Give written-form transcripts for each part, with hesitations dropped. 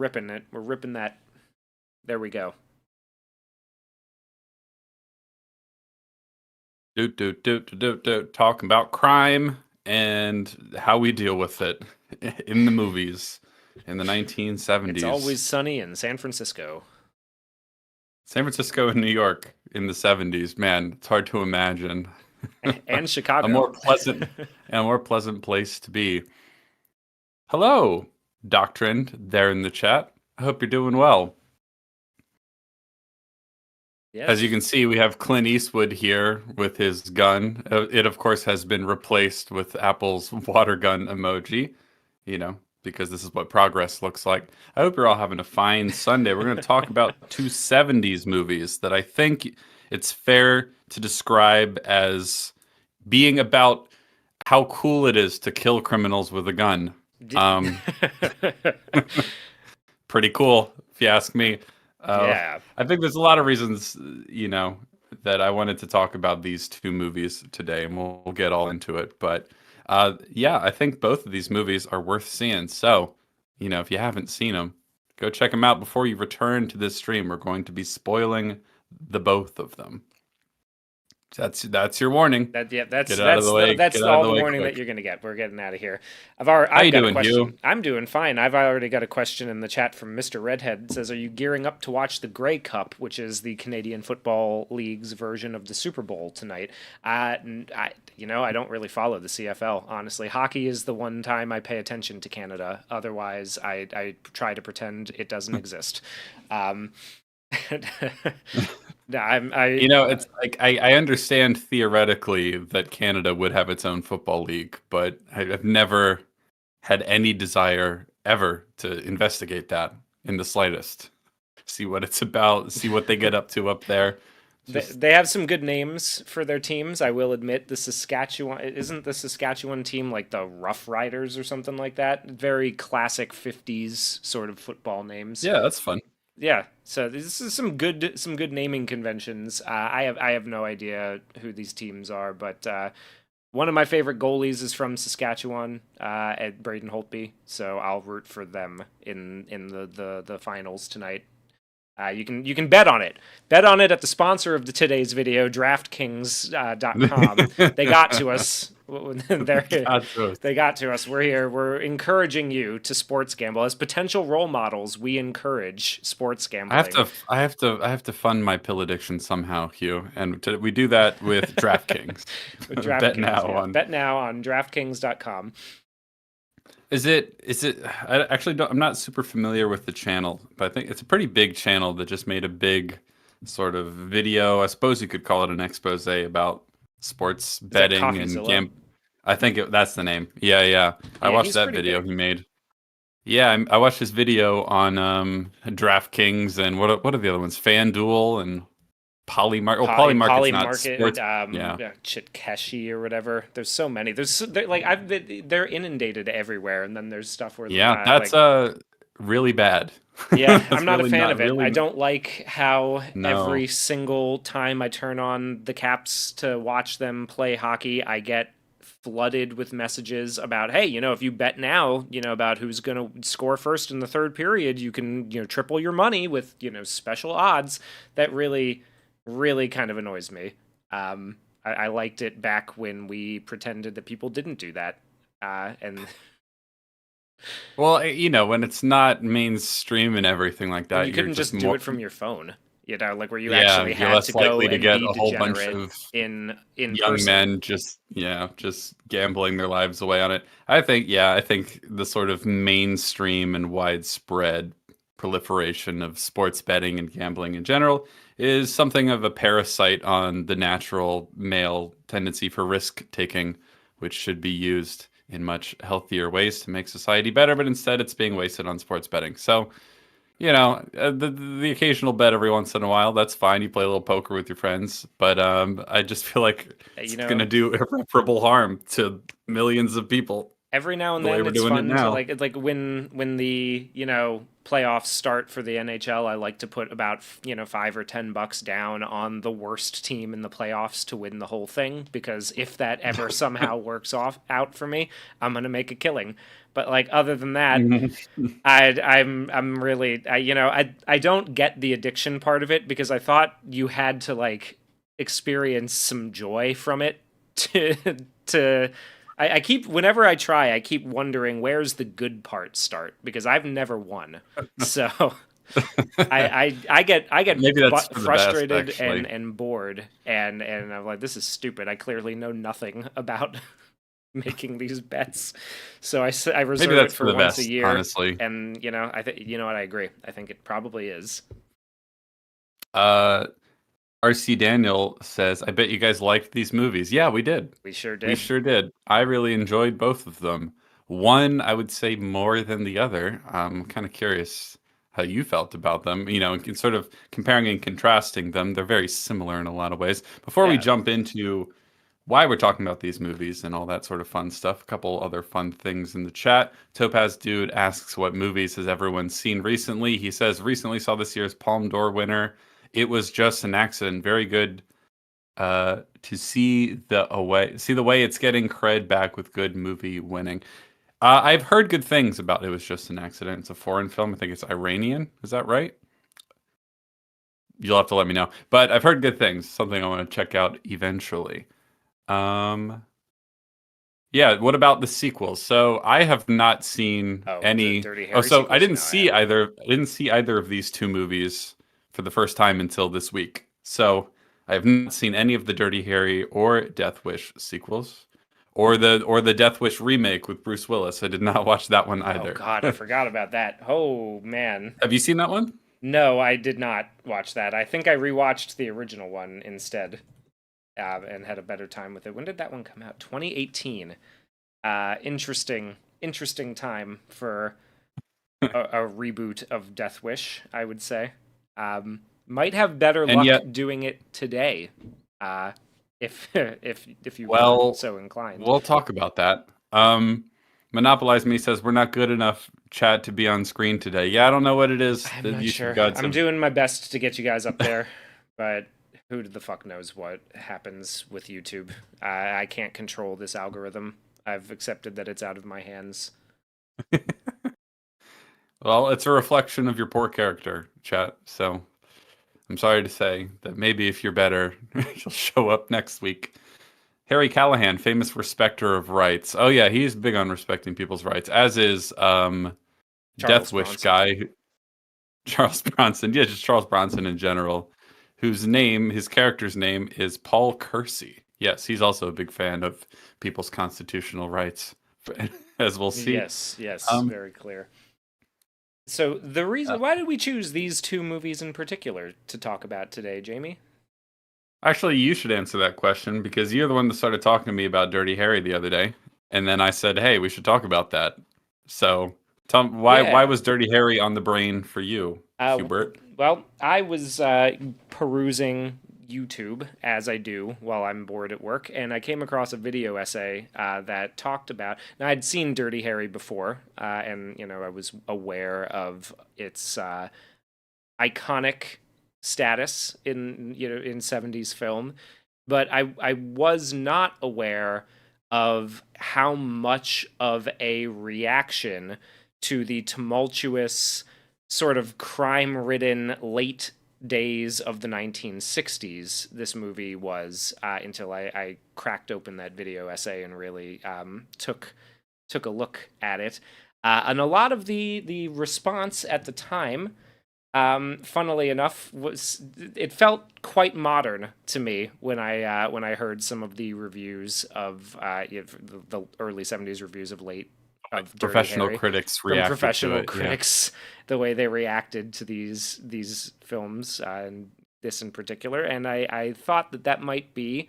ripping it. We're ripping that. There we go. Talking about crime and how we deal with it in the movies in the 1970s. It's Always Sunny in San Francisco. San Francisco and New York in the 70s. Man, it's hard to imagine. And Chicago. a more pleasant place to be. Hello, Doctrine, there in the chat. I hope you're doing well. Yes. As you can see, we have Clint Eastwood here with his gun. It, of course, has been replaced with Apple's water gun emoji, because this is what progress looks like. I hope you're all having a fine Sunday. We're going to talk about two 70s movies that I think it's fair to describe as being about how cool it is to kill criminals with a gun. Pretty cool, if you ask me. Yeah. I think there's a lot of reasons, that I wanted to talk about these two movies today, and we'll get all into it. But I think both of these movies are worth seeing. So, if you haven't seen them, go check them out before you return to this stream. We're going to be spoiling the both of them. That's your warning. That's all the warning that you're gonna get. We're getting out of here. How you doing, Hugh? I'm doing fine. I've already got a question in the chat from Mr. Redhead. It says, "Are you gearing up to watch the Grey Cup, which is the Canadian Football League's version of the Super Bowl tonight?" I don't really follow the CFL, honestly. Hockey is the one time I pay attention to Canada. Otherwise, I try to pretend it doesn't exist. It's like I understand theoretically that Canada would have its own football league, but I've never had any desire ever to investigate that in the slightest. See what it's about, see what they get up to up there. They have some good names for their teams, I will admit. Isn't the Saskatchewan team like the Rough Riders or something like that? Very classic 50s sort of football names. Yeah, that's fun. Yeah, so this is some good naming conventions. I have no idea who these teams are, but one of my favorite goalies is from Saskatchewan, at Braden Holtby. So I'll root for them in the finals tonight. You can bet on it. Bet on it at the sponsor of today's video, DraftKings.com. They got to us. They got to us. We're here. We're encouraging you to sports gamble. As potential role models, we encourage sports gambling. I have to fund my pill addiction somehow, Hugh, and we do that with DraftKings. Bet now on DraftKings.com. Is it? I actually don't. I'm not super familiar with the channel, but I think it's a pretty big channel that just made a big sort of video. I suppose you could call it an expose about sports betting and gambling. I think that's the name. Yeah. I watched that video he made. Yeah, I watched his video on DraftKings and what are the other ones? FanDuel and Polymarket's not sports. Chitkeshi or whatever. There's so many. They're inundated everywhere, and then there's stuff where that's really bad. Yeah, I'm not really a fan of it. Really... I don't like how every single time I turn on the Caps to watch them play hockey, I get flooded with messages about, hey, if you bet now, about who's going to score first in the third period, you can, triple your money with, special odds. That really kind of annoys me. I liked it back when we pretended that people didn't do that. Well, when it's not mainstream and everything like that, you couldn't just do it from your phone. Where you actually had to go and get be a whole bunch of in young person. men just gambling their lives away on it. I think the sort of mainstream and widespread proliferation of sports betting and gambling in general is something of a parasite on the natural male tendency for risk taking, which should be used in much healthier ways to make society better, but instead it's being wasted on sports betting. So, the occasional bet every once in a while, that's fine. You play a little poker with your friends, but I just feel like it's going to do irreparable harm to millions of people. Every now and the way then we're it's doing it fun to now. like when the, playoffs start for the NHL, I like to put about, $5 or $10 down on the worst team in the playoffs to win the whole thing, because if that ever somehow works off out for me, I'm going to make a killing. But like other than that, I'm really I don't get the addiction part of it, because I thought you had to like experience some joy from it to to I keep whenever I try, I keep wondering where's the good part start, because I've never won. So I get Maybe that's for the best, frustrated actually. and bored, and I'm like, this is stupid. I clearly know nothing about making these bets. So I Maybe reserve it that's for for the once a best, year, honestly. and I think what, I agree. I think it probably is. Uh, RC Daniel says, "I bet you guys liked these movies." Yeah, we did. We sure We did. sure did. I really enjoyed both of them. One, I would say more than the other. I'm kind of curious how you felt about them. And sort of comparing and contrasting them. They're very similar in a lot of ways. Before we Yeah. jump into why we're talking about these movies and all that sort of fun stuff, a couple other fun things in the chat. Topaz Dude asks, what movies has everyone seen recently? He says, recently saw this year's Palme d'Or winner. It was just an accident. Very good to see the way it's getting cred back with good movie winning. I've heard good things about It Was Just an Accident. It's a foreign film. I think it's Iranian. Is that right? You'll have to let me know. But I've heard good things. Something I want to check out eventually. Um, yeah. What about the sequels? So I have not seen Oh, the any. Dirty Oh, Harry so I sequels? didn't No, I see haven't. either. I didn't see either of these two movies for the first time until this week. So I have not seen any of the Dirty Harry or Death Wish sequels, or the Death Wish remake with Bruce Willis. I did not watch that one Oh either. God, I forgot about that. Oh man. Have you seen that one? No, I did not watch that. I think I rewatched the original one instead, and had a better time with it. When did that one come out? 2018. Interesting time for a reboot of Death Wish, I would say. Might have better And luck yet, doing it today, uh, if if you were well, so inclined. we'll talk about that. Monopolize Me says we're not good enough, Chad, to be on screen today. Yeah, I don't know what it is. I'm The not YouTube sure. gods I'm have. doing my best to get you guys up there, but who the fuck knows what happens with YouTube? I can't control this algorithm. I've accepted that it's out of my hands. Well, it's a reflection of your poor character, chat. So I'm sorry to say that maybe if you're better, you'll show up next week. Harry Callahan, famous respecter of rights. Oh yeah, he's big on respecting people's rights, as is Charles Death Wish Bronson. guy Charles Bronson. Yeah, just Charles Bronson in general, his character's name is Paul Kersey. Yes, he's also a big fan of people's constitutional rights, as we'll see. Yes, Um, very clear. So the uh, reason why did we choose these two movies in particular to talk about today, Jamie? Actually, you should answer that question because you're the one that started talking to me about Dirty Harry the other day, and then I said, "Hey, we should talk about that." So, tell me, why Yeah. was Dirty Harry on the brain for you, Uh, Hubert? well, I was perusing YouTube, as I do while I'm bored at work, and I came across a video essay that talked about. Now, I'd seen Dirty Harry before, and I was aware of its iconic status in 70s film, but I was not aware of how much of a reaction to the tumultuous, sort of crime-ridden late days of the 1960s this movie was, until I cracked open that video essay and really took a look at it. And a lot of the response at the time, funnily enough, it felt quite modern to me when I heard some of the reviews of the early 70s reviews of Dirty Professional Harry critics from reacted to professional it. Yeah. critics, the way they reacted to these films, and this in particular. And I thought that might be,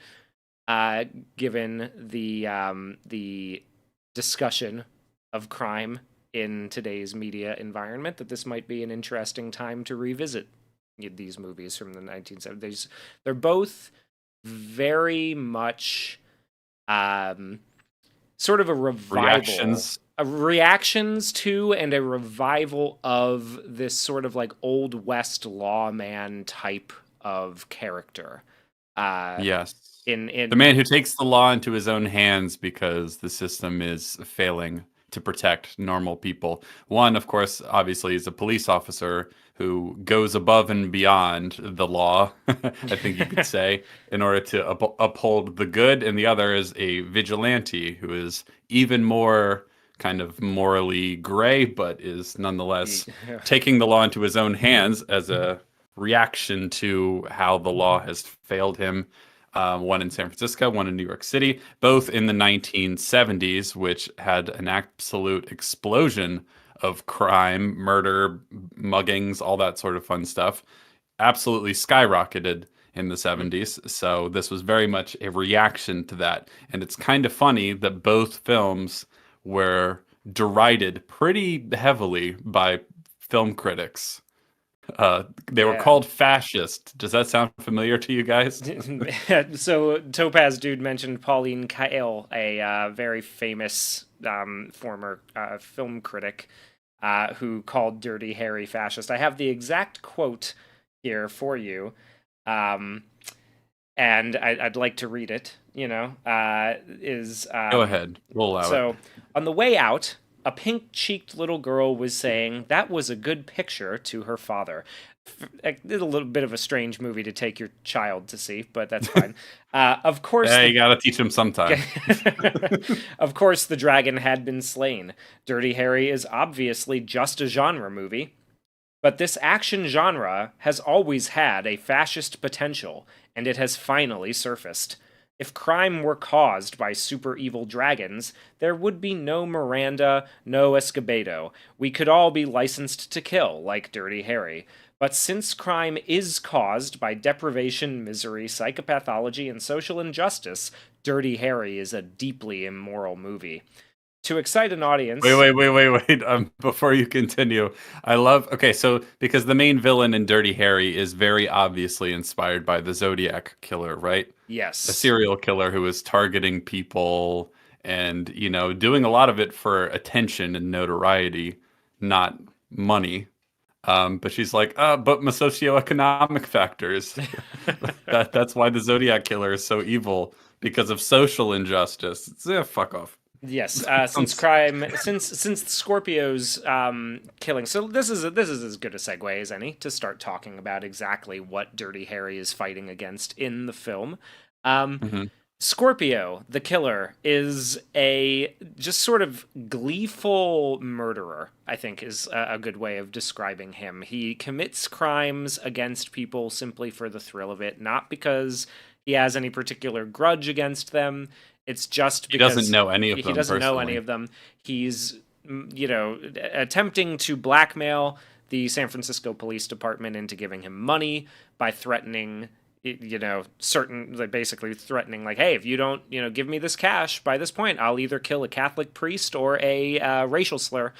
given the discussion of crime in today's media environment, that this might be an interesting time to revisit these movies from the 1970s. They're both very much, um, sort of a revival, reactions to and a revival of this sort of like old West lawman type of character. Yes. In The man who takes the law into his own hands because the system is failing to protect normal people. One, of course, obviously, is a police officer who goes above and beyond the law, I think you could say, in order to uphold the good. And the other is a vigilante who is even more kind of morally gray, but is nonetheless taking the law into his own hands as a reaction to how the law has failed him. One in San Francisco, one in New York City, both in the 1970s, which had an absolute explosion of crime, murder, muggings, all that sort of fun stuff. Absolutely skyrocketed in the 70s. So this was very much a reaction to that. And it's kind of funny that both films were derided pretty heavily by film critics. They were called fascist. Does that sound familiar to you guys? So Topaz Dude mentioned Pauline Kael, a very famous former film critic who called Dirty Harry fascist. I have the exact quote here for you, and I'd like to read it. Go ahead. We'll allow it. So on the way out, a pink-cheeked little girl was saying, "That was a good picture," to her father. It's a little bit of a strange movie to take your child to see, but that's fine. Of course... you gotta teach him sometime. Of course, the dragon had been slain. Dirty Harry is obviously just a genre movie, but this action genre has always had a fascist potential, and it has finally surfaced. If crime were caused by super evil dragons, there would be no Miranda, no Escobedo. We could all be licensed to kill, like Dirty Harry. But since crime is caused by deprivation, misery, psychopathology, and social injustice, Dirty Harry is a deeply immoral movie. To excite an audience... Wait. Before you continue, so because the main villain in Dirty Harry is very obviously inspired by the Zodiac Killer, right? Yes. A serial killer who is targeting people and, doing a lot of it for attention and notoriety, not money. But she's like, but my socioeconomic factors. That's why the Zodiac Killer is so evil, because of social injustice. Fuck off. Yes, since Scorpio's killing. So this is as good a segue as any to start talking about exactly what Dirty Harry is fighting against in the film. Scorpio, the killer, is a just sort of gleeful murderer, I think is a good way of describing him. He commits crimes against people simply for the thrill of it, not because he has any particular grudge against them. It's just because he doesn't know any of them. He doesn't know any of them. He's, attempting to blackmail the San Francisco Police Department into giving him money by threatening, basically threatening, like, hey, if you don't, give me this cash by this point, I'll either kill a Catholic priest or a racial slur.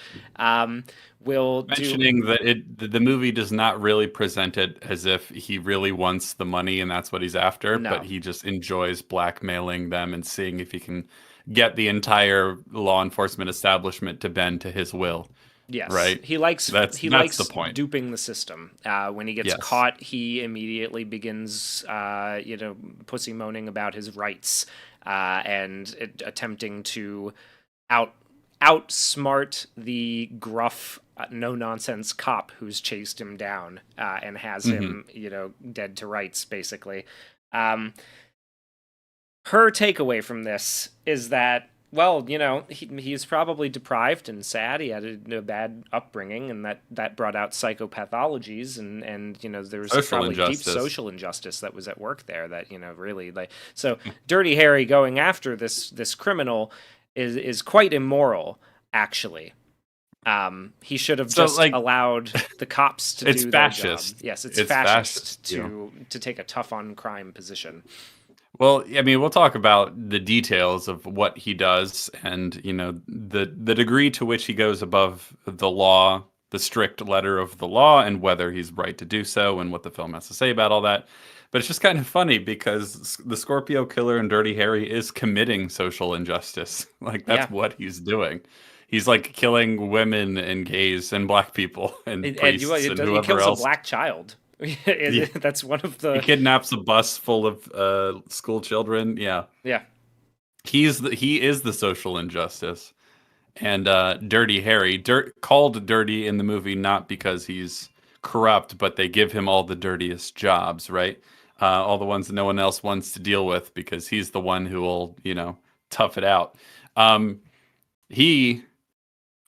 Mentioning that the movie does not really present it as if he really wants the money and that's what he's after, but he just enjoys blackmailing them and seeing if he can get the entire law enforcement establishment to bend to his will. Yes, right. He likes the point. Duping the system. When he gets caught, he immediately begins, pussy moaning about his rights and attempting to outsmart the gruff, no nonsense cop who's chased him down and has him, dead to rights, basically. Her takeaway from this is that, well, he's probably deprived and sad. He had a bad upbringing, and that brought out psychopathologies, and there was probably deep social injustice that was at work there. That really so. Dirty Harry going after this criminal is quite immoral, actually. He should have just allowed the cops to do their job. Yes, it's fascist to take a tough on crime position. Well, I mean, we'll talk about the details of what he does and, the degree to which he goes above the law the strict letter of the law and whether he's right to do so and what the film has to say about all that. But it's just kind of funny because the Scorpio Killer and Dirty Harry is committing social injustice. Like that's Yeah. what he's doing. He's like killing women and gays and black people and priests and He whoever kills a else. black child. Yeah. That's one of He the kidnaps a bus full of school children. Yeah. yeah. He is the social injustice. And Dirty Harry, called dirty in the movie not because he's corrupt, but they give him all the dirtiest jobs, right? All the ones that no one else wants to deal with because he's the one who will, tough it out. He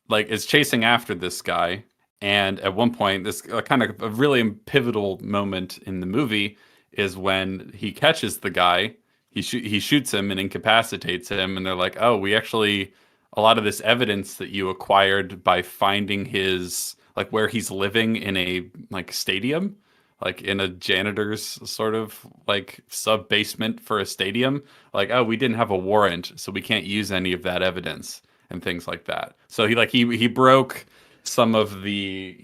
like is chasing after this guy, and at one point, this kind of a really pivotal moment in the movie is when he catches the guy. He shoots him and incapacitates him, and they're like, "Oh, we actually." A lot of this evidence that you acquired by finding his like where he's living in a like stadium, like in a janitor's sort of like sub basement for a stadium. Like, oh, we didn't have a warrant, so we can't use any of that evidence and things like that. So he broke some of the,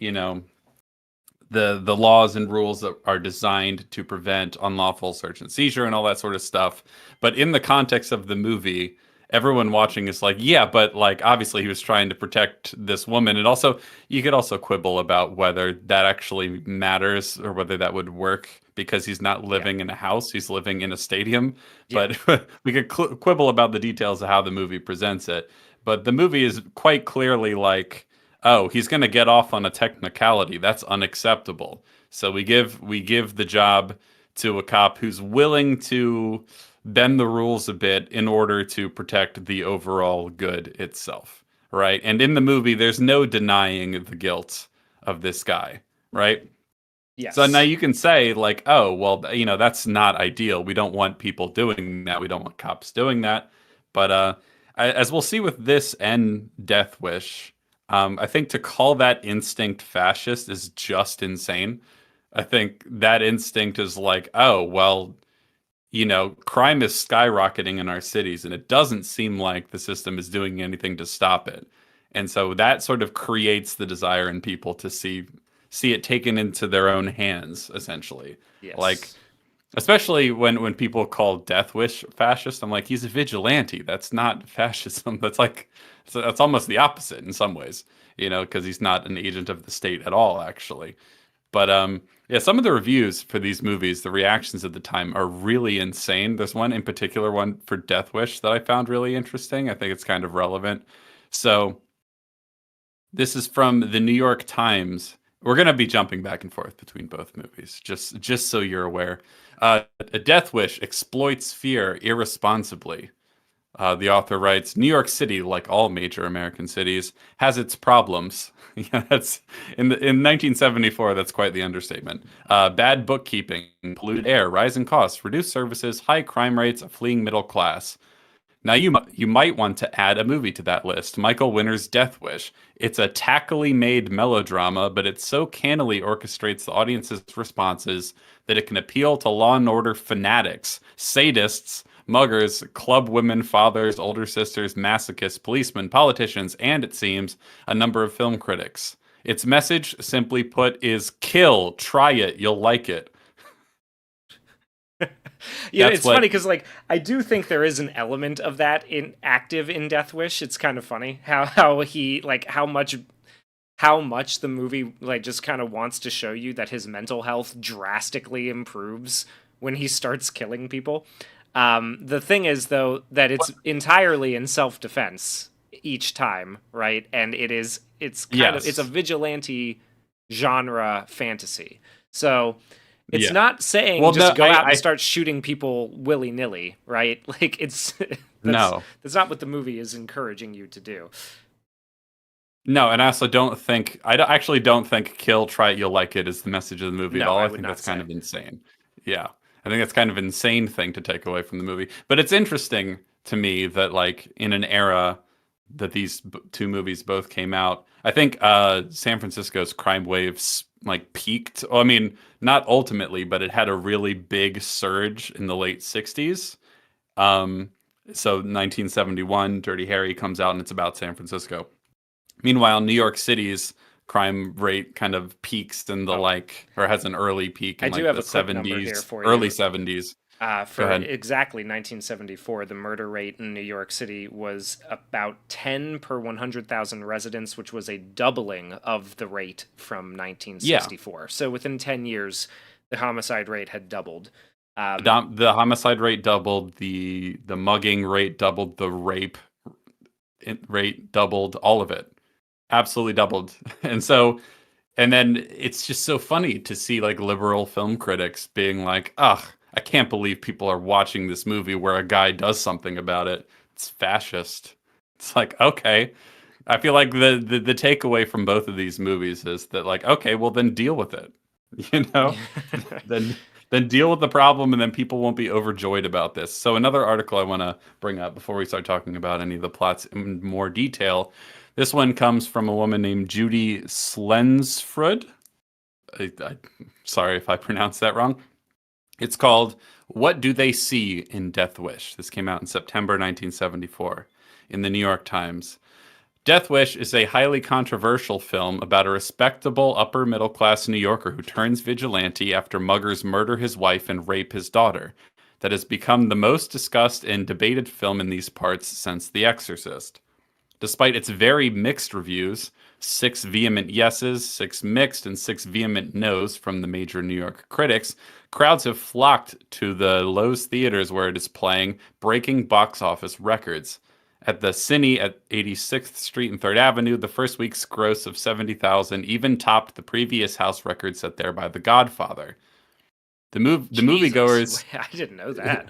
the laws and rules that are designed to prevent unlawful search and seizure and all that sort of stuff. But in the context of the movie, everyone watching is like, yeah, but like obviously he was trying to protect this woman. And also you could also quibble about whether that actually matters or whether that would work because he's not living in a house, he's living in a stadium. Yeah. But we could quibble about the details of how the movie presents it. But the movie is quite clearly like, oh, he's going to get off on a technicality. That's unacceptable. So we give the job to a cop who's willing to bend the rules a bit in order to protect the overall good itself, right? And in the movie, there's no denying the guilt of this guy, right? Yes. So now you can say like, oh, well, that's not ideal. We don't want people doing that. We don't want cops doing that. But as we'll see with this and Death Wish, I think to call that instinct fascist is just insane. I think that instinct is like, oh, well, crime is skyrocketing in our cities, and it doesn't seem like the system is doing anything to stop it. And so that sort of creates the desire in people to see it taken into their own hands, essentially. Yes. Like, especially when people call Death Wish fascist, I'm like, he's a vigilante. That's not fascism. That's almost the opposite in some ways, because he's not an agent of the state at all, actually. But yeah, some of the reviews for these movies, the reactions at the time are really insane. There's one in particular, one for Death Wish, that I found really interesting. I think it's kind of relevant. So this is from the New York Times. We're going to be jumping back and forth between both movies, just so you're aware. A Death Wish exploits fear irresponsibly. The author writes, New York City, like all major American cities, has its problems. Yeah, that's in 1974. That's quite the understatement. Bad bookkeeping, polluted air, rising costs, reduced services, high crime rates, a fleeing middle class. Now you might want to add a movie to that list. Michael Winner's Death Wish. It's a tackily made melodrama, but it so cannily orchestrates the audience's responses that it can appeal to Law and Order fanatics, sadists, muggers, club women, fathers, older sisters, masochists, policemen, politicians, and, it seems, a number of film critics. Its message, simply put, is kill, try it, you'll like it. It's funny because like I do think there is an element of that active in Death Wish. It's kind of funny how he like how much the movie like just kind of wants to show you that his mental health drastically improves when he starts killing people. The thing is, though, that it's entirely in self-defense each time, right? And it's a vigilante genre fantasy. So it's not saying go out and start shooting people willy-nilly, right? Like that's not what the movie is encouraging you to do. No, and I also actually don't think kill, try it, you'll like it is the message of the movie at all. I think that's kind of insane. Yeah. I think that's kind of an insane thing to take away from the movie. But it's interesting to me that like in an era that these two movies both came out, I think San Francisco's crime waves like peaked. Well, I mean, not ultimately, but it had a really big surge in the late 60s. So 1971, Dirty Harry comes out and it's about San Francisco. Meanwhile, New York City's crime rate kind of peaks in the or has an early peak I in do like have the a quick number here 70s, for early you. 70s. Go For ahead. exactly 1974, the murder rate in New York City was about 10 per 100,000 residents, which was a doubling of the rate from Yeah. 1964. So within 10 years, the homicide rate had doubled. The homicide rate doubled, the mugging rate doubled, the rape rate doubled, all of it. Absolutely doubled. And then it's just so funny to see like liberal film critics being like, ugh, I can't believe people are watching this movie where a guy does something about it. It's fascist. It's like, okay. I feel like the takeaway from both of these movies is that like, okay, well then deal with it. You know? then then deal with the problem and then people won't be overjoyed about this. So another article I want to bring up before we start talking about any of the plots in more detail. This one comes from a woman named Judy Slensfrud. Sorry if I pronounced that wrong. It's called What Do They See in Death Wish? This came out in September 1974 in the New York Times. Death Wish is a highly controversial film about a respectable upper middle class New Yorker who turns vigilante after muggers murder his wife and rape his daughter. That has become the most discussed and debated film in these parts since The Exorcist. Despite its very mixed reviews, 6 vehement yeses, 6 mixed, and 6 vehement no's from the major New York critics, crowds have flocked to the Loews theaters where it is playing, breaking box office records. At the Cine at 86th Street and 3rd Avenue, the first week's gross of 70,000 even topped the previous house record set there by The Godfather. The moviegoers. I didn't know that.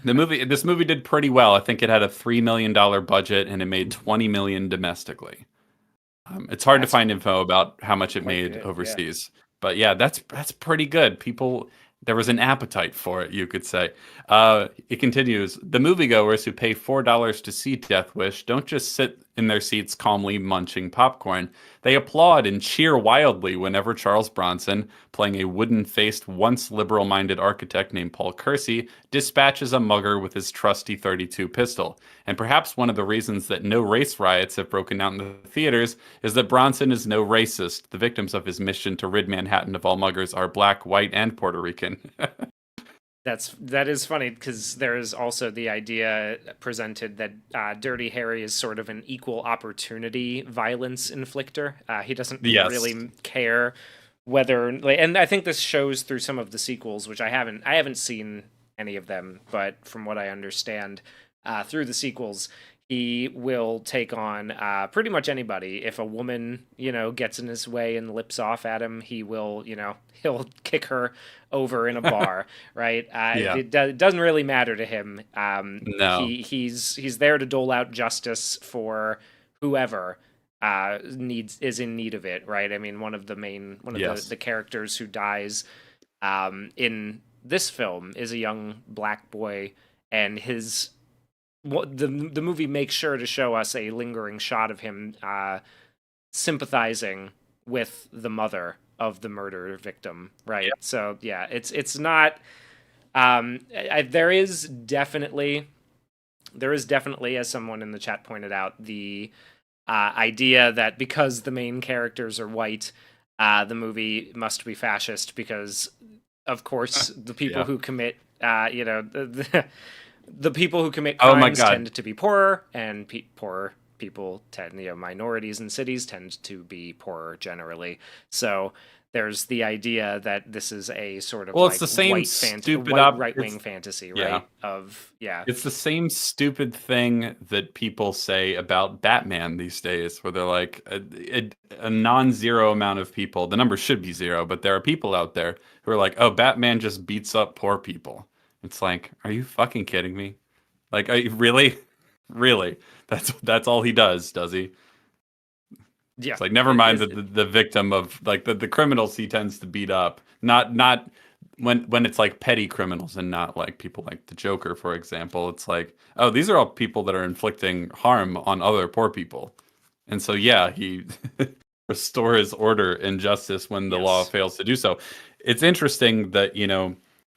This movie did pretty well. I think it had a $3 million budget and it made 20 million domestically. It's hard to find info about how much it made overseas. Yeah. But yeah, that's pretty good. There was an appetite for it, you could say. It continues. The moviegoers who pay $4 to see Death Wish don't just sit in their seats calmly munching popcorn. They applaud and cheer wildly whenever Charles Bronson, playing a wooden-faced, once liberal-minded architect named Paul Kersey, dispatches a mugger with his trusty .32 pistol. And perhaps one of the reasons that no race riots have broken out in the theaters is that Bronson is no racist. The victims of his mission to rid Manhattan of all muggers are black, white, and Puerto Rican. That is funny because there is also the idea presented that Dirty Harry is sort of an equal opportunity violence inflictor. He doesn't really care whether, and I think this shows through some of the sequels, which I haven't seen any of them, but from what I understand, through the sequels, he will take on pretty much anybody. If a woman, gets in his way and lips off at him, he will, he'll kick her over in a bar, right? It doesn't really matter to him. No. He's there to dole out justice for whoever is in need of it, right? I mean, one of the characters who dies in this film is a young black boy, and the movie makes sure to show us a lingering shot of him sympathizing with the mother of the murder victim, right? Yeah. So yeah, it's not. There is definitely, as someone in the chat pointed out, the idea that because the main characters are white, the movie must be fascist because, of course, the people who commit, the people who commit crimes tend to be poorer, and poorer people tend, minorities in cities tend to be poorer generally. So there's the idea that this is a sort of it's the same stupid right-wing fantasy, right? It's the same stupid thing that people say about Batman these days, where they're like a non-zero amount of people. The number should be 0, but there are people out there who are like, "Oh, Batman just beats up poor people." It's like, are you fucking kidding me? Like, are you really? That's all he does he? Yeah. It's like, never mind the victim of like the criminals he tends to beat up. Not when it's like petty criminals and not like people like the Joker, for example. It's like, oh, these are all people that are inflicting harm on other poor people. And so he restores order and justice when the law fails to do so. It's interesting that,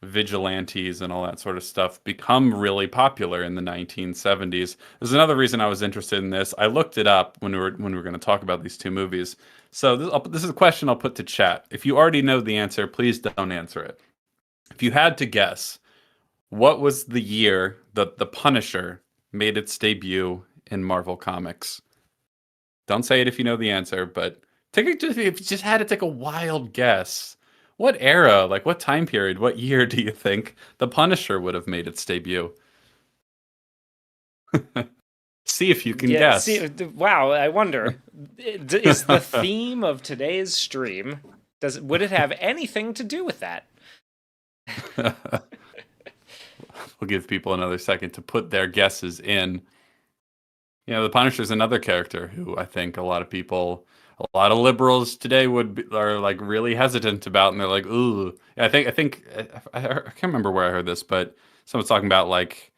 vigilantes and all that sort of stuff become really popular in the 1970s. There's another reason I was interested in this. I looked it up when we were going to talk about these two movies. So this is a question I'll put to chat. If you already know the answer, please don't answer it. If you had to guess, what was the year that The Punisher made its debut in Marvel Comics? Don't say it if you know the answer, but if you just had to take a wild guess. What era, like what time period, what year do you think The Punisher would have made its debut? See if you can Yeah, guess. see, wow, I wonder, is the theme of today's stream, would it have anything to do with that? We'll give people another second to put their guesses in. The Punisher's another character who I think a lot of liberals today are like really hesitant about, and they're like, "Ooh." I can't remember where I heard this, but someone's talking about like,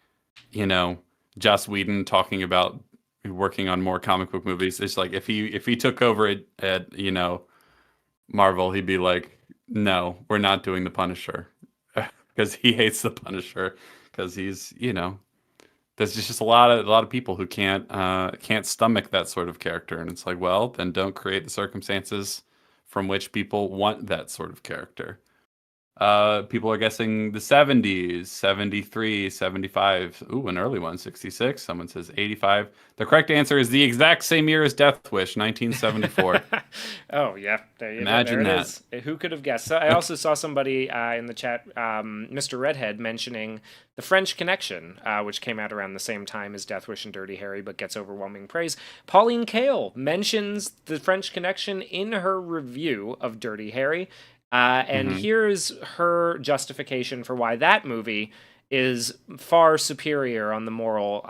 Joss Whedon talking about working on more comic book movies. It's like if he took over at Marvel, he'd be like, "No, we're not doing the Punisher," because he hates the Punisher because he's there's just a lot of people who can't stomach that sort of character, and it's like, well, then don't create the circumstances from which people want that sort of character. People are guessing the 70s, 73, 75. Ooh, an early one, 66. Someone says 85. The correct answer is the exact same year as Death Wish, 1974. Oh yeah, Imagine there it that. is. Who could have guessed? So I also saw somebody in the chat, Mr. Redhead, mentioning The French Connection, which came out around the same time as Death Wish and Dirty Harry, but gets overwhelming praise. Pauline Kael mentions The French Connection in her review of Dirty Harry. And here's her justification for why that movie is far superior on the moral,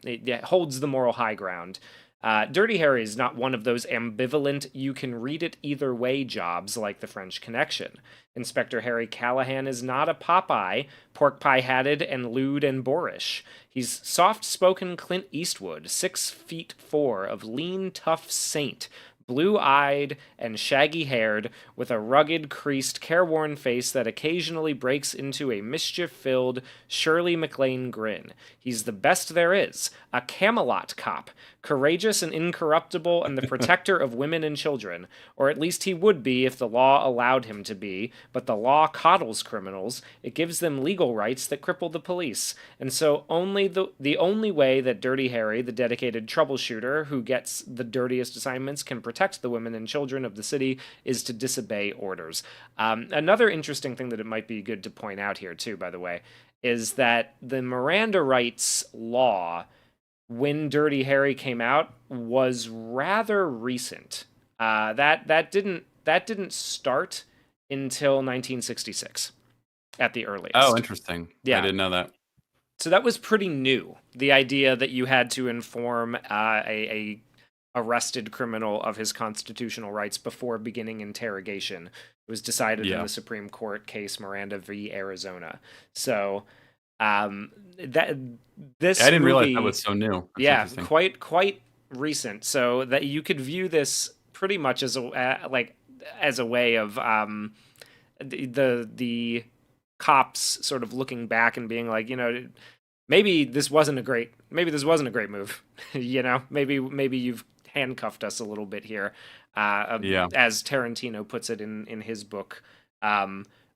it holds the moral high ground. Dirty Harry is not one of those ambivalent, you can read it either way jobs like The French Connection. Inspector Harry Callahan is not a Popeye, pork pie hatted and lewd and boorish. He's soft-spoken Clint Eastwood, 6'4" of lean, tough saint, blue-eyed and shaggy-haired, with a rugged, creased, careworn face that occasionally breaks into a mischief-filled Shirley MacLaine grin. He's the best there is, a Camelot cop, courageous and incorruptible and the protector of women and children, or at least he would be if the law allowed him to be, but the law coddles criminals, it gives them legal rights that cripple the police, and so the only way that Dirty Harry, the dedicated troubleshooter who gets the dirtiest assignments, can protect the women and children of the city is to disobey orders. Another interesting thing that it might be good to point out here, too, by the way, is that the Miranda rights law, when Dirty Harry came out, was rather recent. That didn't start until 1966 at the earliest. Oh, interesting. Yeah. I didn't know that. So that was pretty new. The idea that you had to inform a arrested criminal of his constitutional rights before beginning interrogation. It was decided in the Supreme Court case Miranda v. Arizona. So that this I didn't movie, realize that was so new. That's quite recent. So that you could view this pretty much as a way of the cops sort of looking back and being like, maybe this wasn't a great move. Maybe you've handcuffed us a little bit here. As Tarantino puts it in his book,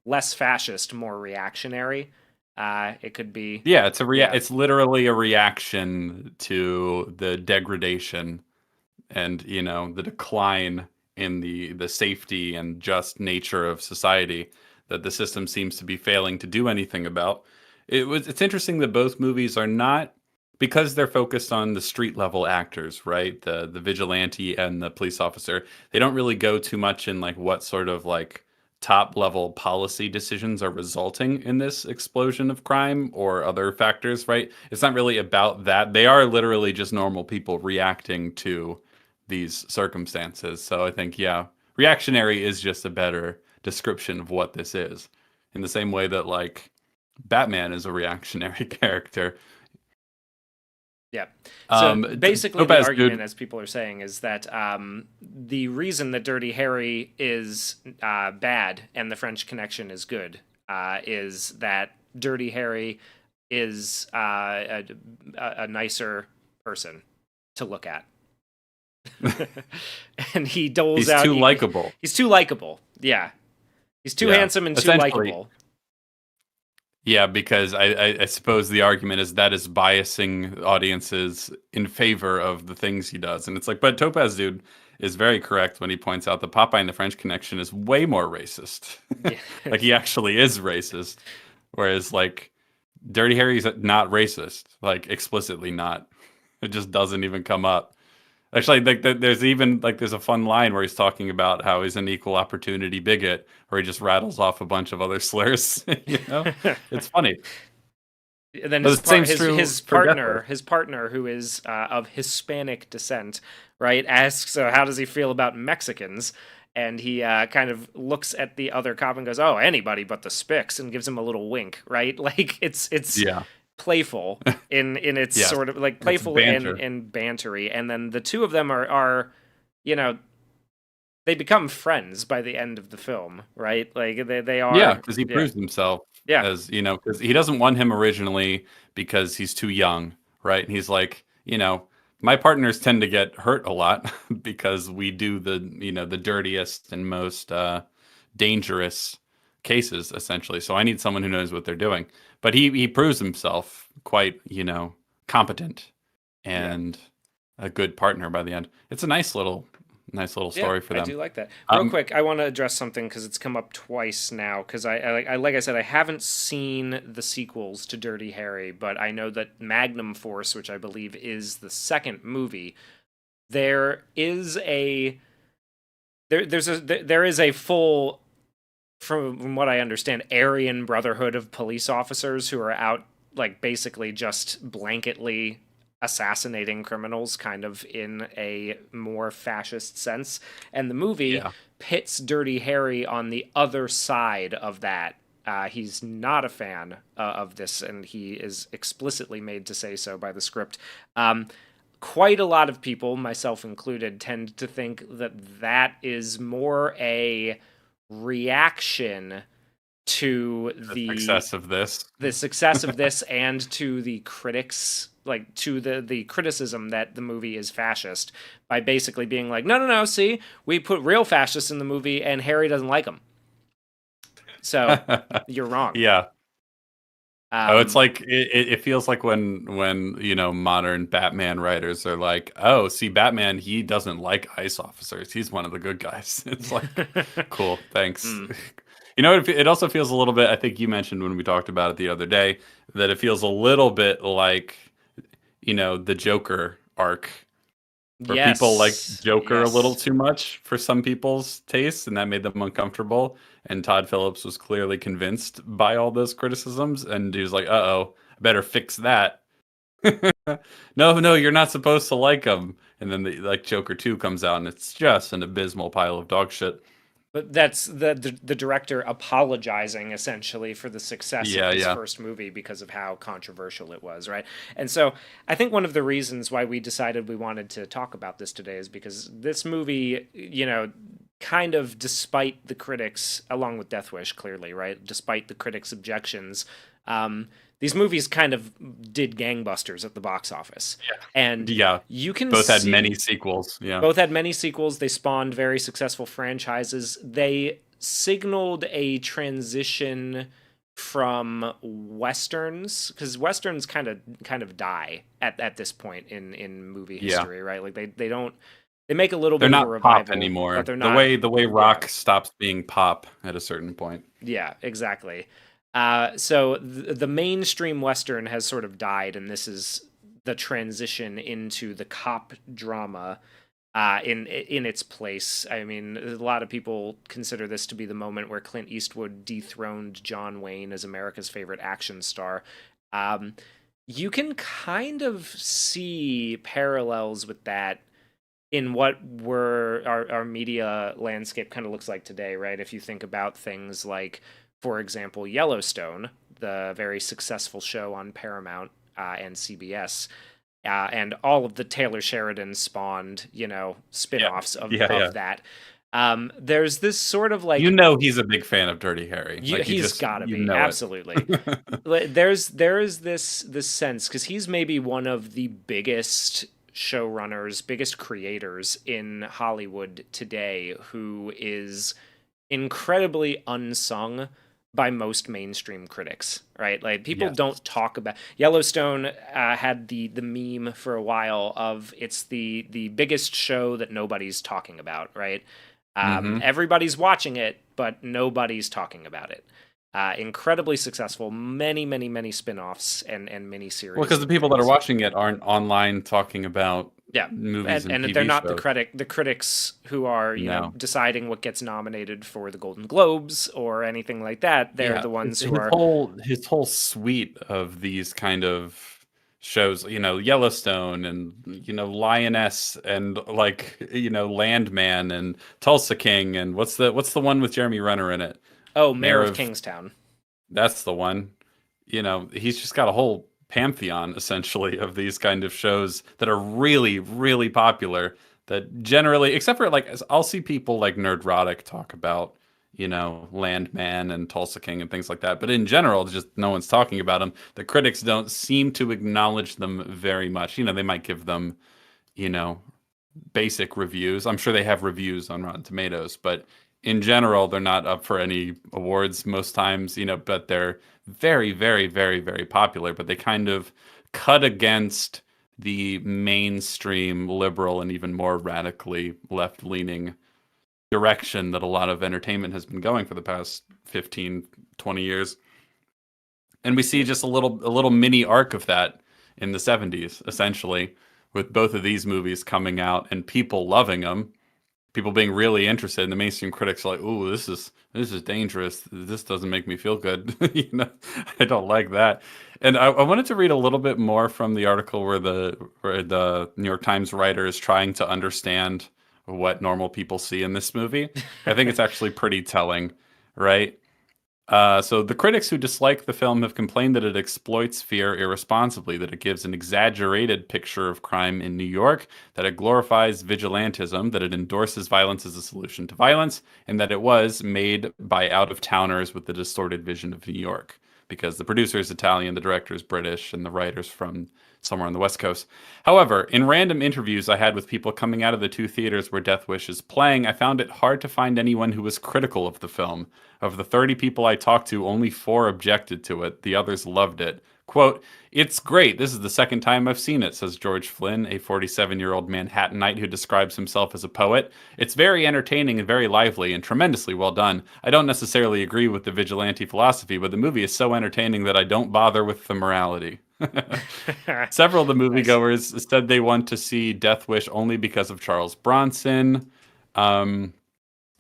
less fascist, more reactionary. It could be. Yeah, it's literally a reaction to the degradation and the decline in the safety and just nature of society that the system seems to be failing to do anything about. It's interesting that both movies are not, because they're focused on the street level actors, right? The vigilante and the police officer. They don't really go too much in like what sort of like top level policy decisions are resulting in this explosion of crime or other factors, right? It's not really about that. They are literally just normal people reacting to these circumstances. So I think, reactionary is just a better description of what this is. In the same way that like Batman is a reactionary character. Yeah. So basically, the argument, as people are saying, is that the reason that Dirty Harry is bad and The French Connection is good is that Dirty Harry is a nicer person to look at. And he doles he's out. Too likable. He's too likable. Yeah. He's too handsome and too likable. Yeah, because I suppose the argument is that is biasing audiences in favor of the things he does. And it's like, but Topaz Dude is very correct when he points out that Popeye and the French Connection is way more racist. Yeah. Like, he actually is racist. Whereas, like, Dirty Harry's not racist. Like, explicitly not. It just doesn't even come up. Actually, like there's a fun line where he's talking about how he's an equal opportunity bigot, where he just rattles off a bunch of other slurs. It's funny. And then his partner, who is of Hispanic descent, right, asks, "So how does he feel about Mexicans?" And he kind of looks at the other cop and goes, "Oh, anybody but the Spics," and gives him a little wink, right? Like it's playful in its sort of like playful and bantery, and then the two of them are they become friends by the end of the film, right? Like they are, because he proves himself as because he doesn't want him originally because he's too young, right? And he's like, my partners tend to get hurt a lot because we do the the dirtiest and most dangerous cases, essentially. So I need someone who knows what they're doing. But he proves himself quite, competent and a good partner by the end. It's a nice little story for them. I do like that. Real quick, I want to address something because it's come up twice now. Because I like I said, I haven't seen the sequels to Dirty Harry, but I know that Magnum Force, which I believe is the second movie, there is a full, from what I understand, Aryan Brotherhood of police officers who are out, like, basically just blanketly assassinating criminals, kind of in a more fascist sense. And the movie pits Dirty Harry on the other side of that. He's not a fan of this, and he is explicitly made to say so by the script. Quite a lot of people, myself included, tend to think that is more a reaction to the success of this and to the critics, like to the criticism that the movie is fascist, by basically being like, no, see, we put real fascists in the movie and Harry doesn't like them, so you're wrong. It's like it feels like when modern Batman writers are like, oh, see, Batman, he doesn't like ICE officers, he's one of the good guys. It's like, cool, thanks. It also feels a little bit, I think you mentioned when we talked about it the other day, that it feels a little bit like the Joker arc, where people like Joker a little too much for some people's tastes, and that made them uncomfortable. And Todd Phillips was clearly convinced by all those criticisms, and he was like, "Uh-oh, I better fix that." No, you're not supposed to like him. And then Joker 2 comes out, and it's just an abysmal pile of dog shit. But that's the director apologizing essentially for the success of his first movie because of how controversial it was, right? And so I think one of the reasons why we decided we wanted to talk about this today is because this movie, kind of, despite the critics, along with Death Wish, clearly, right? Despite the critics' objections, these movies kind of did gangbusters at the box office. And you can both had many sequels. Both had many sequels. They spawned very successful franchises. They signaled a transition from westerns, because westerns kind of die at this point in movie history, right? Like they make a little bit of a revival. They're not pop anymore. But they're not, the way rock stops being pop at a certain point. Yeah, exactly. So the mainstream Western has sort of died, and this is the transition into the cop drama in its place. I mean, a lot of people consider this to be the moment where Clint Eastwood dethroned John Wayne as America's favorite action star. You can kind of see parallels with that in what our media landscape kind of looks like today, right? If you think about things like, for example, Yellowstone, the very successful show on Paramount and CBS, and all of the Taylor Sheridan spawned, spin-offs of that. There's this sort of like... he's a big fan of Dirty Harry. He's got to be, absolutely. There is this sense, because he's maybe one of the biggest showrunners, biggest creators in Hollywood today, who is incredibly unsung by most mainstream critics, right? Like people Yes. don't talk about Yellowstone. Had the meme for a while of it's the biggest show that nobody's talking about, right? Mm-hmm. Everybody's watching it, but nobody's talking about it. Incredibly successful, many spin-offs and mini Well, series. because the people that are watching it aren't online talking about Yeah, movies and they're TV not shows. the critics who are No. deciding what gets nominated for the Golden Globes or anything like that. They're Yeah, the ones his who are whole suite of these kind of shows, Yellowstone and Lioness and Landman and Tulsa King and what's the one with Jeremy Renner in it? Mayor Mayor of of Kingstown. That's the one. He's just got a whole pantheon essentially of these kind of shows that are really, really popular that generally, except for like I'll see people like Nerdrotic talk about, Landman and Tulsa King and things like that. But in general, just no one's talking about them. The critics don't seem to acknowledge them very much. They might give them, you know, basic reviews. I'm sure they have reviews on Rotten Tomatoes, but in general, they're not up for any awards most times, but they're very, very, very, very popular. But they kind of cut against the mainstream liberal and even more radically left leaning direction that a lot of entertainment has been going for the past 15, 20 years. And we see just a little mini arc of that in the 70s, essentially, with both of these movies coming out and people loving them, people being really interested. And the mainstream critics are like, "Ooh, this is dangerous. This doesn't make me feel good." I don't like that. And I wanted to read a little bit more from the article where the New York Times writer is trying to understand what normal people see in this movie. I think it's actually pretty telling, right? So the critics who dislike the film have complained that it exploits fear irresponsibly, that it gives an exaggerated picture of crime in New York, that it glorifies vigilantism, that it endorses violence as a solution to violence, and that it was made by out-of-towners with the distorted vision of New York. Because the producer is Italian, the director is British, and the writer's from somewhere on the West Coast. However, in random interviews I had with people coming out of the two theaters where Death Wish is playing, I found it hard to find anyone who was critical of the film. Of the 30 people I talked to, only 4 objected to it. The others loved it. Quote, "It's great. This is the second time I've seen it," says George Flynn, a 47-year-old Manhattanite who describes himself as a poet. "It's very entertaining and very lively and tremendously well done. I don't necessarily agree with the vigilante philosophy, but the movie is so entertaining that I don't bother with the morality." Several of the Nice. moviegoers said they want to see Death Wish only because of Charles Bronson.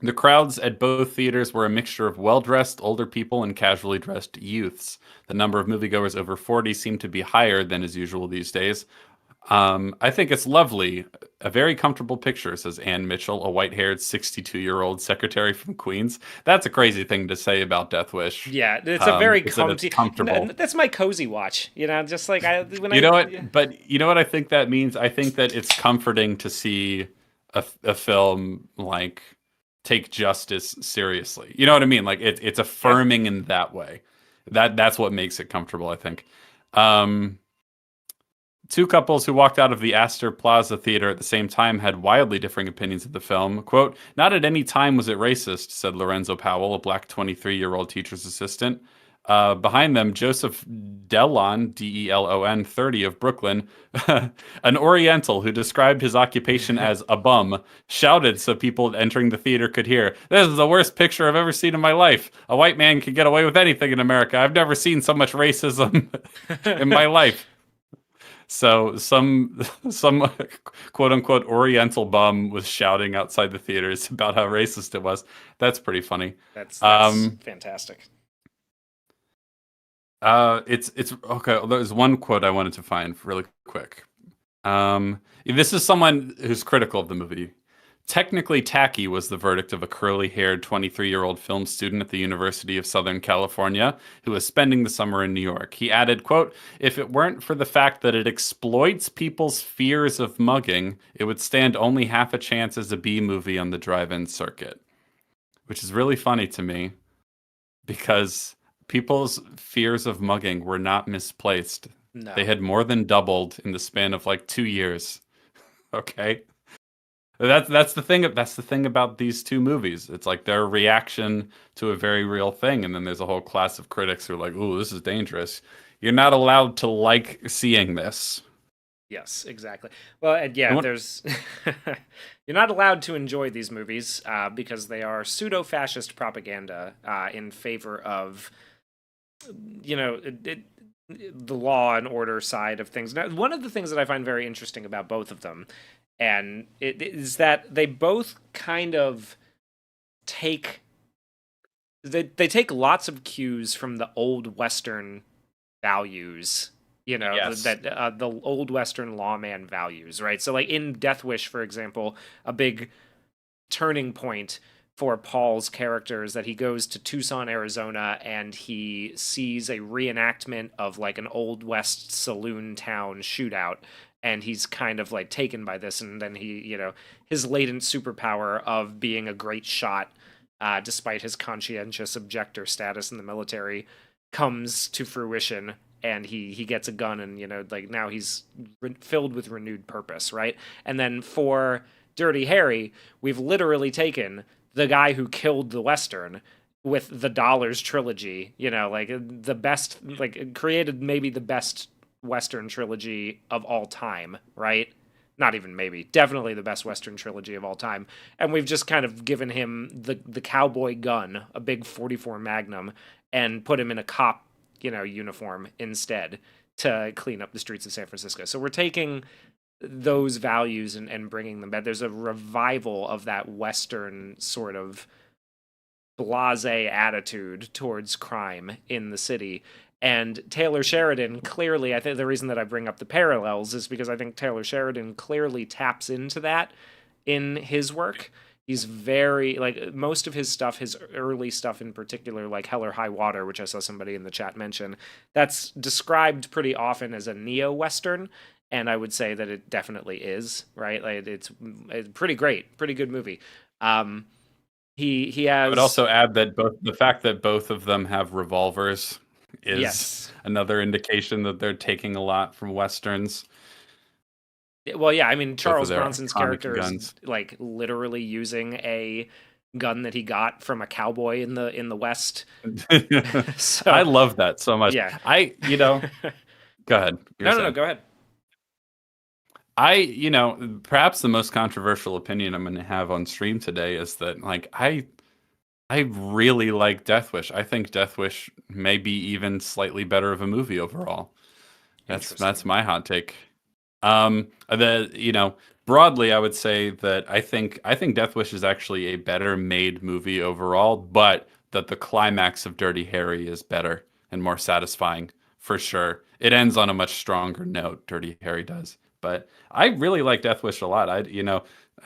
The crowds at both theaters were a mixture of well-dressed older people and casually dressed youths. The number of moviegoers over 40 seemed to be higher than is usual these days. I think it's lovely. A very comfortable picture, says Ann Mitchell, a white-haired 62-year-old secretary from Queens. That's a crazy thing to say about Death Wish. Yeah, it's a very Is that it's comfy. comfortable. That's my cozy watch. Just like You know what? But you know what I think that means? I think that it's comforting to see a film like take justice seriously. You know what I mean? Like it's Yeah. affirming in that way. That's what makes it comfortable, I think. Um, Two couples who walked out of the Astor Plaza Theater at the same time had wildly differing opinions of the film. Quote, "Not at any time was it racist," said Lorenzo Powell, a black 23-year-old teacher's assistant. Behind them, Joseph Delon, Delon, 30 of Brooklyn, an Oriental who described his occupation as a bum, shouted so people entering the theater could hear, "This is the worst picture I've ever seen in my life. A white man can get away with anything in America. I've never seen so much racism in my life." So some quote unquote Oriental bum was shouting outside the theaters about how racist it was. That's pretty funny. That's fantastic. It's okay. There's one quote I wanted to find really quick. This is someone who's critical of the movie. "Technically tacky," was the verdict of a curly-haired 23-year-old film student at the University of Southern California who was spending the summer in New York. He added, quote, "If it weren't for the fact that it exploits people's fears of mugging, it would stand only half a chance as a B movie on the drive-in circuit." Which is really funny to me because people's fears of mugging were not misplaced. No. They had more than doubled in the span of like 2 years Okay. That's the thing. That's the thing about these two movies. It's like their reaction to a very real thing, and then there's a whole class of critics who are like, "Ooh, this is dangerous." You're not allowed to like seeing this. Yes, exactly. Well, and yeah, there's you're not allowed to enjoy these movies because they are pseudo-fascist propaganda in favor of, you know, the law and order side of things. Now, one of the things that I find very interesting about both of them, and it is that they both kind of take they take lots of cues from the old Western values, you know, Yes. the old Western lawman values, right? So like in Death Wish, for example, a big turning point for Paul's character is that he goes to Tucson, Arizona, and he sees a reenactment of like an old West saloon town shootout, and he's kind of like taken by this, and then he, you know, his latent superpower of being a great shot, despite his conscientious objector status in the military, comes to fruition, and he gets a gun, and, you know, like now he's filled with renewed purpose, right? And then for Dirty Harry, we've literally taken the guy who killed the Western with the Dollars trilogy, you know, like the best, like created maybe the best Western trilogy of all time, right? Not even maybe, definitely the best Western trilogy of all time. And we've just kind of given him the cowboy gun, a big 44 Magnum, and put him in a cop, you know, uniform instead to clean up the streets of San Francisco. So we're taking those values and bringing them back. There's a revival of that Western sort of blasé attitude towards crime in the city. And Taylor Sheridan clearly, I think the reason that I bring up the parallels is because I think Taylor Sheridan clearly taps into that in his work. He's very, like, most of his stuff, his early stuff in particular, like Hell or High Water, which I saw somebody in the chat mention, that's described pretty often as a neo-Western, and I would say that it definitely is, right? Like, it's pretty great, pretty good movie. He has. I would also add that both the fact that both of them have revolvers is Yes. another indication that they're taking a lot from Westerns. Well, yeah, I mean, Charles their Bronson's iconic character guns. is like literally using a gun that he got from a cowboy in the West. So, I love that so much. Yeah. You know, go ahead. No, go ahead. You know, perhaps the most controversial opinion I'm going to have on stream today is that, like, I really like Death Wish. I think Death Wish may be even slightly better of a movie overall. That's my hot take. You know, broadly, I would say that I think Death Wish is actually a better made movie overall, but that the climax of Dirty Harry is better and more satisfying for sure. It ends on a much stronger note. Dirty Harry does, but I really like Death Wish a lot. I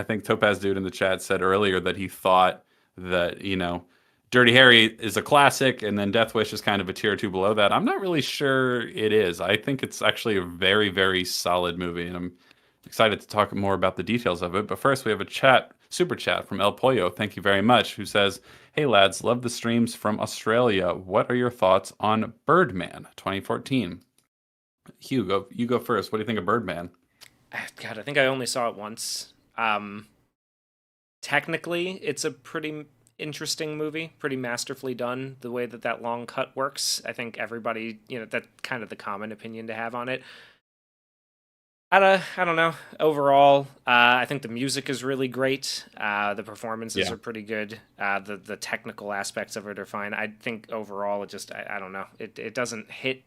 think Topaz Dude in the chat said earlier that he thought that, you know, Dirty Harry is a classic, and then Death Wish is kind of a tier or two below that. I'm not really sure it is. I think it's actually a very, very solid movie, and I'm excited to talk more about the details of it. But first, we have a super chat from El Pollo. Thank you very much. Who says, "Hey lads, love the streams from Australia. What are your thoughts on Birdman 2014?" Hugh, you go first. What do you think of Birdman? God, I think I only saw it once. Technically, it's a pretty interesting movie, pretty masterfully done. The way that long cut works, I think everybody, you know, that's kind of the common opinion to have on it. I don't know. Overall, I think the music is really great. The performances are pretty good. The technical aspects of it are fine. I think overall, it just I don't know. It doesn't hit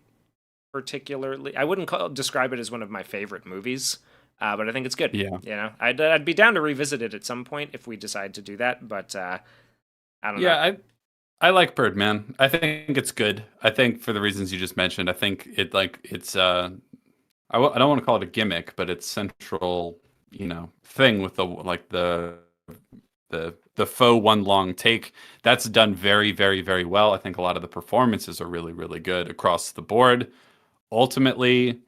particularly. I wouldn't describe it as one of my favorite movies. But I think it's good. Yeah. You know, I'd be down to revisit it at some point if we decide to do that. But I don't know. Yeah, I like Birdman. I think it's good. I think for the reasons you just mentioned, I think it's I don't want to call it a gimmick, but it's central, you know, thing with the faux one long take that's done very, very, very well. I think a lot of the performances are really, really good across the board. Ultimately,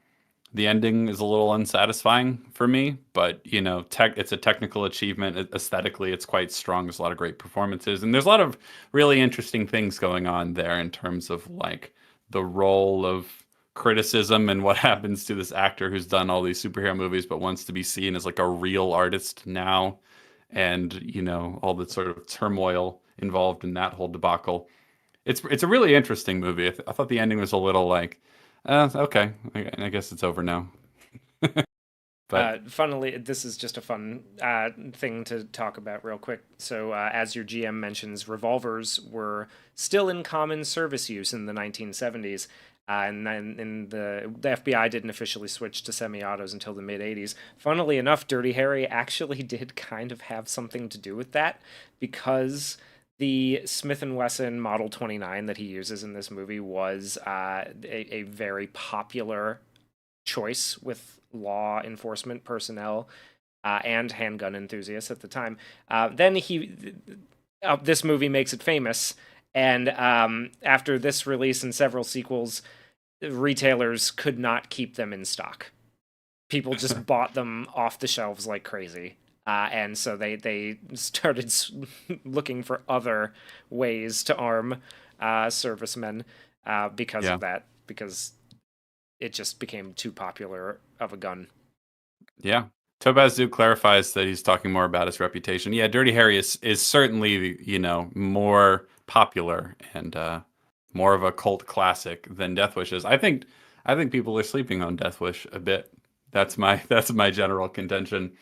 the ending is a little unsatisfying for me, but, you know, it's a technical achievement. Aesthetically, it's quite strong. There's a lot of great performances, and there's a lot of really interesting things going on there in terms of like the role of criticism and what happens to this actor who's done all these superhero movies but wants to be seen as like a real artist now, and all the sort of turmoil involved in that whole debacle. It's a really interesting movie. I thought the ending was a little like, okay, I guess it's over now. But Funnily, this is just a fun thing to talk about real quick. So, as your GM mentions, revolvers were still in common service use in the 1970s. And then the FBI didn't officially switch to semi-autos until the mid-80s. Funnily enough, Dirty Harry actually did kind of have something to do with that, because the Smith & Wesson Model 29 that he uses in this movie was a very popular choice with law enforcement personnel and handgun enthusiasts at the time. Then this movie makes it famous, and after this release and several sequels, retailers could not keep them in stock. People just bought them off the shelves like crazy. And so they started looking for other ways to arm servicemen because of that, because it just became too popular of a gun. Yeah. Tobaz Zoo clarifies that he's talking more about his reputation. Yeah, Dirty Harry is certainly, more popular and more of a cult classic than Death Wish is. I think people are sleeping on Death Wish a bit. That's my general contention.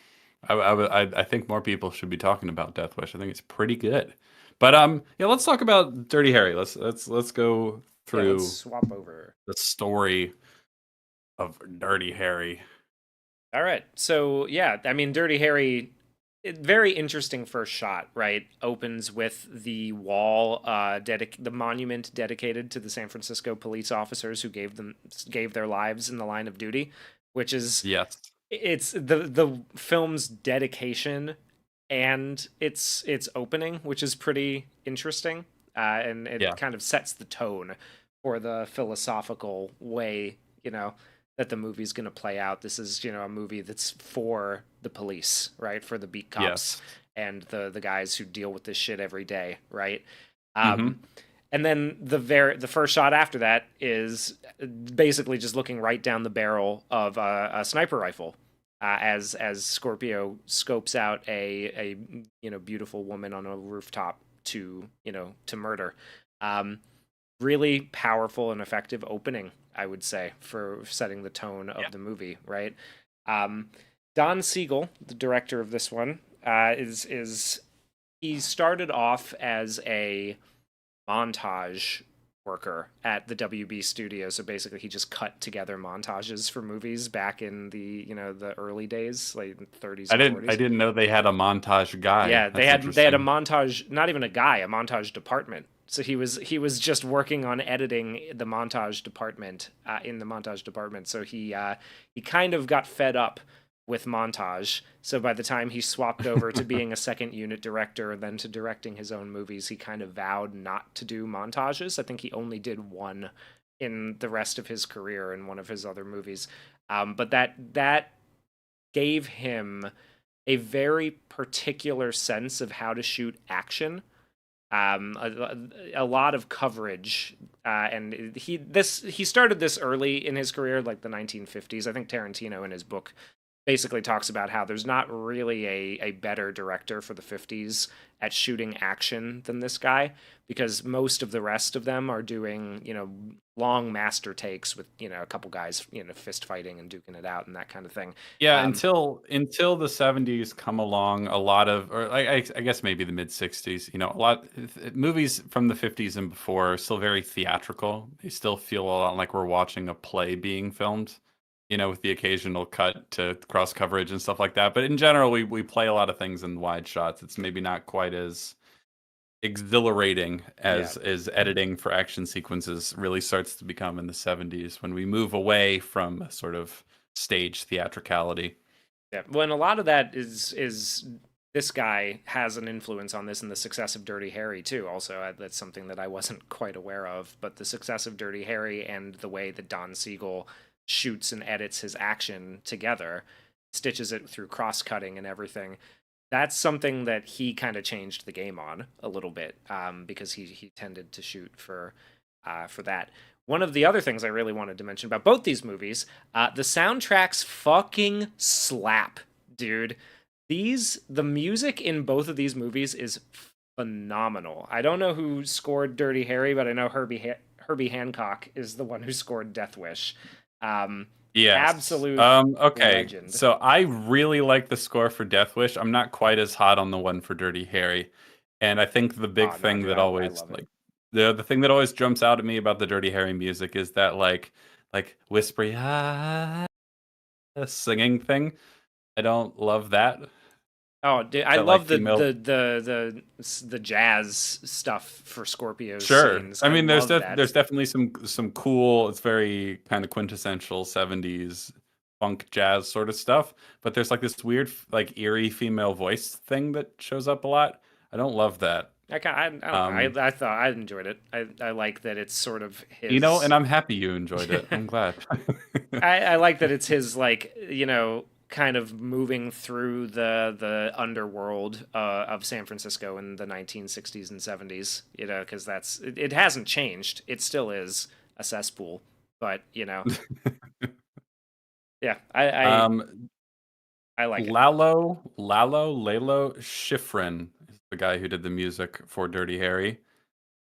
I think more people should be talking about Death Wish. I think it's pretty good. But yeah, let's talk about Dirty Harry. Let's go through let's swap over the story of Dirty Harry. All right. So, yeah, I mean, Dirty Harry, very interesting first shot, right? Opens with the wall, the monument dedicated to the San Francisco police officers who gave their lives in the line of duty, which is, yes, it's the film's dedication and its opening, which is pretty interesting, and it kind of sets the tone for the philosophical way, that the movie's going to play out. This is, a movie that's for the police, right? For the beat cops and the guys who deal with this shit every day, right? And then the first shot after that is basically just looking right down the barrel of a sniper rifle, as Scorpio scopes out a beautiful woman on a rooftop to murder. Really powerful and effective opening, I would say, for setting the tone of the movie, right? Don Siegel, the director of this one, he started off as a montage worker at the WB studio. So basically, he just cut together montages for movies back in the the early days, like 30s. And 40s. I didn't know they had a montage guy. Yeah, they had a montage, not even a guy, a montage department. So he was just working on editing the montage department in the montage department. So he kind of got fed up with montage. So by the time he swapped over to being a second unit director and then to directing his own movies, he kind of vowed not to do montages. I think he only did one in the rest of his career in one of his other movies. But that gave him a very particular sense of how to shoot action. A lot of coverage, and he started this early in his career, like the 1950s. I think Tarantino in his book basically talks about how there's not really a better director for the 50s at shooting action than this guy, because most of the rest of them are doing, long master takes with, a couple guys, fist fighting and duking it out and that kind of thing. Yeah, until the 70s come along, a lot of, or I guess maybe the mid 60s, a lot movies from the 50s and before are still very theatrical. They still feel a lot like we're watching a play being filmed, with the occasional cut to cross coverage and stuff like that. But in general, we play a lot of things in wide shots. It's maybe not quite as exhilarating as editing for action sequences really starts to become in the 70s, when we move away from sort of stage theatricality. Yeah, well, and a lot of that is this guy has an influence on this and the success of Dirty Harry too. Also, that's something that I wasn't quite aware of, but the success of Dirty Harry and the way that Don Siegel shoots and edits his action together, stitches it through cross-cutting and everything. That's something that he kind of changed the game on a little bit, because he tended to shoot for for that. One of the other things I really wanted to mention about both these movies, the soundtracks fucking slap, dude. The music in both of these movies is phenomenal. I don't know who scored Dirty Harry, but I know Herbie Hancock is the one who scored Death Wish. Yes. Absolute okay. legend. So I really like the score for Death Wish. I'm not quite as hot on the one for Dirty Harry. And I think the big thing that always like the thing that always jumps out at me about the Dirty Harry music is that like whispery singing thing. I don't love that. Oh, dude, I love the jazz stuff for Scorpio's scenes. I mean, there's definitely some cool. It's very kind of quintessential '70s funk jazz sort of stuff. But there's like this weird, like eerie female voice thing that shows up a lot. I don't love that. I don't know. I thought I enjoyed it. I like that it's sort of his. You know, and I'm happy you enjoyed it. I'm glad. I like that it's his, like, you know, kind of moving through the underworld of San Francisco in the 1960s and 70s, you know, because it hasn't changed. It still is a cesspool, but you know, yeah, I like it. Lalo Schifrin is the guy who did the music for Dirty Harry.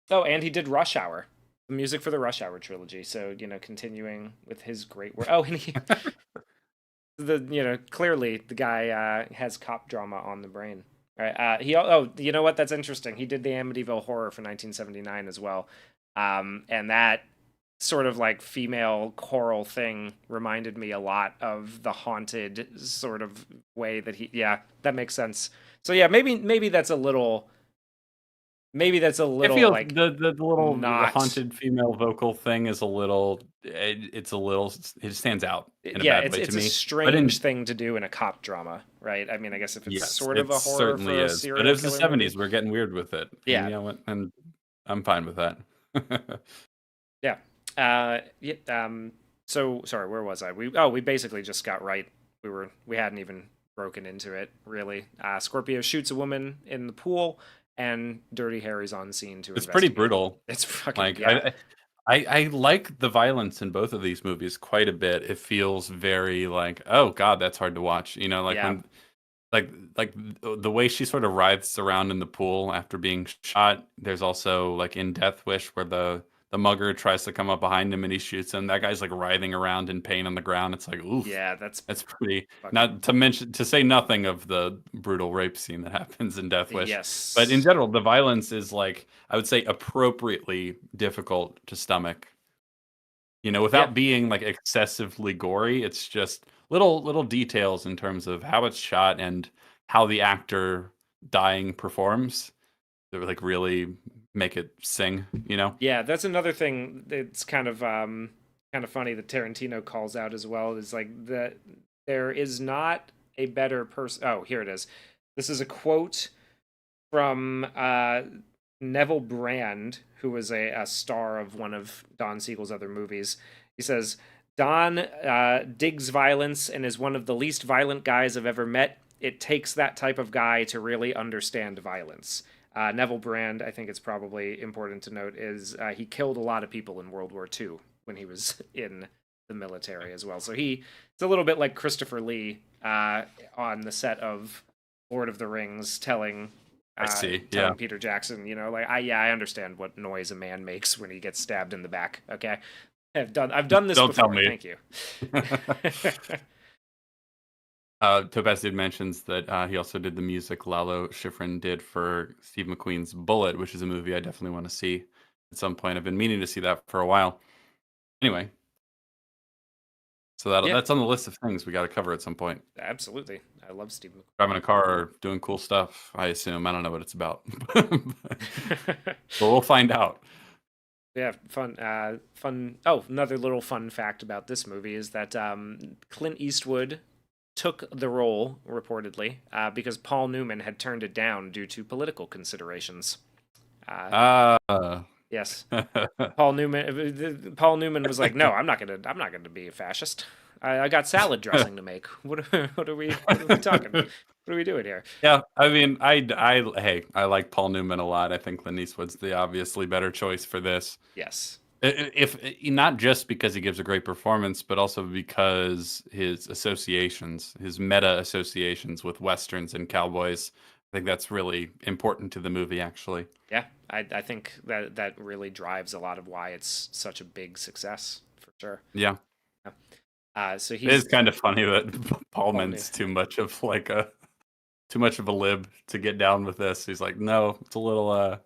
Oh, and he did Rush Hour, the music for the Rush Hour trilogy. So, you know, continuing with his great work. Oh, and he clearly the guy has cop drama on the brain. All right. You know what? That's interesting. He did the Amityville Horror for 1979 as well. And that sort of like female choral thing reminded me a lot of the Haunted sort of way that that makes sense. So yeah, maybe that's a little. Maybe that's a little. I feel like the little haunted female vocal thing is a little. It stands out in a bad way to me. It's a strange thing to do in a cop drama, right? I mean, I guess if it's sort of a horror certainly for a is, serial but it's the killer movie. 70s. We're getting weird with it. Yeah, and, you know, and I'm fine with that. Yeah. So sorry, where was I? We basically just got right. We hadn't even broken into it really. Scorpio shoots a woman in the pool, and Dirty Harry's on scene to. It's pretty brutal. It's fucking like I like the violence in both of these movies quite a bit. It feels very like, oh god, that's hard to watch. You know, like when like the way she sort of writhes around in the pool after being shot. There's also like in Death Wish where the mugger tries to come up behind him and he shoots him. That guy's like writhing around in pain on the ground. It's like, oof. Yeah, that's pretty. Not to say nothing of the brutal rape scene that happens in Death Wish. Yes. But in general, the violence is like, I would say, appropriately difficult to stomach. You know, without being like excessively gory. It's just little details in terms of how it's shot and how the actor dying performs. That like really make it sing, you know? Yeah, that's another thing. It's kind of funny that Tarantino calls out as well. Is like that there is not a better person. Oh, here it is. This is a quote from Neville Brand, who was a star of one of Don Siegel's other movies. He says, Don digs violence and is one of the least violent guys I've ever met. It takes that type of guy to really understand violence. Neville Brand, I think it's probably important to note, is he killed a lot of people in World War II when he was in the military as well. So it's a little bit like Christopher Lee on the set of Lord of the Rings telling Peter Jackson, you know, like I understand what noise a man makes when he gets stabbed in the back. Okay, I've done this before. Tell me. Thank you. Topaz did mentions that he also did the music Lalo Schifrin did for Steve McQueen's Bullet, which is a movie I definitely want to see at some point. I've been meaning to see that for a while. Anyway, so that's on the list of things we got to cover at some point. Absolutely. I love Steve McQueen. Driving a car or doing cool stuff, I assume. I don't know what it's about. But we'll find out. Yeah, fun. Oh, another little fun fact about this movie is that Clint Eastwood took the role, reportedly, because Paul Newman had turned it down due to political considerations. Yes, Paul Newman was like, "No, I'm not gonna be a fascist." I got salad dressing to make. What are we talking? What are we doing here? Yeah, I mean, hey, I like Paul Newman a lot. I think Clint Eastwood's the obviously better choice for this. Yes. If not just because he gives a great performance, but also because his associations, his meta associations with westerns and cowboys, I think that's really important to the movie, actually. Yeah, I think that really drives a lot of why it's such a big success for sure. Yeah. So It is kind of funny that Paul New. Paulman's too much of a lib to get down with this. He's like, no, it's a little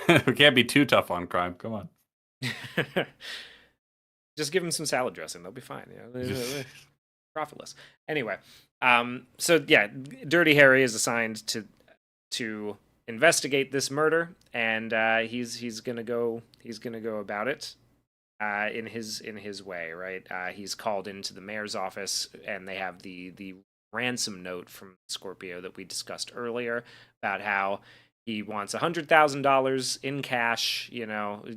we can't be too tough on crime. Come on. Just give him some salad dressing; they'll be fine. Profitless. Anyway, so yeah, Dirty Harry is assigned to investigate this murder, and he's gonna go about it in his way, right? He's called into the mayor's office, and they have the ransom note from Scorpio that we discussed earlier about how he wants $100,000 in cash,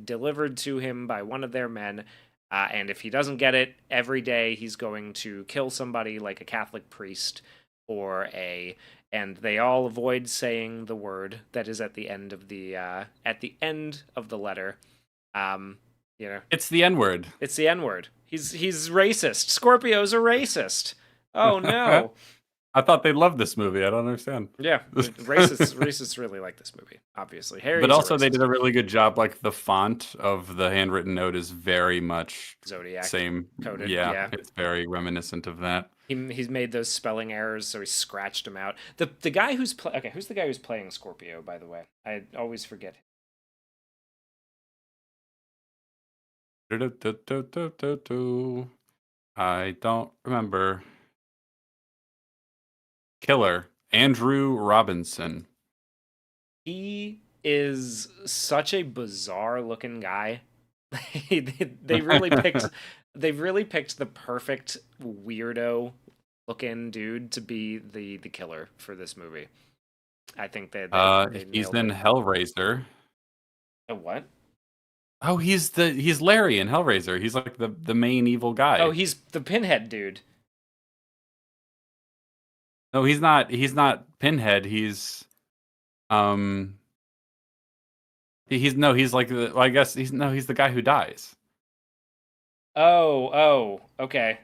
delivered to him by one of their men. And if he doesn't get it every day, he's going to kill somebody like a Catholic priest and they all avoid saying the word that is at the end of the letter. It's the N-word. It's the N-word. He's racist. Scorpio's a racist. Oh no. I thought they loved this movie. I don't understand. Yeah, racists really like this movie, obviously. But also they did a really good job. Like the font of the handwritten note is very much Zodiac same coded. Yeah, it's very reminiscent of that. He's made those spelling errors, so he scratched them out. The guy who's who's the guy who's playing Scorpio, by the way? I always forget. I don't remember. Killer Andrew Robinson. He is such a bizarre looking guy. They really picked the perfect weirdo looking dude to be the killer for this movie. I think they he's in Hellraiser. A what? Oh, he's Larry in Hellraiser. He's like the main evil guy. Oh, he's the Pinhead dude. No, he's not Pinhead. He's like I guess he's the guy who dies. Oh, okay.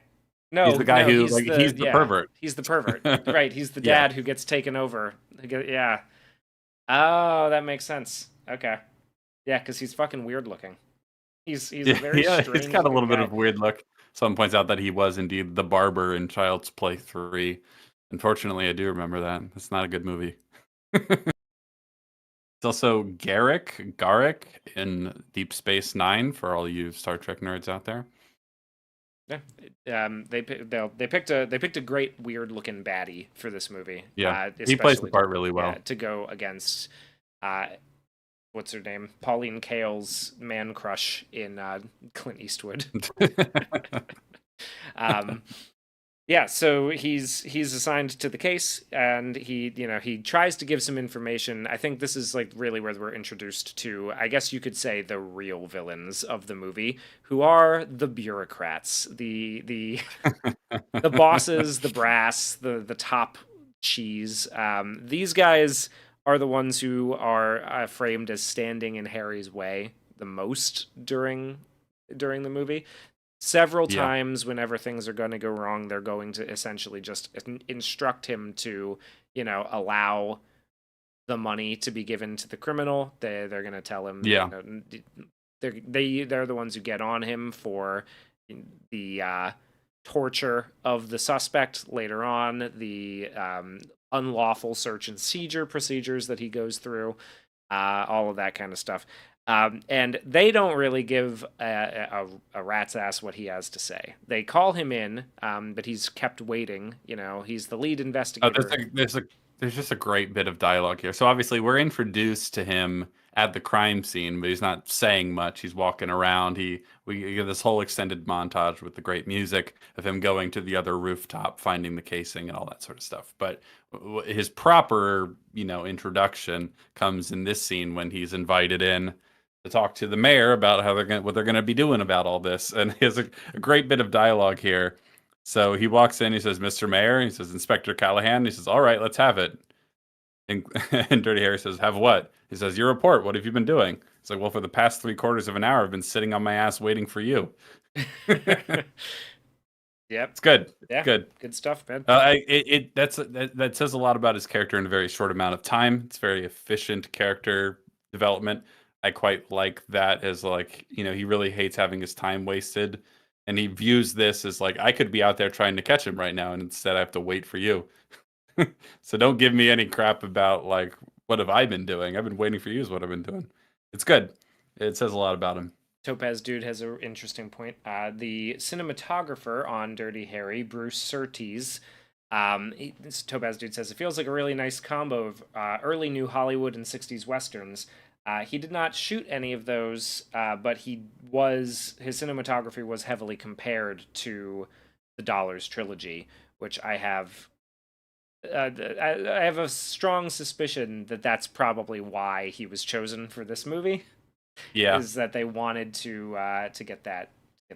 No, he's the guy he's the pervert. He's the pervert. Right, he's the dad who gets taken over. Yeah. Oh, that makes sense. Okay. Yeah, because he's fucking weird looking. He's very strange. He's got a little bit of weird look. Someone points out that he was indeed the barber in Child's Play 3. Unfortunately, I do remember that. It's not a good movie. It's also Garak in Deep Space Nine for all you Star Trek nerds out there. Yeah, they picked a great weird looking baddie for this movie. Yeah, he plays the part really well to go against what's her name, Pauline Kael's man crush in Clint Eastwood. Yeah, so he's assigned to the case, and he tries to give some information. I think this is like really where we're introduced to, I guess you could say, the real villains of the movie, who are the bureaucrats, the bosses, the brass, the top cheese. These guys are the ones who are framed as standing in Harry's way the most during the movie. Several times, whenever things are going to go wrong, they're going to essentially just instruct him to, allow the money to be given to the criminal. They're going to tell him, they're the ones who get on him for the torture of the suspect later on, the unlawful search and seizure procedures that he goes through, all of that kind of stuff. And they don't really give a rat's ass what he has to say. They call him in, but he's kept waiting. He's the lead investigator. There's just a great bit of dialogue here. So obviously we're introduced to him at the crime scene, but he's not saying much. He's walking around. We get this whole extended montage with the great music of him going to the other rooftop, finding the casing and all that sort of stuff. But his proper, introduction comes in this scene when he's invited in to talk to the mayor about how what they're gonna be doing about all this. And he has a great bit of dialogue here. So he walks in, he says, "Mr. Mayor," he says, "Inspector Callahan." He says, "All right, let's have it." And, and Dirty Harry says, "Have what?" He says, "Your report. What have you been doing?" It's like, "Well, for the past 3/4 of an hour, I've been sitting on my ass waiting for you." Yep. It's good. It's yeah. good. Good stuff, man. That says a lot about his character in a very short amount of time. It's very efficient character development. I quite like that as like, he really hates having his time wasted. And he views this as like, I could be out there trying to catch him right now, and instead I have to wait for you. So don't give me any crap about like, what have I been doing? I've been waiting for you is what I've been doing. It's good. It says a lot about him. Topaz Dude has an interesting point. The cinematographer on Dirty Harry, Bruce Surtees, this Topaz Dude says, it feels like a really nice combo of early New Hollywood and 60s Westerns. He did not shoot any of those, but his cinematography was heavily compared to the Dollars trilogy, which I have a strong suspicion that that's probably why he was chosen for this movie. Yeah. Is that they wanted to get that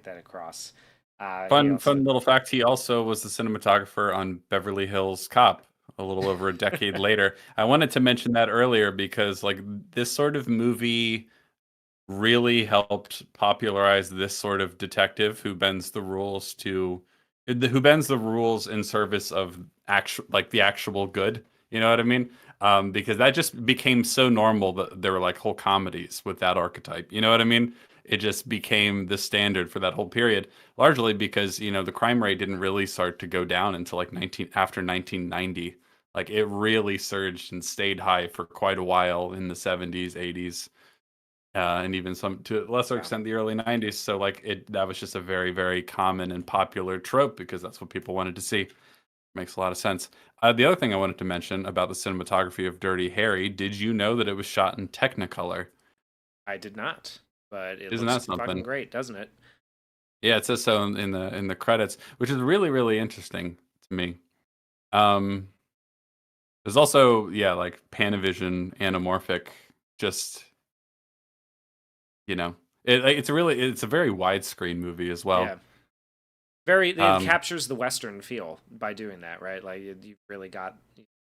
across. Fun little fact, he also was the cinematographer on Beverly Hills Cop a little over a decade later. I wanted to mention that earlier because like this sort of movie really helped popularize this sort of detective who bends the rules in service of the actual good. You know what I mean? Because that just became so normal that there were like whole comedies with that archetype. You know what I mean? It just became the standard for that whole period, largely because the crime rate didn't really start to go down until like 1990. Like it really surged and stayed high for quite a while in the 70s, 80s, and even some to a lesser extent the early 90s. So like that was just a very, very common and popular trope because that's what people wanted to see. Makes a lot of sense. The other thing I wanted to mention about the cinematography of Dirty Harry, did you know that it was shot in Technicolor? I did not, but it Isn't looks that something? fucking great, doesn't it? Yeah, it says so in the credits, which is really, really interesting to me. There's also like Panavision anamorphic, just it's a very widescreen movie as well. Yeah. It captures the Western feel by doing that, right? Like you've really got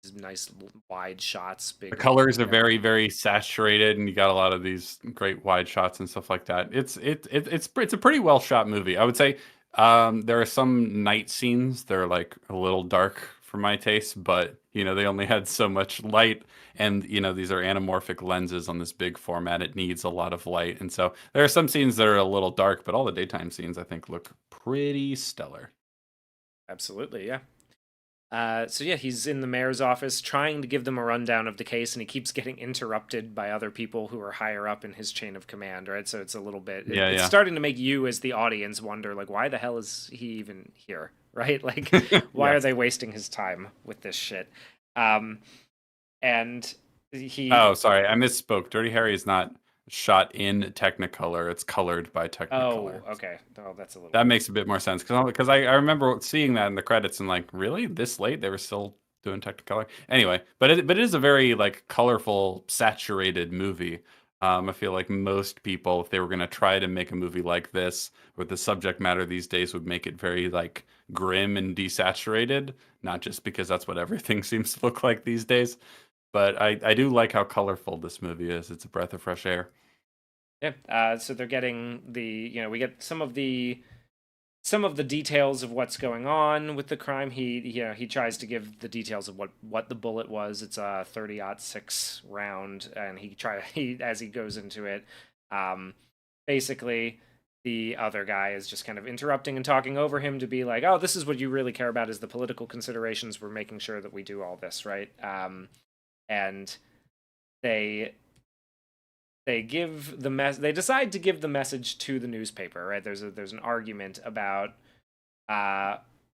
these nice wide shots. The colors are very, very saturated, and you got a lot of these great wide shots and stuff like that. It's a pretty well shot movie. I would say there are some night scenes that are like a little dark for my taste, but they only had so much light, and these are anamorphic lenses on this big format. It needs a lot of light, and so there are some scenes that are a little dark, but all the daytime scenes I think look pretty stellar. Absolutely, yeah. So yeah, he's in the mayor's office trying to give them a rundown of the case, and he keeps getting interrupted by other people who are higher up in his chain of command, right? So it's a little bit, it's starting to make you as the audience wonder, like, why the hell is he even here, right? Like, why are they wasting his time with this shit? And he... Oh, sorry, I misspoke. Dirty Harry is not shot in Technicolor. It's colored by Technicolor. Oh, okay. Oh, that's a little... That makes a bit more sense because I remember seeing that in the credits and like, really, this late they were still doing Technicolor. Anyway, but it is a very like colorful, saturated movie. I feel like most people, if they were going to try to make a movie like this, with the subject matter these days, would make it very like grim and desaturated. Not just because that's what everything seems to look like these days, but I do like how colorful this movie is. It's a breath of fresh air. Yeah. So they're getting we get some of the details of what's going on with the crime. He tries to give the details of what the bullet was. It's a 30-06 round, and as he goes into it, basically the other guy is just kind of interrupting and talking over him to be like, oh, this is what you really care about is the political considerations. We're making sure that we do all this right. And they give they decide to give the message to the newspaper, right? There's an argument about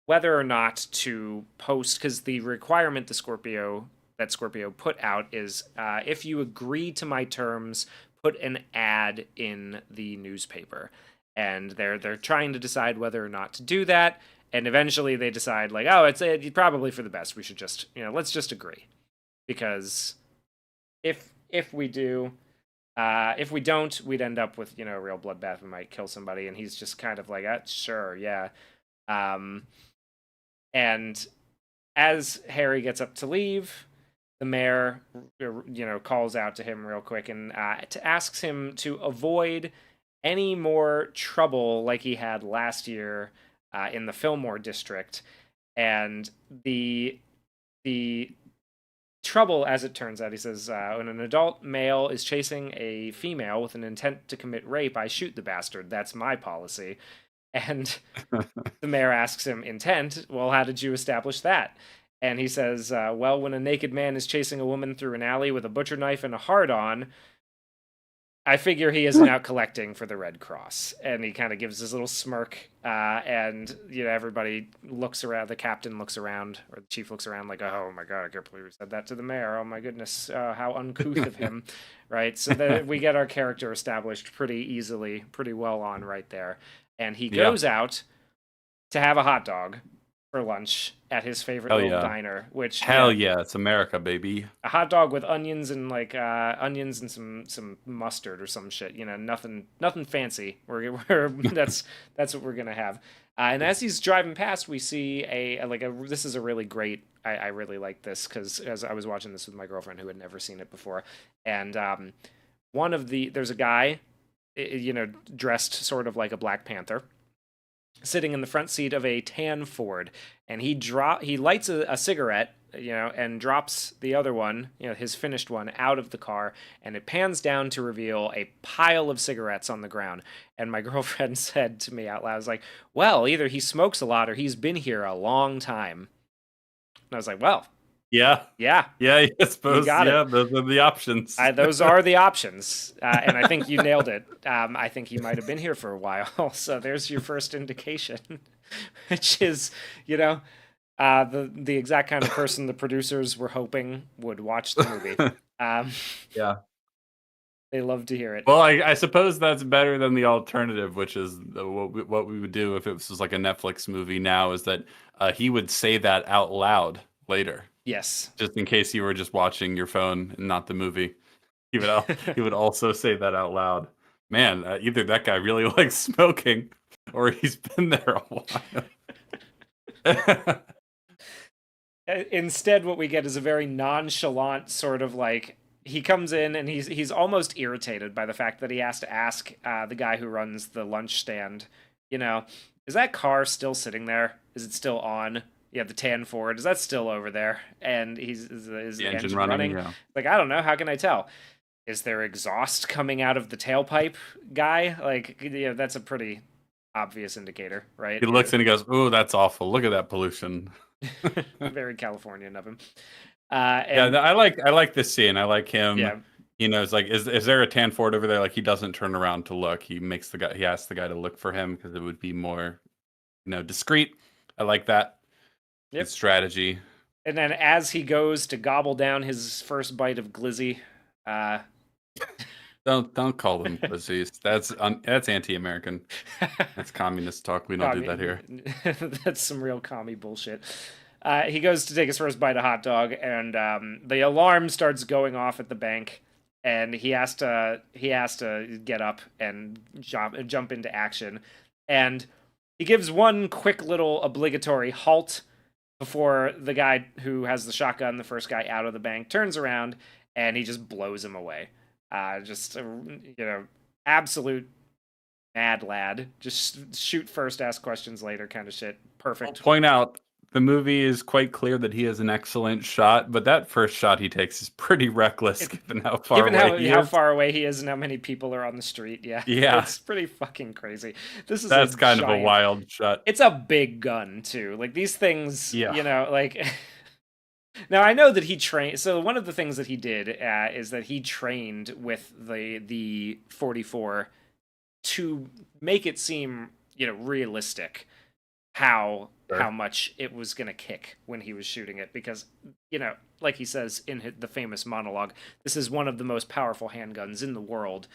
whether or not to post, because the requirement that Scorpio put out is if you agree to my terms, put an ad in the newspaper. And they're trying to decide whether or not to do that, and eventually they decide like, oh, it's probably for the best. We should just let's just agree, because if we do, If we don't, we'd end up with, a real bloodbath. We might kill somebody. And he's just kind of like, sure, yeah. And as Harry gets up to leave, the mayor, calls out to him real quick and asks him to avoid any more trouble like he had last year in the Fillmore district. And the trouble, as it turns out, he says, when an adult male is chasing a female with an intent to commit rape, I shoot the bastard. That's my policy. And the mayor asks him, intent? Well, how did you establish that? And he says, well, when a naked man is chasing a woman through an alley with a butcher knife and a hard-on, I figure he isn't out collecting for the Red Cross. And he kind of gives his little smirk, and everybody looks around. The captain looks around, or the chief looks around, like, oh my god, I can't believe we said that to the mayor. Oh my goodness, how uncouth of him, right? So we get our character established pretty easily, pretty well on right there. And he goes out to have a hot dog for lunch at his favorite little diner, which it's America, baby. A hot dog with onions and onions and some mustard or some shit, nothing fancy. That's what we're gonna have. And as he's driving past, we see this is a really great. I really like this because as I was watching this with my girlfriend who had never seen it before, and there's a guy, dressed sort of like a Black Panther, sitting in the front seat of a tan Ford, and he lights a cigarette, and drops the other one, his finished one, out of the car, and it pans down to reveal a pile of cigarettes on the ground. And my girlfriend said to me out loud, I was like, well, either he smokes a lot or he's been here a long time. And I was like, well, yeah, I suppose. Those are the options. Those are the options, and I think you nailed it. I think he might have been here for a while. So there's your first indication, which is, the exact kind of person the producers were hoping would watch the movie. They love to hear it. Well, I suppose that's better than the alternative, which is what we would do if it was like a Netflix movie now, is that he would say that out loud later. Yes. Just in case you were just watching your phone and not the movie. He would also say that out loud. Man, either that guy really likes smoking or he's been there a while. Instead, what we get is a very nonchalant sort of like, he comes in and he's almost irritated by the fact that he has to ask the guy who runs the lunch stand, is that car still sitting there? Is it still on? Yeah, the tan Ford, is that still over there? And is the engine running? Yeah. Like, I don't know. How can I tell? Is there exhaust coming out of the tailpipe, guy? Like, that's a pretty obvious indicator, right? He looks and he goes, "Oh, that's awful. Look at that pollution." Very Californian of him. I like this scene. I like him. Yeah. It's like, is there a tan Ford over there? Like, he doesn't turn around to look. He asks the guy to look for him because it would be more, discreet. I like that. Yep. Strategy. And then as he goes to gobble down his first bite of glizzy, don't call them glizzies. That's anti-American. That's communist talk. We don't do that here. That's some real commie bullshit. He goes to take his first bite of hot dog, and the alarm starts going off at the bank, and he has to get up and jump into action, and he gives one quick little obligatory halt before the guy who has the shotgun, the first guy out of the bank, turns around and he just blows him away. Absolute mad lad. Just shoot first, ask questions later kind of shit. Perfect. I'll point out, the movie is quite clear that he has an excellent shot, but that first shot he takes is pretty reckless given how far away he is and how many people are on the street. Yeah. It's pretty fucking crazy. That's kind of a wild shot. It's a big gun too. Like, these things, like... Now, I know that he trained... So one of the things that he did is that he trained with the 44 to make it seem, realistic how much it was going to kick when he was shooting it. Because, like he says in the famous monologue, this is one of the most powerful handguns in the world.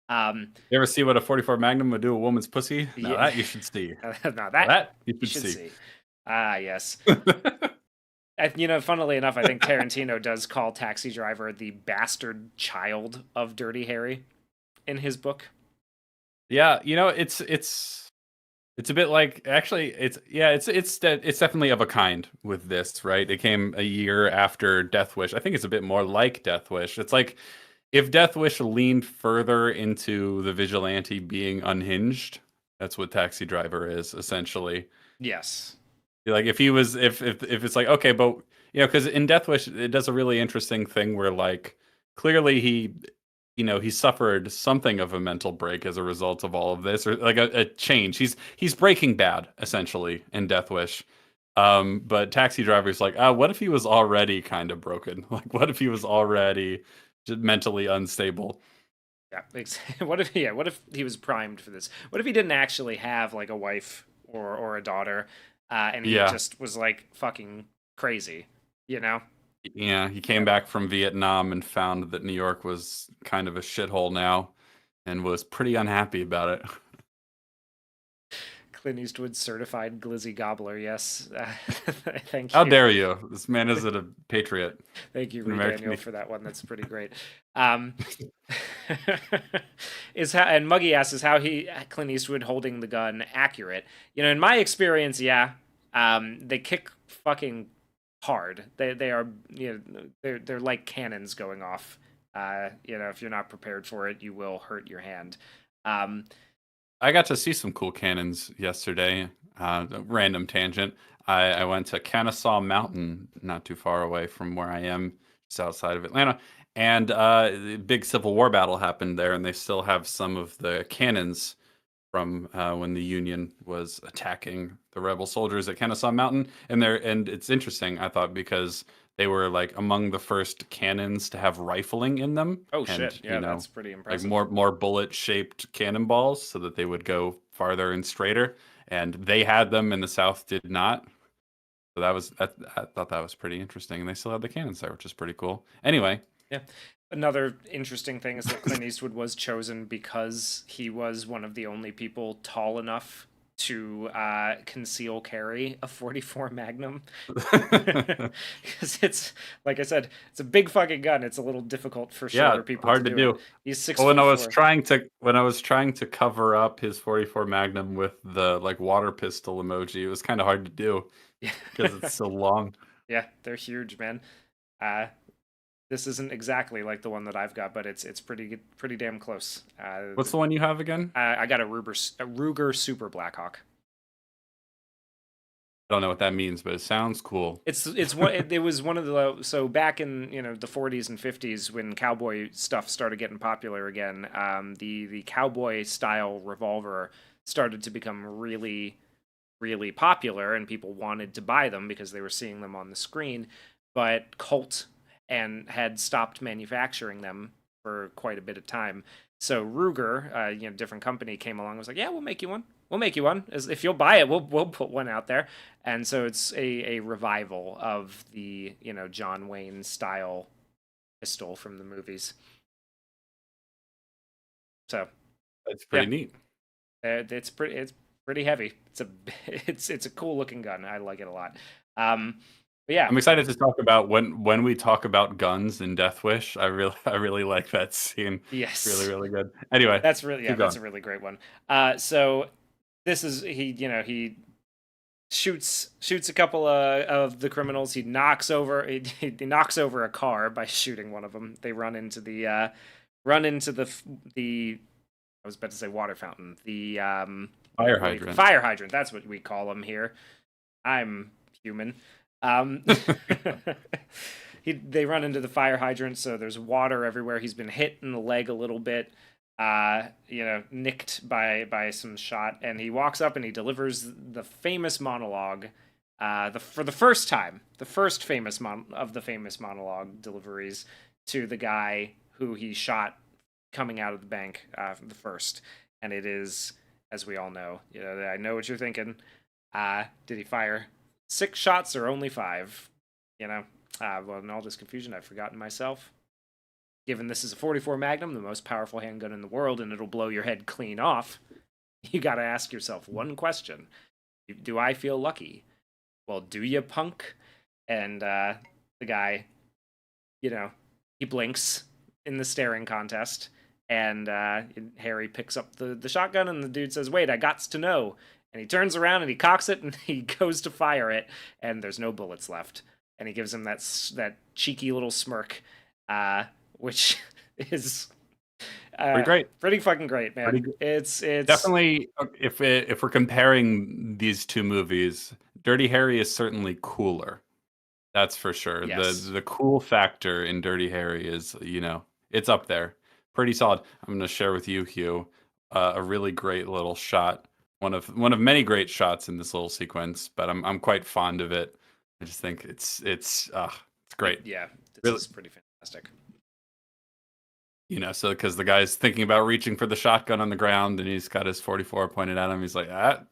You ever see what a 44 Magnum would do a woman's pussy? No, that you should see. that you should see. Ah, yes. Funnily enough, I think Tarantino does call Taxi Driver the bastard child of Dirty Harry. in his book. Yeah, it's a bit like, actually, it's definitely of a kind with this, right? It came a year after Death Wish. I think it's a bit more like Death Wish. It's like if Death Wish leaned further into the vigilante being unhinged, that's what Taxi Driver is essentially. Yes. Like if he was, if it's like, okay, but because in Death Wish it does a really interesting thing where like clearly he suffered something of a mental break as a result of all of this, or like a change. He's Breaking Bad essentially in Death Wish. But Taxi Driver's like, what if he was already kind of broken? Like, what if he was already just mentally unstable? Yeah. What if he was primed for this? What if he didn't actually have like a wife or a daughter, and he Yeah, just was like fucking crazy, you know? yeah. He came Yeah. back from Vietnam and found that New York was kind of a shithole now, and was pretty unhappy about it. Clint Eastwood certified glizzy gobbler. Yes. Thank How you. dare you? This man isn't a patriot, Thank you, an Ree American. Daniel, for that one. That's pretty great. Um, is how and Muggy asks, is how Clint Eastwood holding the gun accurate? In my experience, yeah. They kick fucking hard. They are they're like cannons going off. If you're not prepared for it, you will hurt your hand. Um, I got to see some cool cannons yesterday. A random tangent. I went to Kennesaw Mountain, not too far away from where I am, just outside of Atlanta. And the big Civil War battle happened there, and they still have some of the cannons from when the Union was attacking the rebel soldiers at Kennesaw Mountain. And it's interesting, I thought, because they were like among the first cannons to have rifling in them, oh and shit, yeah, that's pretty like impressive. more bullet shaped cannonballs, so that they would go farther and straighter. And they had them, and the South did not. So I thought that was pretty interesting. And they still have the cannons there, which is pretty cool. Anyway, Yeah. Another interesting thing is that Clint Eastwood was chosen because he was one of the only people tall enough to conceal carry a 44 Magnum. Because it's, like I said, it's a big fucking gun. It's a little difficult for yeah, shorter people to hard to do it. do. He's six Well, foot four. when I was trying to cover up his 44 Magnum with the like water pistol emoji, it was kind of hard to do Yeah. because it's so long. Yeah, they're huge, man. Uh, this isn't exactly like the one that I've got, but it's pretty damn close. What's the one you have again? I got a Ruger Super Blackhawk. I don't know what that means, but it sounds cool. It was one of the, so back in the 40s and 50s when cowboy stuff started getting popular again. The cowboy style revolver started to become really really popular, and people wanted to buy them because they were seeing them on the screen. But Colt and had stopped manufacturing them for quite a bit of time. So Ruger, different company, came along and was like, "Yeah, we'll make you one. We'll make you one. If you'll buy it, we'll put one out there." And so it's a revival of the John Wayne style pistol from the movies. So That's yeah, pretty neat. it's pretty heavy. It's a cool looking gun. I like it a lot. But yeah, I'm excited to talk about when we talk about guns in Death Wish. I really like that scene. It's really yes, really good. Anyway, keep that's going. a really great one. So this is he shoots a couple of the criminals. He knocks over a car by shooting one of them. They run into the I was about to say water fountain. The Fire hydrant. fire hydrant. That's what we call them here. I'm human. Um, they run into the fire hydrant, so there's water everywhere. He's been hit in the leg a little bit, nicked by some shot, and he walks up and he delivers the famous monologue. For the first time, the first of the famous monologue deliveries to the guy who he shot coming out of the bank, the first, and it is, as we all know, I know what you're thinking. Did he fire 6 shots or only 5? Well, in all this confusion, I've forgotten myself. Given this is a 44 Magnum, the most powerful handgun in the world, and it'll blow your head clean off, you got to ask yourself one question: do I feel lucky? Well, do you, punk? And the guy, he blinks in the staring contest, And Harry picks up the shotgun, and the dude says, "Wait, I gots to know." And he turns around and he cocks it, and he goes to fire it, and there's no bullets left. And he gives him that cheeky little smirk, which is pretty great, pretty fucking great, man. It's definitely, if we're comparing these two movies, Dirty Harry is certainly cooler. That's for sure. Yes. The cool factor in Dirty Harry is, it's up there. Pretty solid. I'm going to share with you, Hugh, a really great little shot. One of many great shots in this little sequence, but I'm quite fond of it. I just think it's great. Yeah, this is pretty fantastic. So because the guy's thinking about reaching for the shotgun on the ground, and he's got his 44 pointed at him. He's like,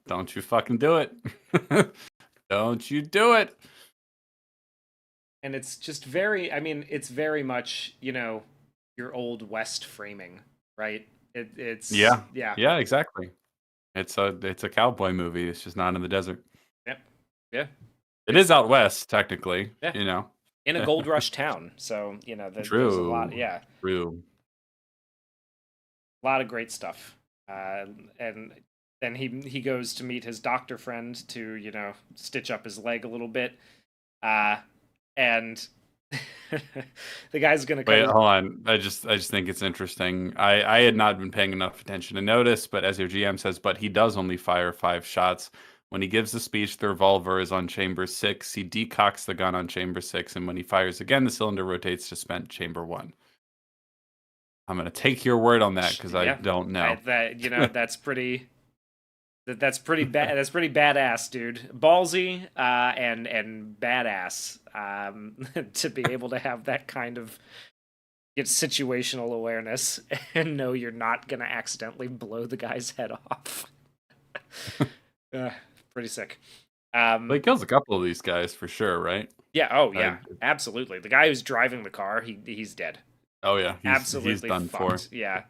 don't you fucking do it. Don't you do it. And it's just it's very much, your old West framing, right? It's yeah, exactly. It's a cowboy movie. It's just not in the desert. Yep. Yeah. It is out west, technically. Yeah. In a gold rush town, so True. There's a lot. Yeah. True. A lot of great stuff, and then he goes to meet his doctor friend to stitch up his leg a little bit, and the guy's gonna wait. Hold on. I just think it's interesting. I had not been paying enough attention to notice, but as your GM says, but he does only fire 5 shots. When he gives the speech, the revolver is on chamber 6. He decocks the gun on chamber 6, and when he fires again, the cylinder rotates to spent chamber 1. I'm gonna take your word on that because I don't know. That's pretty. That's pretty bad. That's pretty badass, dude. Ballsy and badass to be able to have that kind of situational awareness and know you're not gonna accidentally blow the guy's head off. Pretty sick. He kills a couple of these guys for sure, right? Yeah. Oh yeah. Absolutely. The guy who's driving the car, he's dead. Oh yeah. Absolutely he's done fucked. For. Yeah.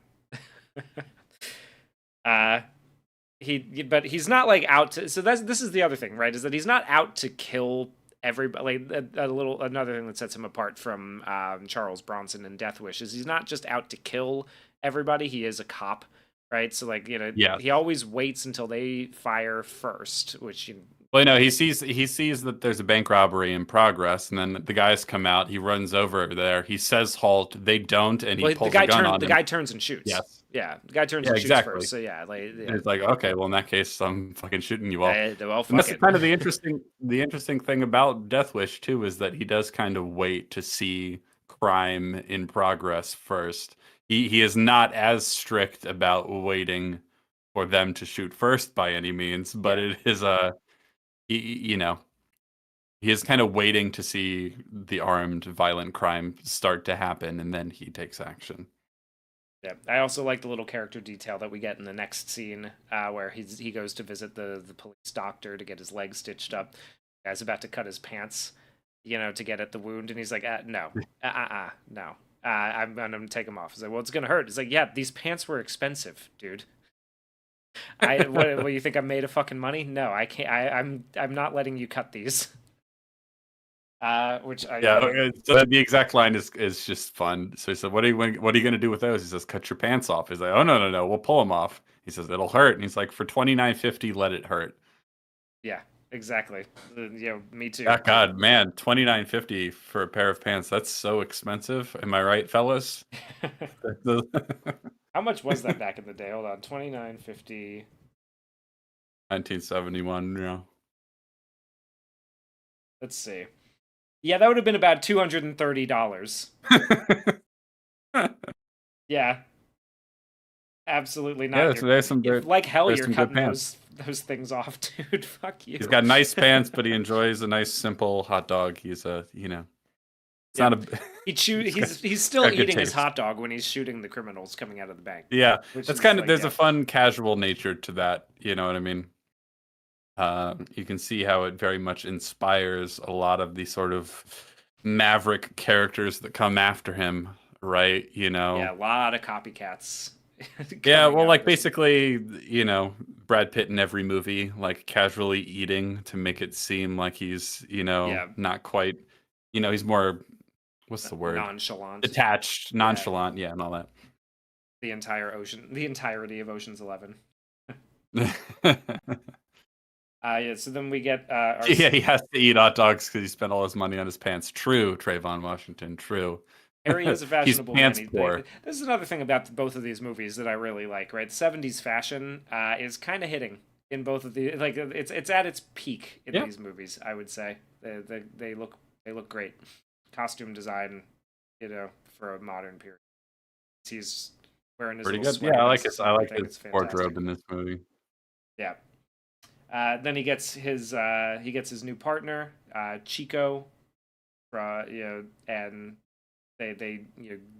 But he's not like out to. So this is the other thing, right? Is that he's not out to kill everybody. Like another thing that sets him apart from Charles Bronson in Death Wish is he's not just out to kill everybody. He is a cop, right? So he always waits until they fire first, which. Well, he sees that there's a bank robbery in progress, and then the guys come out. He runs over there. He says halt. They don't, and he pulls the gun on him. The guy turns and shoots. Yes. Yeah, the guy turns and shoots first. So it's like, okay, well in that case, I'm fucking shooting you all. Well, and that's kind of the interesting thing about Death Wish too is that he does kind of wait to see crime in progress first. He is not as strict about waiting for them to shoot first by any means, but it is he is kind of waiting to see the armed violent crime start to happen, and then he takes action. Yeah, I also like the little character detail that we get in the next scene where he goes to visit the police doctor to get his leg stitched up. The guy's about to cut his pants, to get at the wound, and he's like, no, no. I'm gonna take them off. He's like, well, it's gonna hurt. He's like, yeah, these pants were expensive, dude. What you think I'm made of fucking money? No, I can't. I'm not letting you cut these. So the exact line is just fun. So he said, "What are you going to do with those?" He says, "Cut your pants off." He's like, "Oh no, we'll pull them off." He says, "It'll hurt," and he's like, "For $29.50, let it hurt." Yeah, exactly. Me too. Oh, God, man, $29.50 for a pair of pants—that's so expensive. Am I right, fellas? How much was that back in the day? Hold on, $29.50. 1971. Yeah. Let's see. Yeah, that would have been about $230. Yeah. Absolutely not. Yeah, there's some good, like hell you're cutting those things off, dude. Fuck you. He's got nice pants, but he enjoys a nice simple hot dog. He's it's not a he's still eating his hot dog when he's shooting the criminals coming out of the bank. Yeah. That's kind of there's a fun casual nature to that, you know what I mean? You can see how it very much inspires a lot of the sort of maverick characters that come after him, right? Yeah, a lot of copycats. Yeah, well, like basically, Brad Pitt in every movie, like casually eating to make it seem like he's, not quite, he's more, what's the word? Nonchalant. Detached, nonchalant, yeah, and all that. the entirety of Ocean's 11. Yeah, so then we get our Yeah, he has to eat hot dogs because he spent all his money on his pants. True, Trayvon Washington. True. Harry is a He's fashionable man. pants poor. This is another thing about both of these movies that I really like. Right, the '70s fashion is kind of hitting in both of the like. It's at its peak in Yeah, these movies. I would say they look great. Costume design, for a modern period. He's wearing his pretty little good. Yeah, sweaters I and like everything. his It's fantastic. wardrobe in this movie. Yeah. Then he gets his new partner, Chico, and they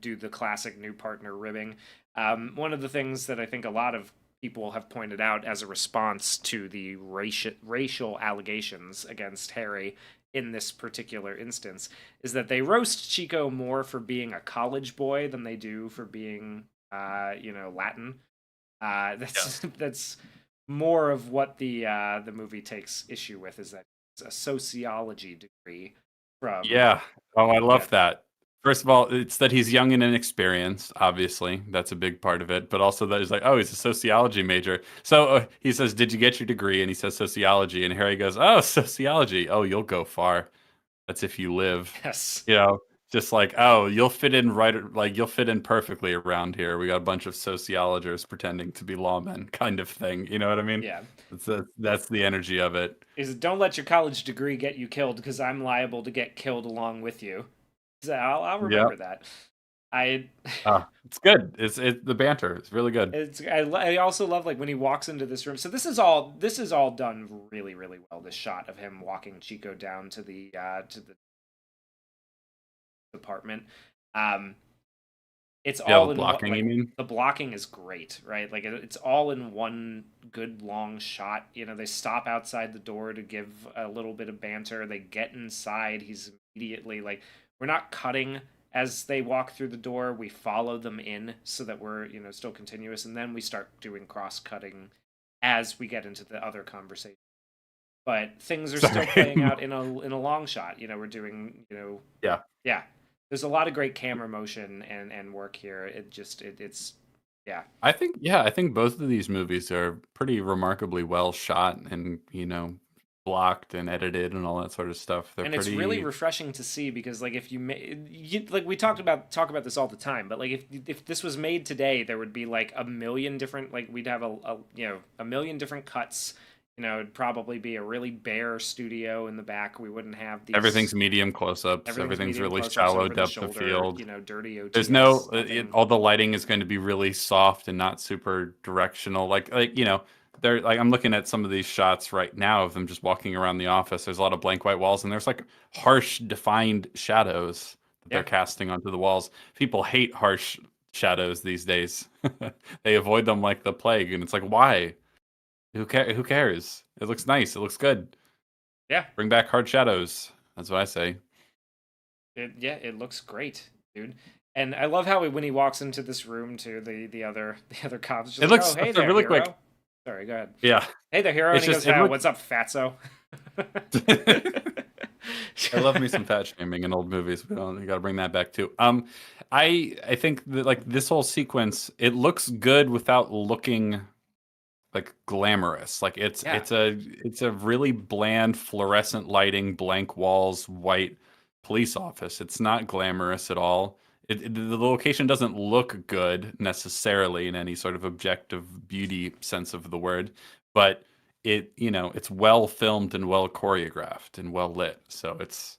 do the classic new partner ribbing. One of the things that I think a lot of people have pointed out as a response to the racial allegations against Harry in this particular instance is that they roast Chico more for being a college boy than they do for being Latin. That's Yes. that's more of what the movie takes issue with, is that it's a sociology degree from Yeah. Oh, I yeah. love that. First of all, it's that he's young and inexperienced. Obviously, that's a big part of it. But also that he's like, oh, he's a sociology major. So he says, "Did you get your degree?" And he says sociology. And Harry goes, "Oh, sociology. Oh, you'll go far. That's if you live." Yes. You know, just like, oh, you'll fit in right, like you'll fit in perfectly around here. We got a bunch of sociologists pretending to be lawmen, kind of thing. You know what I mean? Yeah. That's the energy of it. Is don't let your college degree get you killed, because I'm liable to get killed along with you. So I'll Yeah. remember that. I It's good. It's the banter. It's really good. I also love, like, when he walks into this room. So this is all done really really well. This shot of him walking Chico down to the apartment. Um, it's Yeah, the all in what, blocking, like, you mean? the blocking is great, right? Like, it's all in one good long shot. They stop outside the door to give a little bit of banter. They get inside. He's immediately like, we're not cutting as they walk through the door. We follow them in so that we're, still continuous, and then we start doing cross cutting as we get into the other conversation. But things are still Sorry. playing out in a long shot. We're doing, Yeah. yeah, there's a lot of great camera motion and work here. It's yeah. I think both of these movies are pretty remarkably well shot and, blocked and edited and all that sort of stuff. They're And it's really pretty. refreshing to see, because, like, if like, we talk about this all the time, but, like, if this was made today, there would be like a million different, like, we'd have a million different cuts. It'd probably be a really bare studio in the back. We wouldn't have Everything's these. medium close-ups. Everything's Everything's medium really close-ups shallow over the depth of shoulder. field. Dirty There's no OTS. Nothing. all the lighting is going to be really soft and not super directional. They're like, I'm looking at some of these shots right now of them just walking around the office. There's a lot of blank white walls and there's like harsh defined shadows that they're Yeah. casting onto the walls. People hate harsh shadows these days. They avoid them like the plague, and it's like, why? Who cares? It looks nice. It looks good. Yeah. Bring back hard shadows. That's what I say. It looks great, dude. And I love how when he walks into this room too, the other cops just It like, oh, looks hey so there, really quick. hero. Sorry, go ahead. Yeah. Hey there, hero. And It's he just goes, it "Oh, looks what's up, fatso?" I love me some fat shaming in old movies. We got to bring that back too. I think that, like, this whole sequence, it looks good without looking like glamorous. Like Yeah, it's a really bland fluorescent lighting, blank walls, white police office. It's not glamorous at all. The location doesn't look good necessarily in any sort of objective beauty sense of the word, but it's well filmed and well choreographed and well lit. So it's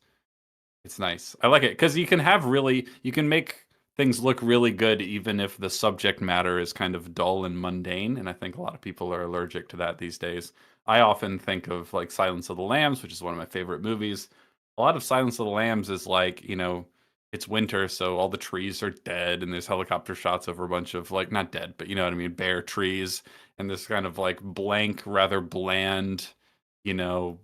nice. I like it because you can make things look really good even if the subject matter is kind of dull and mundane. And I think a lot of people are allergic to that these days. I often think of like Silence of the Lambs, which is one of my favorite movies. A lot of Silence of the Lambs is like, it's winter, so all the trees are dead, and there's helicopter shots over a bunch of, like, not dead, but you know what I mean, bare trees, and this kind of like blank, rather bland, you know,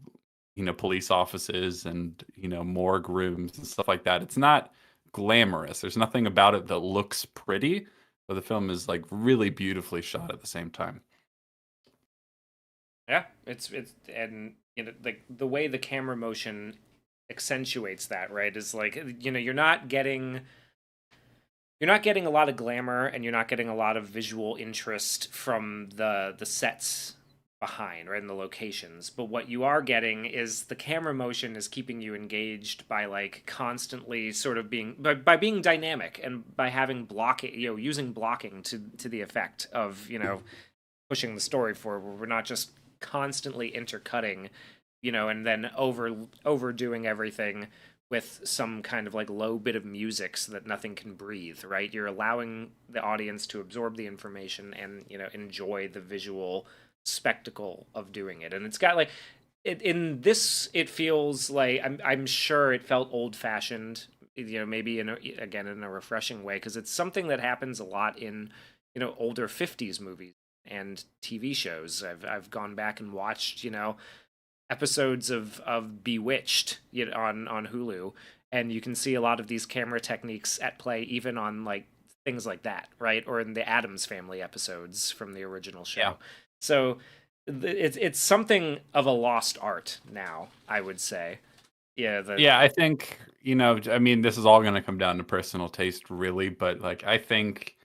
police offices and morgue rooms and stuff like that. It's not glamorous. There's nothing about it that looks pretty, but the film is like really beautifully shot at the same time. yeah. It's and like the way the camera motion accentuates that, right? Is like, you're not getting you're not getting a lot of glamour, and you're not getting a lot of visual interest from the sets behind, right, in the locations. But what you are getting is the camera motion is keeping you engaged by like constantly sort of being by being dynamic, and by having blocking, using blocking to the effect of, pushing the story forward. We're not just constantly intercutting, and then overdoing everything with some kind of like low bit of music so that nothing can breathe, right? You're allowing the audience to absorb the information and, enjoy the visual spectacle of doing it. And it's got like in this, it feels like I'm sure it felt old fashioned, maybe again in a refreshing way, because it's something that happens a lot in, older 50s movies and TV shows. I've gone back and watched, episodes of Bewitched, on Hulu, and you can see a lot of these camera techniques at play even on like things like that, right? Or in the Addams Family episodes from the original show. Yeah. So it's something of a lost art now, I would say. Yeah. Yeah, I think, I mean, this is all going to come down to personal taste, really, but like I think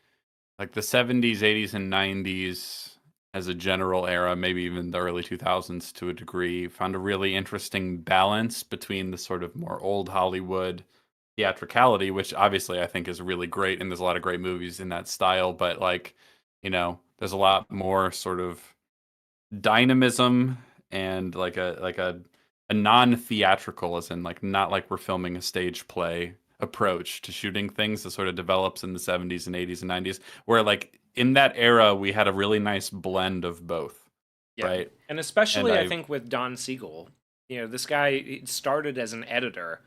like the 70s, 80s, and 90s as a general era, maybe even the early 2000s to a degree, found a really interesting balance between the sort of more old Hollywood theatricality, which obviously I think is really great, and there's a lot of great movies in that style, but like, there's a lot more sort of dynamism and like a non-theatrical, as in like not like we're filming a stage play approach to shooting things that sort of develops in the 70s and 80s and 90s, where like in that era we had a really nice blend of both. Yeah. Right. And especially I think with Don Siegel, this guy started as an editor,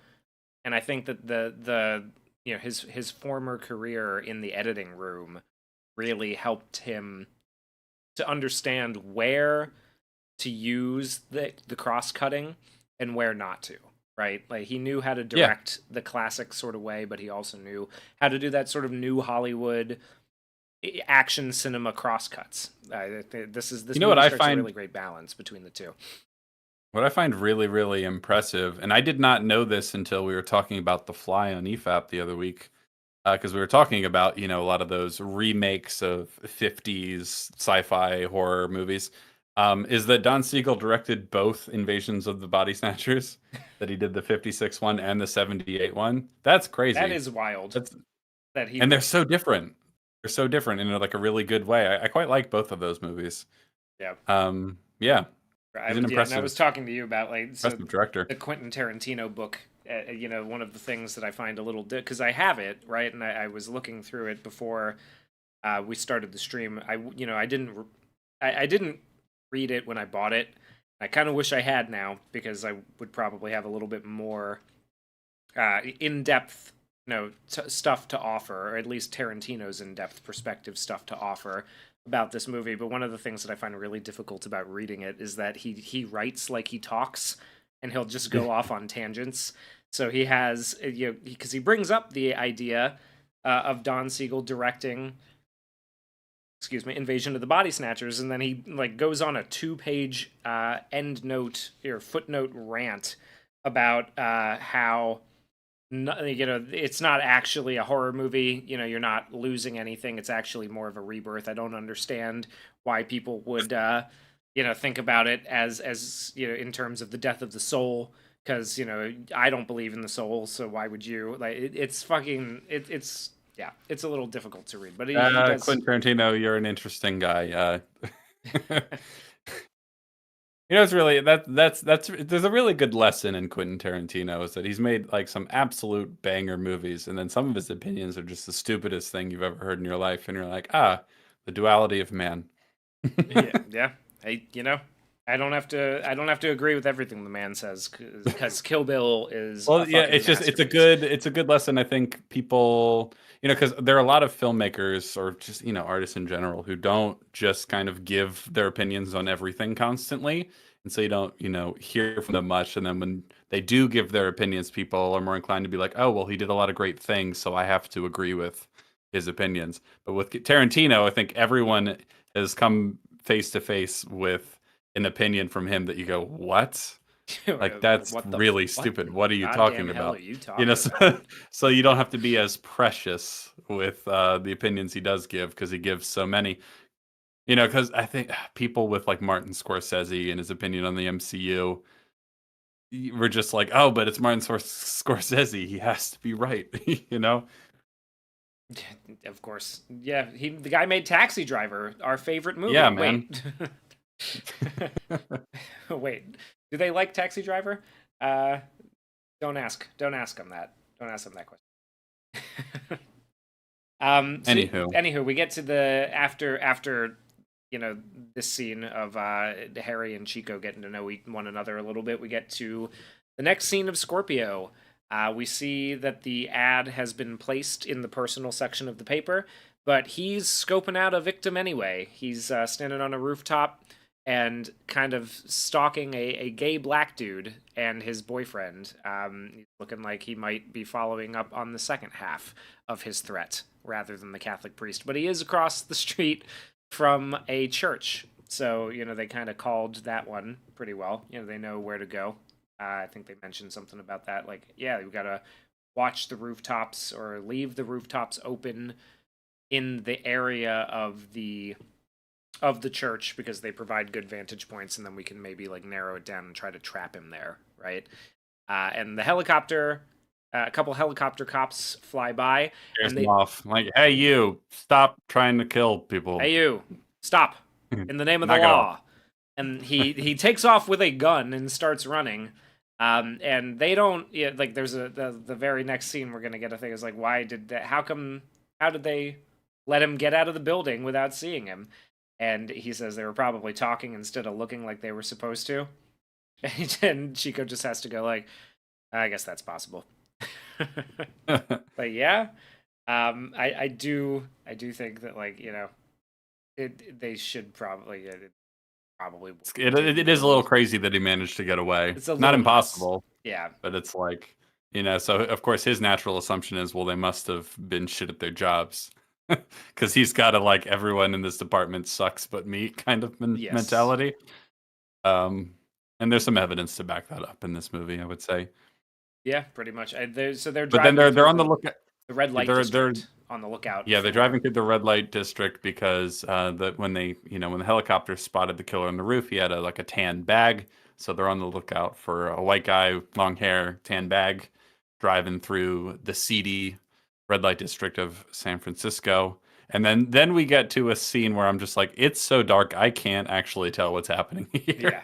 and I think that the his former career in the editing room really helped him to understand where to use the cross-cutting and where not to, right? Like he knew how to direct the classic sort of way, but he also knew how to do that sort of new Hollywood action cinema crosscuts. This what I find a really great balance between the two. What I find really, really impressive, and I did not know this until we were talking about The Fly on EFAP the other week, because we were talking about, a lot of those remakes of 50s sci-fi horror movies, is that Don Siegel directed both Invasions of the Body Snatchers, that he did the 56 one and the 78 one. That's crazy. That is wild. They're so different. They're so different in like a really good way. I quite like both of those movies. Yeah. Yeah. I was talking to you about like director. The Quentin Tarantino book. One of the things that I find a little because I have it, right, and I was looking through it before we started the stream. I didn't read it when I bought it. I kind of wish I had now, because I would probably have a little bit more in-depth stuff to offer, or at least Tarantino's in-depth perspective stuff to offer about this movie. But one of the things that I find really difficult about reading it is that he writes like he talks, and he'll just go off on tangents. So he has, because he brings up the idea of Don Siegel directing, Invasion of the Body Snatchers, and then he like goes on a 2-page end note or footnote rant about how it's not actually a horror movie. You're not losing anything. It's actually more of a rebirth. I don't understand why people would think about it as in terms of the death of the soul, because I don't believe in the soul, so why would you? Like it's a little difficult to read. But he does... Quentin Tarantino, you're an interesting guy. It's really that's there's a really good lesson in Quentin Tarantino, is that he's made like some absolute banger movies, and then some of his opinions are just the stupidest thing you've ever heard in your life, and you're like, the duality of man. Yeah. Hey, I don't have to agree with everything the man says, because Kill Bill is it's a good lesson. I think people, because there are a lot of filmmakers, or just artists in general, who don't just kind of give their opinions on everything constantly, and so you don't hear from them much. And then when they do give their opinions, people are more inclined to be like, oh well, he did a lot of great things, so I have to agree with his opinions. But with Tarantino, I think everyone has come face to face with an opinion from him that you go, what? Like, that's really stupid. What are you talking hell are about? you You know, talking about? so you don't have to be as precious with the opinions he does give because he gives so many. You know, because I think people with like Martin Scorsese and his opinion on the MCU, we're just like, oh, but it's Martin Scorsese. He has to be right. You know? Of course. Yeah, the guy made Taxi Driver, our favorite movie. Yeah, man. Wait. Wait. Do they like Taxi Driver? Don't ask. Don't ask them that. Don't ask them that question. Anywho, we get to the after this scene of Harry and Chico getting to know one another a little bit. We get to the next scene of Scorpio. We see that the ad has been placed in the personal section of the paper, but he's scoping out a victim anyway. He's standing on a rooftop and kind of stalking a gay black dude and his boyfriend. He's looking like he might be following up on the second half of his threat rather than the Catholic priest. But he is across the street from a church. So, they kind of called that one pretty well. They know where to go. I think they mentioned something about that. Like, yeah, we've got to watch the rooftops or leave the rooftops open in the area of the church because they provide good vantage points, and then we can maybe like narrow it down and try to trap him there, right? And the helicopter, a couple helicopter cops fly by. Scares them off. Like, hey, you, stop trying to kill people. Hey, you, stop. In the name of the law. And he takes off with a gun and starts running. And they don't, like, there's the very next scene we're going to get a thing is like, why did that, how did they let him get out of the building without seeing him? And he says they were probably talking instead of looking like they were supposed to. And Chico just has to go like, I guess that's possible. But yeah, I do think that, like, they should probably it is a little crazy that he managed to get away. It's not impossible. Nuts. Yeah, but it's like, so of course his natural assumption is, well, they must have been shit at their jobs. Because he's got a like everyone in this department sucks but me kind of mentality. And there's some evidence to back that up in this movie, I would say. Yeah, pretty much. So they're driving. But then they're on the lookout. The red light district. On the lookout. Yeah, they're driving through the red light district because when the helicopter spotted the killer on the roof, he had a tan bag. So they're on the lookout for a white guy, long hair, tan bag, driving through the seedy red light district of San Francisco. And then we get to a scene where I'm just like, it's so dark I can't actually tell what's happening here.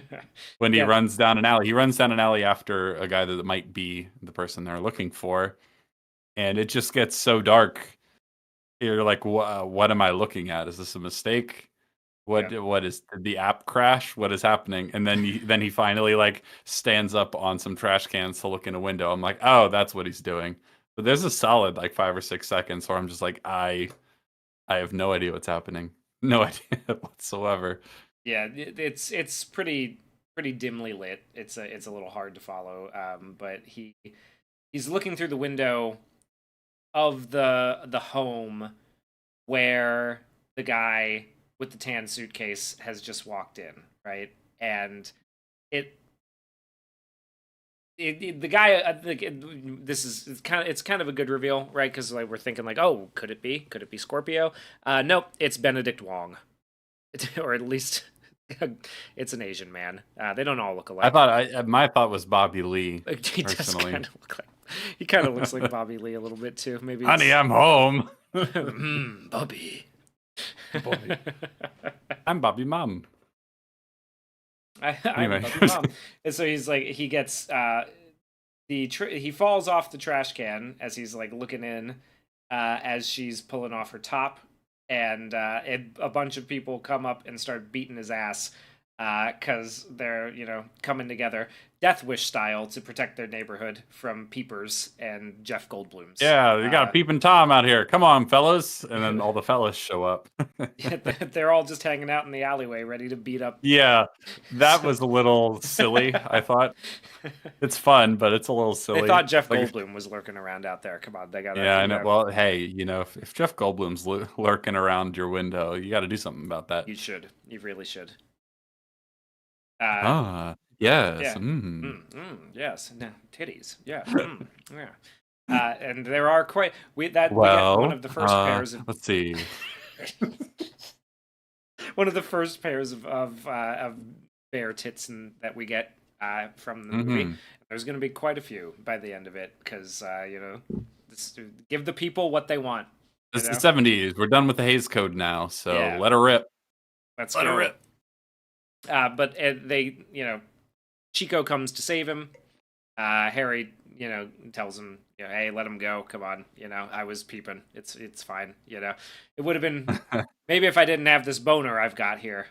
Yeah. When he runs down an alley. He runs down an alley after a guy that might be the person they're looking for. And it just gets so dark. You're like, what am I looking at? Is this a mistake? What is the app crash? What is happening? And then he finally like stands up on some trash cans to look in a window. I'm like, oh, that's what he's doing. But there's a solid like 5 or 6 seconds where I'm just like, I have no idea what's happening. No idea whatsoever. Yeah, it's pretty dimly lit. It's a little hard to follow. But he's looking through the window of the home where the guy with the tan suitcase has just walked in, right? And the guy, it's kind of a good reveal, right? Because like we're thinking like, oh, could it be Scorpio? Nope, it's Benedict Wong, or at least it's an Asian man. They don't all look alike. My thought was Bobby Lee. He does kind of look like. He kind of looks like Bobby Lee a little bit too. Maybe. Honey, I'm home. Bobby. Bobby. I'm Bobby Mom. I'm Bobby Mom. And so he's like, he gets he falls off the trash can as he's like looking in, as she's pulling off her top, and a bunch of people come up and start beating his ass because they're coming together Death Wish style to protect their neighborhood from peepers and Jeff Goldblum's. Yeah, you got Peeping Tom out here. Come on, fellas. And then all the fellas show up. They're all just hanging out in the alleyway ready to beat up. Yeah, that was a little silly, I thought. It's fun, but it's a little silly. They thought Jeff Goldblum was lurking around out there. Come on, they got. Yeah, I know. Well, hey, if Jeff Goldblum's lurking around your window, you got to do something about that. You should. You really should. Yes. Yeah. Mm. Yes. No, titties. Yeah. Yeah. And there are quite we get one Well, of the first pairs of let's see. one of the first pairs of bear tits that we get from the movie. Hmm. There's going to be quite a few by the end of it because give the people what they want. You It's the know? 70s. We're done with the Hays Code now, so Yeah. let her rip. Let's Let her go. rip. But they, Chico comes to save him. Harry, tells him, hey, let him go. Come on, I was peeping. It's fine. It would have been maybe if I didn't have this boner I've got here.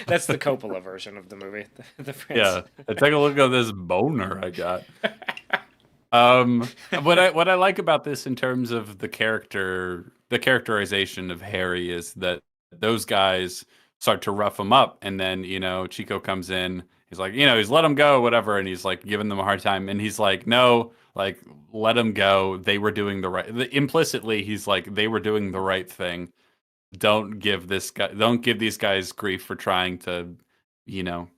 That's the Coppola version of the movie. The Prince. Yeah, take a look at this boner I got. What I like about this in terms of the characterization of Harry is that those guys start to rough him up, and then Chico comes in. He's like, he's let him go, whatever, and he's like giving them a hard time, and he's like, no, like let him go. They were doing the right. Implicitly, he's like, they were doing the right thing. Don't give these guys grief for trying to, you know,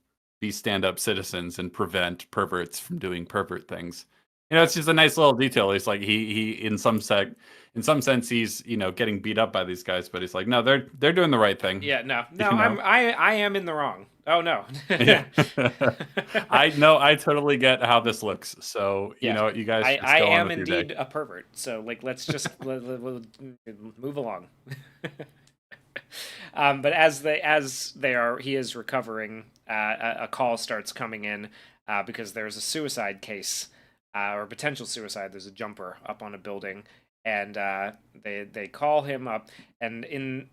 be stand-up citizens and prevent perverts from doing pervert things. It's just a nice little detail. It's like he in some sense he's getting beat up by these guys, but he's like, no, they're doing the right thing. Yeah, no, You know? I am in the wrong. Oh no. Yeah. I know. I totally get how this looks. So you Yeah. know what, you guys. Just I go on am with your day. indeed a pervert. So let's just move along. But he is recovering. A call starts coming in because there's a suicide case or potential suicide. There's a jumper up on a building, and they call him up, and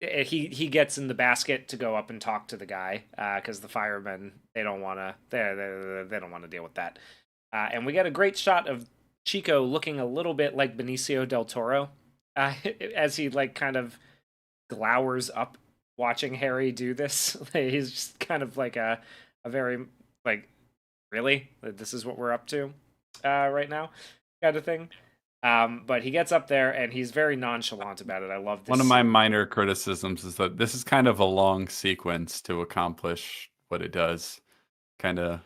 he gets in the basket to go up and talk to the guy because the firemen they don't want to deal with that. And we get a great shot of Chico looking a little bit like Benicio del Toro as he kind of glowers up watching Harry do this. He's just kind of like a very really, this is what we're up to right now kind of thing. But he gets up there and he's very nonchalant about it. I love this. One of my minor criticisms is that this is kind of a long sequence to accomplish what it does. Kind of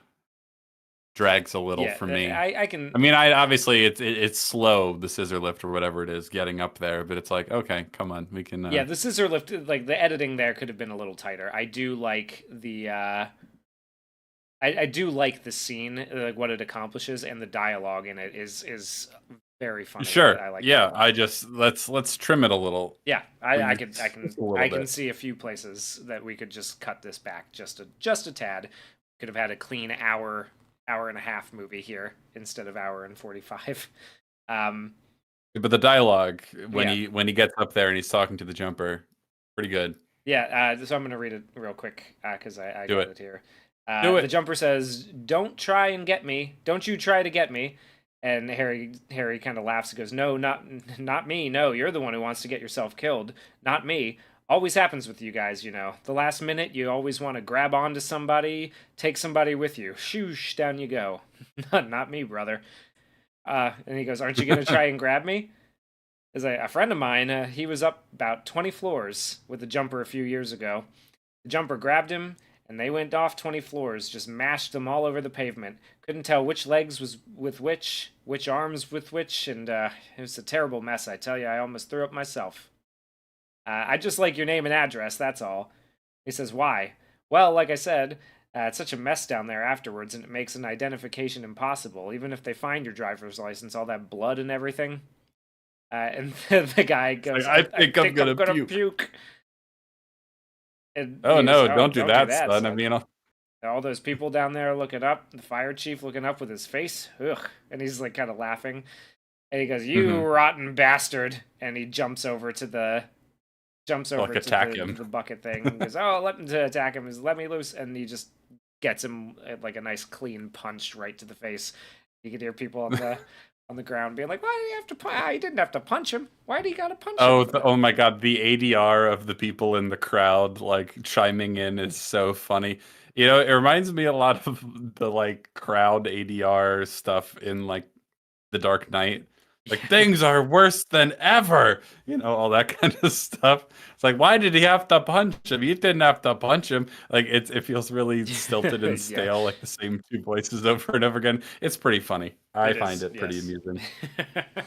drags a little for me. I mean, obviously it's slow, the scissor lift or whatever it is, getting up there, but it's like, okay, come on, we can. Yeah, the scissor lift, the editing there could have been a little tighter. I do like the. I do like the scene, like what it accomplishes, and the dialogue in it is very funny. Sure. I like. Yeah, I just let's trim it a little. Yeah, I can see a few places that we could just cut this back just a tad. Could have had a clean hour and a half movie here instead of hour and 45. But the dialogue when he gets up there and he's talking to the jumper, pretty good. Yeah, so I'm gonna read it real quick because I got it here. Do it. The jumper says, "Don't try and get me. Don't you try to get me." And Harry kind of laughs and goes, "No, not me. No, you're the one who wants to get yourself killed. Not me. Always happens with you guys, The last minute, you always want to grab onto somebody, take somebody with you. Shoosh, down you go. Not me, brother." And he goes, "Aren't you gonna try and grab me?" As a friend of mine, he was up about 20 floors with the jumper a few years ago. The jumper grabbed him, and they went off 20 floors, just mashed them all over the pavement. Couldn't tell which legs was with which arms with which, and it was a terrible mess, I tell you. I almost threw up myself. I'd just like your name and address, that's all. He says, "Why?" "Well, like I said, it's such a mess down there afterwards, and it makes an identification impossible. Even if they find your driver's license, all that blood and everything." And the guy goes, I think I'm gonna puke. And oh no, goes, don't do that, son. I mean, all those people down there looking up, the fire chief looking up with his face, ugh, and he's kind of laughing, and he goes, "You rotten bastard!" And he jumps over to the bucket thing. And goes, "Oh, let him to attack him. Let me loose," and he just gets him like a nice clean punch right to the face. You could hear people on the ground being like, "Why did he have to punch? He didn't have to punch him. Why did he got to punch him?" Oh my god, the ADR of the people in the crowd chiming in is so funny. It reminds me a lot of the crowd ADR stuff in The Dark Knight, Like things are worse than ever, all that kind of stuff. It's like, why did he have to punch him? He didn't have to punch him. Like it feels really stilted and Yeah, stale, like the same two voices over and over again. It's pretty funny. I it find is. it pretty Yes. amusing.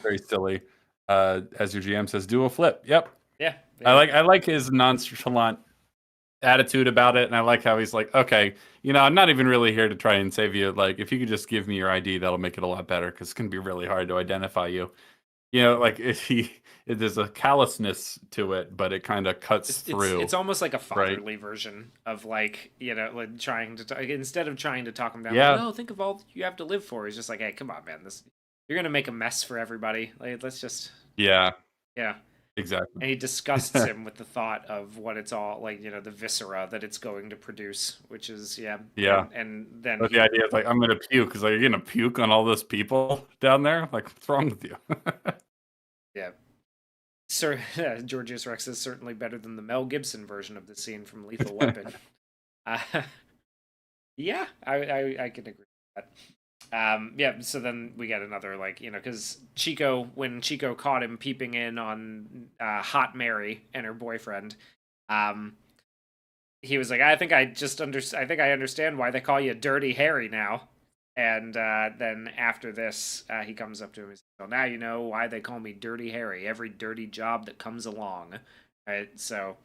Very silly. As your GM says, do a flip. Yep. Yeah. I like his nonchalant attitude about it, and I like how he's like, okay, I'm not even really here to try and save you. Like, if you could just give me your ID, that'll make it a lot better because it's gonna be really hard to identify you. Like there's a callousness to it, but it kind of cuts through. It's almost like a right? fatherly version of like like trying to instead of trying to talk him down. Like, Yeah, no, think of all you have to live for. He's just like, hey, come on, man. This you're gonna make a mess for everybody. Like, let's just yeah, yeah. exactly. And he disgusts him with the thought of what it's all like, the viscera that it's going to produce, which is yeah. Yeah. And then But the idea is like, I'm gonna puke because like you're gonna puke on all those people down there. Like, what's wrong with you? yeah. Sir, Georgius Rex is certainly better than the Mel Gibson version of the scene from Lethal Weapon. Uh, yeah, I can agree with that. Yeah, so then we get another like because when Chico caught him peeping in on Hot Mary and her boyfriend, um, he was like, I think I understand why they call you Dirty Harry now. And then after this, he comes up to him and says, well, now you know why they call me Dirty Harry. Every dirty job that comes along, right? So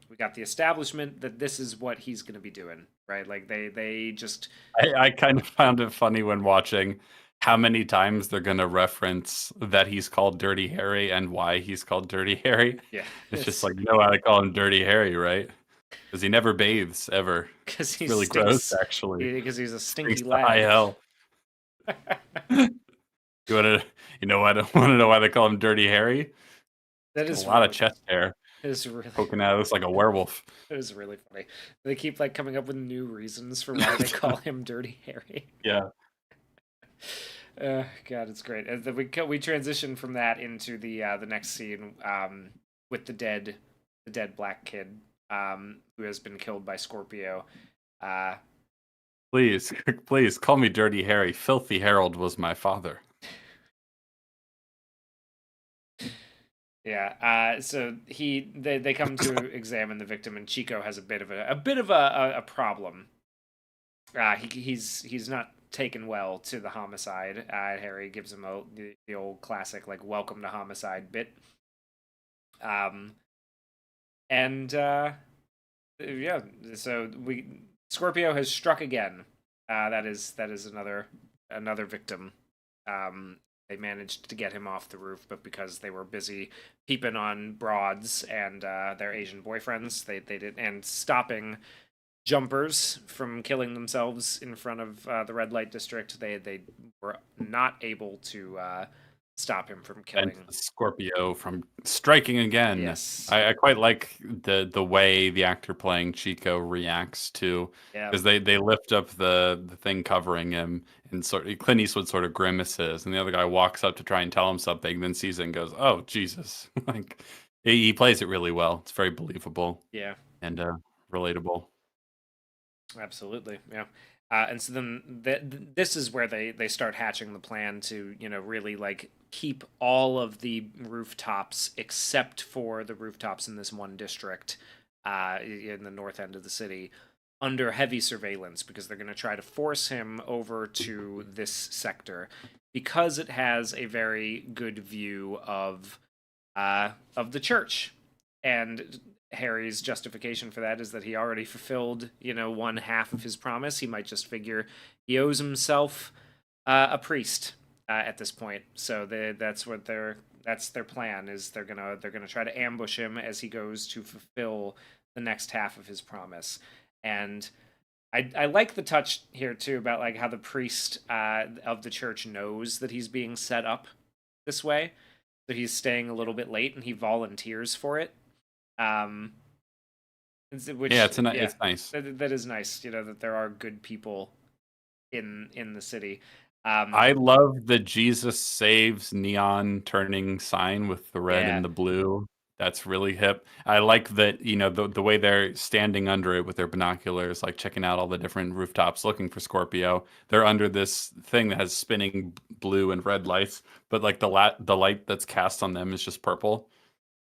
we got the establishment that this is what he's going to be doing, right? Like they just I kind of found it funny when watching how many times they're gonna reference that he's called Dirty Harry and why he's called Dirty Harry. yeah, It's just like, why they call him Dirty Harry, right? Because he never bathes ever. because It's he really gross, stinks actually. because he's a Stinks stinky to high lad. hell. You want to, want to know why they call him Dirty Harry? That Got a is lot really of chest hair it is really poking out. Looks like a werewolf. it is really funny. They keep like coming up with new reasons for why they call him Dirty Harry. Yeah. God, it's great. And then we transition from that into the next scene with the dead black kid who has been killed by Scorpio. Uh, Please, please call me Dirty Harry. Filthy Harold was my father. yeah. So they come to examine the victim, and Chico has a bit of a problem. He's not taken well to the homicide. Harry gives him the old classic like welcome to homicide bit. And yeah, so Scorpio has struck again. That is another victim. They managed to get him off the roof, but because they were busy peeping on broads and their Asian boyfriends, they did and stopping jumpers from killing themselves in front of the red light district. They were not able to stop him from killing And Scorpio from striking again. Yes. I quite like the way the actor playing Chico reacts to, because they lift up the thing covering him, and Clint Eastwood sort of grimaces, and the other guy walks up to try and tell him something, then sees it and goes, "Oh Jesus!" Like he plays it really well. It's very believable. Yeah. And relatable. Absolutely, yeah. And so then this is where they start hatching the plan to really like keep all of the rooftops except for the rooftops in this one district in the north end of the city under heavy surveillance, because they're going to try to force him over to this sector because it has a very good view of the church. And Harry's justification for that is that he already fulfilled, one half of his promise. He might just figure he owes himself a priest at this point. So that's their plan. Is they're gonna try to ambush him as he goes to fulfill the next half of his promise. And I like the touch here too about like how the priest of the church knows that he's being set up this way, so he's staying a little bit late and he volunteers for it. Which It's nice. that is nice. That there are good people in the city. I love the Jesus saves neon turning sign with the red and the blue. That's really hip. I like that, the way they're standing under it with their binoculars, like checking out all the different rooftops looking for Scorpio. They're under this thing that has spinning blue and red lights, but like the light that's cast on them is just purple.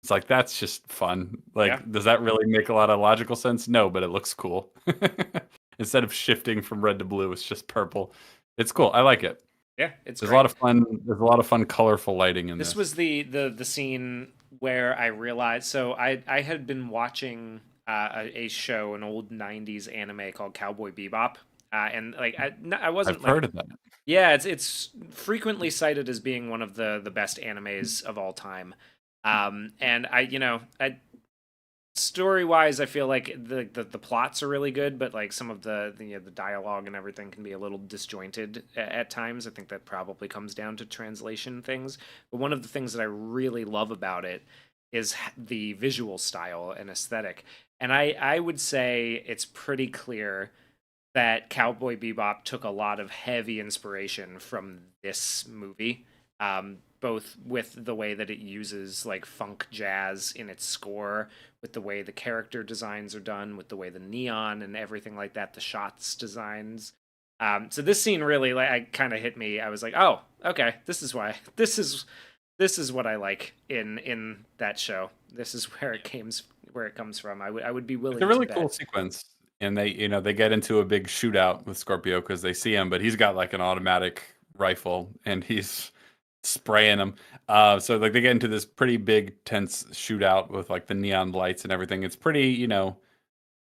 It's like that's just fun. Yeah. Like, does that really make a lot of logical sense? No, but it looks cool. Instead of shifting from red to blue, it's just purple. It's cool. I like it. Yeah, it's There's a great. lot of fun. There's a lot of fun, colorful lighting in this. This was the scene where I realized. So I had been watching a show, an old '90s anime called Cowboy Bebop, and like I wasn't I've like, heard of that. yeah, it's frequently cited as being one of the best animes of all time. And I story-wise, I feel like the plots are really good, but like some of the dialogue and everything can be a little disjointed at times. I think that probably comes down to translation things. But one of the things that I really love about it is the visual style and aesthetic. And I would say it's pretty clear that Cowboy Bebop took a lot of heavy inspiration from this movie. Both with the way that it uses like funk jazz in its score, with the way the character designs are done, with the way the neon and everything like that, the shots designs. So this scene really like I kind of hit me. I was like, oh, okay, this is why this is what I like in that show. This is where it comes from. I would be willing. It's a really to cool bet. sequence, and they get into a big shootout with Scorpio because they see him, but he's got like an automatic rifle and he's spraying them. So like they get into this pretty big tense shootout with like the neon lights and everything. It's pretty,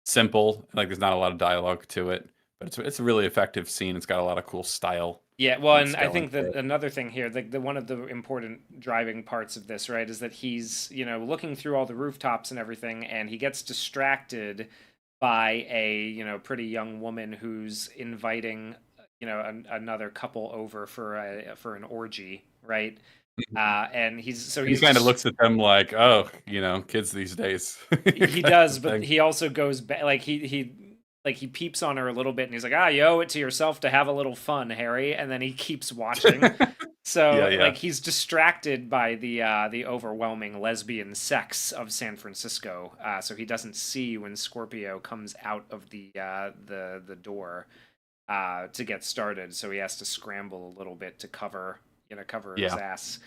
simple. Like there's not a lot of dialogue to it, but it's a really effective scene. It's got a lot of cool style. Yeah, well, That's and I going think for that it. another thing here, the one of the important driving parts of this, right, is that he's, looking through all the rooftops and everything, and he gets distracted by a, pretty young woman who's inviting, another couple over for an orgy, right? And He kind of looks at them like, oh, kids these days. he Kind does, of but thing. he also goes back, like he peeps on her a little bit, and he's like, "Ah, you owe it to yourself to have a little fun, Harry." And then he keeps watching. Yeah, So yeah. like he's distracted by the overwhelming lesbian sex of San Francisco. So he doesn't see when Scorpio comes out of the door to get started. So he has to scramble a little bit to cover his Yeah. ass.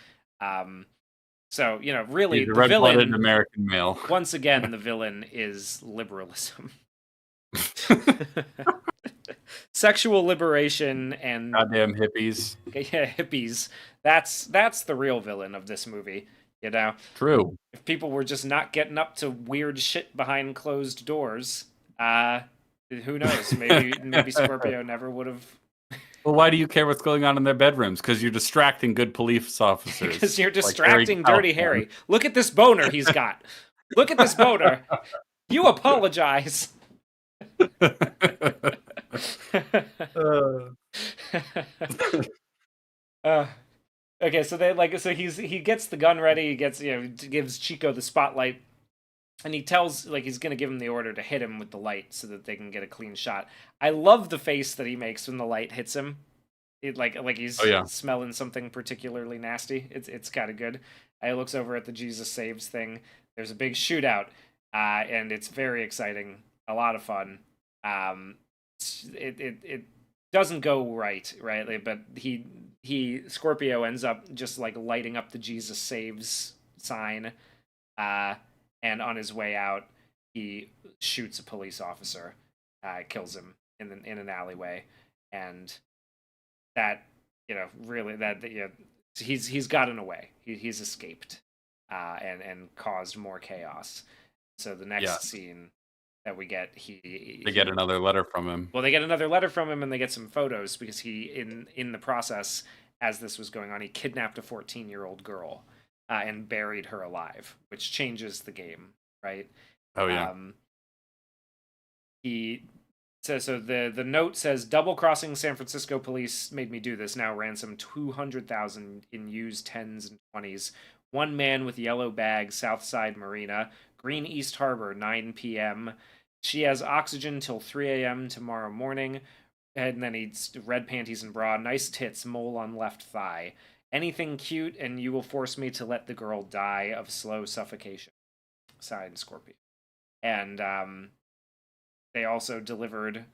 So really, He's a the red-blooded villain, American male. once again, the villain is liberalism. Sexual liberation and Goddamn hippies. yeah, hippies. That's the real villain of this movie. True. If people were just not getting up to weird shit behind closed doors, who knows? Maybe Scorpio never would have. Well, why do you care what's going on in their bedrooms? Because you're distracting good police officers. Because you're Like Harry distracting Dirty Callahan. Harry. Look at this boner he's got. Look at this boner. You apologize. uh, okay, so he gets the gun ready. He gives Chico the spotlight, and he tells he's gonna give him the order to hit him with the light so that they can get a clean shot. I love the face that he makes when the light hits him. Like he's Oh, yeah. smelling something particularly nasty. It's kind of good. I looks over at the Jesus Saves thing. There's a big shootout, and it's very exciting. A lot of fun. It doesn't go right, but Scorpio ends up just like lighting up the Jesus Saves sign, and on his way out, he shoots a police officer, kills him in an alleyway, and that really he's gotten away. He's escaped, and caused more chaos. So the next Yeah. scene that we get, They get another letter from him. well, they get another letter from him, and they get some photos because he in the process, as this was going on, he kidnapped a 14-year-old girl, and buried her alive, which changes the game, right? Oh, yeah. He says, so the note says, double crossing San Francisco police made me do this. Now ransom 200,000 in used 10s and 20s. One man with yellow bag, Southside Marina, Green East Harbor, 9 p.m. She has oxygen till 3 a.m. tomorrow morning. And then he's red panties and bra, nice tits, mole on left thigh. Anything cute, and you will force me to let the girl die of slow suffocation. sign Scorpio. And they also delivered.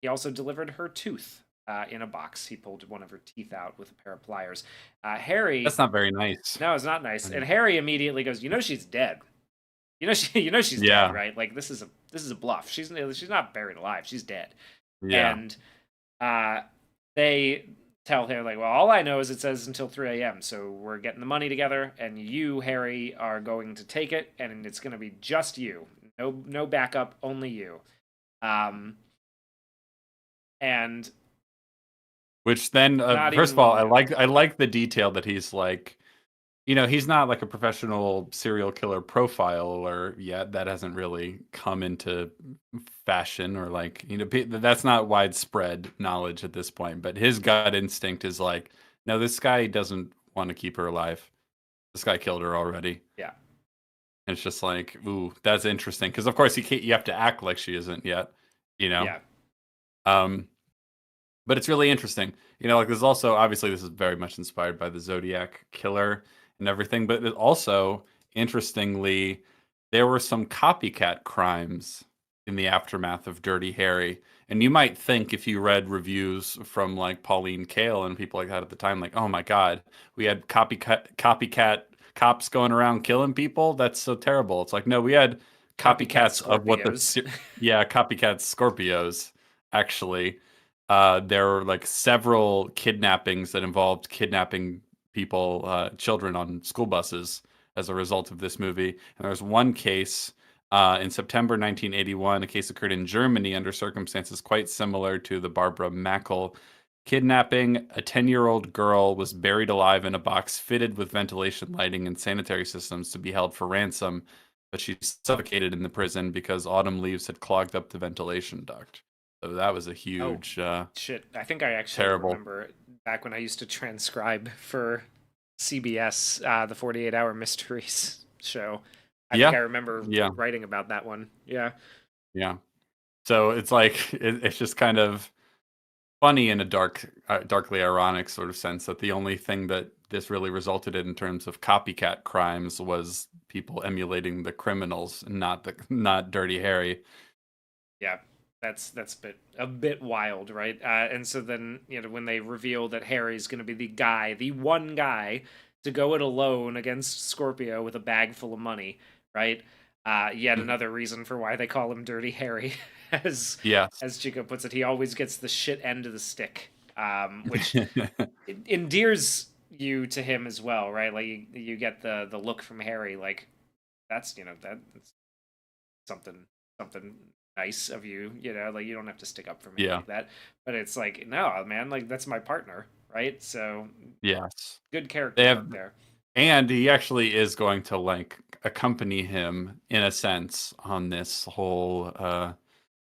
He also delivered her tooth in a box. He pulled one of her teeth out with a pair of pliers. Harry. That's not very nice. No, it's not nice. And Harry immediately goes, she's dead. She's Yeah. dead, right? Like this is a bluff. She's not buried alive. She's dead. Yeah. And they tell him like, well, all I know is it says until 3 a.m. So we're getting the money together, and you, Harry, are going to take it, and it's going to be just you. No backup, only you. And which then, first of all, I like the detail that he's like, he's not like a professional serial killer profiler yet. That hasn't really come into fashion, or like, that's not widespread knowledge at this point. But his gut instinct is like, no, this guy doesn't want to keep her alive. This guy killed her already. Yeah. And it's just like, ooh, that's interesting. Because of course you have to act like she isn't yet, Yeah. But it's really interesting. Like there's also, obviously this is very much inspired by the Zodiac Killer and everything, but also, interestingly, there were some copycat crimes in the aftermath of Dirty Harry. And you might think, if you read reviews from like Pauline Kael and people like that at the time, like, oh my God, we had copycat cops going around killing people? That's so terrible. It's like, no, we had copycats of what copycat Scorpios, actually. There were like several kidnappings that involved kidnapping people, children on school buses as a result of this movie. And there was one case in September 1981, a case occurred in Germany under circumstances quite similar to the Barbara Mackel kidnapping. A 10-year-old girl was buried alive in a box fitted with ventilation, lighting, and sanitary systems to be held for ransom, but she suffocated in the prison because autumn leaves had clogged up the ventilation duct. So that was a huge shit. I think I actually remember back when I used to transcribe for CBS, the 48-Hour Mysteries show. I think I remember writing about that one. Yeah. Yeah. So it's like, it's just kind of funny in a darkly ironic sort of sense that the only thing that this really resulted in terms of copycat crimes was people emulating the criminals, not Dirty Harry. Yeah. That's a bit wild, right? And so then, when they reveal that Harry's going to be the one guy to go it alone against Scorpio with a bag full of money, right? Yet another reason for why they call him Dirty Harry, as Chico puts it. He always gets the shit end of the stick, which endears you to him as well, right? Like you get the look from Harry, like that's that's something nice of you, like you don't have to stick up for me like that. But it's like, no, man, like that's my partner, right? So yes, good character there. And he actually is going to like accompany him in a sense on this whole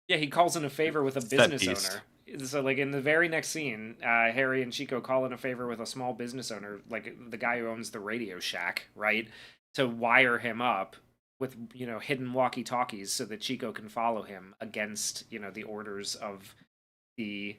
he calls in a favor with a business owner. So like in the very next scene, Harry and Chico call in a favor with a small business owner, like the guy who owns the Radio Shack, right, to wire him up with hidden walkie-talkies so that Chico can follow him against the orders of the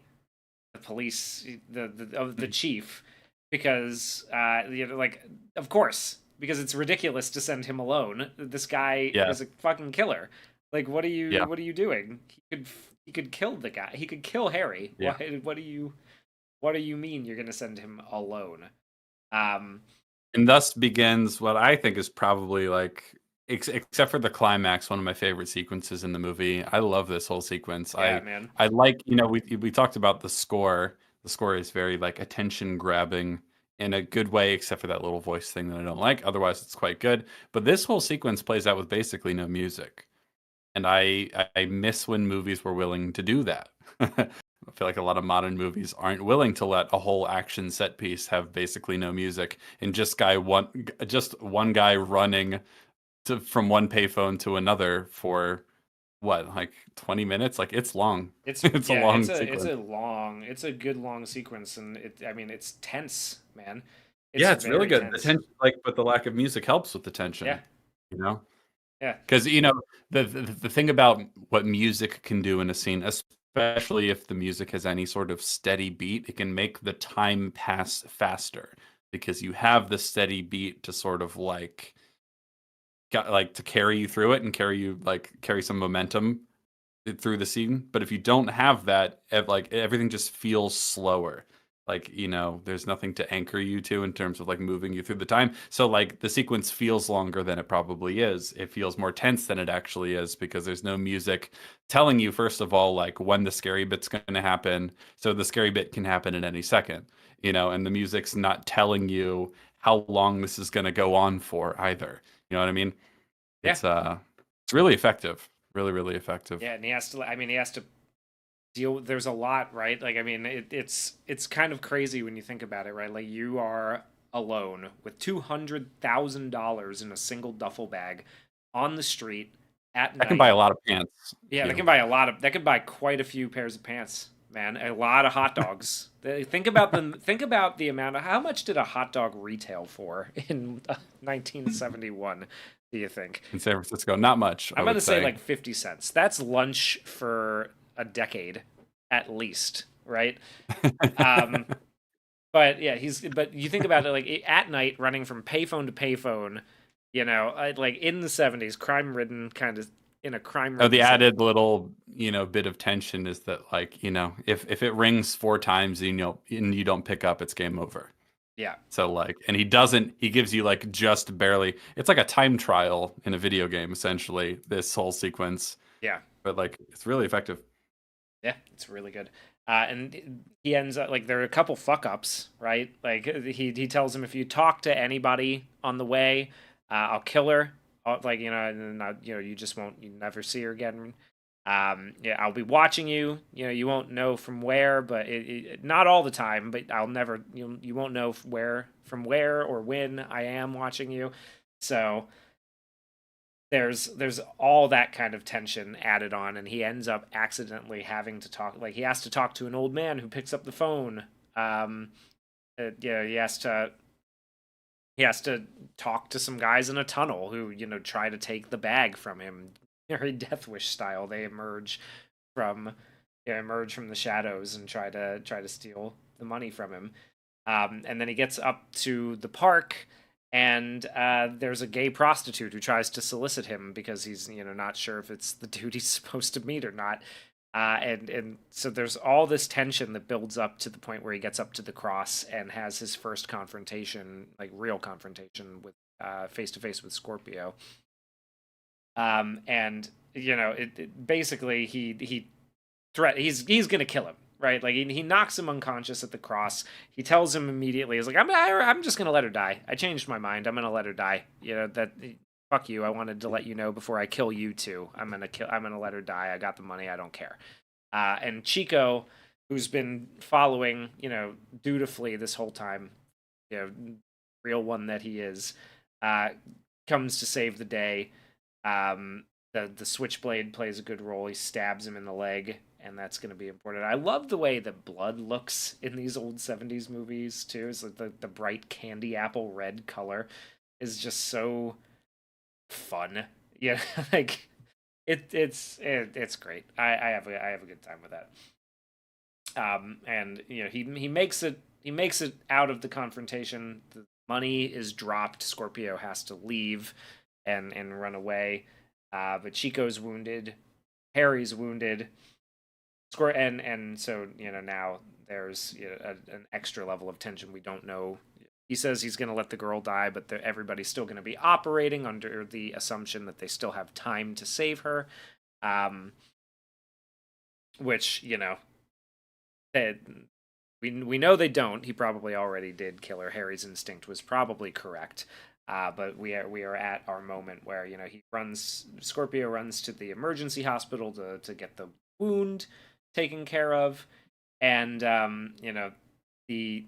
police, the chief, because like, of course, because it's ridiculous to send him alone. This guy is a fucking killer. Like, what are you doing? He could kill the guy. He could kill Harry. What do you mean you're gonna send him alone? And thus begins what I think is probably like, except for the climax, one of my favorite sequences in the movie. I love this whole sequence. Man. I like, we talked about the score. The score is very like attention grabbing in a good way, except for that little voice thing that I don't like. Otherwise, it's quite good. But this whole sequence plays out with basically no music. And I miss when movies were willing to do that. I feel like a lot of modern movies aren't willing to let a whole action set piece have basically no music and just one guy running from one payphone to another for what, like 20 minutes? Like, it's long. It's a long sequence. It's a good long sequence, and it's tense, man. It's really good. The tension, but the lack of music helps with the tension. Yeah. Yeah. Because the thing about what music can do in a scene, especially if the music has any sort of steady beat, it can make the time pass faster because you have the steady beat to sort of like got like to carry you through it and carry some momentum through the scene. But if you don't have that, like everything just feels slower. Like, there's nothing to anchor you to in terms of like moving you through the time. So like the sequence feels longer than it probably is. It feels more tense than it actually is because there's no music telling you, first of all, like when the scary bit's going to happen. So the scary bit can happen at any second, and the music's not telling you how long this is going to go on for either. You know what I mean? Yeah. It's really effective. Really, really effective. Yeah, and he has to deal. There's a lot, right? Like, I mean, it's kind of crazy when you think about it, right? Like, you are alone with $200,000 in a single duffel bag on the street at I can night. buy a lot of pants. Yeah, that can buy quite a few pairs of pants, man. A lot of hot dogs. Think about the amount of how much did a hot dog retail for in 1971? Do you think? In San Francisco, not much. I'm gonna say like 50 cents. That's lunch for a decade, at least, right? Um, but yeah, but you think about it, like at night, running from payphone to payphone, like in the 70s, crime-ridden kind of in a crime. Oh, the added little, bit of tension is that, like, if it rings 4 times, and you don't pick up, it's game over. Yeah. So like, and he gives you like just barely. It's like a time trial in a video game, essentially. This whole sequence. Yeah. But like, it's really effective. Yeah, it's really good. And he ends up like there are a couple fuck ups, right? Like he tells him if you talk to anybody on the way, I'll kill her. Like and then you never see her again. Yeah, I'll be watching you. You won't know from where, but not all the time. But I'll never. You won't know from where or when I am watching you. So there's all that kind of tension added on, and he ends up accidentally having to talk. Like he has to talk to an old man who picks up the phone. He has to talk to some guys in a tunnel who try to take the bag from him. Very Death Wish style. They emerge from the shadows and try to steal the money from him. And then he gets up to the park, and there's a gay prostitute who tries to solicit him because he's not sure if it's the dude he's supposed to meet or not. And so there's all this tension that builds up to the point where he gets up to the cross and has his first confrontation, like real confrontation with face to face with Scorpio. And basically he's gonna kill him, right? Like he knocks him unconscious at the cross. He tells him immediately, he's like, I'm just gonna let her die. I changed my mind. I'm gonna let her die. That fuck you. I wanted to let you know before I kill you too. I'm gonna let her die. I got the money. I don't care. And Chico, who's been following, dutifully this whole time, real one that he is, comes to save the day. The switchblade plays a good role. He stabs him in the leg, and that's going to be important. I love the way that blood looks in these old 70s movies too. It's like the bright candy apple red color is just so fun. Yeah, like it's great. I have a good time with that. And he makes it out of the confrontation. The money is dropped. Scorpio has to leave and run away. But Chico's wounded, Harry's wounded, and so now there's an extra level of tension. We don't know. He says he's going to let the girl die, but everybody's still going to be operating under the assumption that they still have time to save her. Which we know they don't. He probably already did kill her. Harry's instinct was probably correct. But we are at our moment where Scorpio runs to the emergency hospital to get the wound taken care of, and the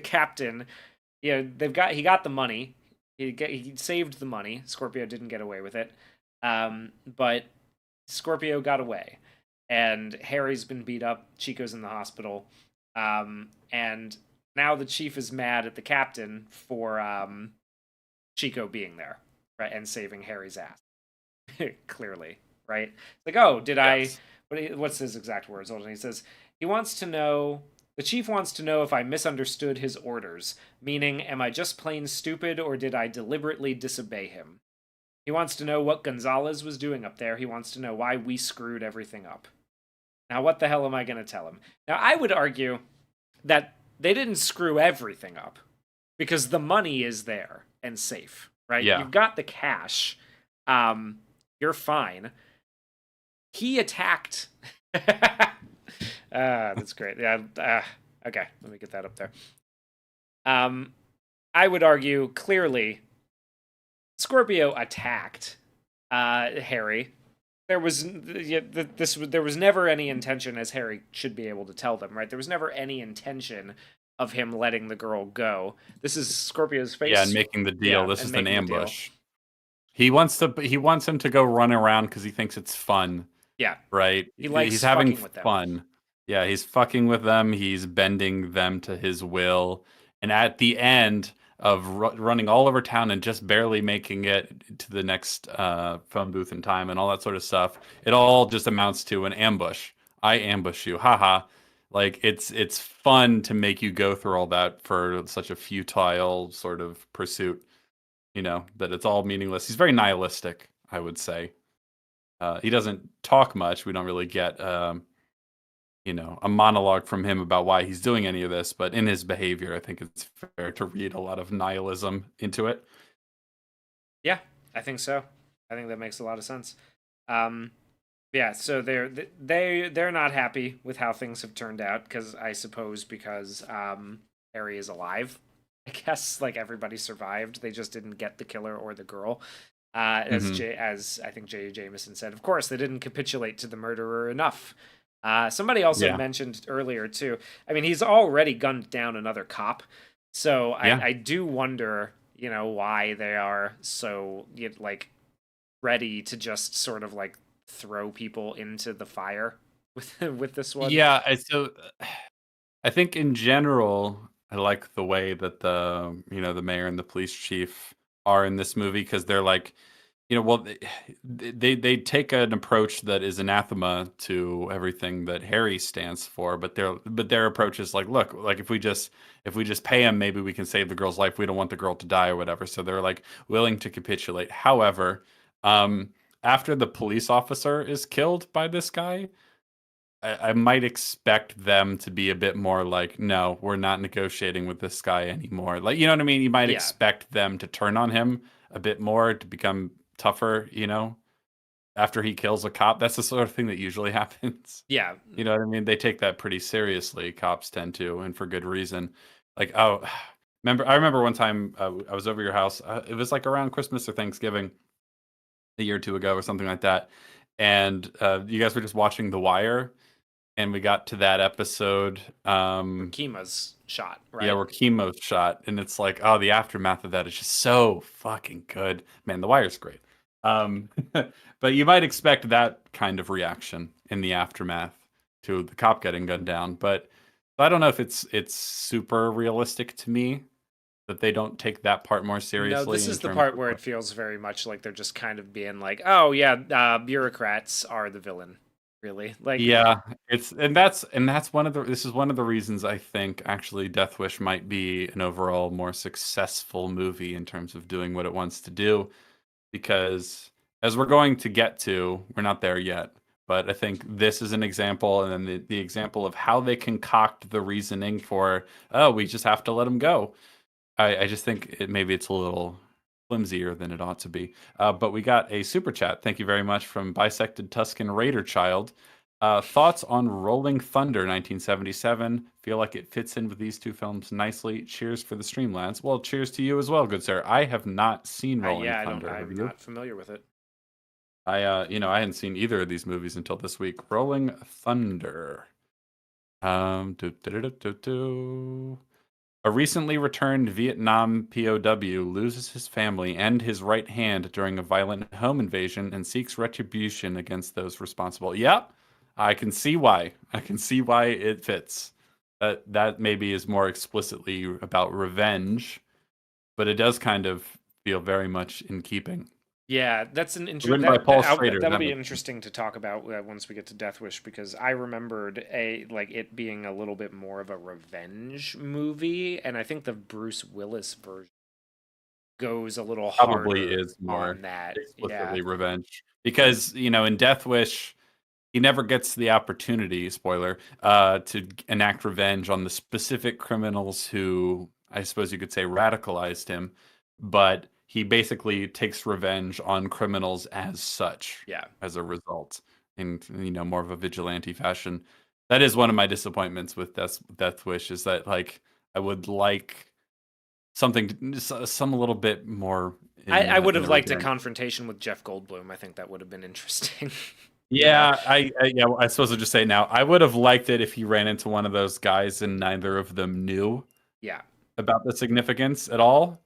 captain, he got the money, he saved the money. Scorpio didn't get away with it, but Scorpio got away, and Harry's been beat up. Chico's in the hospital, and now the chief is mad at the captain for Chico being there, right, and saving Harry's ass. Clearly, right? Like, oh, did yes. What's his exact words? Hold on. He says the chief wants to know if I misunderstood his orders, meaning, am I just plain stupid or did I deliberately disobey him? He wants to know what Gonzalez was doing up there. He wants to know why we screwed everything up. Now, what the hell am I going to tell him? Now, I would argue that they didn't screw everything up because the money is there and safe, right? Yeah. You've got the cash. You're fine. He attacked. That's great. Yeah. Okay, let me get that up there. I would argue clearly Scorpio attacked Harry. There was there was never any intention, as Harry should be able to tell them, right? There was never any intention of him letting the girl go. This is Scorpio's face. Yeah, and making the deal. This is an ambush. He wants him to go run around because he thinks it's fun. Yeah. Right? He's having fun. Yeah, he's fucking with them. He's bending them to his will. And at the end of running all over town and just barely making it to the next phone booth in time and all that sort of stuff, it all just amounts to an ambush. I ambush you. Haha. Like, it's fun to make you go through all that for such a futile sort of pursuit, that it's all meaningless. He's very nihilistic, I would say. He doesn't talk much. We don't really get, a monologue from him about why he's doing any of this. But in his behavior, I think it's fair to read a lot of nihilism into it. Yeah, I think so. I think that makes a lot of sense. Yeah, so they're not happy with how things have turned out because Harry is alive. I guess like everybody survived. They just didn't get the killer or the girl. As I think J. Jameson said, of course they didn't capitulate to the murderer enough. Somebody also mentioned earlier too. I mean, he's already gunned down another cop, so I do wonder, why they are so like ready to just sort of like throw people into the fire with this one. Yeah, so I think in general, I like the way that the mayor and the police chief are in this movie because they're like, they take an approach that is anathema to everything that Harry stands for, but their approach is like, look, like if we just pay him, maybe we can save the girl's life. We don't want the girl to die or whatever. So they're like willing to capitulate. However, after the police officer is killed by this guy, I might expect them to be a bit more like, no, we're not negotiating with this guy anymore. Like, you know what I mean? You might expect them to turn on him a bit more, to become tougher, after he kills a cop. That's the sort of thing that usually happens. Yeah. You know what I mean? They take that pretty seriously. Cops tend to, and for good reason. Like, I remember one time I was over your house. It was like around Christmas or Thanksgiving a year or two ago or something like that. And you guys were just watching The Wire. And we got to that episode. Kima's shot, right? Yeah, where Chemo's shot. And it's like, oh, the aftermath of that is just so fucking good. Man, The Wire's great. But you might expect that kind of reaction in the aftermath to the cop getting gunned down. But I don't know if it's super realistic to me that they don't take that part more seriously. No, this is the part where it feels very much like they're just kind of being like, oh yeah, bureaucrats are the villain. Really, like, yeah, this is one of the reasons I think actually Death Wish might be an overall more successful movie in terms of doing what it wants to do, because as we're going to get to, we're not there yet, but I think this is an example, and then the example of how they concoct the reasoning for, oh, we just have to let him go. I just think maybe it's a little flimsier than it ought to be. But we got a super chat. Thank you very much from Bisected Tuscan Raider Child. Thoughts on Rolling Thunder 1977? Feel like it fits in with these two films nicely. Cheers for the stream, lads. Well, cheers to you as well, good sir. I have not seen Rolling Thunder. I'm not familiar with it. I hadn't seen either of these movies until this week. Rolling Thunder. A recently returned Vietnam POW loses his family and his right hand during a violent home invasion and seeks retribution against those responsible. Yep, I can see why. I can see why it fits. That maybe is more explicitly about revenge, but it does kind of feel very much in keeping. Yeah, that's an interesting. That'll be interesting to talk about once we get to Death Wish, because I remembered it being a little bit more of a revenge movie, and I think the Bruce Willis version goes a little Probably harder is more on that. Yeah. explicitly revenge because in Death Wish he never gets the opportunity, spoiler, to enact revenge on the specific criminals who I suppose you could say radicalized him, but he basically takes revenge on criminals as such, Yeah. as a result, in more of a vigilante fashion. That is one of my disappointments with Death Wish is that like I would like something, some a little bit more I would in have the liked a revenge. confrontation with Jeff Goldblum. I think that would have been interesting. Yeah, I suppose I'll just say now. I would have liked it if he ran into one of those guys and neither of them knew Yeah. about the significance at all.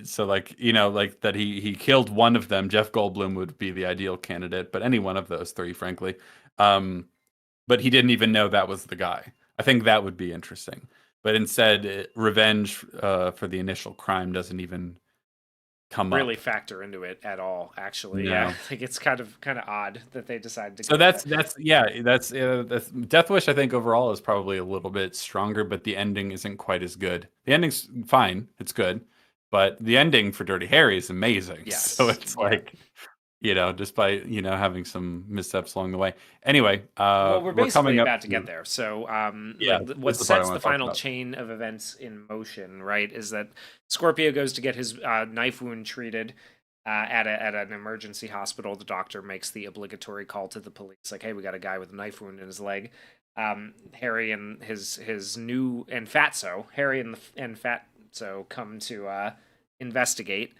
So like, like that he killed one of them. Jeff Goldblum would be the ideal candidate, but any one of those three, frankly. But he didn't even know that was the guy. I think that would be interesting. But instead, revenge for the initial crime doesn't even come Really up. factor into it at all, actually. Yeah. No. Like it's kind of odd that they decided to So go that's that. that's Death Wish. I think overall is probably a little bit stronger, but the ending isn't quite as good. The ending's fine, it's good, but the ending for Dirty Harry is amazing. So Yes. it's Yeah. like despite having some missteps along the way. Anyway, Well, we're we're basically coming up about to to get there. So, yeah. like, This what is the part I sets want the to talk final about. chain of events in motion, right, is that Scorpio goes to get his knife wound treated at an emergency hospital. The doctor makes the obligatory call to the police, like, "Hey, we got a guy with a knife wound in his leg." Harry and his new and Fatso, Harry and Fatso come to investigate.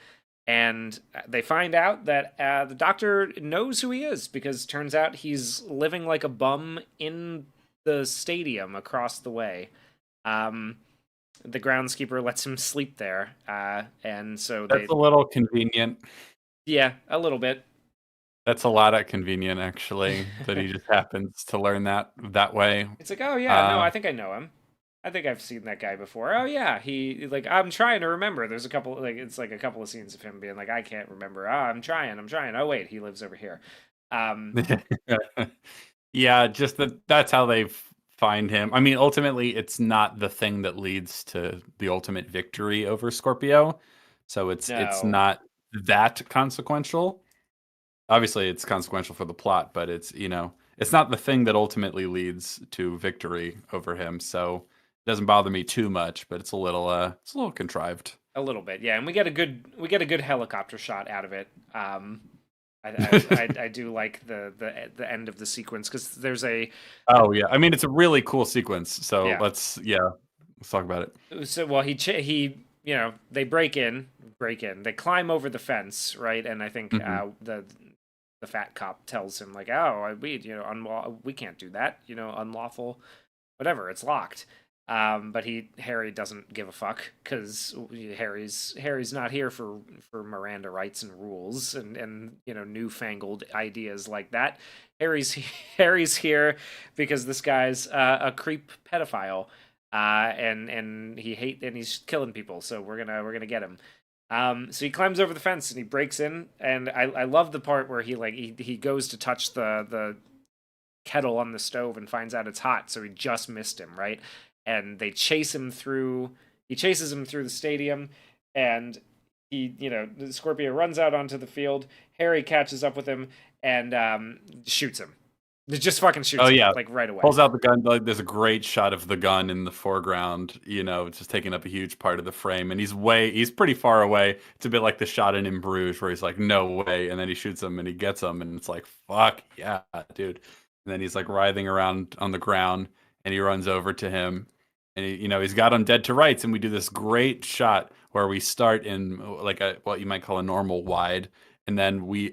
And they find out that the doctor knows who he is because turns out he's living like a bum in the stadium across the way. Um, the groundskeeper lets him sleep there, and so That's a little convenient. yeah, a little bit. That's a lot of convenient, actually, that he just happens to learn that way. It's like, oh yeah, no, Uh, I think I know him. I think I've seen that guy before. Oh yeah, he like I'm trying to remember. There's a couple like it's like a couple of scenes of him being like I can't remember. Oh, I'm trying. Oh wait, he lives over here. Um, yeah, just that's how they find him. I mean, ultimately, it's not the thing that leads to the ultimate victory over Scorpio, so it's no, not that consequential. Obviously, it's consequential for the plot, but it's not the thing that ultimately leads to victory over him. So it doesn't bother me too much, but it's a little contrived. a little bit, yeah. And we get a good helicopter shot out of it. I do like the end of the sequence because there's Oh yeah, I mean it's a really cool sequence. So yeah. let's talk about it. So well he they break in, they climb over the fence, right? And I think Hmm. the fat cop tells him like, oh, we can't do that, unlawful, whatever, it's locked. But Harry doesn't give a fuck because Harry's not here for Miranda rights and rules and newfangled ideas like that. Harry's Harry's here because this guy's a creep pedophile, and he's killing people. So we're gonna get him. So he climbs over the fence and he breaks in, and I love the part where he goes to touch the kettle on the stove and finds out it's hot, so he just missed him, right? And they chase him through. He chases him through the stadium, and Scorpio runs out onto the field. Harry catches up with him and shoots him. Just fucking shoots Oh him yeah, like right away. pulls out the gun. Like, there's a great shot of the gun in the foreground. Just taking up a huge part of the frame, and he's pretty far away. It's a bit like the shot in Bruges where he's like, "No way," and then he shoots him and he gets him, and it's like, "Fuck yeah, dude!" And then he's like writhing around on the ground, and he runs over to him, and he's got him dead to rights, and we do this great shot where we start in like what you might call a normal wide, and then we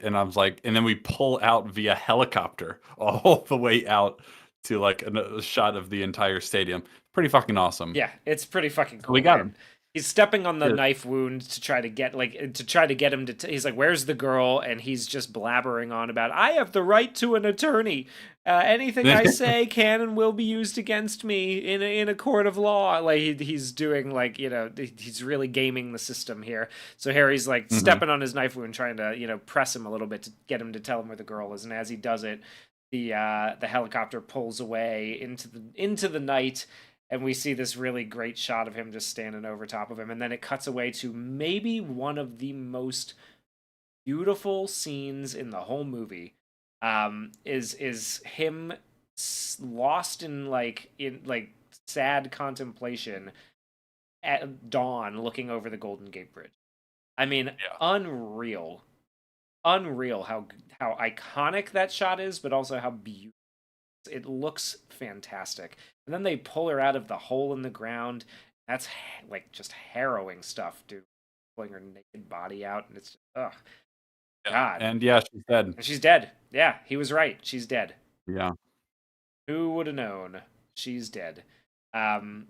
pull out via helicopter all the way out to like a shot of the entire stadium. Pretty fucking awesome. Yeah, it's pretty fucking So we cool, got man. him. He's stepping on the Yeah. knife wound to try to get him to. He's like, "Where's the girl?" And he's just blabbering on about, "I have the right to an attorney. Anything I say can and will be used against me in a court of law." Like he's doing he's really gaming the system here. So Harry's like Mhm. stepping on his knife wound, trying to press him a little bit to get him to tell him where the girl is. And as he does it, the helicopter pulls away into the night. and we see this really great shot of him just standing over top of him, and then it cuts away to maybe one of the most beautiful scenes in the whole movie. Is him lost in like sad contemplation at dawn, looking over the Golden Gate Bridge. I mean, Yeah. unreal, how iconic that shot is, but also how beautiful. It looks fantastic. And then they pull her out of the hole in the ground. That's like just harrowing stuff, dude. Pulling her naked body out, and it's just, ugh, Yeah. God. And yeah, she's dead. And she's dead. Yeah, he was right. She's dead. Yeah. Who would have known? She's dead. And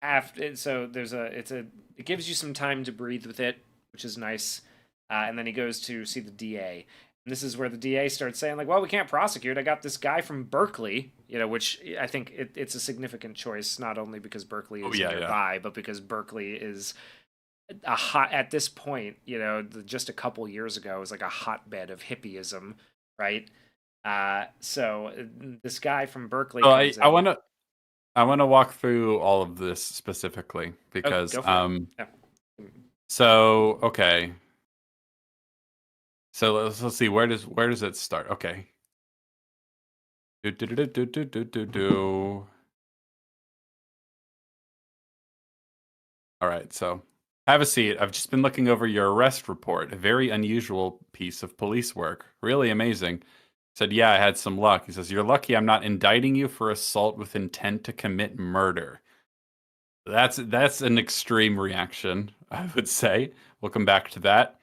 after, so it gives you some time to breathe with it, which is nice. And then he goes to see the DA. And this is where the DA starts saying, like, well, we can't prosecute. I got this guy from Berkeley, which I think it's a significant choice, not only because Berkeley is nearby, but because Berkeley is at this point, just a couple years ago, it was like a hotbed of hippieism, right? So this guy from Berkeley. So I want to walk through all of this specifically because So okay. So let's see, where does it start? Okay. All right, so have a seat. I've just been looking over your arrest report. A very unusual piece of police work. Really amazing. Said, yeah, I had some luck. He says, you're lucky I'm not indicting you for assault with intent to commit murder. That's an extreme reaction, I would say. We'll come back to that.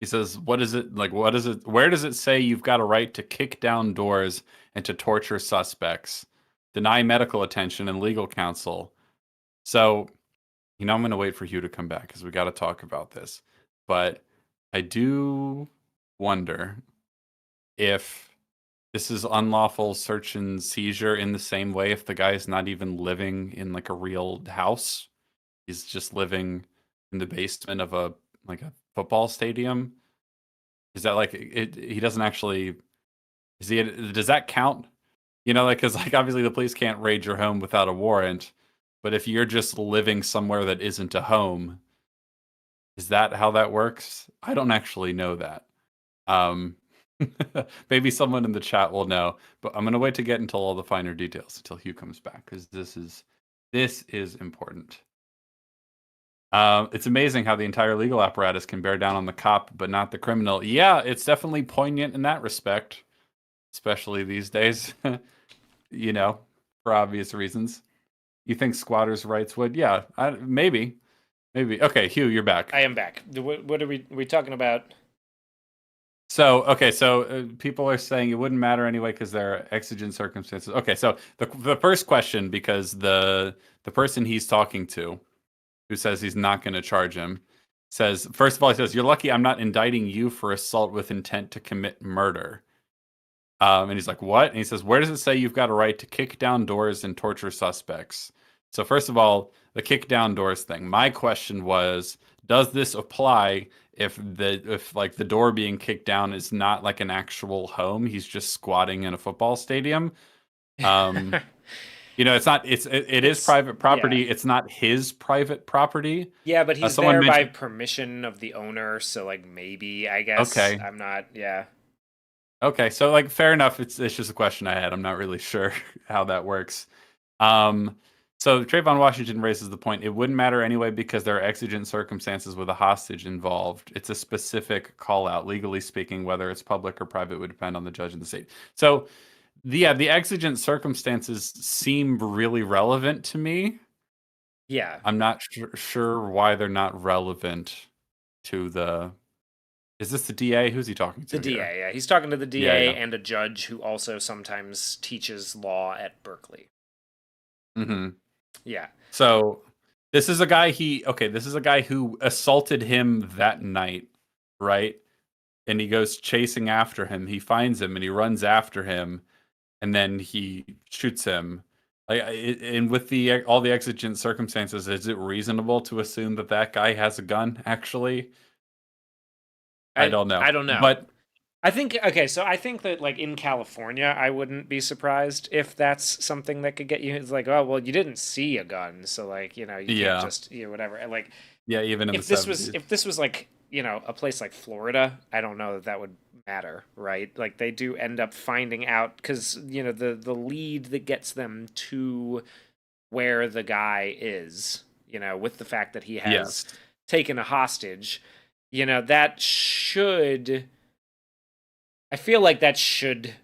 He says, where does it say you've got a right to kick down doors and to torture suspects, deny medical attention and legal counsel? So, I'm going to wait for Hugh to come back because we got to talk about this. But I do wonder if this is unlawful search and seizure in the same way if the guy's not even living in like a real house. He's just living in the basement of a football stadium. Is that like he doesn't actually does that count? Because obviously the police can't raid your home without a warrant, but if you're just living somewhere that isn't a home, is that how that works? I don't actually know that. Maybe someone in the chat will know, but I'm gonna wait to get until all the finer details until Hugh comes back because this is important. It's amazing how the entire legal apparatus can bear down on the cop, but not the criminal. Yeah, it's definitely poignant in that respect, especially these days, for obvious reasons. You think squatters' rights would? Yeah, maybe. Okay, Hugh, you're back. I am back. What are we talking about? So people are saying it wouldn't matter anyway because there are exigent circumstances. Okay, so the first question, because the person he's talking to, who says he's not going to charge him, says, first of all, he says, you're lucky I'm not indicting you for assault with intent to commit murder. And he's like, what? And he says, where does it say you've got a right to kick down doors and torture suspects? So first of all, the kick down doors thing. My question was, does this apply if the door being kicked down is not like an actual home? He's just squatting in a football stadium. It is private property. Yeah. It's not his private property. Yeah, but he's there by permission of the owner. So maybe, I guess. Okay. I'm not. Yeah. Okay, so fair enough. It's just a question I had. I'm not really sure how that works. So Trayvon Washington raises the point, it wouldn't matter anyway because there are exigent circumstances with a hostage involved. It's a specific call out. Legally speaking, whether it's public or private would depend on the judge and the state. So the exigent circumstances seem really relevant to me. Yeah. I'm not sure why they're not relevant to the... Is this the DA? Who's he talking to? The DA, yeah. He's talking to the DA and a judge who also sometimes teaches law at Berkeley. Mm-hmm. Yeah. So this is a guy who assaulted him that night, right? And he goes chasing after him. He finds him and he runs after him, and then he shoots him. And with all the exigent circumstances, is it reasonable to assume that guy has a gun? Actually, I don't know. I don't know. But I think okay, so I think that like in California, I wouldn't be surprised if that's something that could get you. It's like, oh well, you didn't see a gun, so like you can't Yeah. just whatever. And like Yeah, even in the 70s. if this was like a place like Florida, I don't know that that would matter, right? Like they do end up finding out because the lead that gets them to where the guy is, with the fact that he has Yes. taken a hostage, that should. I feel like that should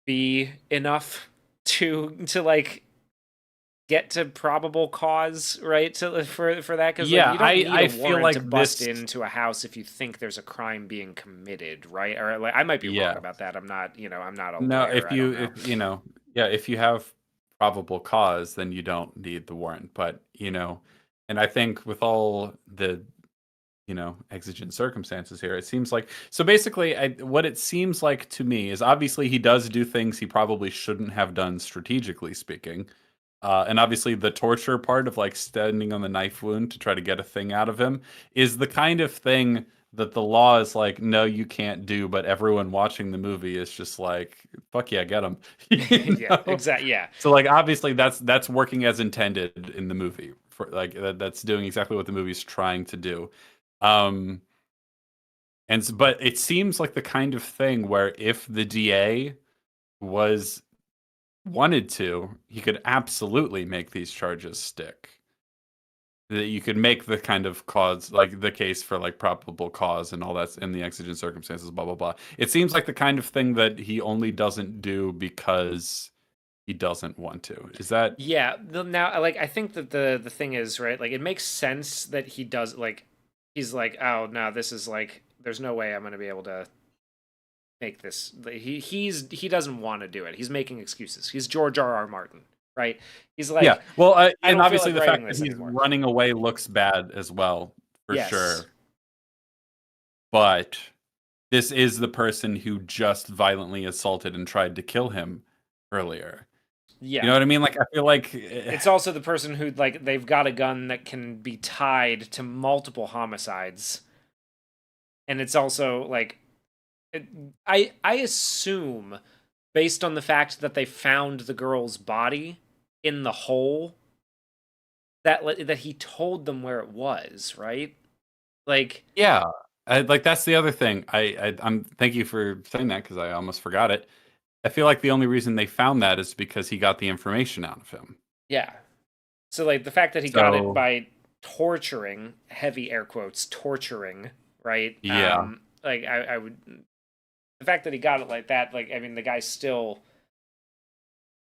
be enough to like get to probable cause, right? For that, because like Yeah, you don't need I a feel warrant to like bust this. into a house if you think there's a crime being committed, right? Or like I might be wrong Yeah. about that. I'm not a No, lawyer. I don't if know. yeah, if you have probable cause, then you don't need the warrant. But, and I think with all the, exigent circumstances here, it seems like so basically what it seems like to me is obviously he does do things he probably shouldn't have done strategically speaking. And obviously the torture part of like standing on the knife wound to try to get a thing out of him is the kind of thing that the law is like, no, you can't do, but everyone watching the movie is just like, fuck yeah, get him. Yeah, exactly. Yeah, So like obviously that's working as intended in the movie for like that's doing exactly what the movie's trying to do. Um but it seems like the kind of thing where if the DA was wanted to, he could absolutely make these charges stick. That you could make the kind of cause, like the case for like probable cause and all that's in the exigent circumstances, blah blah blah. It seems like the kind of thing that he only doesn't do because he doesn't want to. Is that? yeah. Now, like I think that the thing is right. Like it makes sense that he does like he's like, oh no, this is like there's no way I'm gonna be able to make this. He doesn't want to do it. He's making excuses. He's George R. R. Martin, right? He's Yeah. like, Well, I and don't feel obviously like the fact writing that this he's anymore. running away looks bad as well, for Yes. sure. But this is the person who just violently assaulted and tried to kill him earlier. You Yeah. know what I mean? Like I feel like It's also the person who like they've got a gun that can be tied to multiple homicides, and it's also like I assume based on the fact that they found the girl's body in the hole that he told them where it was, right? Like yeah, like that's the other thing. I'm thank you for saying that because I almost forgot it. I feel like the only reason they found that is because he got the information out of him. yeah. So like the fact that he got it So by torturing, heavy air quotes, torturing, right? yeah, Like I would the fact that he got it like that, like I mean the guy still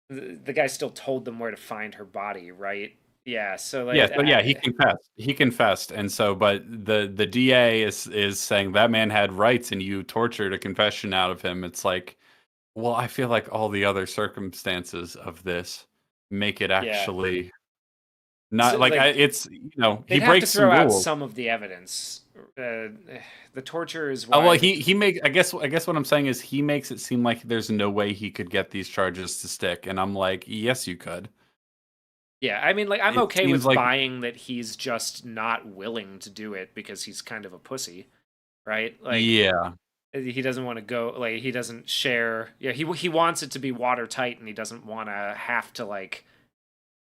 told them where to find her body, right? Yeah, so yeah, like so yeah, he confessed. He confessed, and so but the DA is saying that man had rights, and you tortured a confession out of him. It's like, well, I feel like all the other circumstances of this make it yeah. actually not So like like it's he they'd have to breaks some throw out rules. some of the evidence. Uh, the torture is Oh, well, why he makes. I guess what I'm saying is he makes it seem like there's no way he could get these charges to stick, and I'm like, yes, you could. yeah, I mean like I'm It okay seems with like buying that he's just not willing to do it because he's kind of a pussy, right? Like yeah, he doesn't want to go like he doesn't share yeah he wants it to be watertight and he doesn't want to have to like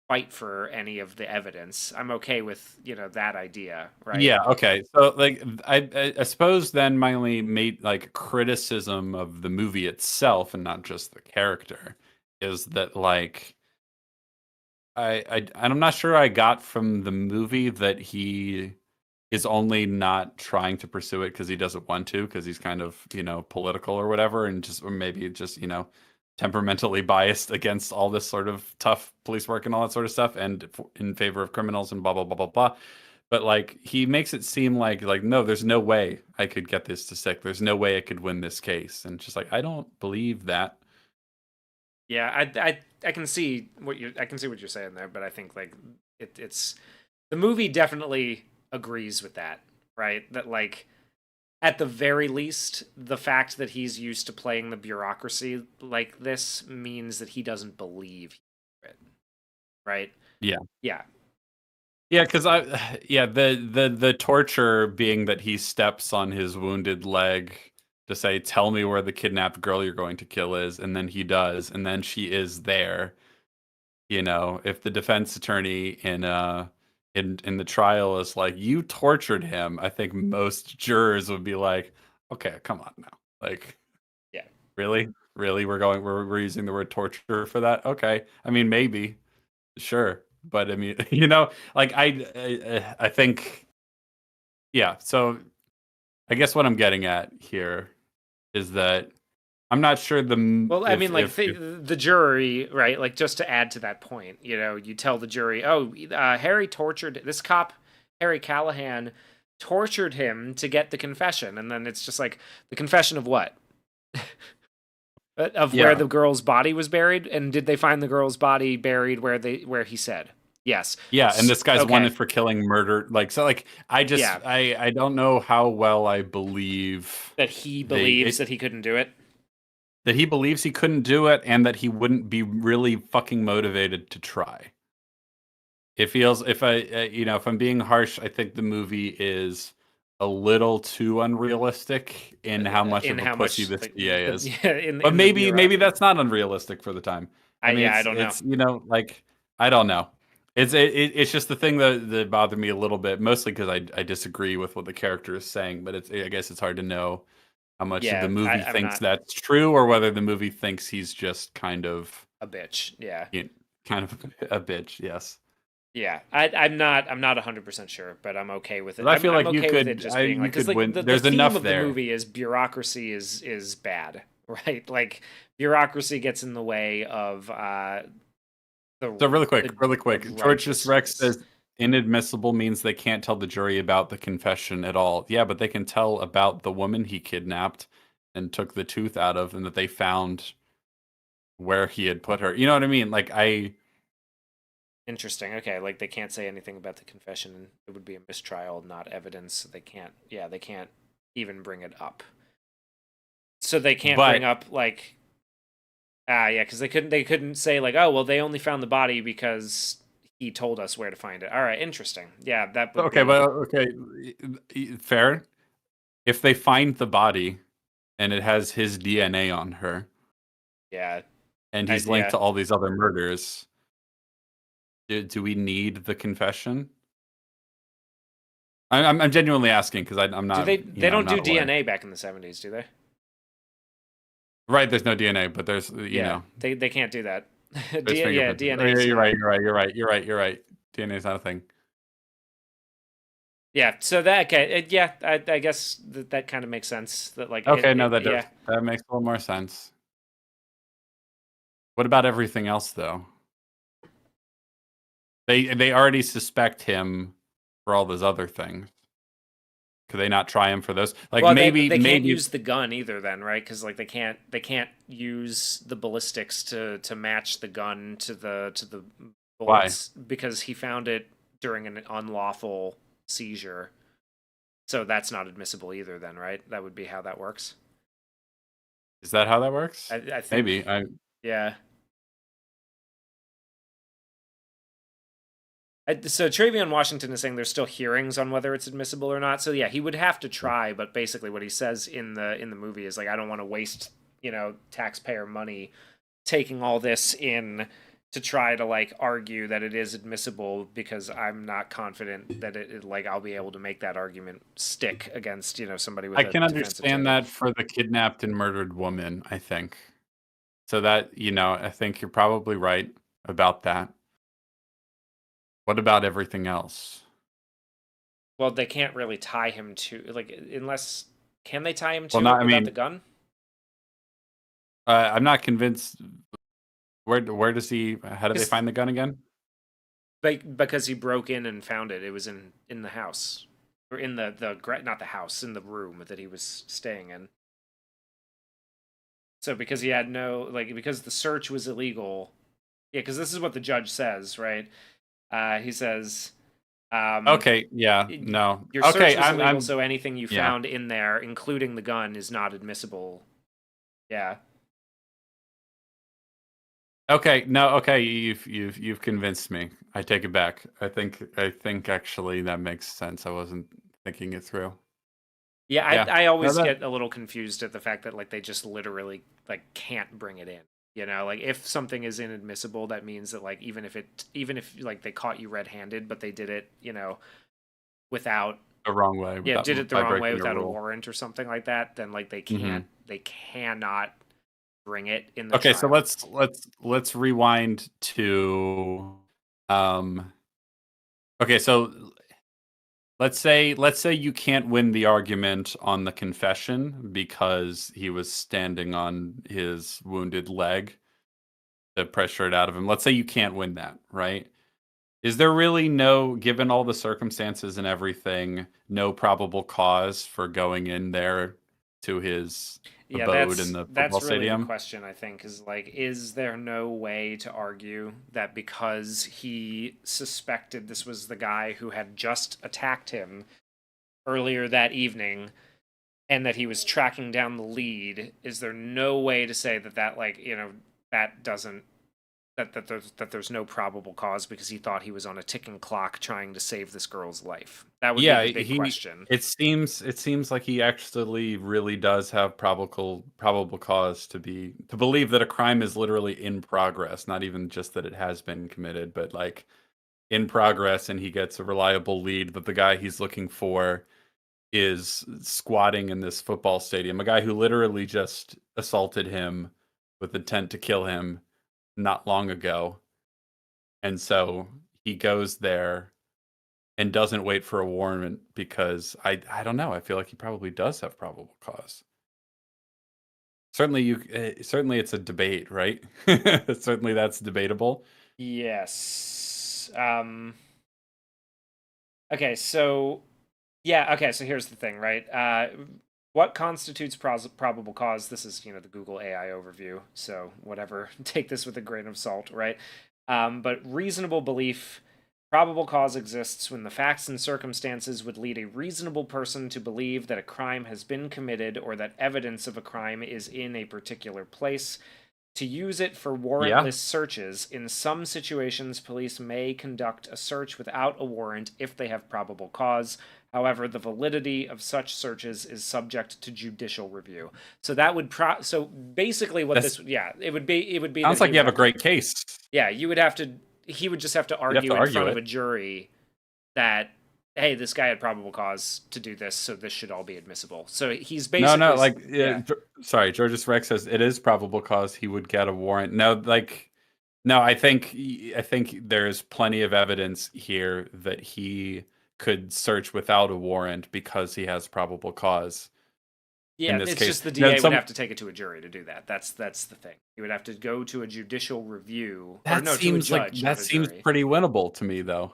fight for any of the evidence. I'm okay with that idea, right? yeah. Okay, so like I suppose then my only made like criticism of the movie itself and not just the character is that like and I'm not sure I got from the movie that he is only not trying to pursue it because he doesn't want to because he's kind of political or whatever and just or maybe just temperamentally biased against all this sort of tough police work and all that sort of stuff and in favor of criminals and blah blah blah blah blah. But like he makes it seem like no, there's no way I could get this to stick, there's no way I could win this case, and just like I don't believe that. Yeah, I can see what you're saying there, but I think like it's the movie definitely agrees with that, right? That like at the very least, the fact that he's used to playing the bureaucracy like this means that he doesn't believe it, right? Yeah. Yeah, Yeah, because yeah, the torture being that he steps on his wounded leg to say, "Tell me where the kidnapped girl you're going to kill is," and then he does, and then she is there. If the defense attorney in the trial is like, "You tortured him," I think most jurors would be like, "Okay, come on now, like, yeah, really, really, we're using the word torture for that? Okay, I mean, maybe, sure, but I mean, like I think, yeah. So I guess what I'm getting at here is that I'm not sure well, I mean, like if the jury, right? Like, just to add to that point, you tell the jury, oh, Harry tortured this cop, Harry Callahan tortured him to get the confession, and then it's just like, the confession of what? Of where yeah. the girl's body was buried, and did they find the girl's body buried where he said? Yes. Yeah, and this guy's Okay. wanted for killing murder. Like, so, like, I just, Yeah. I don't know how well I believe That he believes that he couldn't do it. that he believes he couldn't do it, and that he wouldn't be really fucking motivated to try. It feels, if if I'm being harsh, I think the movie is a little too unrealistic in how much In of a how pussy much this DA is. yeah, But in the bureau. maybe that's not unrealistic for the time. I mean, Yeah, I don't know. it's like, I don't know. It's just the thing that bothered me a little bit, mostly because I disagree with what the character is saying. But I guess it's hard to know how much of the Yeah, movie I'm thinks not that's true, or whether the movie thinks he's just kind of a bitch. Yeah. kind of a bitch. Yes. Yeah, I'm not 100% sure, but I'm okay with it. But I feel I'm like okay with it just being you like, because could like win. the There's theme enough of the there. movie is bureaucracy is bad, right? Like, bureaucracy gets in the way of So really quick, George Rex righteousness. says inadmissible means they can't tell the jury about the confession at all. Yeah, but they can tell about the woman he kidnapped and took the tooth out of, and that they found where he had put her. You know what I mean? Like, Interesting. Okay, like they can't say anything about the confession. It would be a mistrial, not evidence. So they can't. Yeah, they can't even bring it up. So they can't but bring up like, yeah, because they couldn't say like, oh well, they only found the body because he told us where to find it. All right, interesting. Yeah, that would okay, be. but okay, fair. If they find the body and it has his DNA on her, Yeah, and he's linked yeah. to all these other murders, do we need the confession? I'm genuinely asking, because I'm Do not, they I'm don't do not aware. DNA back in the 70s, do they? Right, there's no DNA, but there's, Yeah, they can't do that. there's Yeah, fingerprints. Oh, DNA yeah, is you're not. right. You're right. DNA is not a thing. Yeah, so that okay, yeah, I guess that kind of makes sense. That like Okay, no, that does. yeah. That makes a little more sense. What about everything else, though? They already suspect him for all those other things. Could they not try him for those? Like, Well, they can't maybe. use the gun either, then, right? Because like they can't use the ballistics to match the gun to the Why? bullets because he found it during an unlawful seizure. So that's not admissible either, then, right? That would be how that works. Is that how that works? I think, Maybe. yeah. So Travion Washington is saying there's still hearings on whether it's admissible or not. So yeah, he would have to try, but basically what he says in the movie is like, I don't want to waste taxpayer money taking all this in to try to like argue that it is admissible because I'm not confident that like I'll be able to make that argument stick against somebody with I a can defense understand attorney. that for the kidnapped and murdered woman, I think. So that, I think you're probably right about that. What about everything else? Well, they can't really tie him to like unless can they tie him Well, to it not, I without the mean, gun? I'm not convinced. Where does he? How do they Because find the gun again? because he broke in and found it. It was in the house or in the not the house, in the room that he was staying in. So because he had no like because the search was illegal. Yeah, because this is what the judge says, right? He says, um, Okay, yeah, no. your search Okay, was illegal, I'm so anything you yeah. found in there, including the gun, is not admissible. Yeah. Okay, no, okay, you've convinced me. I take it back. I think actually that makes sense. I wasn't thinking it through. Yeah, Yeah. I No, always that get a little confused at the fact that like they just literally like can't bring it in. You know, like if something is inadmissible, that means that like even if like they caught you red-handed, but they did it, you know, without the wrong way yeah, did it the by wrong way breaking a without a rule. warrant or something like that, then like Hmm. they cannot bring it in the Okay, so trial. let's rewind to um okay, so let's say you can't win the argument on the confession because he was standing on his wounded leg to pressure it out of him. Let's say you can't win that, right? Is there really no, given all the circumstances and everything, no probable cause for going in there to his Yeah, abode in the football that's really the stadium? question, I think, is like, is there no way to argue that because he suspected this was the guy who had just attacked him earlier that evening and that he was tracking down the lead, is there no way to say that like, you know, that doesn't that there's no probable cause because he thought he was on a ticking clock trying to save this girl's life? That would be Yeah, the big he question. it seems like he actually really does have probable cause to believe that a crime is literally in progress, not even just that it has been committed, but like in progress, and he gets a reliable lead that the guy he's looking for is squatting in this football stadium, a guy who literally just assaulted him with intent to kill him not long ago. And so he goes there and doesn't wait for a warrant because I don't know. I feel like he probably does have probable cause. Certainly it's a debate, right? Certainly that's debatable. Yes. Okay, so yeah, okay, so here's the thing, right? What constitutes probable cause? This is, you know, the Google AI overview, so whatever, take this with a grain of salt, right? But reasonable belief, probable cause exists when the facts and circumstances would lead a reasonable person to believe that a crime has been committed or that evidence of a crime is in a particular place. To use it for Yeah. warrantless searches, in some situations, police may conduct a search without a warrant if they have probable cause. However, the validity of such searches is subject to judicial review. So that would so basically what That's this yeah, it would be that sounds he like you would have a have to great case. yeah, you would have to he would just have to You'd have to argue in argue front of a it. jury that hey, this guy had probable cause to do this, so this should all be admissible. So he's No, basically like yeah. sorry, Georges Rex says it is probable cause he would get a warrant. No, like no, I think there's plenty of evidence here that he could search without a warrant because he has probable cause in Yeah, this it's case. just the Now, DA would some have to take it to a jury to do that. That's the thing. He would have to go to a judicial review, or that no, to a seems like judge, not that a seems jury. pretty winnable to me, though.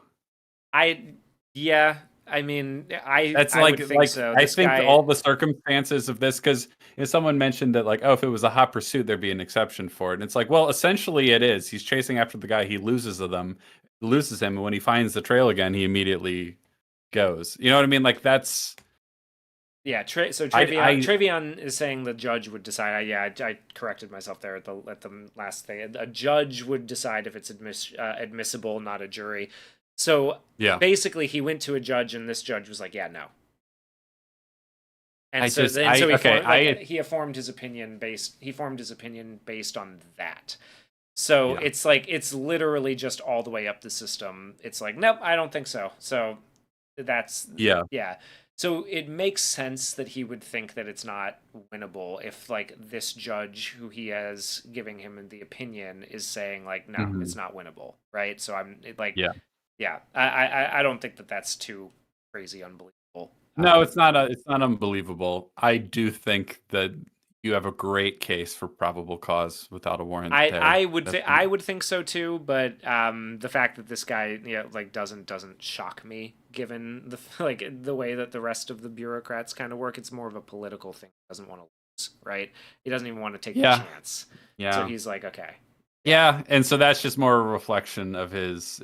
I yeah, I mean, That's I would think like so. I This think guy, all the circumstances of this, because someone mentioned that like, oh, if it was a hot pursuit, there'd be an exception for it. And it's like, well, essentially it is. He's chasing after the guy, he loses him, and when he finds the trail again, he immediately goes. You know what I mean? Like that's yeah. So I Travion is saying the judge would decide. Yeah, I corrected myself there at the last thing. A judge would decide if it's admissible, not a jury. So yeah. basically, he went to a judge, and this judge was like, "Yeah, no." I just And so he okay, formed like I he formed his opinion based on that. So yeah. it's like it's literally just all the way up the system. It's like, nope, I don't think so. So that's Yeah. yeah. So it makes sense that he would think that it's not winnable if like this judge who he has giving him the opinion is saying like, no, it's Mhm. not winnable, right? So like, Yeah. yeah, I don't think that that's too crazy unbelievable. No, it's not unbelievable. I do think that you have a great case for probable cause without a warrant there. I would think so too, but the fact that this guy like doesn't shock me given the like the way that the rest of the bureaucrats kind of work. It's more of a political thing. He doesn't want to lose, right? He doesn't even want to take the Yeah. chance. So Yeah. he's like, okay, yeah, Yeah, and so that's just more a reflection of his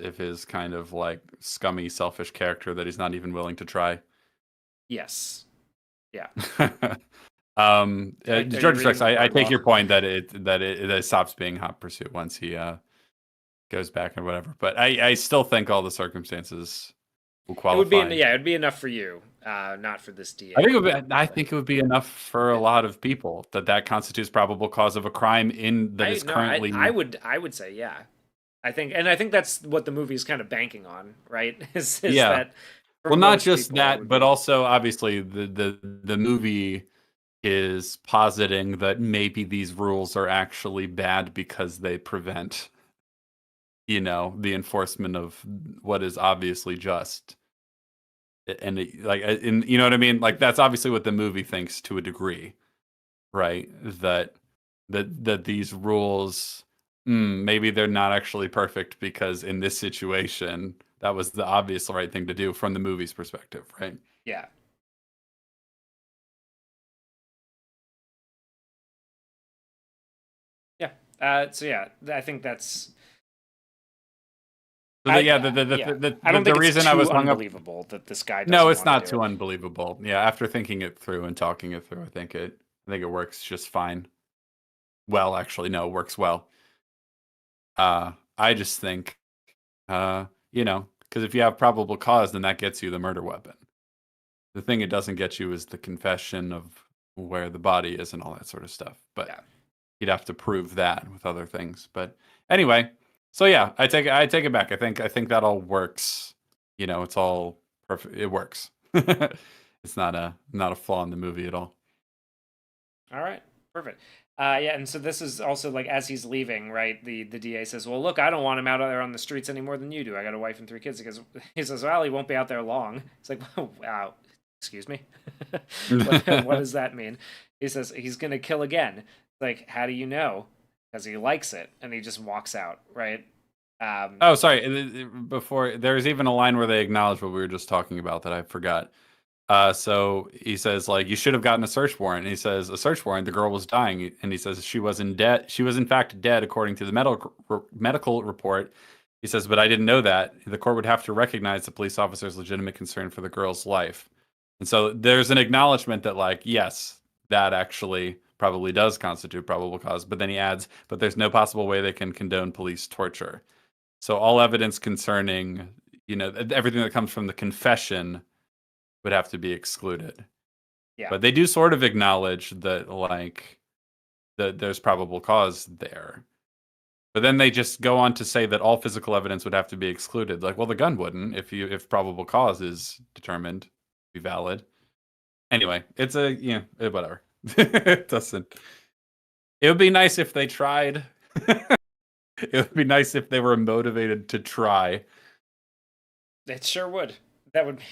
kind of like scummy, selfish character that he's not even willing to try. yes, yeah. Are you George reading Rex, the I word take law? your point that it stops being hot pursuit once he goes back or whatever. But I still think all the circumstances will It would be qualify. yeah, it'd be enough for you. not for this DA. I think it would be enough for a lot of people that constitutes probable cause of a crime currently. I would say yeah. I think that's what the movie is kind of banking on, right? Is yeah. that Well, not just that, but also obviously the movie is positing that maybe these rules are actually bad because they prevent, the enforcement of what is obviously just. And you know what I mean? Like that's obviously what the movie thinks to a degree, right? That these rules, maybe they're not actually perfect because in this situation, that was the obvious right thing to do from the movie's perspective, right? Yeah. Yeah. So yeah, I think that's. I don't think reason it's I was unbelievable that this guy. No, it's not too unbelievable. Yeah, after thinking it through and talking it through, I think it works just fine. Well, actually, no, it works well. I just think, because if you have probable cause, then that gets you the murder weapon. The thing it doesn't get you is the confession of where the body is and all that sort of stuff. But you'd have to prove that with other things. But anyway, so yeah, I take it back. I think that all works. It's all perfect. It works. It's not a flaw in the movie at all. All right, perfect. Yeah, and so this is also like as he's leaving, right? The DA says, "Well, look, I don't want him out there on the streets any more than you do. I got a wife and 3 kids." He says, "Well, he won't be out there long." It's like, "Wow, excuse me, what does that mean?" He says he's gonna kill again. Like, how do you know? Because he likes it, and he just walks out, right? Oh, sorry. Before there's even a line where they acknowledge what we were just talking about that I forgot. So he says, like, you should have gotten a search warrant. And he says, a search warrant. The girl was dying, and he says she was in fact dead according to the medical report. He says, but I didn't know that. The court would have to recognize the police officer's legitimate concern for the girl's life. And so there's an acknowledgement that, like, yes, that actually probably does constitute probable cause. But then he adds, but there's no possible way they can condone police torture. So all evidence concerning, everything that comes from the confession would have to be excluded. Yeah. But they do sort of acknowledge that, like, that there's probable cause there. But then they just go on to say that all physical evidence would have to be excluded. Like, well, the gun wouldn't if probable cause is determined, be valid. Anyway, it's whatever. It doesn't. It would be nice if they tried. It would be nice if they were motivated to try. It sure would. That would be.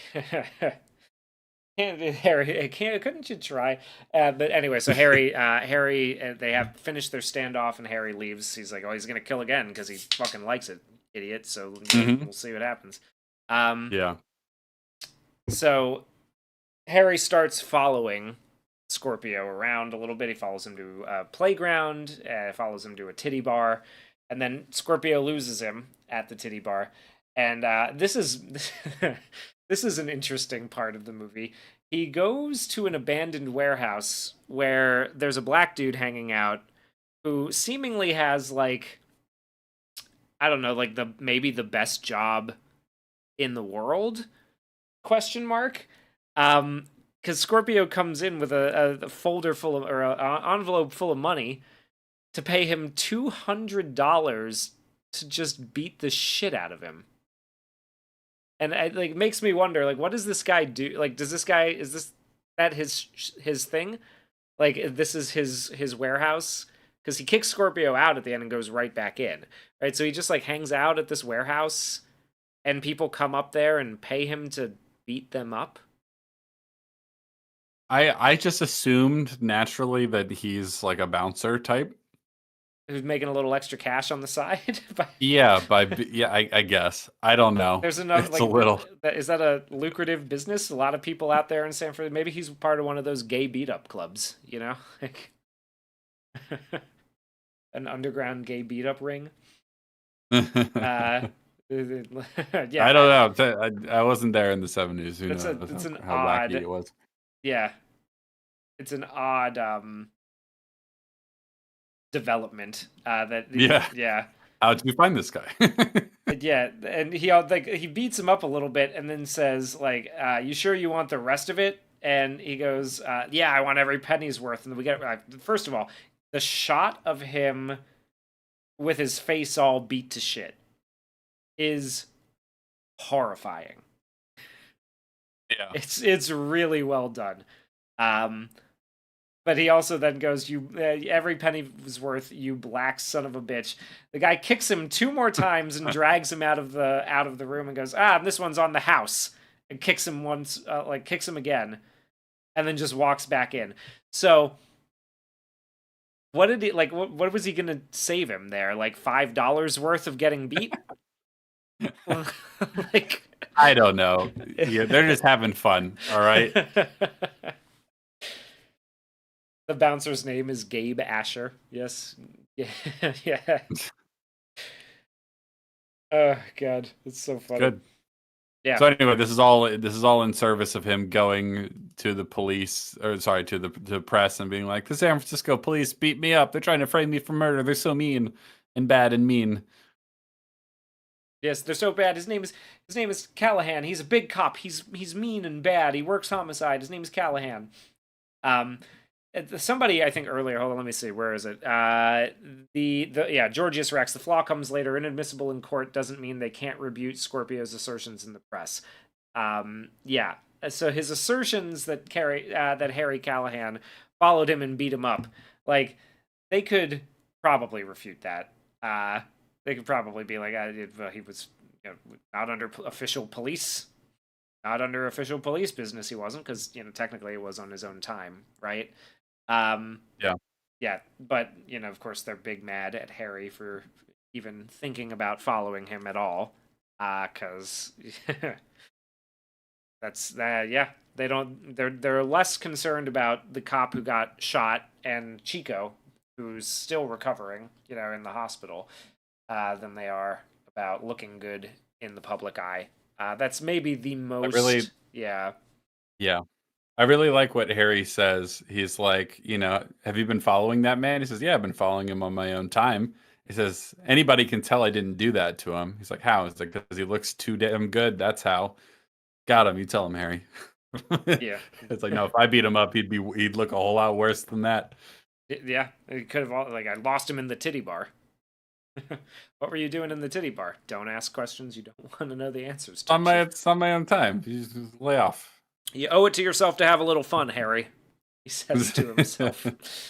Harry, couldn't you try? But anyway, so Harry, they have finished their standoff, and Harry leaves. He's like, "Oh, he's gonna kill again because he fucking likes it, idiot." So we'll see what happens. Yeah. So Harry starts following Scorpio around a little bit. He follows him to a playground, follows him to a titty bar, and then Scorpio loses him at the titty bar. And this is this is an interesting part of the movie. He goes to an abandoned warehouse where there's a black dude hanging out who seemingly has, like, I don't know, like maybe the best job in the world? Question mark. Because Scorpio comes in with a folder full of, or an envelope full of money to pay him $200 to just beat the shit out of him. And it makes me wonder, like, what does this guy do? Like, is that his thing? Like, this is his warehouse? Because he kicks Scorpio out at the end and goes right back in, right? So he just, like, hangs out at this warehouse, and people come up there and pay him to beat them up. I just assumed naturally that he's like a bouncer type. Who's making a little extra cash on the side? I guess. I don't know. There's enough. It's a little. Is that a lucrative business? A lot of people out there in San Francisco. Maybe he's part of one of those gay beat up clubs. Like an underground gay beat up ring. Yeah, I don't know. I wasn't there in the 70s. Who knows how wacky it was? Yeah, it's an odd development. Yeah. how'd you find this guy? Yeah, and he beats him up a little bit and then says like, "You sure you want the rest of it?" And he goes, "Yeah, I want every penny's worth." And we get first of all, the shot of him with his face all beat to shit is horrifying. Yeah, It's really well done. But he also then goes, "You every penny was worth, you black son of a bitch." The guy kicks him 2 more times and drags him out of the room and goes, "Ah, this one's on the house," and kicks him once, kicks him again, and then just walks back in. So, what did he like? What was he gonna save him there? Like $5 worth of getting beat? Like, I don't know. Yeah, they're just having fun. All right. The bouncer's name is Gabe Asher. Yes. Yeah. Yeah. Oh god, it's so funny. Good. Yeah. So anyway, this is all in service of him going to the police, or sorry, to the press and being like, "The San Francisco police beat me up. They're trying to frame me for murder. They're so mean and bad and mean." Yes, they're so bad. His name is Callahan. He's a big cop. He's mean and bad. He works homicide. His name is Callahan. Somebody I think earlier. Hold on, let me see. Where is it? Yeah, Georgius Rex. The flaw comes later. Inadmissible in court doesn't mean they can't rebut Scorpio's assertions in the press. Yeah. So his assertions that Harry Callahan followed him and beat him up, like they could probably refute that. They could probably be like, he was not under official police. Not under official police business, he wasn't, because technically it was on his own time, right? Yeah. Yeah, but of course, they're big mad at Harry for even thinking about following him at all, because that's yeah. They don't. They're less concerned about the cop who got shot and Chico, who's still recovering, in the hospital, than they are about looking good in the public eye. That's maybe the most. Yeah. Yeah. I really like what Harry says. He's like, "Have you been following that man?" He says, "Yeah, I've been following him on my own time." He says, "Anybody can tell I didn't do that to him." He's like, "How?" He's like, "Because he looks too damn good. That's how." Got him. You tell him, Harry. Yeah. It's like, no, if I beat him up, he'd look a whole lot worse than that. Yeah. It could have, I lost him in the titty bar. What were you doing in the titty bar? Don't ask questions you don't want to know the answers to. It's on my own time. You just lay off. You owe it to yourself to have a little fun, Harry. He says to himself.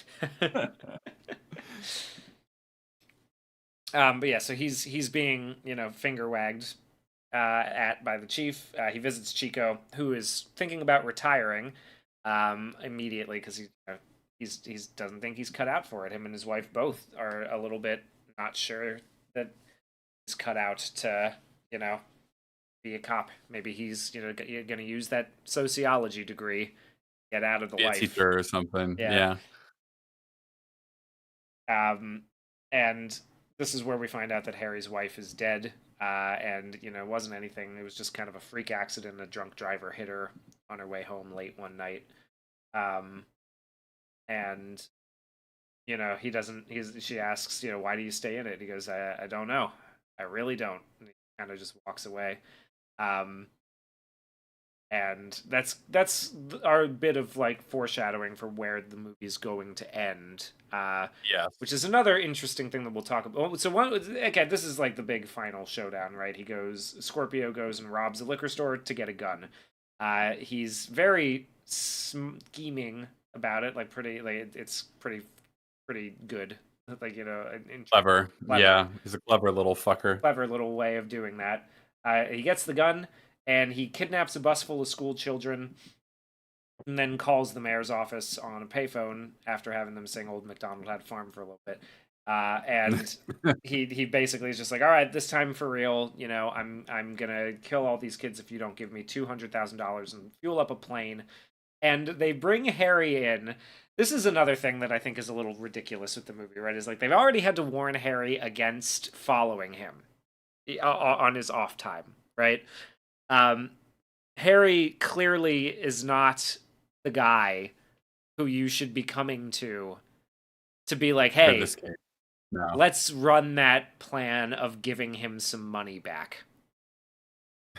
But yeah, so he's being finger wagged at by the chief. He visits Chico, who is thinking about retiring immediately because he doesn't think he's cut out for it. Him and his wife both are a little bit not sure that he's cut out to be a cop. Maybe he's going to use that sociology degree, get out of the life, teacher or something. Yeah. And this is where we find out that Harry's wife is dead. And it wasn't anything. It was just kind of a freak accident. A drunk driver hit her on her way home late one night. And he doesn't. She asks, why do you stay in it? He goes, I don't know. I really don't. And he kind of just walks away. And that's our bit of foreshadowing for where the movie's going to end. Yeah. Which is another interesting thing that we'll talk about. So this is the big final showdown, right? Scorpio goes and robs a liquor store to get a gun. He's very scheming about it, it's pretty good. Clever. Yeah, he's a clever little fucker. Clever little way of doing that. He gets the gun, and he kidnaps a bus full of school children, and then calls the mayor's office on a payphone after having them sing Old MacDonald Had a Farm for a little bit. And he basically is just like, all right, this time for real, I'm gonna kill all these kids if you don't give me $200,000 and fuel up a plane. And they bring Harry in. This is another thing that I think is a little ridiculous with the movie, right? Is they've already had to warn Harry against following him on his off time, right? Harry clearly is not the guy who you should be coming to be like, hey, No. let's run that plan of giving him some money back.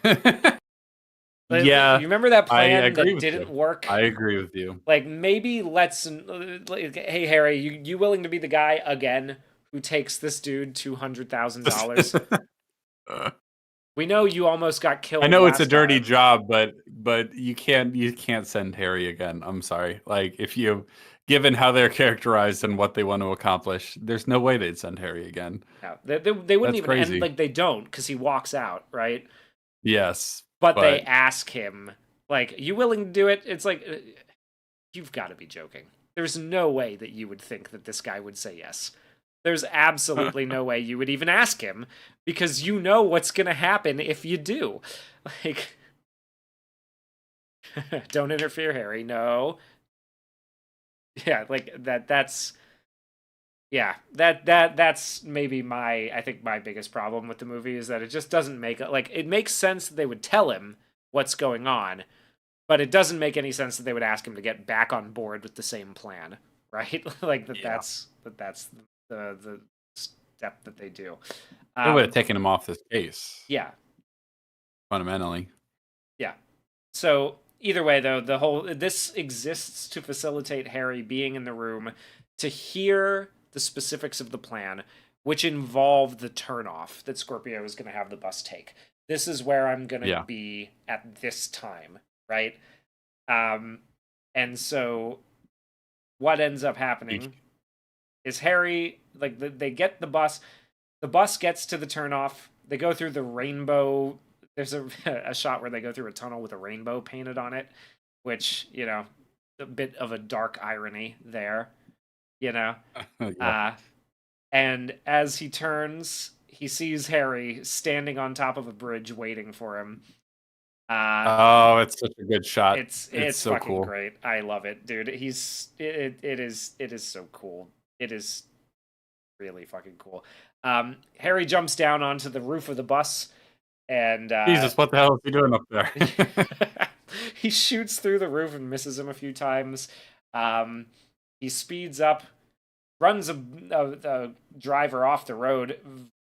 Yeah, You remember that I plan agree that with didn't you. work? I agree with you. Like, maybe hey Harry, you willing to be the guy again who takes this dude $200,000? We know you almost got I killed know it's a last dirty time. job, but you can't send Harry again. I'm sorry. Like if you given how they're characterized and what they want to accomplish, there's no way they'd send Harry again. No, they wouldn't That's even end, crazy. like, they don't, because he walks out, right? Yes, But they but ask him, like, you willing to do it? It's like, you've got to be joking. There's no way that you would think that this guy would say yes. There's absolutely no way you would even ask him, because you know what's going to happen if you do. Like, don't interfere, Harry. No. Yeah, like that's yeah, that's maybe I think my biggest problem with the movie is that it just doesn't make, like, it makes sense that they would tell him what's going on, but it doesn't make any sense that they would ask him to get back on board with the same plan, right? Like yeah, that's the step that they do. it would have taken him off this case Yeah, fundamentally. yeah. So either way, though, this exists to facilitate Harry being in the room to hear the specifics of the plan, which involve the turnoff that Scorpio is going to have the bus take. This is where I'm going to be at this time, right? And so what ends up happening is Harry, like, they get the bus gets to the turnoff, they go through the rainbow. There's a shot where they go through a tunnel with a rainbow painted on it, which, a bit of a dark irony there, yeah. And as he turns, he sees Harry standing on top of a bridge waiting for him. Oh, it's such a good shot. It's so fucking cool. great. I love it, dude. It is so cool. It is really fucking cool. Harry jumps down onto the roof of the bus, and Jesus, what the hell is he doing up there? he shoots through the roof and misses him a few times. He speeds up, runs a driver off the road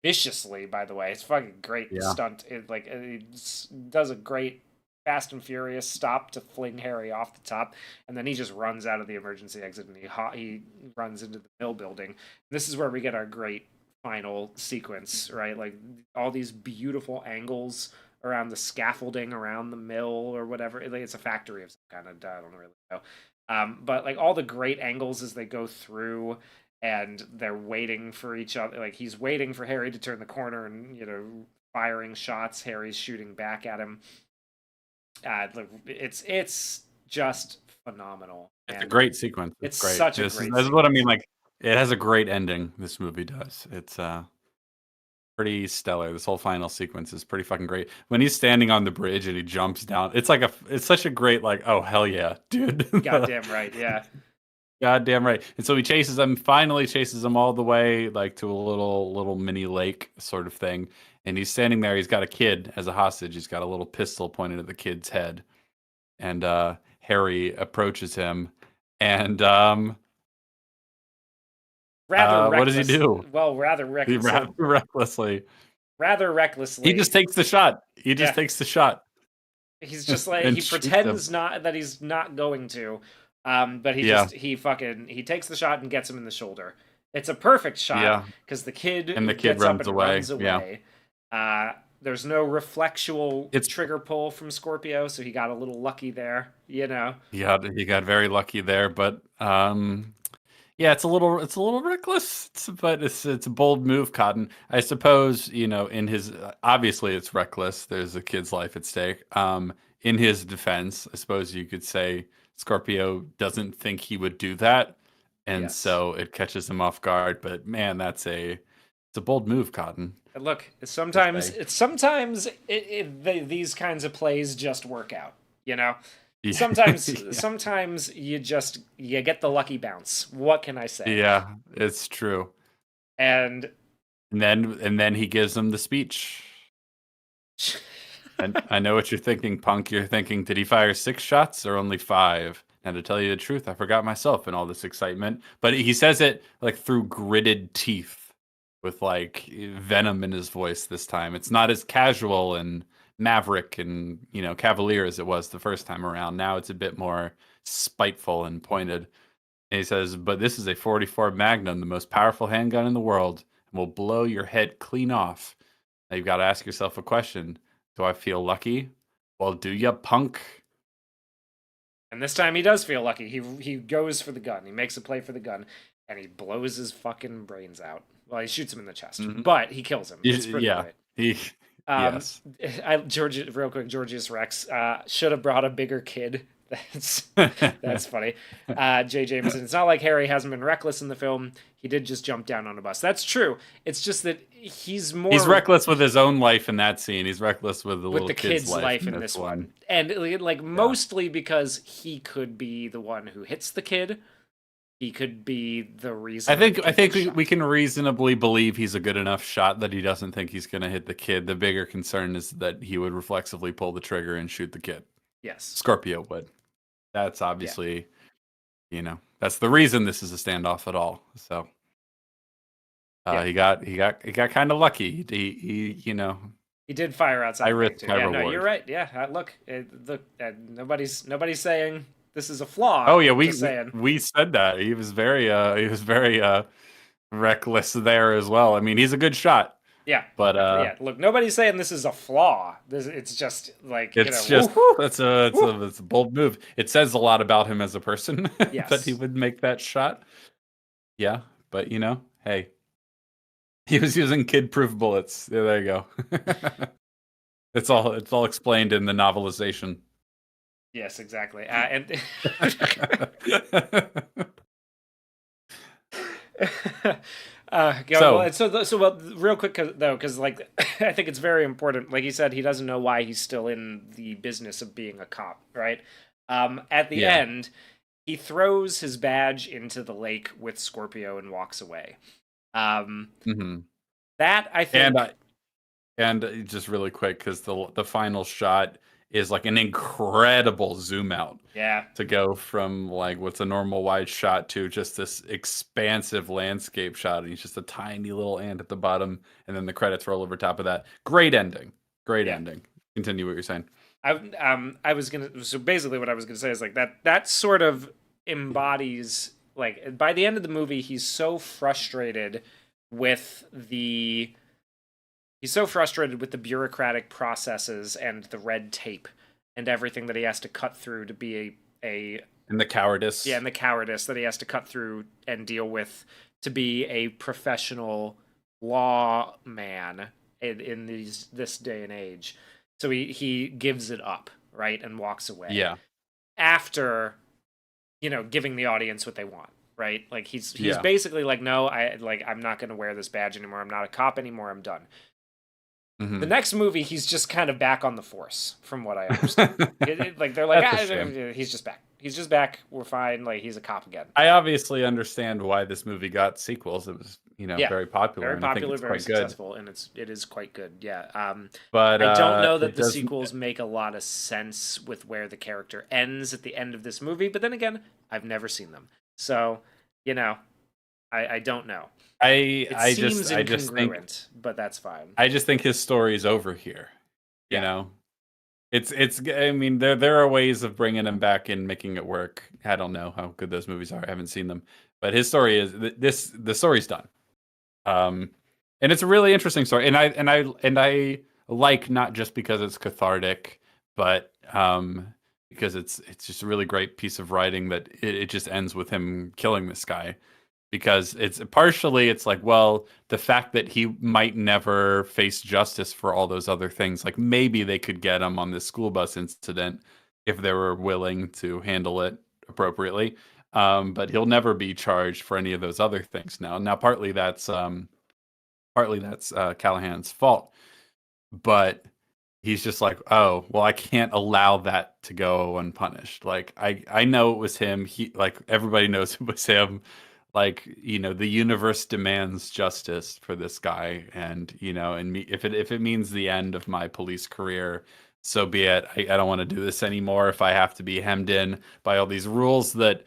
viciously. By the way, it's fucking great stunt. It does a great Fast and Furious stop to fling Harry off the top, and then he just runs out of the emergency exit and he runs into the mill building. This is where we get our great final sequence, right? Like, all these beautiful angles around the scaffolding around the mill or whatever. It's a factory of some kind of, I don't really know. But like all the great angles as they go through, and they're waiting for each other. Like, he's waiting for Harry to turn the corner and, firing shots. Harry's shooting back at him. It's just phenomenal. It's a great sequence. It's great. Such a great sequence. This is what I mean. Like, it has a great ending. This movie does. It's pretty stellar. This whole final sequence is pretty fucking great. When he's standing on the bridge and he jumps down, it's such a great, like, oh hell yeah, dude. Goddamn right, yeah. Goddamn right. And so he finally chases him all the way, like, to a little mini lake sort of thing. And he's standing there. He's got a kid as a hostage. He's got a little pistol pointed at the kid's head. And Harry approaches him, and what does he do? Well, rather recklessly. Rather recklessly. He just takes the shot. Takes the shot. He's just like, he pretends that he's not going to. But he takes the shot and gets him in the shoulder. It's a perfect shot because the kid gets up and runs away. There's no reflectual trigger pull from Scorpio, so he got a little lucky there, He got very lucky there, but it's a little reckless, but it's a bold move, Cotton. I suppose, in his obviously it's reckless. There's a kid's life at stake. In his defense, I suppose you could say Scorpio doesn't think he would do that, and so it catches him off guard. But man, it's a bold move, Cotton. Look, sometimes these kinds of plays just work out, Sometimes you get the lucky bounce. What can I say? Yeah, it's true. And then he gives them the speech. And I know what you're thinking, punk. You're thinking, did he fire 6 shots or only 5? And to tell you the truth, I forgot myself in all this excitement. But he says it like through gritted teeth. with like venom in his voice this time. It's not as casual and maverick and, you know, cavalier as it was the first time around. Now it's a bit more spiteful and pointed. And he says, "But this is a 44 Magnum, the most powerful handgun in the world, and will blow your head clean off. Now you've got to ask yourself a question. Do I feel lucky? Well, do ya, punk?" And this time he does feel lucky. He goes for the gun. He makes a play for the gun, and he blows his fucking brains out. Well, he shoots him in the chest, but he kills him. It's pretty great. Yes. Real quick, Georgius Rex should have brought a bigger kid. That's funny. Jay Jameson. It's not like Harry hasn't been reckless in the film. He did just jump down on a bus. That's true. It's just that he's reckless with his own life in that scene. He's reckless with the little kid's life in this one. And like mostly because he could be the one who hits the kid. He could be the reason. I think we can reasonably believe he's a good enough shot that he doesn't think he's going to hit the kid. The bigger concern is that he would reflexively pull the trigger and shoot the kid. Yes. Scorpio would. That's obviously, you know, that's the reason this is a standoff at all. So he got kind of lucky. He you know, he did fire outside. No, you're right. Yeah, look, nobody's saying this is a flaw. Oh yeah, we said that he was very reckless there as well. I mean, he's a good shot. Yeah, but look, nobody's saying this is a flaw. It's just like it's a bold move. It says a lot about him as a person that he would make that shot. Yeah, but you know, hey, he was using kid-proof bullets. Yeah, there you go. It's all explained in the novelization. Yes, exactly. Real quick though, because like I think it's very important. Like he said, he doesn't know why he's still in the business of being a cop, right? At the end, he throws his badge into the lake with Scorpio and walks away. That I think, and just really quick, because the final shot is like an incredible zoom out. Yeah. To go from like what's a normal wide shot to just this expansive landscape shot. And he's just a tiny little ant at the bottom. And then the credits roll over top of that. Great ending. Ending. Continue what you're saying. So basically what I was going to say is like that sort of embodies, like by the end of the movie, he's so frustrated with the bureaucratic processes and the red tape and everything that he has to cut through to be and the cowardice. Yeah, and the cowardice that he has to cut through and deal with to be a professional lawman in this day and age. So he gives it up, right, and walks away. Yeah. After, you know, giving the audience what they want, right? Like he's basically like, no, I'm not going to wear this badge anymore. I'm not a cop anymore. I'm done. Mm-hmm. The next movie, he's just kind of back on the force, from what I understand. Like they're like, he's just back. He's just back. We're fine. Like he's a cop again. I obviously understand why this movie got sequels. It was, you know, very popular. Very popular, very successful, and it is quite good. Yeah. But I don't know that the sequels make a lot of sense with where the character ends at the end of this movie. But then again, I've never seen them, so you know, I don't know. I just think, but that's fine. I just think his story is over here. You know, it's. I mean, there are ways of bringing him back and making it work. I don't know how good those movies are. I haven't seen them, but his story is the story's done. And it's a really interesting story, and I like, not just because it's cathartic, but because it's just a really great piece of writing that it just ends with him killing this guy. Because it's like, well, the fact that he might never face justice for all those other things, like maybe they could get him on this school bus incident if they were willing to handle it appropriately. But he'll never be charged for any of those other things now. Now, partly that's Callahan's fault, but he's just like, oh, well, I can't allow that to go unpunished. Like I know it was him. He, like, everybody knows it was him. Like, you know, the universe demands justice for this guy, and you know, and me, if it means the end of my police career, so be it. I don't want to do this anymore. If I have to be hemmed in by all these rules that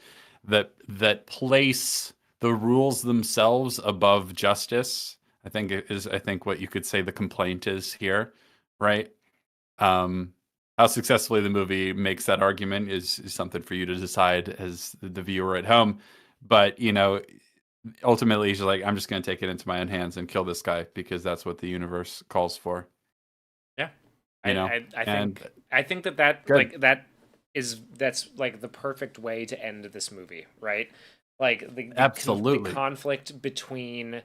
place the rules themselves above justice, I think what you could say the complaint is here, right? How successfully the movie makes that argument is something for you to decide as the viewer at home. But ultimately, he's like, I'm just going to take it into my own hands and kill this guy because that's what the universe calls for. Yeah, You know, I think that good. like that's like the perfect way to end this movie, right? Like Absolutely. the conflict between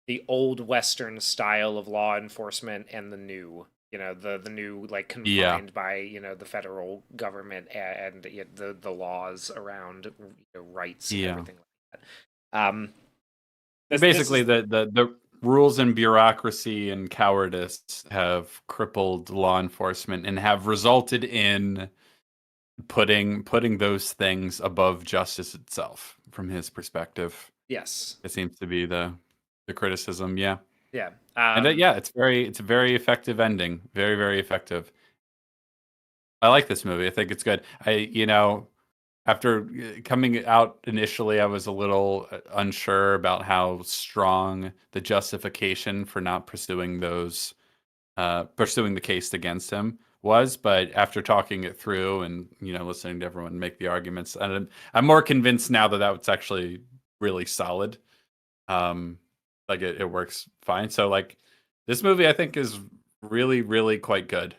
the old Western style of law enforcement and the new, the new, like, Yeah. confined by, the federal government and the laws around, rights and Yeah. everything like that. Basically, the rules and bureaucracy and cowardice have crippled law enforcement and have resulted in putting those things above justice itself from his perspective. Yes. It seems to be the criticism, yeah. Yeah. And yeah, it's a very effective ending. Very, very effective. I like this movie. I think it's good. After coming out initially, I was a little unsure about how strong the justification for not pursuing the case against him was. But after talking it through and listening to everyone make the arguments, and I'm more convinced now that was actually really solid. Like it works fine. So like this movie, I think is really, really quite good.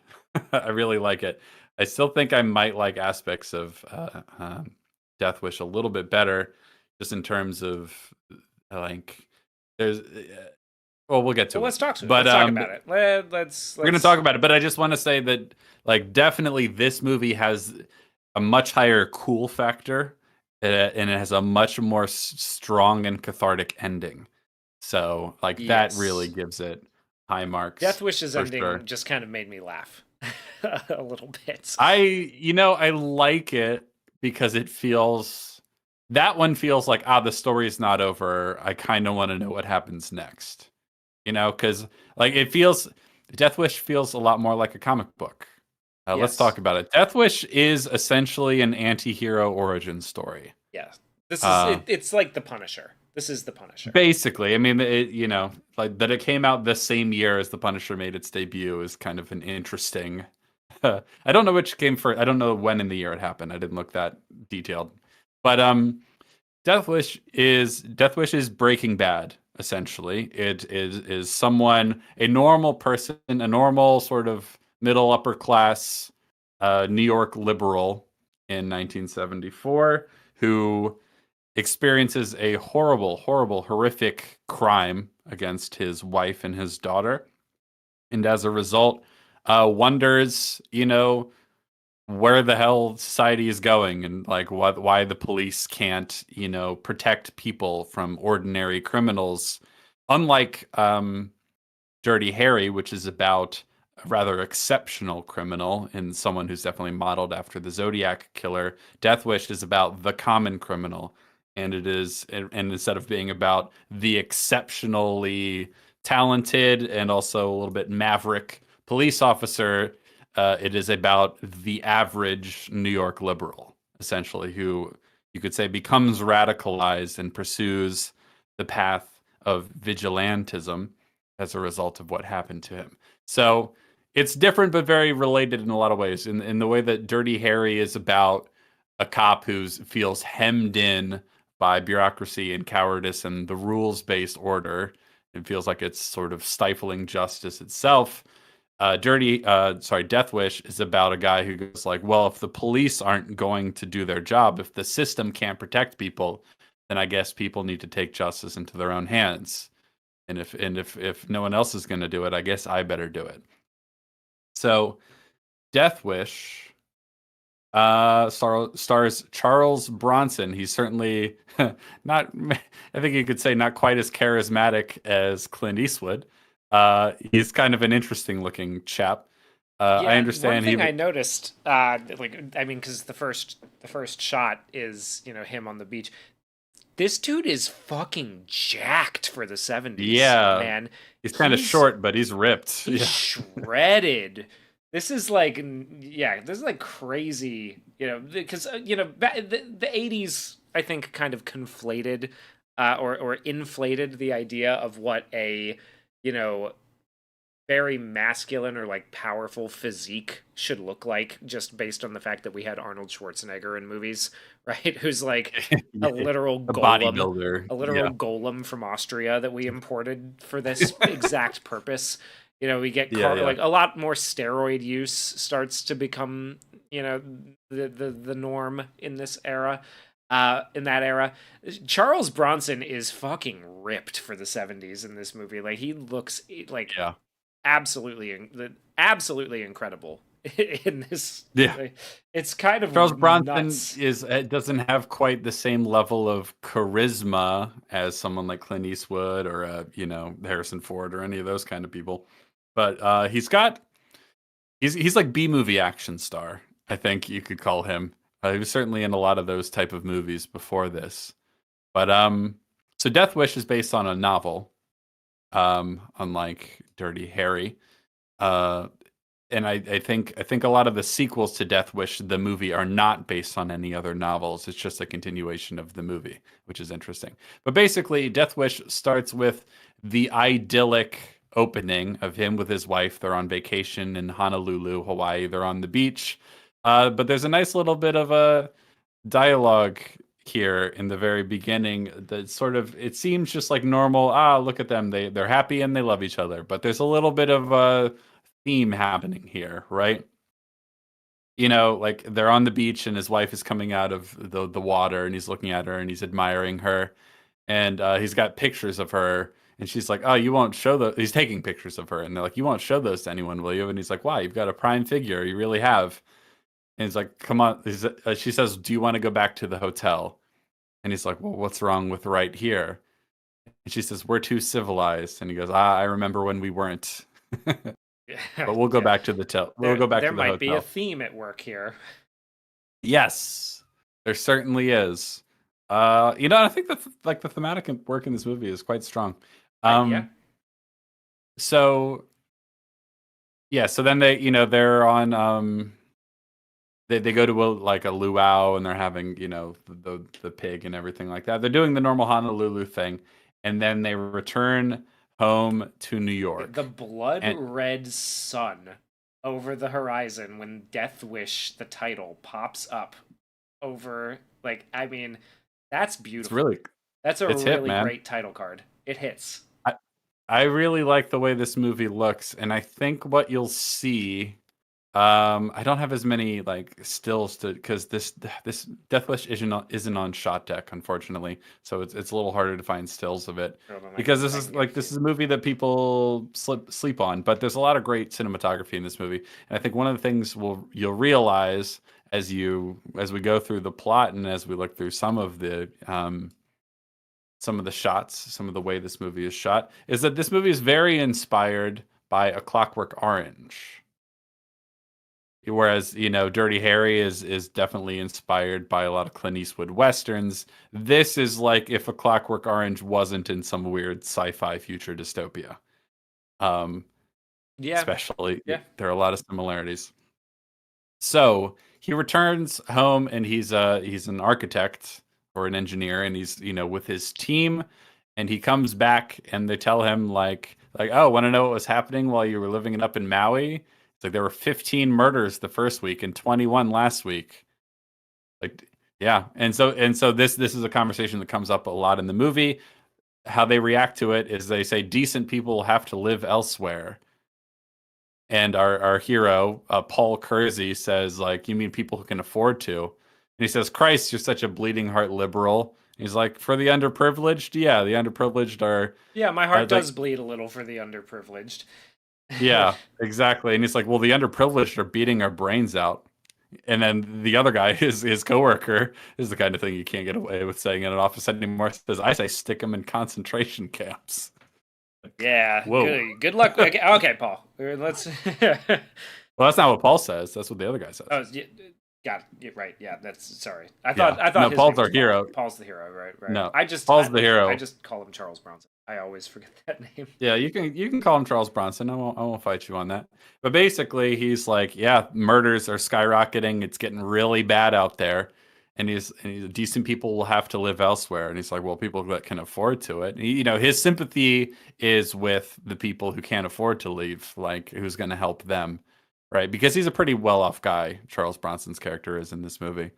I really like it. I still think I might like aspects of Death Wish a little bit better, just in terms of like there's. Well, we'll get to well, it. let's talk to it. But Let's talk about it. We're gonna talk about it. But I just want to say that like definitely this movie has a much higher cool factor, and it has a much more strong and cathartic ending. So like that really gives it high marks. Death Wish's for ending sure. just kind of made me laugh a little bit. I like it because that one feels like the story's not over. I kind of want to know what happens next. Because like Death Wish feels a lot more like a comic book. Let's talk about it. Death Wish is essentially an anti-hero origin story. Yeah. This is it's like The Punisher. This is The Punisher. Basically, I mean, like that it came out the same year as The Punisher made its debut is kind of an interesting. I don't know which came first. I don't know when in the year it happened. I didn't look that detailed. But Death Wish is Breaking Bad. Essentially, it is someone, a normal person, a normal sort of middle upper class New York liberal in 1974 who experiences a horrible, horrible, horrific crime against his wife and his daughter. And as a result, wonders, where the hell society is going and like why the police can't, protect people from ordinary criminals. Unlike Dirty Harry, which is about a rather exceptional criminal and someone who's definitely modeled after the Zodiac killer, Death Wish is about the common criminal and instead of being about the exceptionally talented and also a little bit maverick police officer, it is about the average New York liberal, essentially, who you could say becomes radicalized and pursues the path of vigilantism as a result of what happened to him. So it's different but very related in a lot of ways. In the way that Dirty Harry is about a cop who feels hemmed in by bureaucracy and cowardice and the rules-based order and feels like it's sort of stifling justice itself. Death Wish is about a guy who goes like, well, if the police aren't going to do their job, if the system can't protect people, then I guess people need to take justice into their own hands. And if no one else is going to do it, I guess I better do it. So, Death Wish stars Charles Bronson. He's certainly not, I think you could say, not quite as charismatic as Clint Eastwood. He's kind of an interesting looking chap. I understand. One thing I noticed, because the first shot is him on the beach. This dude is fucking jacked for the 70s. Yeah, man. He's kind of short, but he's ripped. He's shredded. This is like crazy, because the 80s, I think, kind of conflated or inflated the idea of what a, you know, very masculine or like powerful physique should look like, just based on the fact that we had Arnold Schwarzenegger in movies, right? Who's like a literal A golem, bodybuilder. a literal Yeah. golem from Austria that we imported for this exact purpose. We get Yeah, yeah. like a lot more steroid use starts to become, the norm in this era. In that era, Charles Bronson is fucking ripped for the 70s in this movie. Like he looks like Yeah. absolutely incredible in this. Yeah. It's kind of Charles Bronson nuts. doesn't have quite the same level of charisma as someone like Clint Eastwood or Harrison Ford or any of those kind of people, but he's like B movie action star. I think you could call him. He was certainly in a lot of those type of movies before this, but so Death Wish is based on a novel, unlike Dirty Harry. And I think a lot of the sequels to Death Wish, the movie, are not based on any other novels. It's just a continuation of the movie, which is interesting. But basically, Death Wish starts with the idyllic opening of him with his wife. They're on vacation in Honolulu, Hawaii. They're on the beach. But there's a nice little bit of a dialogue here in the very beginning that sort of, it seems just like normal. Look at them. They're happy and they love each other. But there's a little bit of a theme happening here, right? Like they're on the beach and his wife is coming out of the water and he's looking at her and he's admiring her, and he's got pictures of her and she's like, "Oh, you won't show those." He's taking pictures of her and they're like, "You won't show those to anyone, will you?" And he's like, "Why? You've got a prime figure. You really have." And he's like, "Come on." She says, "Do you want to go back to the hotel?" And he's like, "Well, what's wrong with right here?" And she says, "We're too civilized." And he goes, "I remember when we weren't." But we'll go back to the We'll go back to the hotel. There might be a theme at work here. Yes, there certainly is. I think that like the thematic work in this movie is quite strong. Yeah. So then they're on they go to a luau and they're having the pig and everything like that. They're doing the normal Honolulu thing, and then they return home to New York. The blood-red sun over the horizon when Death Wish, the title, pops up over, that's beautiful. That's a really great title card. It hits. I really like the way this movie looks, and I think what you'll see, I don't have as many stills because this Death Wish isn't on Shot Deck, unfortunately, so it's a little harder to find stills of it because this is a movie that people sleep on, but there's a lot of great cinematography in this movie, and I think one of the things you'll realize as we go through the plot and as we look through some of the shots, some of the way this movie is shot, is that this movie is very inspired by A Clockwork Orange. Whereas, Dirty Harry is definitely inspired by a lot of Clint Eastwood westerns. This is like if A Clockwork Orange wasn't in some weird sci-fi future dystopia. Especially, there are a lot of similarities. So he returns home and he's an architect or an engineer, and he's with his team, and he comes back and they tell him like, "Oh, want to know what was happening while you were living up in Maui?" It's like there were 15 murders the first week and 21 last week. And so this is a conversation that comes up a lot in the movie. How they react to it is they say decent people have to live elsewhere. And our hero, Paul Kersey, says, "You mean people who can afford to?" And he says, "Christ, you're such a bleeding heart liberal." He's like, "For the underprivileged? Yeah, the underprivileged are..." Yeah, my heart does bleed a little for the underprivileged. Yeah, exactly. And he's like, "Well, the underprivileged are beating our brains out." And then the other guy, his coworker, is the kind of thing you can't get away with saying in an office anymore, says, "I say stick them in concentration camps." Yeah. Whoa. Good luck. Okay, Paul. Let's. Well, that's not what Paul says. That's what the other guy says. Oh, yeah, got it. Right. Yeah. That's sorry. I thought. No, Paul's our hero. Paul's the hero. Right. No, Paul's the hero. I just call him Charles Bronson. I always forget that name. Yeah, you can call him Charles Bronson. I won't fight you on that. But basically, he's like, yeah, murders are skyrocketing. It's getting really bad out there. and decent people will have to live elsewhere. And he's like, well, people that can afford to it. His sympathy is with the people who can't afford to leave, like who's going to help them, right? Because he's a pretty well-off guy. Charles Bronson's character is in this movie,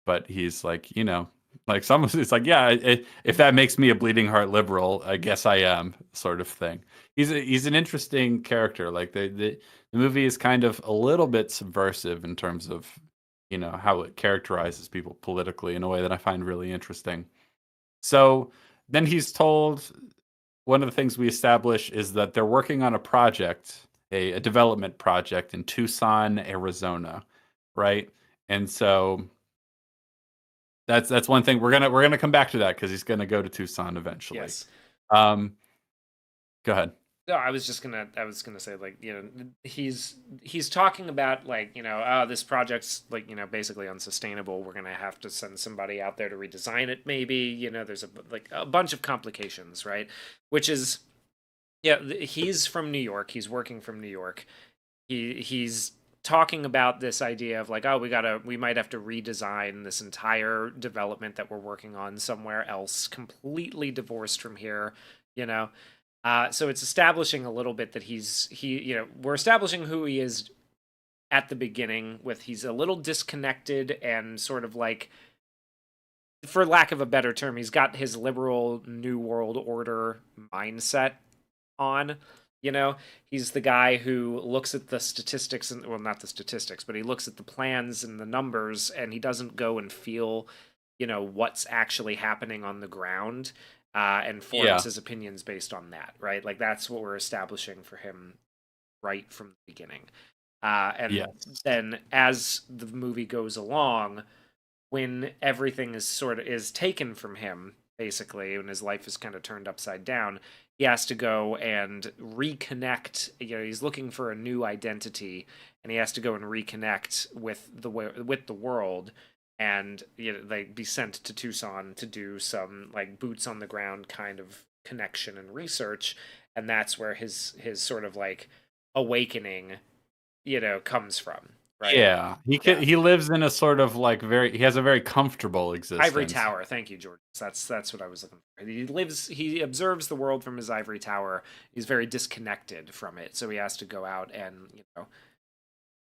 but he's like, like someone, it's like, yeah, if that makes me a bleeding heart liberal, I guess I am, sort of thing. He's an interesting character. Like the movie is kind of a little bit subversive in terms of how it characterizes people politically in a way that I find really interesting. So then he's told, one of the things we establish is that they're working on a project, a development project in Tucson, Arizona, right? And so that's one thing we're gonna come back to that because he's gonna go to Tucson eventually. Yes. Go ahead. No, I was gonna say, like, he's talking about, like, oh, this project's, like, basically unsustainable. We're gonna have to send somebody out there to redesign it. Maybe, there's a bunch of complications, right? Which is, yeah, he's from New York. He's working from New York. He's talking about this idea of, like, oh, we might have to redesign this entire development that we're working on somewhere else, completely divorced from here, you know. So it's establishing a little bit that we're establishing who he is at the beginning, with he's a little disconnected and sort of like, for lack of a better term, he's got his liberal New World Order mindset on. He's the guy who looks at the statistics, and, well, not the statistics, but he looks at the plans and the numbers, and he doesn't go and feel, what's actually happening on the ground. And forms his opinions based on that, right? Like, that's what we're establishing for him right from the beginning. And then as the movie goes along, when everything is taken from him, basically, when his life is kind of turned upside down, he has to go and reconnect. He's looking for a new identity, and he has to go and reconnect with the world. And they'd be sent to Tucson to do some, like, boots on the ground kind of connection and research, and that's where his sort of, like, awakening comes from, right? He lives in a sort of, like, he has a very comfortable existence. Ivory tower. Thank you, George. That's what I was looking for. He observes the world from his ivory tower. He's very disconnected from it, so he has to go out and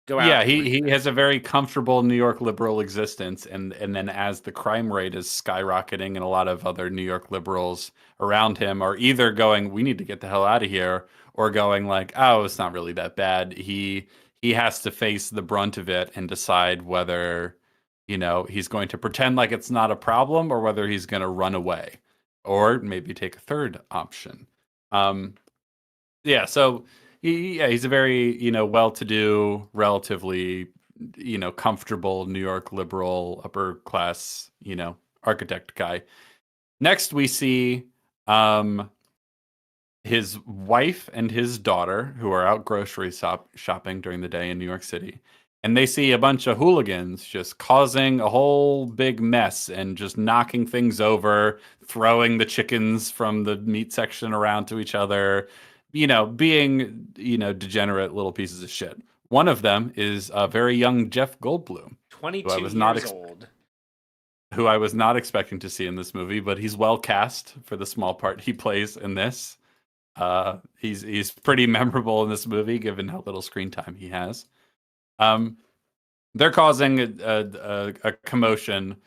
go out. Yeah, he has a very comfortable New York liberal existence, and then as the crime rate is skyrocketing, and a lot of other New York liberals around him are either going, "We need to get the hell out of here," or going like, "Oh, it's not really that bad." He has to face the brunt of it and decide whether he's going to pretend like it's not a problem, or whether he's going to run away, or maybe take a third option. So. He's a very, well-to-do, relatively, comfortable New York liberal, upper class, architect guy. Next, we see his wife and his daughter, who are out grocery shopping during the day in New York City. And they see a bunch of hooligans just causing a whole big mess and just knocking things over, throwing the chickens from the meat section around to each other, being, degenerate little pieces of shit. One of them is a very young Jeff Goldblum, 22 years old, who I was not expecting to see in this movie, but he's well cast for the small part he plays in this. He's pretty memorable in this movie, given how little screen time he has. They're causing a commotion.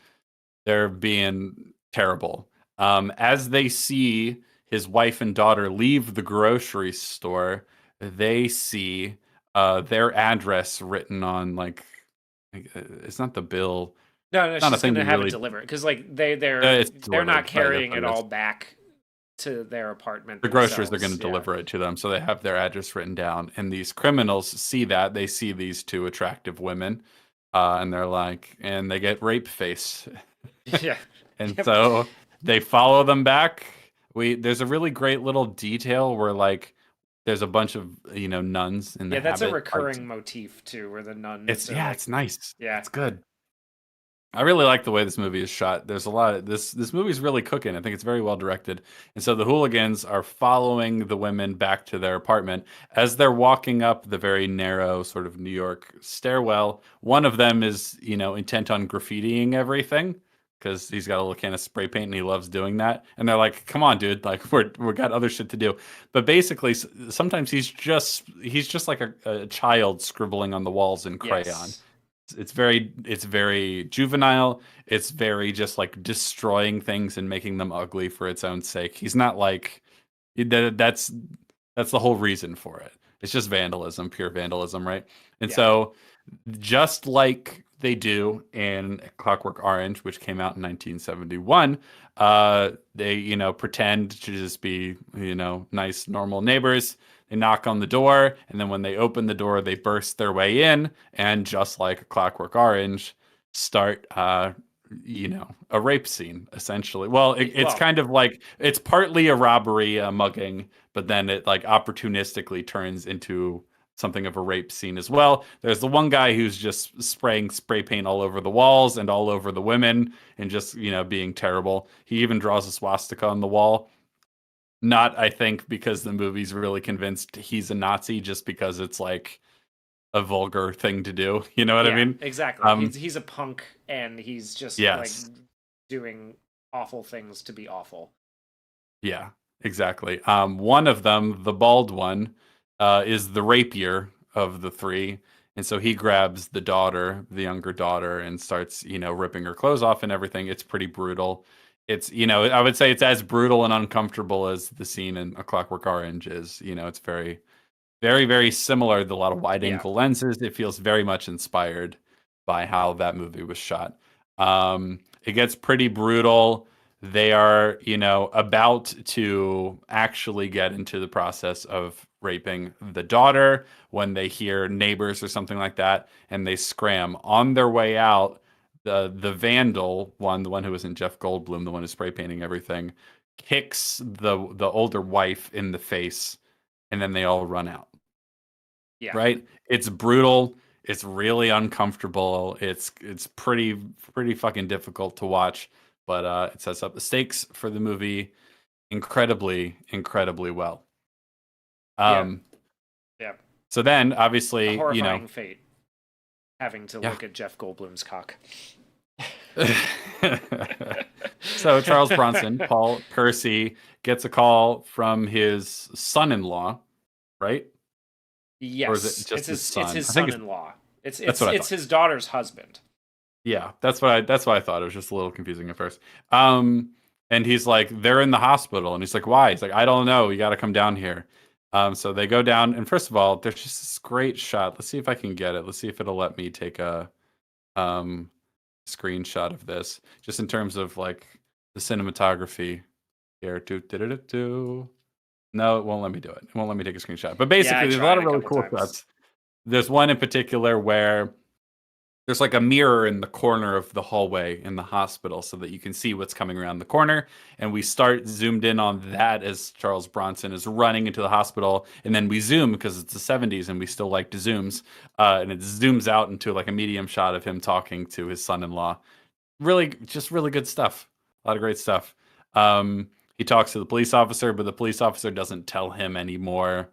They're being terrible. As they see his wife and daughter leave the grocery store, they see their address written on, like, it's not the bill. No, she's gonna have it delivered, because, like, they're not carrying it all back to their apartment. The grocers are going to deliver it to them, so they have their address written down. And these criminals see that. They see these two attractive women, and they're like, and they get rape face. Yeah. And so they follow them back. There's a really great little detail where, like, there's a bunch of nuns in the that's a recurring motif too, where the nuns. It's nice. Yeah, it's good. I really like the way this movie is shot. There's a lot of this movie's really cooking. I think it's very well directed. And so the hooligans are following the women back to their apartment as they're walking up the very narrow sort of New York stairwell. One of them is, intent on graffitiing everything because he's got a little can of spray paint and he loves doing that. And they're like, "Come on, dude, like we got other shit to do." But basically sometimes he's just like a child scribbling on the walls in crayon. Yes. It's very juvenile. It's very just like destroying things and making them ugly for its own sake. He's not like that's the whole reason for it. It's just vandalism, pure vandalism, right? And Yeah. so just like they do in Clockwork Orange, which came out in 1971, they, pretend to just be, nice, normal neighbors. They knock on the door, and then when they open the door, they burst their way in, and just like a Clockwork Orange, start, a rape scene, essentially. Well, it's kind of like it's partly a robbery, a mugging, but then it like opportunistically turns into something of a rape scene as well. There's the one guy who's just spraying spray paint all over the walls and all over the women and just, being terrible. He even draws a swastika on the wall. Not, I think, because the movie's really convinced he's a Nazi, just because it's like a vulgar thing to do. You know what I mean? Exactly. He's a punk and he's just like Yes. doing awful things to be awful. Yeah, exactly. One of them, the bald one, is the rapier of the three. And so he grabs the daughter, the younger daughter, and starts, ripping her clothes off and everything. It's pretty brutal. It's, I would say it's as brutal and uncomfortable as the scene in A Clockwork Orange is. It's very, very, very similar. A lot of wide angle lenses. It feels very much inspired by how that movie was shot. It gets pretty brutal. They are, about to actually get into the process of raping the daughter when they hear neighbors or something like that, and they scram. On their way out, the vandal one, the one who isn't Jeff Goldblum, the one who's spray painting everything, kicks the older wife in the face, and then they all run out. Yeah. Right? It's brutal. It's really uncomfortable. It's pretty fucking difficult to watch, but it sets up the stakes for the movie incredibly, incredibly well. Yeah. So then, obviously, a horrifying fate, having to look at Jeff Goldblum's cock. So Charles Bronson, Paul Kersey, gets a call from his son-in-law, right? Yes, or is it just his son? It's his son-in-law. It's his daughter's husband. Yeah, that's what I thought. It was just a little confusing at first. And he's like, they're in the hospital, and he's like, why? He's like, I don't know. You got to come down here. So they go down, and first of all, there's just this great shot. Let's see if I can get it. Let's see if it'll let me take a screenshot of this, just in terms of like the cinematography here. No, it won't let me do it. It won't let me take a screenshot. But basically, there's a lot of really cool shots. There's one in particular where there's like a mirror in the corner of the hallway in the hospital so that you can see what's coming around the corner. And we start zoomed in on that as Charles Bronson is running into the hospital. And then we zoom because it's the 70s and we still like to zooms. And it zooms out into like a medium shot of him talking to his son-in-law. Really, just really good stuff. A lot of great stuff. He talks to the police officer, but the police officer doesn't tell him anymore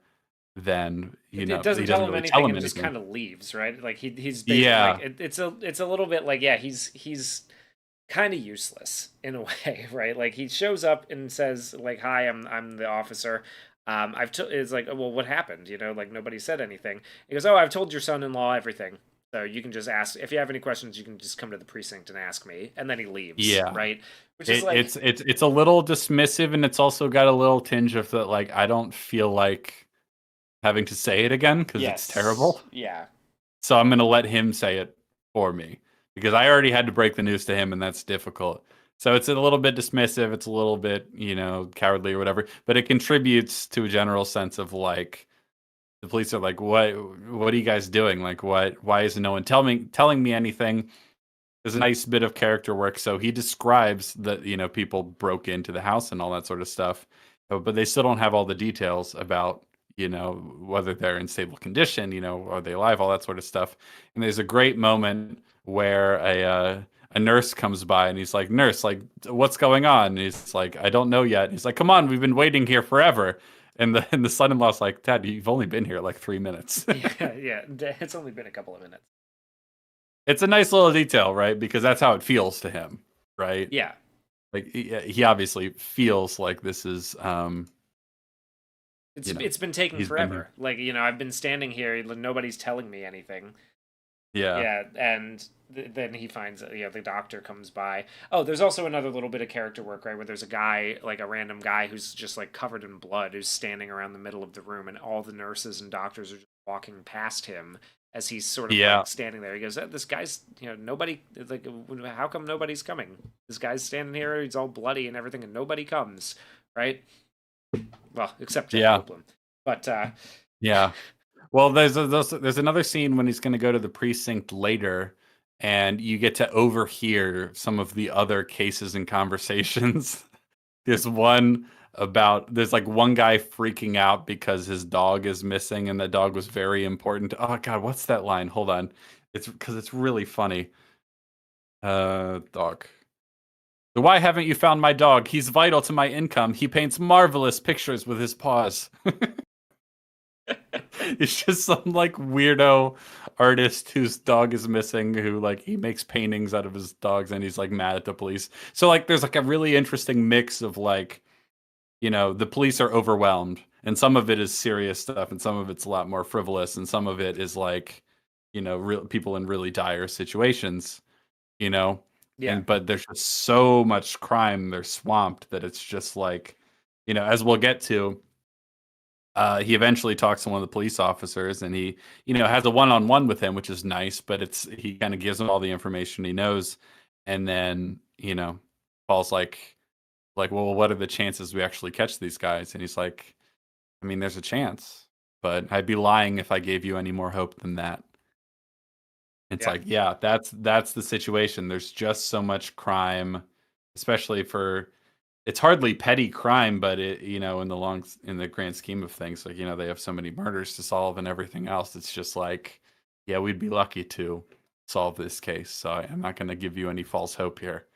than it doesn't tell him anything. And just kind of leaves, right? Like he's basically like, it's a little bit like he's kind of useless in a way, right? Like he shows up and says like, "Hi, I'm the officer. It's like, well, what happened? Like nobody said anything." He goes, "Oh, I've told your son-in-law everything. So you can just ask if you have any questions. You can just come to the precinct and ask me." And then he leaves. Yeah, right. Which is like it's a little dismissive, and it's also got a little tinge of that. Like I don't feel like having to say it again because it's terrible. Yeah. So I'm going to let him say it for me because I already had to break the news to him, and that's difficult. So it's a little bit dismissive. It's a little bit, cowardly or whatever, but it contributes to a general sense of like, the police are like, what are you guys doing? Like, why isn't no one telling me anything? There's a nice bit of character work. So he describes that, people broke into the house and all that sort of stuff, but they still don't have all the details about, whether they're in stable condition, are they alive, all that sort of stuff. And there's a great moment where a a nurse comes by and he's like, "Nurse, like, what's going on?" And he's like, "I don't know yet." And he's like, "Come on, we've been waiting here forever." And the son-in-law's like, "Dad, you've only been here like 3 minutes." Yeah, it's only been a couple of minutes. It's a nice little detail, right? Because that's how it feels to him, right? Yeah. Like he obviously feels like this is it's been taking forever. Like, I've been standing here, nobody's telling me anything. Yeah. Yeah, and then he finds, the doctor comes by. Oh, there's also another little bit of character work, right, where there's a guy, like a random guy who's just like covered in blood, who's standing around the middle of the room, and all the nurses and doctors are just walking past him as he's sort of like standing there. He goes, "This guy's, nobody, like, how come nobody's coming? This guy's standing here, he's all bloody and everything, and nobody comes, right?" Well, except Jeff Goldblum. But yeah. Well, there's another scene when he's going to go to the precinct later, and you get to overhear some of the other cases and conversations. There's like one guy freaking out because his dog is missing, and the dog was very important. Oh God, what's that line? Hold on, it's because it's really funny. Dog. Why haven't you found my dog? He's vital to my income. He paints marvelous pictures with his paws. It's just some like weirdo artist whose dog is missing, who like he makes paintings out of his dogs, and he's like mad at the police. So like there's like a really interesting mix of like, the police are overwhelmed, and some of it is serious stuff, and some of it's a lot more frivolous, and some of it is like, real people in really dire situations, Yeah. But there's just so much crime, they're swamped, that it's just like, as we'll get to, he eventually talks to one of the police officers, and he, has a one-on-one with him, which is nice, but he kind of gives him all the information he knows. And then, Paul's like, well, what are the chances we actually catch these guys? And he's like, I mean, there's a chance, but I'd be lying if I gave you any more hope than that. It's like, yeah, that's the situation. There's just so much crime, especially it's hardly petty crime, but it, in the grand scheme of things, like, they have so many murders to solve and everything else. It's just like, yeah, we'd be lucky to solve this case. So I'm not going to give you any false hope here.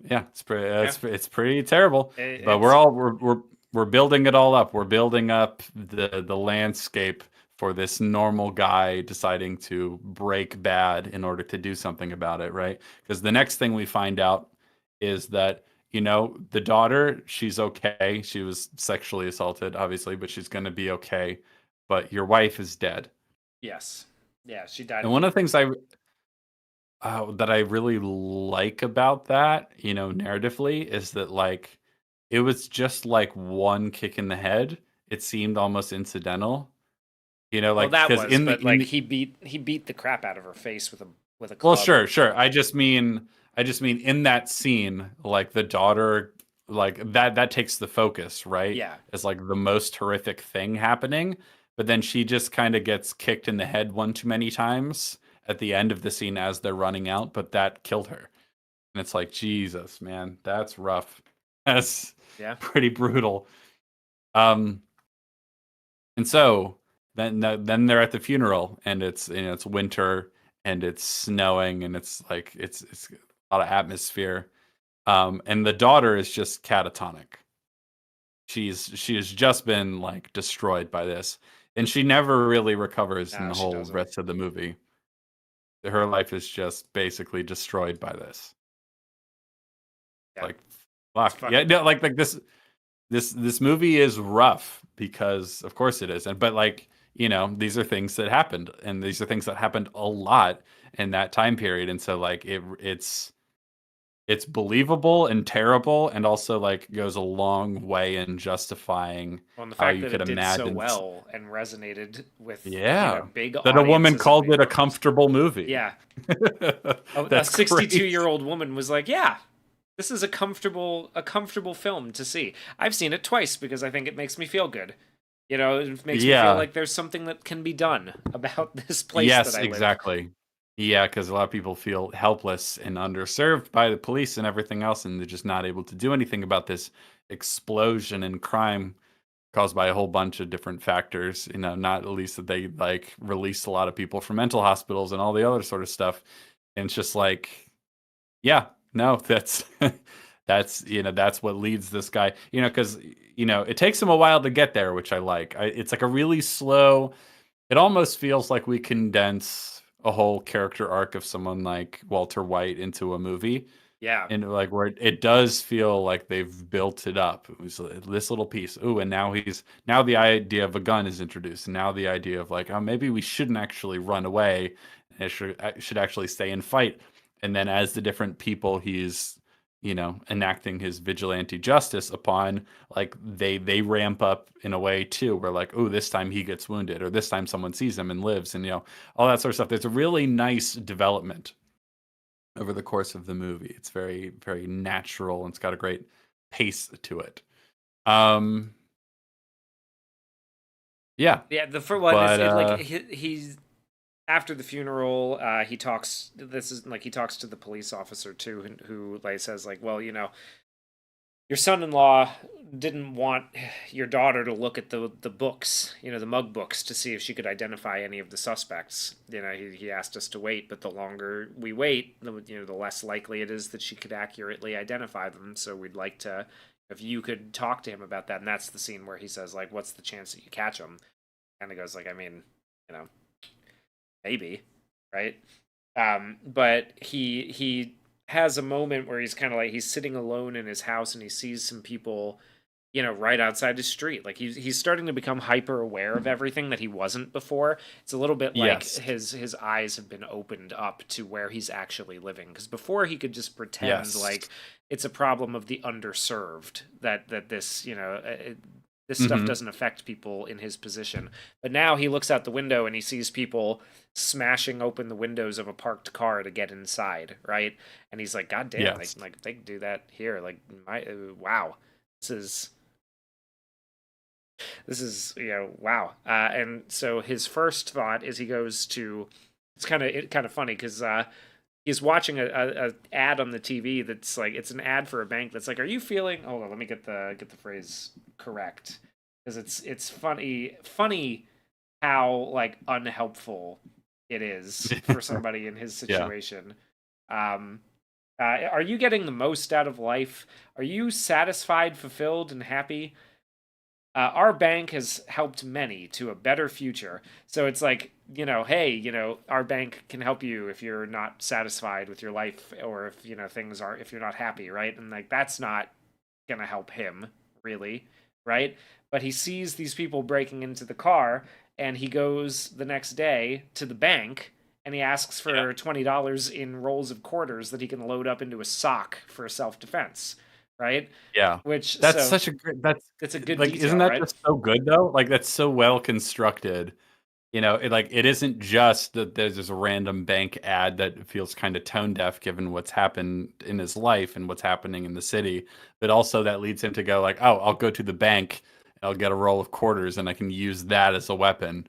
Yeah, it's pretty terrible. But we're building it all up. We're building up the landscape for this normal guy deciding to break bad in order to do something about it, right? Because the next thing we find out is that, the daughter, she's okay. She was sexually assaulted, obviously, but she's going to be okay. But your wife is dead. Yes. Yeah, she died. And one of the things that I really like about that, narratively, is that like it was just like one kick in the head. It seemed almost incidental. Like, well, that was, but like he beat the crap out of her face with a club. Well, sure. I just mean in that scene, like the daughter, like that takes the focus, right? Yeah. As like the most horrific thing happening, but then she just kind of gets kicked in the head one too many times at the end of the scene as they're running out, but that killed her. And it's like, Jesus, man, that's rough. That's pretty brutal. And so then they're at the funeral, and it's it's winter, and it's snowing, and it's like it's a lot of atmosphere. And the daughter is just catatonic. She has just been like destroyed by this, and she never really recovers in the whole rest of the movie. Her life is just basically destroyed by this. Yeah. Like, fuck. Yeah, no, like this movie is rough because of course it is. But like, these are things that happened, and these are things that happened a lot in that time period. And so like it's believable and terrible, and also like goes a long way in justifying the fact that it did so well and resonated with big that a woman called it a comfortable movie. Yeah. A 62-year-old woman was like, yeah, this is a comfortable film to see. I've seen it twice because I think it makes me feel good. It makes me feel like there's something that can be done about this place that I live. Yes, exactly. Yeah, because a lot of people feel helpless and underserved by the police and everything else, and they're just not able to do anything about this explosion in crime caused by a whole bunch of different factors. Not at least that they like released a lot of people from mental hospitals and all the other sort of stuff. And it's just like, yeah, no, that's that's that's what leads this guy. Because it takes him a while to get there, which I like. It's like a really slow. It almost feels like we condense a whole character arc of someone like Walter White into a movie. Yeah. And like where it does feel like they've built it up. It was this little piece. Ooh, and now the idea of a gun is introduced. And now the idea of like, oh, maybe we shouldn't actually run away. And it should actually stay and fight. And then as the different people he's enacting his vigilante justice upon, like they ramp up in a way too, where like, oh, this time he gets wounded, or this time someone sees him and lives, and all that sort of stuff. There's a really nice development over the course of the movie. It's very, very natural, and it's got a great pace to it. Yeah. Yeah, the first one is like he's after the funeral, he talks. This is like he talks to the police officer too, who like says like, well, your son-in-law didn't want your daughter to look at the books, the mug books, to see if she could identify any of the suspects. He asked us to wait, but the longer we wait, the less likely it is that she could accurately identify them. So we'd like to, if you could talk to him about that. And that's the scene where he says like, "What's the chance that you catch him?" And he goes like, "I mean, maybe, right?" But he has a moment where he's kind of like he's sitting alone in his house and he sees some people, right outside his street. Like he's starting to become hyper aware of everything that he wasn't before. It's a little bit like Yes. his eyes have been opened up to where he's actually living. Because before he could just pretend Yes. like it's a problem of the underserved that this this stuff doesn't affect people in his position. But now he looks out the window and he sees people smashing open the windows of a parked car to get inside, right? And he's like, God damn, Yes. like they can do that here. Like, wow, this is wow. And so his first thought is he goes to. It's kind of funny because he's watching a ad on the TV that's like it's an ad for a bank that's like, are you feeling? Hold on, let me get the phrase correct, because it's funny how like unhelpful it is for somebody in his situation. Are you getting the most out of life? Are you satisfied, fulfilled, and happy? Our bank has helped many to a better future. So it's like, hey, our bank can help you if you're not satisfied with your life, or if, if you're not happy, right? And like, that's not going to help him, really, right? But he sees these people breaking into the car, and he goes the next day to the bank, and he asks for $20 in rolls of quarters that he can load up into a sock for self-defense. Right? Yeah. Which that's such a great. It's a good like, detail, isn't that right? just so good though? Like that's so well constructed. It isn't just that there's this random bank ad that feels kind of tone deaf given what's happened in his life and what's happening in the city, but also that leads him to go like, oh, I'll go to the bank, and I'll get a roll of quarters, and I can use that as a weapon.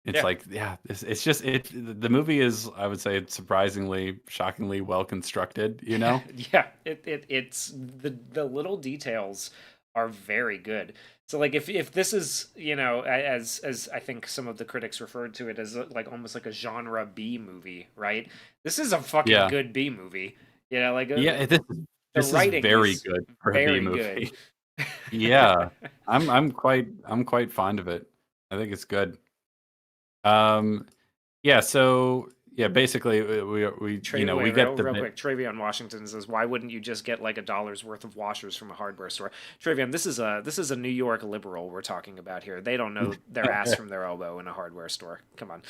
It's like, yeah, it's just the movie is, I would say, it's surprisingly, shockingly well constructed, Yeah, it's the little details are very good. So like if this is, as I think some of the critics referred to it as like almost like a genre B movie, right? This is a fucking good B movie. Like this is very good for a B movie. Yeah. I'm quite fond of it. I think it's good. So basically we get the real quick. Travion Washington says, "Why wouldn't you just get like $1 worth of washers from a hardware store?" Travion, this is a New York liberal we're talking about here. They don't know their ass from their elbow in a hardware store. Come on.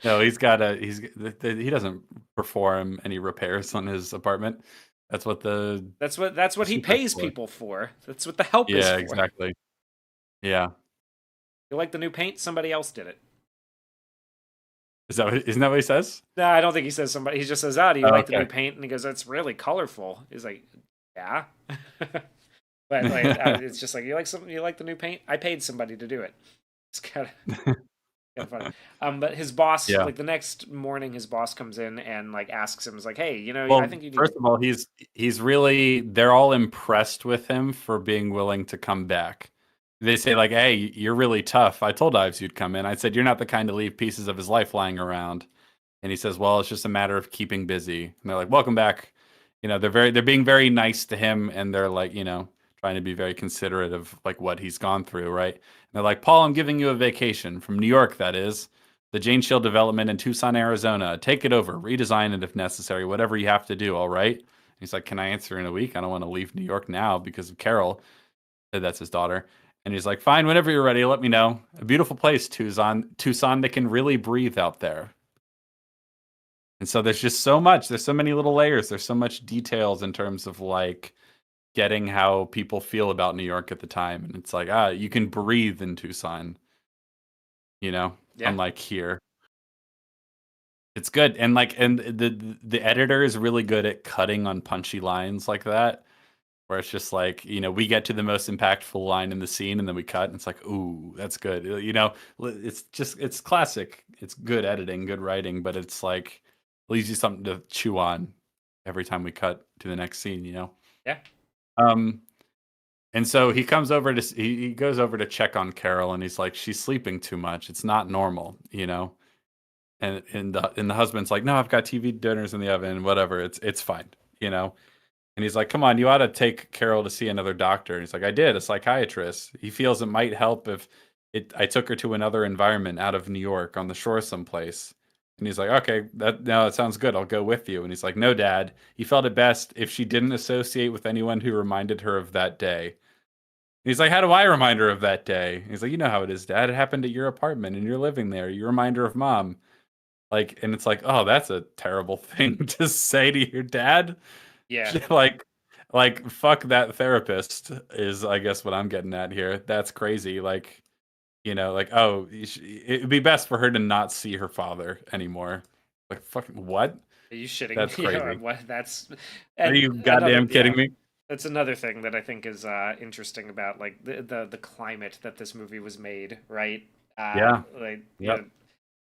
No, he doesn't perform any repairs on his apartment. That's what he pays people for. That's what the help is for. Yeah, exactly. Yeah. You like the new paint? Somebody else did it. Isn't that what he says? No, I don't think he says somebody. He just says, "Do you like the new paint?" And he goes, "That's really colorful." He's like, "Yeah," but like, it's just like, "You like the new paint?" I paid somebody to do it. It's kind of funny. But his boss, like the next morning, his boss comes in and like asks him, "Is like, hey, I think you need." First of all, he's really, they're all impressed with him for being willing to come back. They say like, "Hey, you're really tough. I told Ives you'd come in. I said you're not the kind to leave pieces of his life lying around." And he says, "Well, it's just a matter of keeping busy." And they're like, "Welcome back." They're being very nice to him, and they're like, trying to be very considerate of like what he's gone through, right? And they're like, "Paul, I'm giving you a vacation from New York, that is. The Jane Shield development in Tucson, Arizona. Take it over, redesign it if necessary, whatever you have to do, all right?" He's like, "Can I answer in a week? I don't want to leave New York now because of Carol." That's his daughter. And he's like, "Fine, whenever you're ready, let me know. A beautiful place, Tucson that can really breathe out there." And so there's just so much. There's so many little layers. There's so much details in terms of like getting how people feel about New York at the time. And it's like, you can breathe in Tucson, Yeah. unlike here. It's good. And the editor is really good at cutting on punchy lines like that, where it's just like, we get to the most impactful line in the scene and then we cut and it's like, ooh, that's good. It's classic. It's good editing, good writing, but it's like leaves you something to chew on every time we cut to the next scene, Yeah. And so he goes over to check on Carol and he's like, "She's sleeping too much. It's not normal, And the husband's like, "No, I've got TV dinners in the oven, whatever. It's fine, And he's like, "Come on, you ought to take Carol to see another doctor." And he's like, "I did, a psychiatrist. He feels it might help if I took her to another environment out of New York on the shore someplace." And he's like, "Okay, that sounds good. I'll go with you." And he's like, "No, Dad. He felt it best if she didn't associate with anyone who reminded her of that day." And he's like, "How do I remind her of that day?" And he's like, "You know how it is, Dad. It happened at your apartment and you're living there. You remind her of Mom." And it's like, oh, that's a terrible thing to say to your dad. Yeah. like fuck that therapist is, I guess, what I'm getting at here. That's crazy. Oh, it'd be best for her to not see her father anymore. Like, fucking what? Are you shitting That's me? crazy. What? That's. Are you goddamn kidding me? That's another thing that I think is interesting about like the climate that this movie was made, right? Yeah.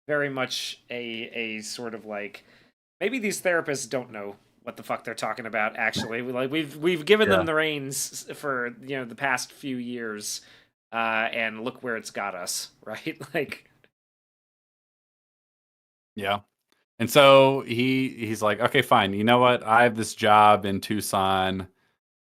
Very much a sort of like maybe these therapists don't know what the fuck they're talking about actually. We've given them the reins for the past few years, and look where it's got us, right? Yeah. And so he's like, "Okay, fine. You know what? I have this job in Tucson.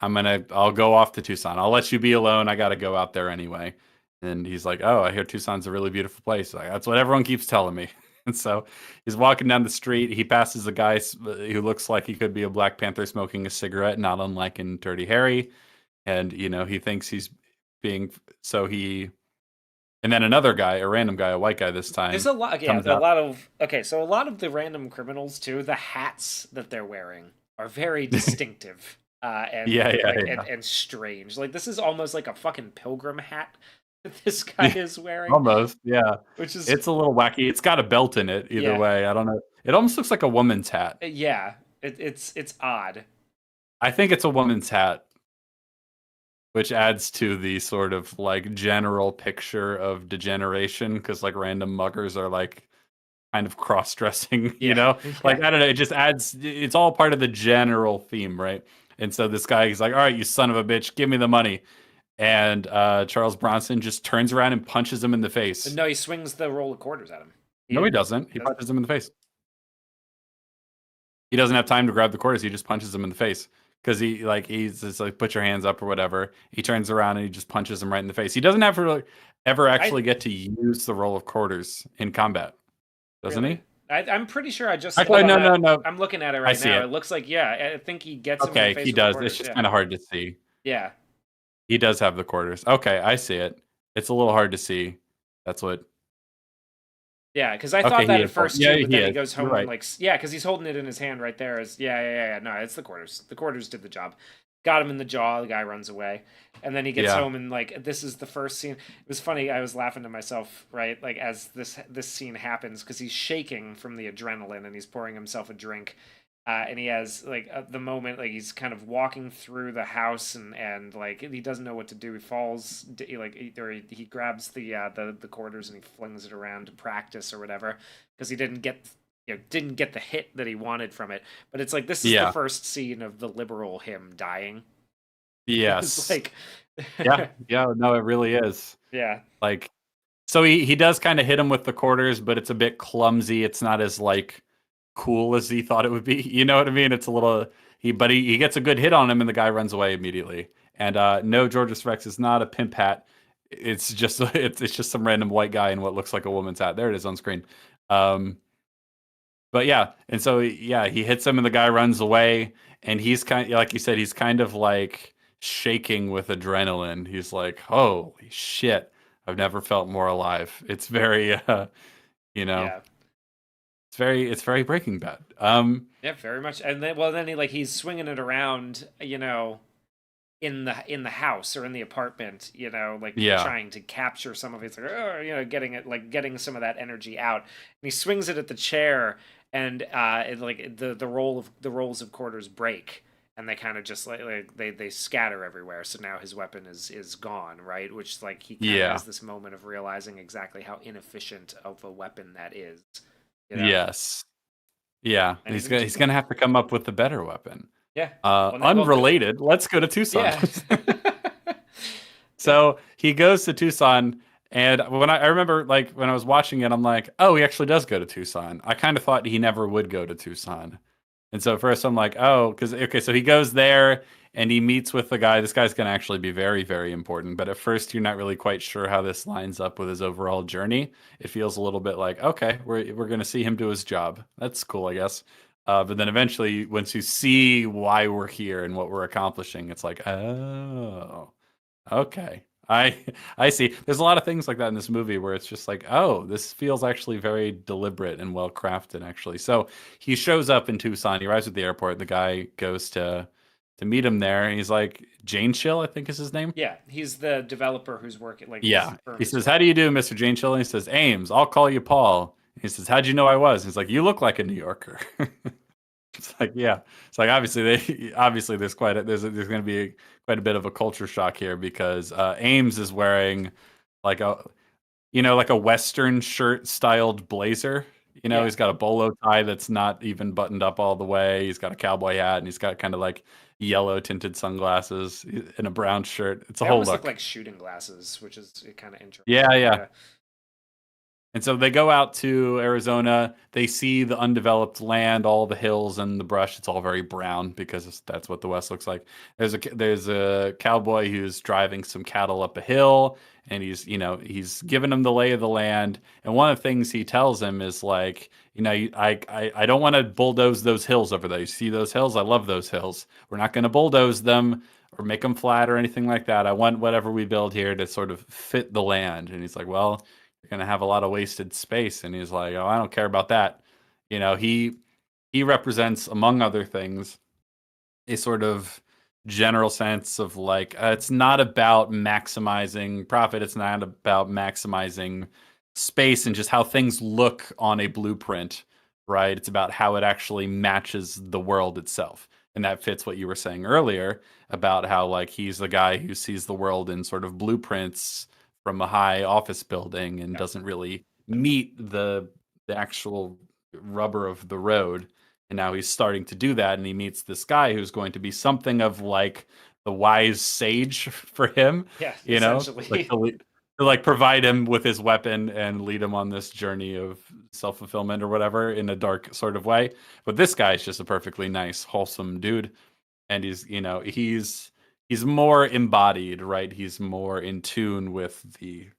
I'll go off to Tucson. I'll let you be alone. I got to go out there anyway." And he's like, "Oh, I hear Tucson's a really beautiful place." Like, that's what everyone keeps telling me. And so he's walking down the street. He passes a guy who looks like he could be a Black Panther smoking a cigarette, not unlike in Dirty Harry. And, he thinks he's being, so he, and then another guy, a random guy, a white guy this time. There's a lot, yeah, a lot of, okay, so a lot of the random criminals too, the hats that they're wearing are very distinctive. And strange. Like, this is almost like a fucking pilgrim hat that this guy is wearing. Almost, yeah. It's a little wacky. It's got a belt in it either way. I don't know. It almost looks like a woman's hat. Yeah, it's odd. I think it's a woman's hat, which adds to the sort of like general picture of degeneration, because like random muggers are like kind of cross-dressing, I don't know, it just adds, it's all part of the general theme, right? And so this guy, he's like, "All right, you son of a bitch, give me the money." And Charles Bronson just turns around and punches him in the face. No, he swings the roll of quarters at him. No, he doesn't. He punches him in the face. He doesn't have time to grab the quarters. He just punches him in the face. Because he's just like, "Put your hands up," or whatever. He turns around and he just punches him right in the face. He doesn't ever actually get to use the roll of quarters in combat, doesn't he? I'm pretty sure I just actually no. I'm looking at it right now. It looks like I think he gets him in the face. He does. It's just kind of hard to see. Yeah. He does have the quarters. Okay, I see it. It's a little hard to see. That's what. Yeah, because I thought that at first too, but then he goes home and because he's holding it in his hand right there. No, it's the quarters. The quarters did the job. Got him in the jaw. The guy runs away, and then he gets home and this is the first scene. It was funny. I was laughing to myself, right? Like as this scene happens, because he's shaking from the adrenaline and he's pouring himself a drink. And he has the moment he's kind of walking through the house and he doesn't know what to do. He falls, he grabs the quarters and he flings it around to practice or whatever, because he didn't get the hit that he wanted from it. But it's this is the first scene of the liberal him dying. Yes. No, it really is. Yeah. So he does kind of hit him with the quarters, but it's a bit clumsy. It's not as cool as he thought it would be. You know what I mean? It's a little he gets a good hit on him and the guy runs away immediately. And no, Georges Rex is not a pimp hat. It's just it's just some random white guy in what looks like a woman's hat. There it is on screen. But yeah, and so yeah, he hits him and the guy runs away, and he's like you said, he's kind of like shaking with adrenaline. He's like, "Holy shit, I've never felt more alive." It's very, you know, Yeah. it's very Breaking Bad. Yeah, very much. And then he's swinging it around, in the house or in the apartment, like Yeah, trying to capture some of it, getting some of that energy out. And he swings it at the chair, and the rolls of quarters break, and they kind of just they scatter everywhere. So now his weapon is gone, right? Which like he kind of yeah, has this moment of realizing exactly how inefficient of a weapon that is. yes, yeah. And he's in He's gonna Tucson. have to come up with a better weapon. Yeah. Unrelated. Let's go to Tucson. Yeah. Yeah. So he goes to Tucson, and when I remember, like when I was watching it, I'm like, oh, he actually does go to Tucson. I kind of thought he never would go to Tucson, and so at first I'm like, oh, because okay, so he goes there and he meets with the guy. This guy's going to actually be very, very important. But at first, you're not really quite sure how this lines up with his overall journey. It feels a little bit like, okay, we're going to see him do his job. That's cool, I guess. But then eventually, once you see why we're here and what we're accomplishing, it's like, oh, okay. I see. There's a lot of things like that in this movie where it's just like, oh, this feels actually very deliberate and well crafted, actually. So he shows up in Tucson. He arrives at the airport. The guy goes to meet him there, and he's like, Jane Chill, I think is his name. Yeah, he's the developer who's working Yeah. He says, how do you do, Mr. Jane Chill? And he says, Ames, I'll call you Paul. He says, how'd you know I was? He's like, you look like a New Yorker. It's like, yeah. It's like obviously there's there's going to be quite a bit of a culture shock here because Ames is wearing like a like a Western shirt styled blazer. Yeah. He's got a bolo tie that's not even buttoned up all the way. He's got a cowboy hat and he's got kind of like yellow tinted sunglasses in a brown shirt. It's a They whole almost look. look like shooting glasses, which is kind of interesting. Yeah. And so they go out to Arizona. They see the undeveloped land, all the hills and the brush. It's all very brown because that's what the West looks like. There's a cowboy who's driving some cattle up a hill, and he's giving him the lay of the land. And one of the things he tells him is like, I don't want to bulldoze those hills over there. You see those hills? I love those hills. We're not going to bulldoze them or make them flat or anything like that. I want whatever we build here to sort of fit the land. And he's like, well, you're going to have a lot of wasted space. And he's like, oh, I don't care about that. He represents, among other things, a sort of general sense of like, it's not about maximizing profit. It's not about maximizing space and just how things look on a blueprint, right? It's about how it actually matches the world itself. And that fits what you were saying earlier about how like he's the guy who sees the world in sort of blueprints from a high office building and doesn't really meet the actual rubber of the road. And now he's starting to do that, and he meets this guy who's going to be something of like the wise sage for him. Yeah, essentially. To provide him with his weapon and lead him on this journey of self-fulfillment or whatever in a dark sort of way. But this guy is just a perfectly nice, wholesome dude, and he's more embodied, right? He's more in tune with the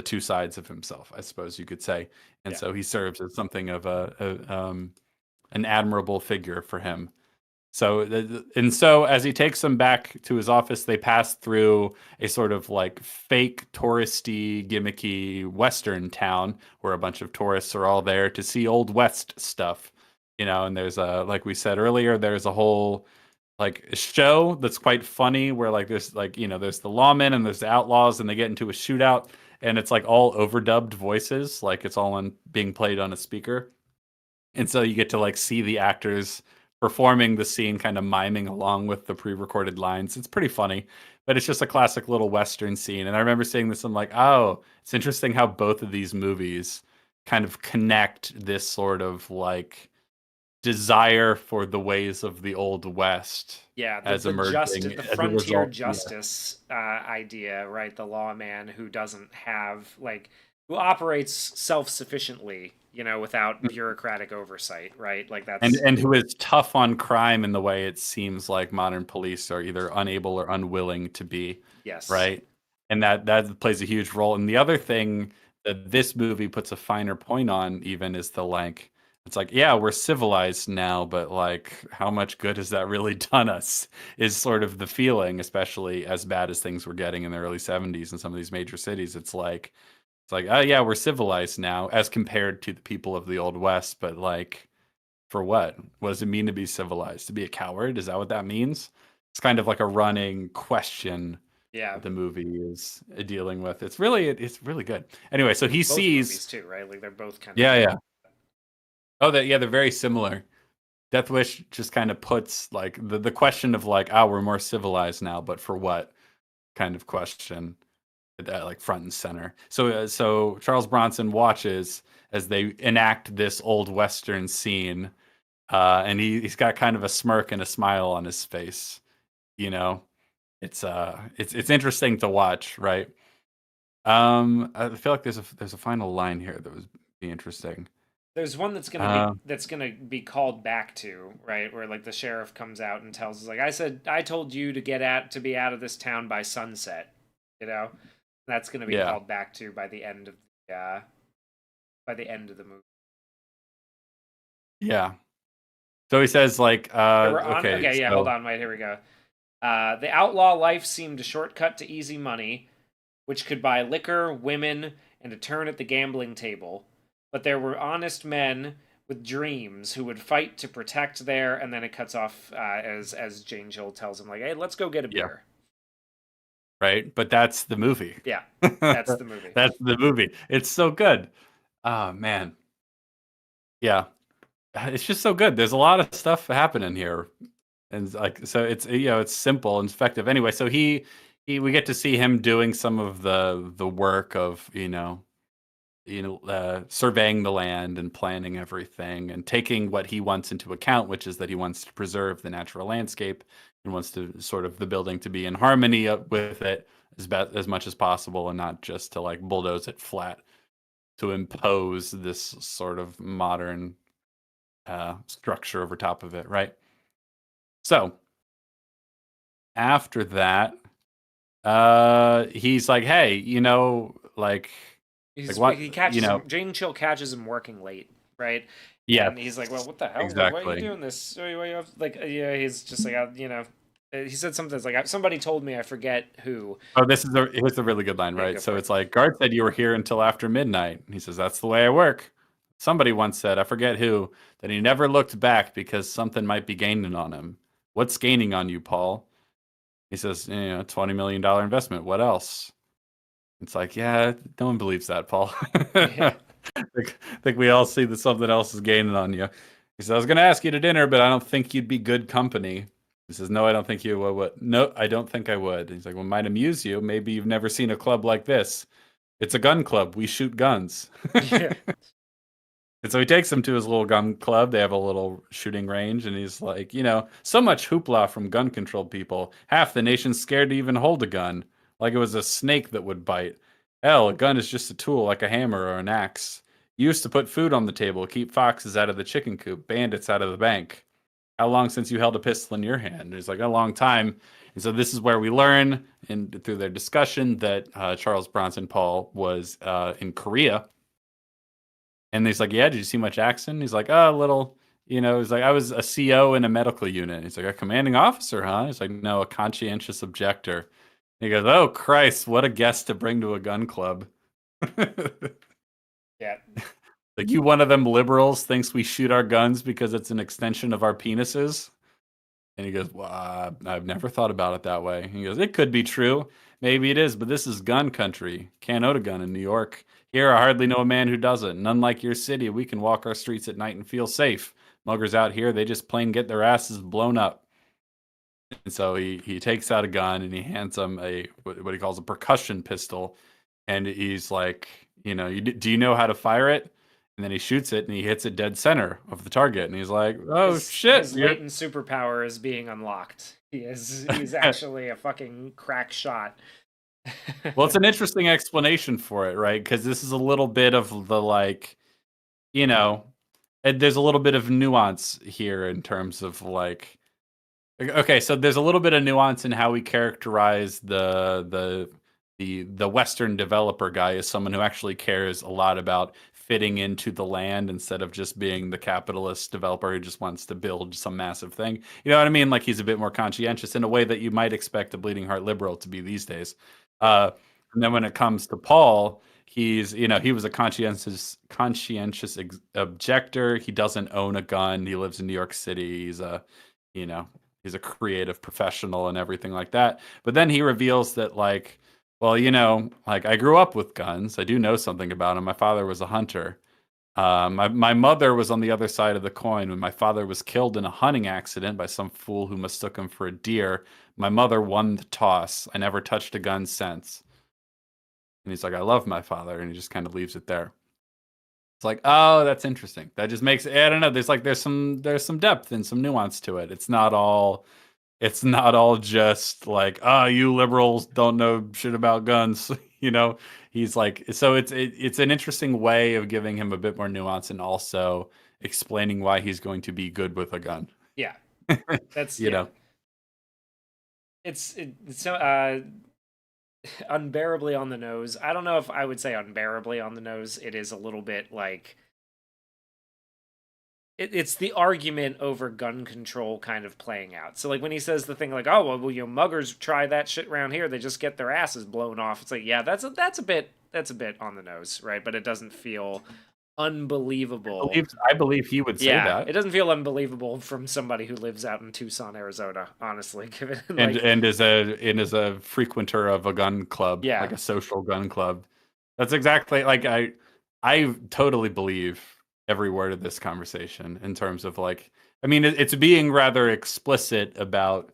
two sides of himself, I suppose you could say. And so he serves as something of an admirable figure for him. So as he takes them back to his office, they pass through a sort of like fake touristy, gimmicky Western town where a bunch of tourists are all there to see Old West stuff. And there's like we said earlier, there's a whole like a show that's quite funny where like there's like there's the lawmen and there's the outlaws and they get into a shootout and it's like all overdubbed voices, like it's all being played on a speaker. And so you get to like see the actors performing the scene, kind of miming along with the pre-recorded lines. It's pretty funny, but it's just a classic little Western scene. And I remember seeing this, I'm like, oh, it's interesting how both of these movies kind of connect this sort of like desire for the ways of the Old West. As emerging, the frontier justice idea, right? The lawman who doesn't have like who operates self-sufficiently, without bureaucratic oversight, right? Like and who is tough on crime in the way it seems like modern police are either unable or unwilling to be. yes. Right? And that plays a huge role. And the other thing that this movie puts a finer point on even is the like it's like, yeah, we're civilized now, but like how much good has that really done us is sort of the feeling, especially as bad as things were getting in the early 70s in some of these major cities. It's like, oh yeah, we're civilized now as compared to the people of the old west, but like for what? What does it mean to be civilized? To be a coward? Is that what that means? It's kind of like a running question Yeah. that the movie is dealing with. It's really good. Anyway, so he Both sees movies too, right? Like they're both kind of yeah. Oh, they're very similar. Death Wish just kind of puts like the question of like, oh, we're more civilized now, but for what kind of question like front and center. So Charles Bronson watches as they enact this old Western scene, and he's got kind of a smirk and a smile on his face. You know, it's interesting to watch, right? I feel like there's a final line here that would be interesting. There's one that's gonna be called back to, right? Where like the sheriff comes out and tells us like I told you to be out of this town by sunset, you know? That's gonna be Yeah, called back to by the end of the movie. yeah. So he says like, okay, Okay, yeah, hold so on, wait, here we go. The outlaw life seemed a shortcut to easy money, which could buy liquor, women, and a turn at the gambling table. But there were honest men with dreams who would fight to protect their. And then it cuts off as Jane Jill tells him, like, "Hey, let's go get a yeah, beer." right. But that's the movie. Yeah, that's the movie. That's the movie. It's so good. Oh man, yeah. It's just so good. There's a lot of stuff happening here, and like so, it's simple and effective. Anyway, so he we get to see him doing some of the work of surveying the land and planning everything and taking what he wants into account, which is that he wants to preserve the natural landscape and wants to sort of the building to be in harmony with it as much as possible and not just to like bulldoze it flat to impose this sort of modern structure over top of it, right? So after that, he's like, "Hey, what, He catches him. Jane Chill catches him working late, right? yeah, And he's like, "Well, what the hell? Like, why are you exactly." doing this? Why you have like, yeah?" He's just like, he said something that's like, "Somebody told me, I forget who." Oh, here's a really good line, Yeah, right? go So for it. it's like, "Guard said you were here until after midnight." He says, "That's the way I work." Somebody once said, I forget who, that he never looked back because something might be gaining on him. What's gaining on you, Paul? He says, $20 million investment. What else? It's like, yeah, no one believes that, Paul. Yeah. I think we all see that something else is gaining on you. He says, I was going to ask you to dinner, but I don't think you'd be good company. He says, no, I don't think you would. No, I don't think I would. He's like, well, might amuse you. Maybe you've never seen a club like this. It's a gun club. We shoot guns. Yeah. And so he takes them to his little gun club. They have a little shooting range, and he's like, so much hoopla from gun control people. Half the nation's scared to even hold a gun, like it was a snake that would bite. Hell, a gun is just a tool, like a hammer or an axe. Used to put food on the table, keep foxes out of the chicken coop, bandits out of the bank. How long since you held a pistol in your hand? And he's like, a long time. And so this is where we learn, and through their discussion, that Charles Bronson Paul was in Korea. And he's like, yeah, did you see much action? He's like, oh, a little, he's like, I was a CO in a medical unit. He's like, a commanding officer, huh? He's like, no, a conscientious objector. He goes, oh, Christ, what a guest to bring to a gun club. Yeah. Like, you one of them liberals thinks we shoot our guns because it's an extension of our penises? And he goes, well, I've never thought about it that way. He goes, it could be true. Maybe it is, but this is gun country. Can't own a gun in New York. Here, I hardly know a man who doesn't. And unlike your city, we can walk our streets at night and feel safe. Muggers out here, they just plain get their asses blown up. And so he takes out a gun and he hands him what he calls a percussion pistol. And he's like, do you know how to fire it? And then he shoots it and he hits it dead center of the target. And he's like, oh, shit. His latent superpower is being unlocked. He's actually a fucking crack shot. Well, it's an interesting explanation for it, right? Because this is a little bit of the like, you know, there's a little bit of nuance here in terms of like, okay, so there's a little bit of nuance in how we characterize the Western developer guy as someone who actually cares a lot about fitting into the land instead of just being the capitalist developer who just wants to build some massive thing. You know what I mean? Like he's a bit more conscientious in a way that you might expect a bleeding heart liberal to be these days. Yeah. And then when it comes to Paul, he's he was a conscientious objector. He doesn't own a gun. He lives in New York City. He's a you know he's a creative professional and everything like that. But then he reveals that like, well, like I grew up with guns. I do know something about them. My father was a hunter. My mother was on the other side of the coin when my father was killed in a hunting accident by some fool who mistook him for a deer. My mother won the toss. I never touched a gun since. And he's like, I love my father, and he just kind of leaves it there. It's like, oh, that's interesting. That just makes I don't know. There's some depth and some nuance to it. It's not all just like, oh, you liberals don't know shit about guns. He's like, so it's an interesting way of giving him a bit more nuance and also explaining why he's going to be good with a gun. Yeah, that's you know. It's unbearably on the nose. I don't know if I would say unbearably on the nose. It is a little bit like it's the argument over gun control kind of playing out. So like when he says the thing like, oh well, muggers try that shit around here, they just get their asses blown off. It's like, yeah, that's a bit on the nose, right? But it doesn't feel unbelievable. I believe he would say that. It doesn't feel unbelievable from somebody who lives out in Tucson, Arizona, honestly. Given and is a frequenter of a gun club, like a social gun club. That's exactly like I totally believe every word of this conversation in terms of like, I mean, it's being rather explicit about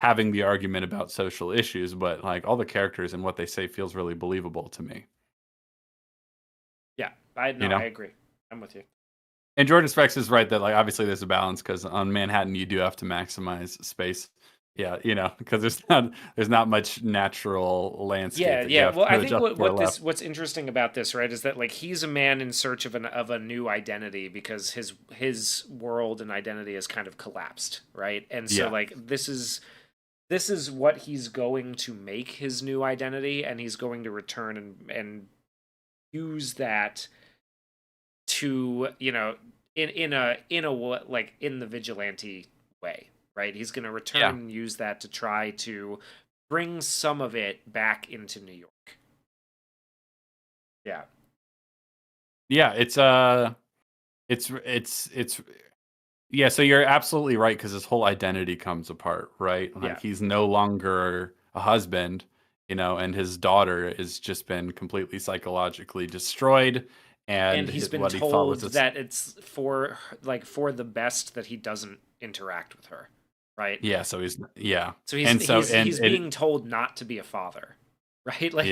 having the argument about social issues, but like all the characters and what they say feels really believable to me. Yeah, I agree. I'm with you. And Jordan Specs is right that like obviously there's a balance because on Manhattan you do have to maximize space. Yeah, because there's not much natural landscape. Yeah. Well, I think what's interesting about this, right, is that like he's a man in search of a new identity because his world and identity has kind of collapsed, right? And so like this is what he's going to make his new identity, and he's going to return and use that to in the vigilante way, right? He's going to return and use that to try to bring some of it back into New York. Yeah. It's yeah, so you're absolutely right because his whole identity comes apart, right? Like he's no longer a husband, and his daughter has just been completely psychologically destroyed. And he's been told that it's for the best that he doesn't interact with her, right? Yeah, so he's being told not to be a father, right? Like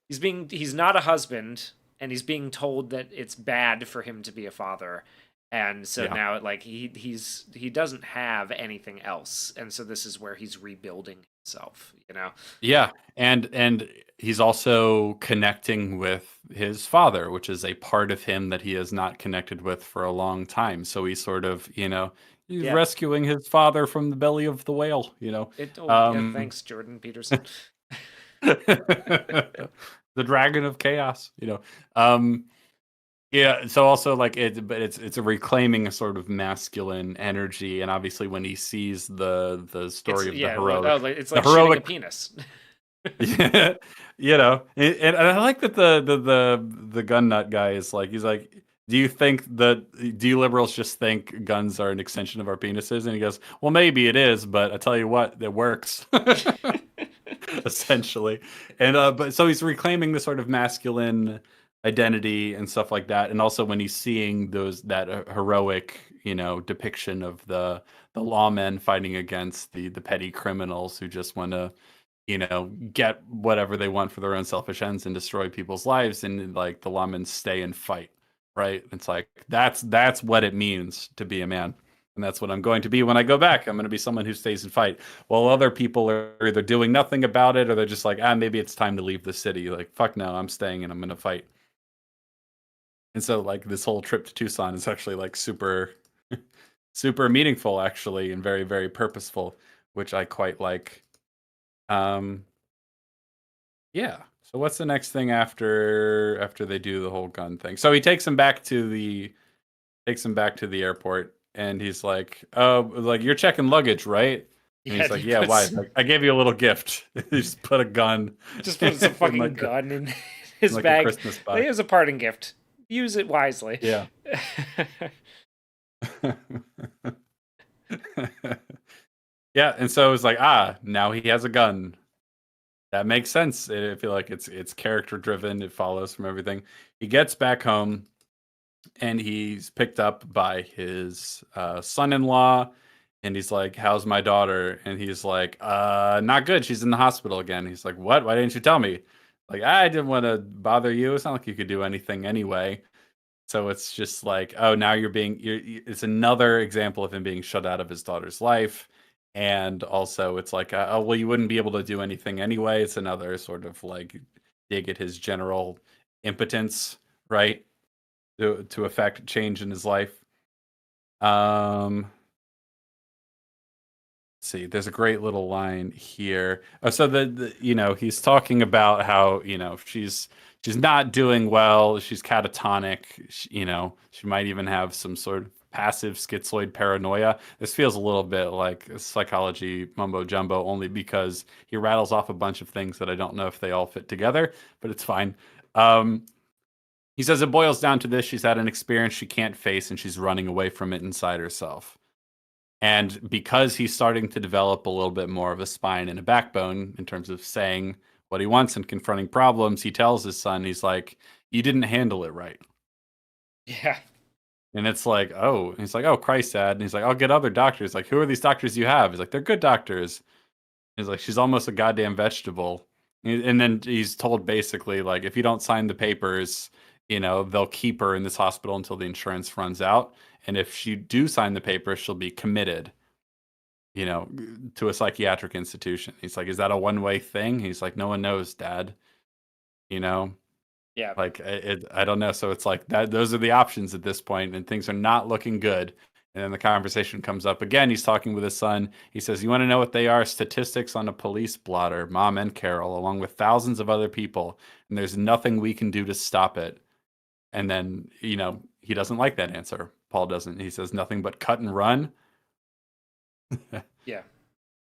he's not a husband, and he's being told that it's bad for him to be a father. And so now like he doesn't have anything else, and so this is where he's rebuilding himself, Yeah, and he's also connecting with his father, which is a part of him that he has not connected with for a long time. So he's sort of, he's rescuing his father from the belly of the whale, thanks, Jordan Peterson. The dragon of chaos, Yeah, so also like it's a reclaiming a sort of masculine energy, and obviously when he sees the story of the heroic, it's like heroic penis. and I like that the gun nut guy is like, he's like, do you liberals just think guns are an extension of our penises? And he goes, well, maybe it is, but I tell you what, it works. Essentially. And but so he's reclaiming the sort of masculine identity and stuff like that, and also when he's seeing that heroic depiction of the lawmen fighting against the petty criminals who just want to get whatever they want for their own selfish ends and destroy people's lives, and like the lawmen stay and fight, right? It's like that's what it means to be a man. And that's what I'm going to be when I go back. I'm going to be someone who stays and fight. While other people are either doing nothing about it or they're just like, maybe it's time to leave the city. Like, fuck no, I'm staying and I'm going to fight. And so, like, this whole trip to Tucson is actually, like, super, super meaningful, actually, and very, very purposeful, which I quite like. Yeah. So what's the next thing after they do the whole gun thing? So he takes him back to the airport, and he's like, "Oh, like you're checking luggage, right?" And he's like, "Yeah, why?" Like, I gave you a little gift. He just put a gun. Just put some fucking like gun in his like bag. A Christmas bag. Here's a parting gift. Use it wisely. Yeah. Yeah, and so it's like, now he has a gun. That makes sense. I feel like it's character driven. It follows from everything. He gets back home, and he's picked up by his son-in-law, and he's like, "How's my daughter?" And he's like, "Not good. She's in the hospital again." He's like, "What? Why didn't you tell me?" Like, I didn't want to bother you. It's not like you could do anything anyway. So it's just like, oh, now it's another example of him being shut out of his daughter's life. And also it's like, oh, well, you wouldn't be able to do anything anyway. It's another sort of like dig at his general impotence, right? To affect change in his life. See, there's a great little line here. Oh, so he's talking about how, she's not doing well. She's catatonic. She might even have some sort of passive schizoid paranoia. This feels a little bit like psychology mumbo jumbo, only because he rattles off a bunch of things that I don't know if they all fit together, but it's fine. He says it boils down to this: she's had an experience she can't face, and she's running away from it inside herself. And because he's starting to develop a little bit more of a spine and a backbone in terms of saying what he wants and confronting problems, he tells his son, he's like, "You didn't handle it right." Yeah. And it's like, oh, and he's like, "Oh, Christ, Dad." And he's like, "I'll get other doctors." Like, "Who are these doctors you have?" He's like, "They're good doctors." He's like, "She's almost a goddamn vegetable." And then he's told basically, like, if you don't sign the papers, they'll keep her in this hospital until the insurance runs out. And if she do sign the papers, she'll be committed, to a psychiatric institution. He's like, "Is that a one-way thing?" He's like, "No one knows, Dad." Yeah. Like, I don't know. So it's like that. Those are the options at this point, and things are not looking good. And then the conversation comes up again. He's talking with his son. He says, "You want to know what they are? Statistics on a police blotter, Mom and Carol, along with thousands of other people. And there's nothing we can do to stop it." And then, he doesn't like that answer. Paul doesn't. He says, "Nothing but cut and run." Yeah.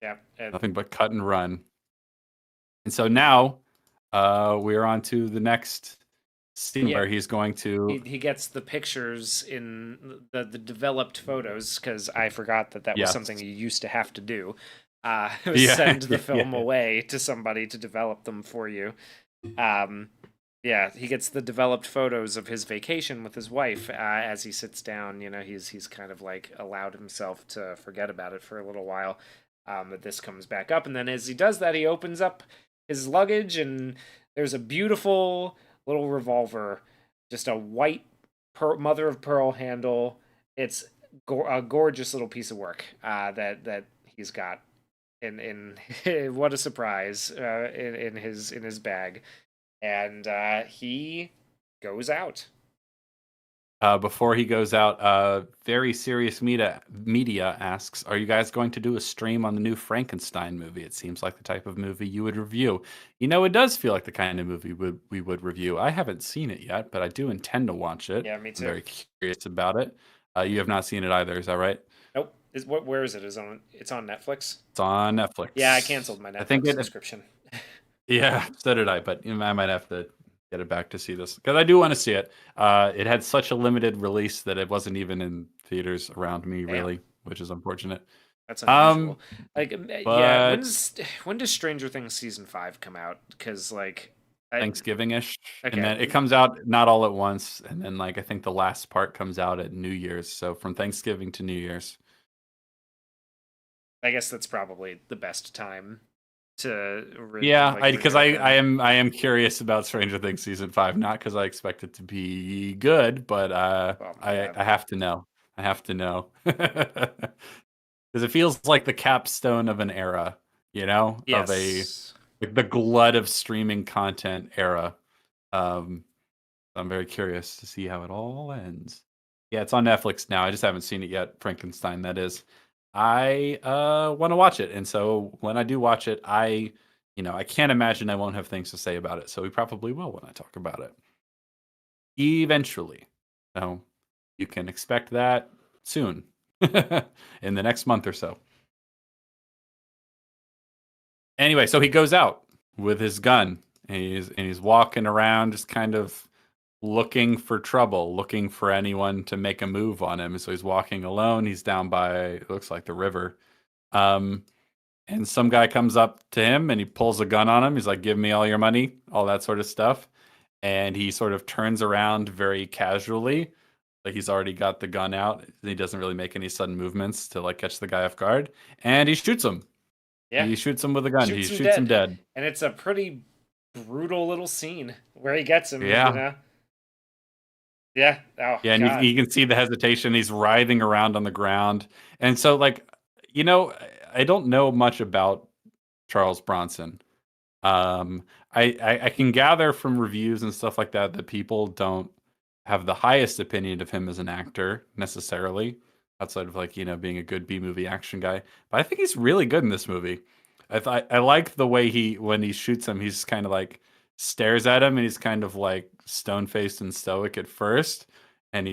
Yeah. Nothing but cut and run. And so now we're on to the next scene where he's going to... He gets the pictures in the developed photos, because I forgot that was something you used to have to do. Send the film away to somebody to develop them for you. He gets the developed photos of his vacation with his wife as he sits down. He's kind of like allowed himself to forget about it for a little while. But this comes back up, and then as he does that, he opens up his luggage, and there's a beautiful little revolver, just a white mother of pearl handle. It's a gorgeous little piece of work that he's got in what a surprise in his bag. And he goes out. Before he goes out, Very Serious Media asks, "Are you guys going to do a stream on the new Frankenstein movie? It seems like the type of movie you would review." It does feel like the kind of movie we would review. I haven't seen it yet, but I do intend to watch it. Yeah, me too. I'm very curious about it. You have not seen it either, is that right? Nope. Where is it? It's on Netflix? It's on Netflix. Yeah, I canceled my Netflix subscription. Yeah, so did I, but I might have to get it back to see this, because I do want to see it. It had such a limited release that it wasn't even in theaters around me, really, which is unfortunate. That's unusual. When does Stranger Things season 5 come out? Because Thanksgiving-ish, okay. And then it comes out not all at once, and then I think the last part comes out at New Year's. So from Thanksgiving to New Year's. I guess that's probably the best time to because I am curious about Stranger Things season 5, not because I expect it to be good, but I have to know. I have to know. Because it feels like the capstone of an era, of Yes. like the glut of streaming content era. Um, I'm very curious to see how it all ends. Yeah, it's on Netflix now. I just haven't seen it yet. Frankenstein, that is. I want to watch it, and so when I do watch it, I can't imagine I won't have things to say about it. So we probably will when I talk about it eventually. So you can expect that soon, in the next month or so. Anyway, so he goes out with his gun, and he's walking around, just kind of looking for trouble, looking for anyone to make a move on him. So he's walking alone. He's down by, it looks like, the river. Um, and some guy comes up to him and he pulls a gun on him. He's like, "Give me all your money," all that sort of stuff. And he sort of turns around very casually, like he's already got the gun out. He doesn't really make any sudden movements to like catch the guy off guard. And he shoots him. Yeah. He shoots him with a gun. He Shoots him shoots him dead. dead. And it's a pretty brutal little scene where he gets him, Yeah. Yeah. Oh, yeah, and you can see the hesitation. He's writhing around on the ground. And so, like, I don't know much about Charles Bronson. I can gather from reviews and stuff like that that people don't have the highest opinion of him as an actor necessarily, outside of like being a good B movie action guy. But I think he's really good in this movie. I like the way when he shoots him, he's kind of like stares at him and he's kind of like stone faced and stoic at first, and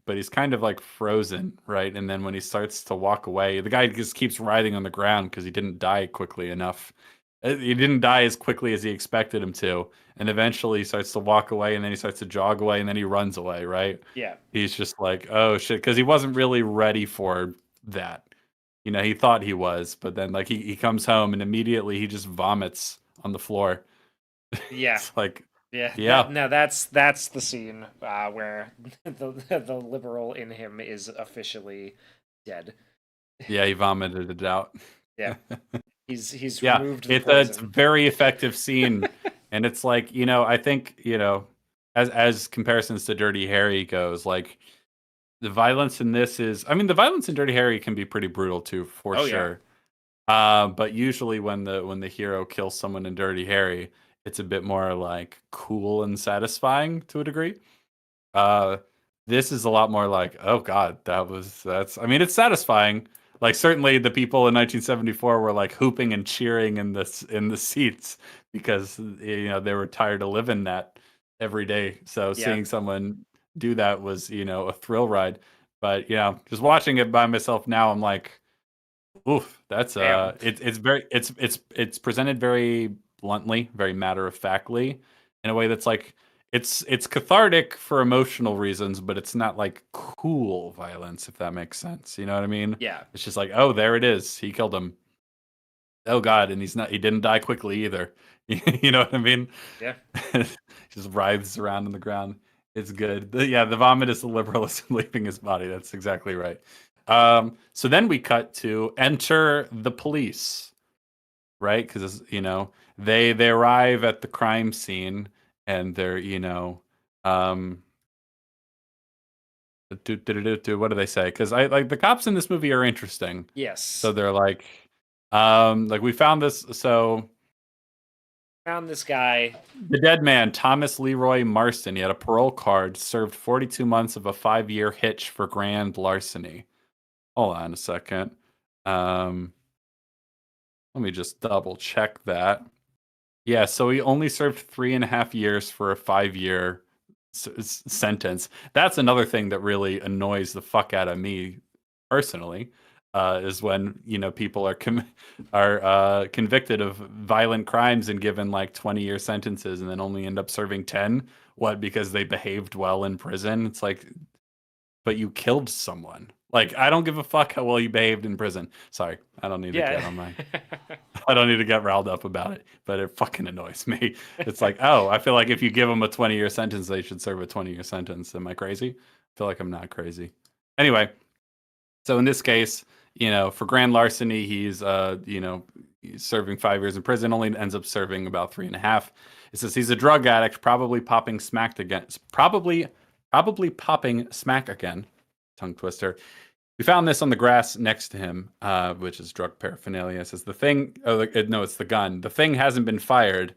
but he's kind of like frozen, right? And then when he starts to walk away, the guy just keeps writhing on the ground because he didn't die quickly enough. He didn't die as quickly as he expected him to, and eventually he starts to walk away, and then he starts to jog away, and then he runs away, right? Yeah. He's just like, oh shit, because he wasn't really ready for that. He thought he was, but then like he comes home and immediately he just vomits on the floor. Yeah. It's like, yeah. Now that's the scene where the liberal in him is officially dead. Yeah, he vomited it out. Yeah. He's yeah, removed the it's poison. a very effective scene, and it's like I think as comparisons to Dirty Harry goes, like the violence in this the violence in Dirty Harry can be pretty brutal too, for sure. Yeah. But usually when the hero kills someone in Dirty Harry, it's a bit more like cool and satisfying to a degree. This is a lot more like, oh god, it's satisfying. Like certainly the people in 1974 were like hooping and cheering in the seats because they were tired of living that every day. So seeing someone do that was a thrill ride. But just watching it by myself now, I'm like, oof, that's it's presented very bluntly, very matter of factly, in a way that's like it's cathartic for emotional reasons, but it's not like cool violence, if that makes sense. You know what I mean? Yeah. It's just like, oh, there it is. He killed him. Oh god, and he didn't die quickly either. You know what I mean? Yeah. Just writhes around on the ground. It's good. The vomit is the liberalism leaving his body. That's exactly right. So then we cut to enter the police, right? Because they arrive at the crime scene and they're what do they say? Because I like the cops in this movie are interesting. Yes. So they're like we found this. So found this guy. The dead man, Thomas Leroy Marston. He had a parole card, served 42 months of a 5-year hitch for grand larceny. Hold on a second. Let me just double check that. Yeah, so he only served 3.5 years for a 5-year sentence. That's another thing that really annoys the fuck out of me personally. Is when people are convicted of violent crimes and given like 20-year sentences and then only end up serving 10. What? Because they behaved well in prison? It's like, but you killed someone. Like, I don't give a fuck how well you behaved in prison. Sorry, I don't need to get on my. I don't need to get riled up about it, but it fucking annoys me. It's like, oh, I feel like if you give them a 20-year sentence, they should serve a 20-year sentence. Am I crazy? I feel like I'm not crazy. Anyway, so in this case, for grand larceny, he's he's serving 5 years in prison, only ends up serving about 3.5. It says he's a drug addict, probably popping smack again. Probably popping smack again. tongue twister. We found this on the grass next to him, which is drug paraphernalia. It says the thing. Oh no, it's the gun. The thing hasn't been fired.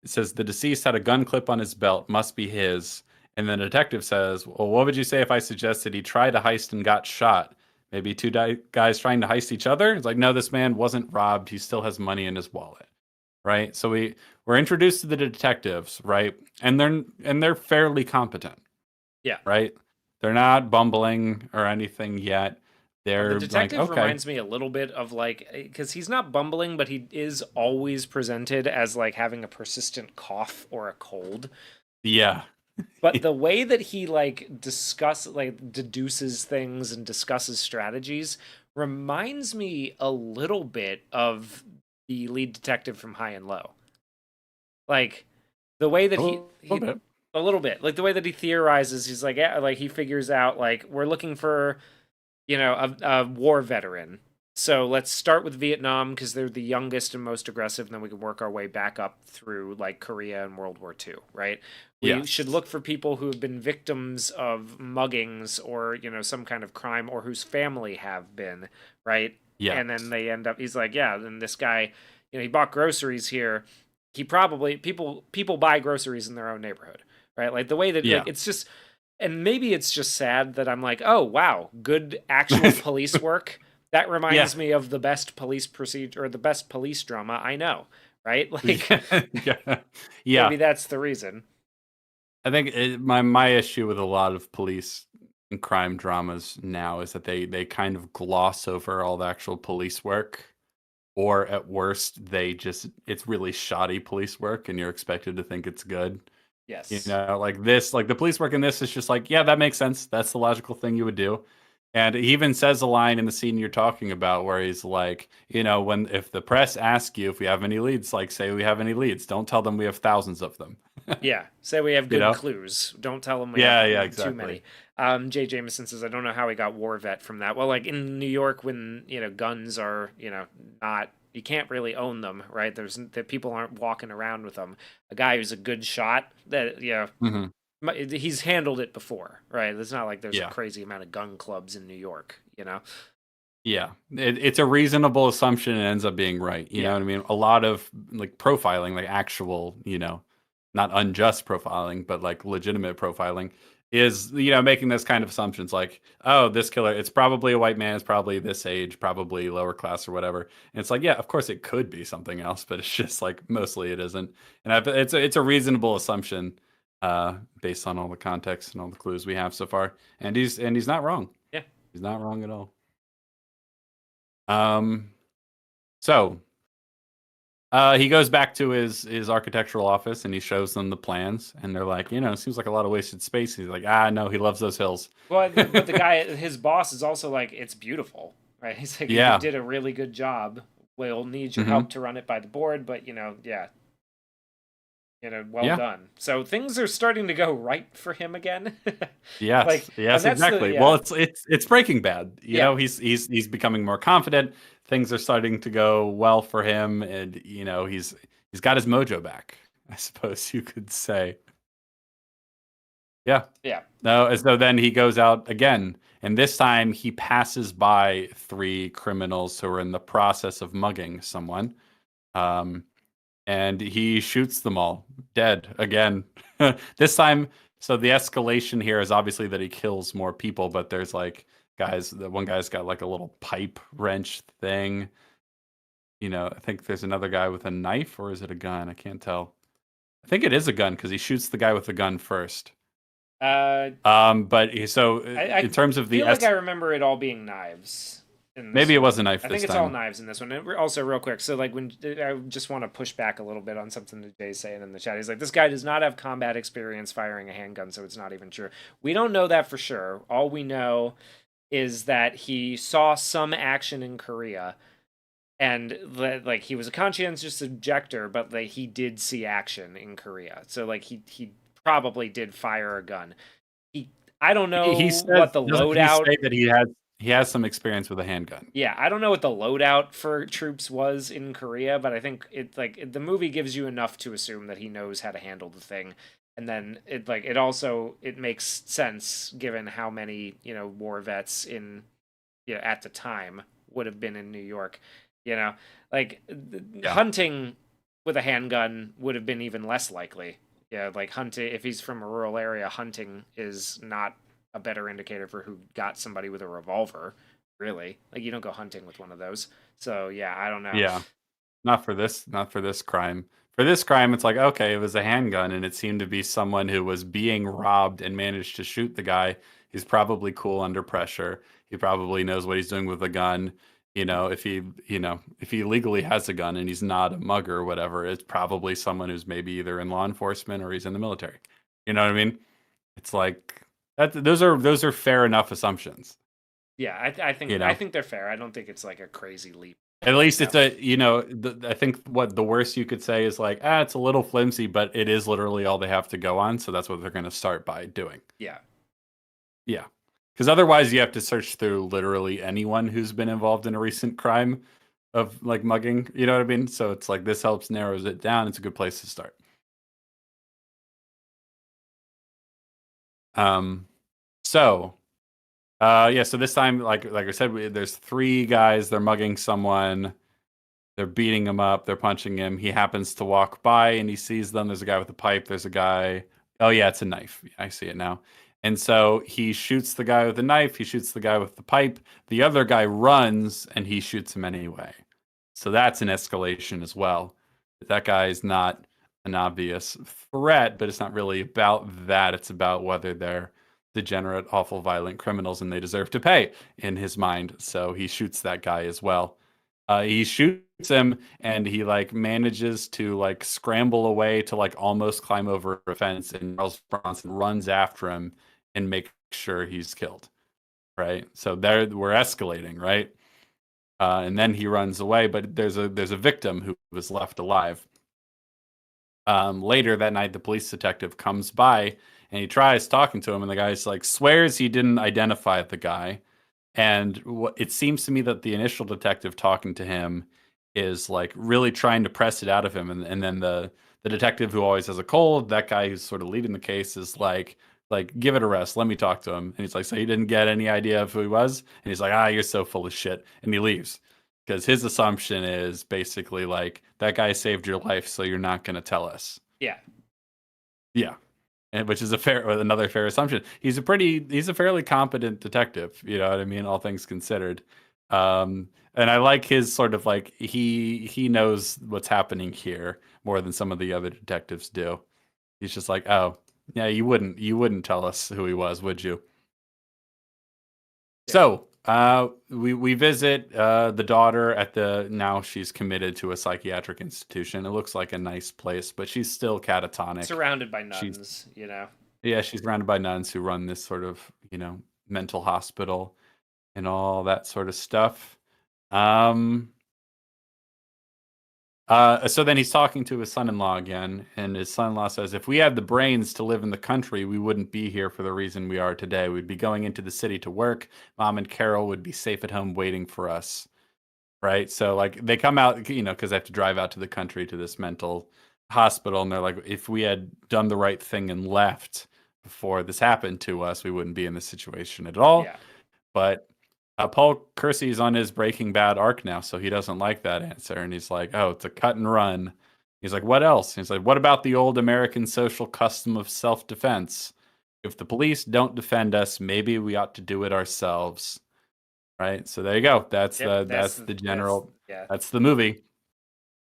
It says the deceased had a gun clip on his belt. Must be his. And the detective says, "Well, what would you say if I suggested he tried a heist and got shot? Maybe two guys trying to heist each other?" It's like, no, this man wasn't robbed. He still has money in his wallet, right? So we're introduced to the detectives, right? And they're fairly competent. Yeah. Right? They're not bumbling or anything yet. They're the detective like, okay. reminds me a little bit of like, because he's not bumbling, but he is always presented as like having a persistent cough or a cold. Yeah. But the way that he like deduces things and discusses strategies reminds me a little bit of the lead detective from High and Low. Like the way that he a little bit, like the way that he theorizes, he's like, yeah, like he figures out like we're looking for, a war veteran. So let's start with Vietnam because they're the youngest and most aggressive, and then we can work our way back up through like Korea and World War II, right? We should look for people who have been victims of muggings or, some kind of crime or whose family have been, right? Yeah. And then they end up, he's like, yeah, then this guy, he bought groceries here. He probably, people buy groceries in their own neighborhood, right? Like the way that like, it's just, and maybe it's just sad that I'm like, oh, wow, good actual police work. That reminds me of the best police procedure or the best police drama I know, right? Like, maybe that's the reason. I think my issue with a lot of police and crime dramas now is that they kind of gloss over all the actual police work, or at worst, it's really shoddy police work, and you're expected to think it's good. Yes. Like this, like the police work in this is just like, yeah, that makes sense. That's the logical thing you would do. And he even says a line in the scene you're talking about where he's like, if the press ask you if we have any leads, like say we have any leads, don't tell them we have thousands of them. Yeah, say we have good clues. Don't tell them we have exactly. too many. Jay Jameson says, I don't know how he got war vet from that. Well, like in New York, when guns are not, you can't really own them, right? That people aren't walking around with them. A guy who's a good shot, that he's handled it before, right? It's not like there's a crazy amount of gun clubs in New York, Yeah, it's a reasonable assumption and ends up being right. You know what I mean? A lot of like profiling, like actual, not unjust profiling, but like legitimate profiling is, making this kind of assumptions like, oh, this killer, it's probably a white man, it's probably this age, probably lower class or whatever. And it's like, yeah, of course it could be something else, but it's just like mostly it isn't. And it's a reasonable assumption based on all the context and all the clues we have so far. And he's not wrong. Yeah. He's not wrong at all. So he goes back to his architectural office and he shows them the plans, and they're like, it seems like a lot of wasted space. He's like, no, he loves those hills. Well, but the guy, his boss, is also like, it's beautiful, right? He's like, you did a really good job. We'll need your help to run it by the board, but well done. So things are starting to go right for him again. Yes, yes, exactly. Well, it's Breaking Bad. He's becoming more confident. Things are starting to go well for him, and he's got his mojo back, I suppose you could say. Yeah. No, so then he goes out again, and this time he passes by 3 criminals who are in the process of mugging someone. And he shoots them all dead again. This time, so the escalation here is obviously that he kills more people, but there's like one guy's got like a little pipe wrench thing. I think there's another guy with a knife, or is it a gun? I can't tell. I think it is a gun because he shoots the guy with the gun first. In terms of I I remember it all being knives. Maybe it was a knife. I think it's all knives in this one. And also, real quick, so like I just want to push back a little bit on something that Jay's saying in the chat. He's like, this guy does not have combat experience firing a handgun, so it's not even true. We don't know that for sure. All we know is that he saw some action in Korea, and like he was a conscientious objector, but like he did see action in Korea, so like he probably did fire a gun. I don't know what the loadout. He that he has some experience with a handgun. Yeah, I don't know what the loadout for troops was in Korea, but I think the movie gives you enough to assume that he knows how to handle the thing. And then it makes sense given how many, war vets at the time would have been in New York. You know, like Yeah. hunting with a handgun would have been even less likely. Yeah, like hunting, if he's from a rural area, hunting is not a better indicator for who got somebody with a revolver, really. Like, you don't go hunting with one of those. So, yeah, I don't know. Yeah. Not for this crime. For this crime, it's like, okay, it was a handgun and it seemed to be someone who was being robbed and managed to shoot the guy. He's probably cool under pressure. He probably knows what he's doing with a gun. If he legally has a gun and he's not a mugger or whatever, it's probably someone who's maybe either in law enforcement or he's in the military. You know what I mean? It's like those are fair enough assumptions. Yeah, I You think I know? think they're fair. I don't think it's like a crazy leap. At least No. it's I think what the worst you could say is like, it's a little flimsy, but it is literally all they have to go on. So that's what they're going to start by doing. Yeah. Yeah. Because otherwise you have to search through literally anyone who's been involved in a recent crime of like mugging. You know what I mean? So it's like this helps narrows it down. It's a good place to start. Um, so so this time, like I said, there's three guys. They're mugging someone. They're beating him up. They're punching him. He happens to walk by and he sees them. There's a guy with a pipe. There's a guy. Oh, yeah, it's a knife. Yeah, I see it now. And so he shoots the guy with the knife. He shoots the guy with the pipe. The other guy runs and he shoots him anyway. So that's an escalation as well. That guy is not an obvious threat, but it's not really about that. It's about whether they're degenerate, awful, violent criminals and they deserve to pay in his mind. So he shoots that guy as well. He shoots him and he like manages to like scramble away to like almost climb over a fence, and Charles Bronson runs after him and makes sure he's killed. Right. So there we're escalating, right? And then he runs away, but there's a victim who was left alive. Later that night, the police detective comes by and he tries talking to him, and the guy's like swears he didn't identify the guy. And it seems to me that the initial detective talking to him is like really trying to press it out of him, and then the detective who always has a cold, that guy who's sort of leading the case, is like give it a rest, let me talk to him. And he's like, so you didn't get any idea of who he was? And he's like, you're so full of shit, and he leaves because his assumption is basically like that guy saved your life, so you're not going to tell us. Yeah. Yeah. And which is another fair assumption. He's a fairly competent detective, you know what I mean, all things considered. And I like his sort of like he knows what's happening here more than some of the other detectives do. He's just like, oh, yeah, you wouldn't tell us who he was, would you? Yeah. So we visit the daughter at now she's committed to a psychiatric institution. It looks like a nice place, but she's still catatonic. Surrounded by nuns, Yeah, she's surrounded by nuns who run this sort of, mental hospital and all that sort of stuff. So then he's talking to his son-in-law again, and his son-in-law says, if we had the brains to live in the country, we wouldn't be here for the reason we are today. We'd be going into the city to work. Mom and Carol would be safe at home waiting for us. Right? So like they come out, because they have to drive out to the country to this mental hospital, and they're like, if we had done the right thing and left before this happened to us, we wouldn't be in this situation at all. Yeah. But Paul Kersey's on his Breaking Bad arc now, so he doesn't like that answer, and he's like, oh, it's a cut and run. He's like, what else? He's like, what about the old American social custom of self-defense? If the police don't defend us, maybe we ought to do it ourselves. Right? So there you go. That's the general. That's the movie.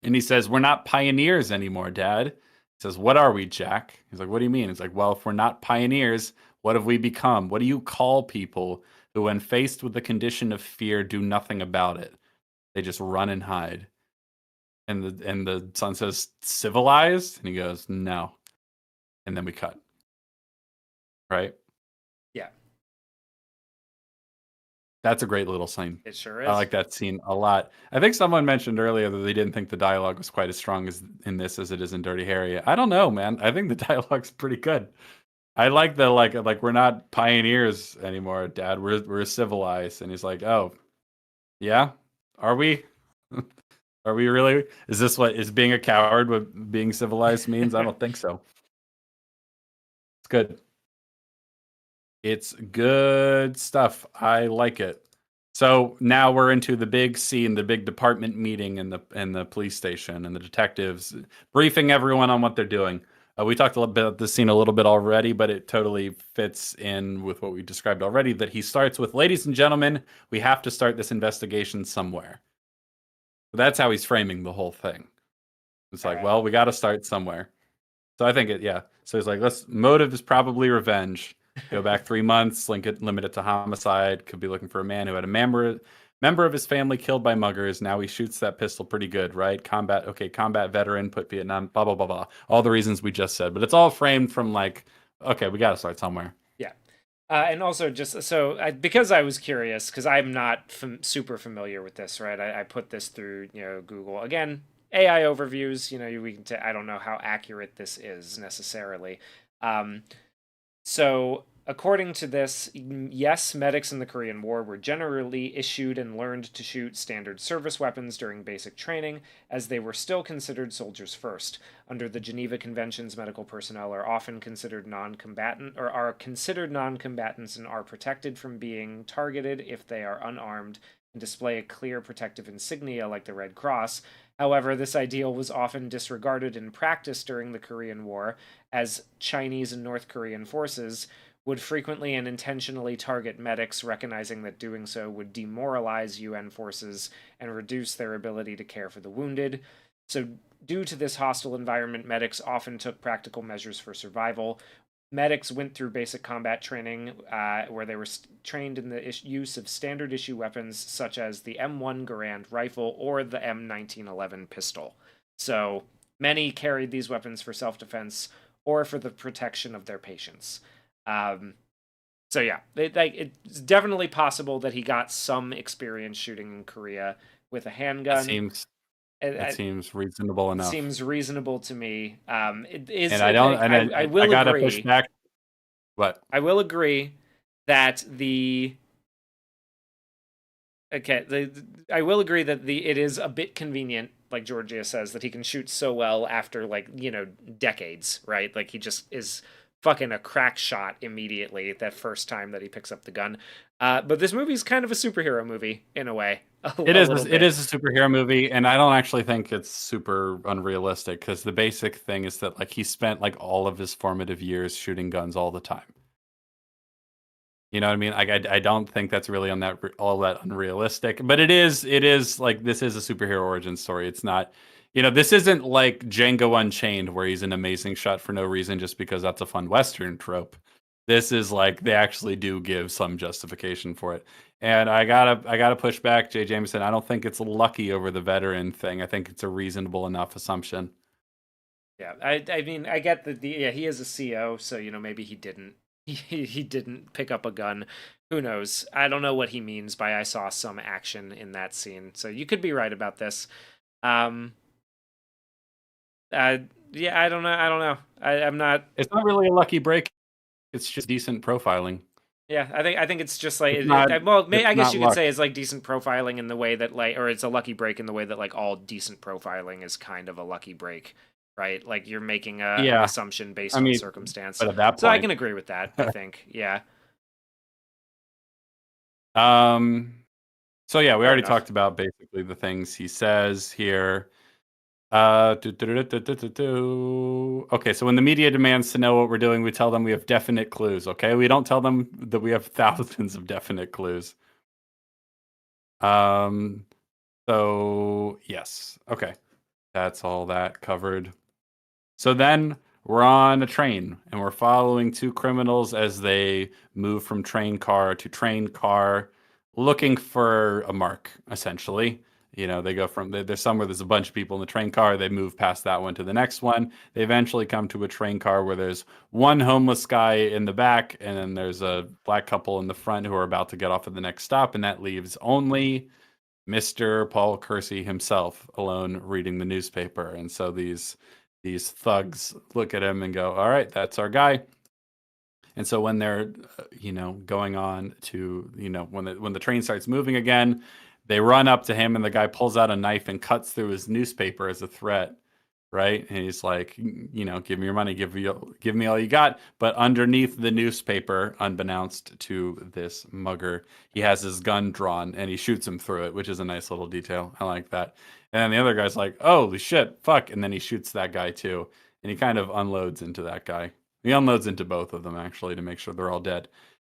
And he says, we're not pioneers anymore, Dad. He says, what are we, Jack? He's like, what do you mean? He's like, well, if we're not pioneers, what have we become? What do you call people who, when faced with the condition of fear, do nothing about it? They just run and hide. And the son says, civilized? And he goes, no. And then we cut. Right? Yeah. That's a great little scene. It sure is. I like that scene a lot. I think someone mentioned earlier that they didn't think the dialogue was quite as strong as in this as it is in Dirty Harry. I don't know, man. I think the dialogue's pretty good. I like the like we're not pioneers anymore, Dad. We're civilized. And he's like, oh, yeah, are we? Are we really? Is this what is being a coward what being civilized means? I don't think so. good. It's good stuff. I like it. So now we're into the big scene, the big department meeting in the police station, and the detectives briefing everyone on what they're doing. We talked a little bit about this scene a little bit already, but it totally fits in with what we described already. That he starts with, "Ladies and gentlemen, we have to start this investigation somewhere." That's how he's framing the whole thing. It's like, well, we got to start somewhere. So I think yeah. So he's like, motive is probably revenge. Go back 3 months, limit it to homicide. Could be looking for a man who had a member of his family killed by muggers. Now he shoots that pistol pretty good, right? Combat veteran, put Vietnam, blah, blah, blah, blah. All the reasons we just said. But it's all framed from like, okay, we got to start somewhere. Yeah. And also just because I was curious, because I'm not super familiar with this, right? I put this through, Google. Again, AI overviews, I don't know how accurate this is necessarily. So according to this, yes, medics in the Korean War were generally issued and learned to shoot standard service weapons during basic training, as they were still considered soldiers first. Under the Geneva Conventions, medical personnel are often considered non-combatant, or are considered non-combatants, and are protected from being targeted if they are unarmed and display a clear protective insignia like the Red Cross. However, this ideal was often disregarded in practice during the Korean War, as Chinese and North Korean forces would frequently and intentionally target medics, recognizing that doing so would demoralize UN forces and reduce their ability to care for the wounded. So, due to this hostile environment, medics often took practical measures for survival. Medics went through basic combat training where they were trained in the use of standard issue weapons such as the M1 Garand rifle or the M1911 pistol. So many carried these weapons for self-defense or for the protection of their patients. So yeah, it's definitely possible that he got some experience shooting in Korea with a handgun. It seems reasonable enough. Seems reasonable to me. It is, and I don't. And I will gotta agree. Push back. What? I will agree that I will agree that it is a bit convenient, like Georgia says, that he can shoot so well after decades, right? Like he just is fucking a crack shot immediately that first time that he picks up the gun. But this movie is kind of a superhero movie in a way. It is a superhero movie, and I don't actually think it's super unrealistic, because the basic thing is that he spent all of his formative years shooting guns all the time. You know what I mean? I don't think that's really all that unrealistic, but it is this is a superhero origin story. It's not, this isn't like Django Unchained where he's an amazing shot for no reason just because that's a fun Western trope. This is they actually do give some justification for it. And I gotta push back, Jay Jameson. I don't think it's lucky over the veteran thing. I think it's a reasonable enough assumption. Yeah, I mean, I get that he is a CO, so maybe he didn't pick up a gun. Who knows? I don't know what he means by I saw some action in that scene. So you could be right about this. Yeah, I don't know. I'm not. It's not really a lucky break. It's just decent profiling. Yeah, I think it's just I guess you could say it's decent profiling in the way that or it's a lucky break in the way that all decent profiling is kind of a lucky break, right? Like you're making an assumption based on circumstance. But at that point, so I can agree with that. I think, yeah. So yeah, we already talked about basically the things he says here. Okay, so when the media demands to know what we're doing, we tell them we have definite clues. Okay, we don't tell them that we have thousands of definite clues. So yes, okay, that's all that covered. So then we're on a train and we're following two criminals as they move from train car to train car, looking for a mark, essentially. They go from there's somewhere there's a bunch of people in the train car. They move past that one to the next one. They eventually come to a train car where there's one homeless guy in the back, and then there's a black couple in the front who are about to get off at the next stop, and that leaves only Mr. Paul Kersey himself alone reading the newspaper. And so these thugs look at him and go, "All right, that's our guy." And so when they're going on to when the train starts moving again, they run up to him, and the guy pulls out a knife and cuts through his newspaper as a threat. right? And he's like, give me your money, give me all you got. But underneath the newspaper, unbeknownst to this mugger, he has his gun drawn and he shoots him through it, which is a nice little detail. I like that. And then the other guy's like, holy shit, fuck. And then he shoots that guy too. And he kind of unloads into that guy. He unloads into both of them actually to make sure they're all dead.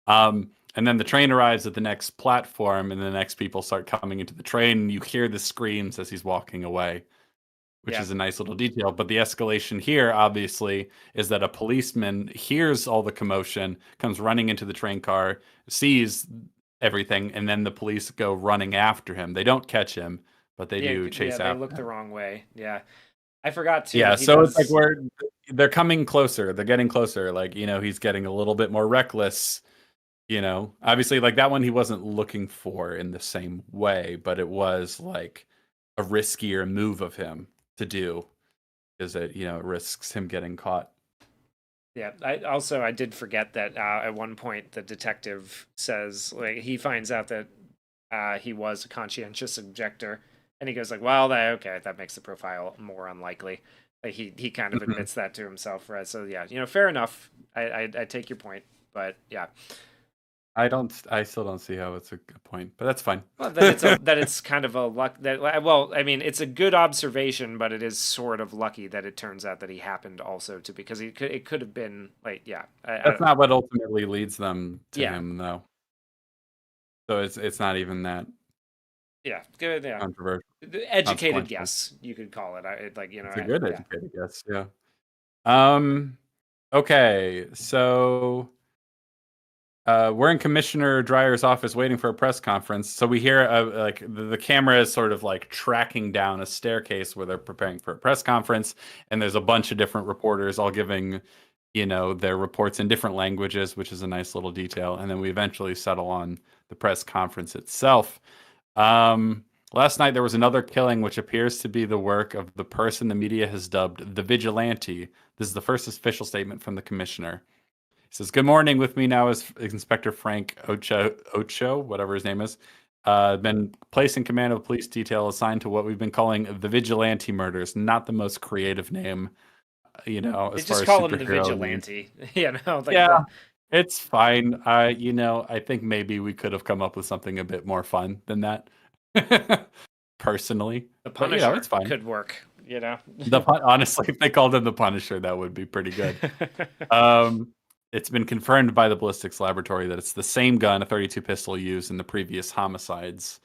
And then the train arrives at the next platform, and the next people start coming into the train. And you hear the screams as he's walking away, which is a nice little detail. But the escalation here, obviously, is that a policeman hears all the commotion, comes running into the train car, sees everything, and then the police go running after him. They don't catch him, but they do chase after him. Yeah, they look the wrong way. Yeah. I forgot too. Yeah, so it's like they're coming closer. They're getting closer. Like, he's getting a little bit more reckless. Obviously, like that one he wasn't looking for in the same way, but it was like a riskier move of him to do, is that it risks him getting caught. Yeah, I did forget that at one point the detective says, like, he finds out that he was a conscientious objector, and he goes like, well, okay, that makes the profile more unlikely. Like, he kind of admits that to himself, right? So yeah, fair enough. I take your point, but yeah. I still don't see how it's a good point, but that's fine. Well, that it's kind of a luck that, well, I mean, it's a good observation, but it is sort of lucky that it turns out that he happened also to, because it could have been like, yeah. That's not what ultimately leads them to him, though. So it's not even that. Yeah, good. Yeah, controversial. Educated guess, you could call it. It's a good educated guess. Yeah. Okay, so we're in Commissioner Dreyer's office waiting for a press conference. So we hear like the camera is sort of like tracking down a staircase where they're preparing for a press conference, and there's a bunch of different reporters all giving, their reports in different languages, which is a nice little detail. And then we eventually settle on the press conference itself. Last night there was another killing, which appears to be the work of the person the media has dubbed the vigilante. This is the first official statement from the commissioner. He says, "Good morning. With me now is Inspector Frank Ocho, whatever his name is. Been placed in command of a police detail assigned to what we've been calling the vigilante murders. Not the most creative name, as they far just as call him the vigilante. It's fine. I think maybe we could have come up with something a bit more fun than that. Personally, the Punisher it's fine. Could work. Honestly, if they called him the Punisher, that would be pretty good. It's been confirmed by the ballistics laboratory that it's the same gun, a .32 pistol, used in the previous homicides.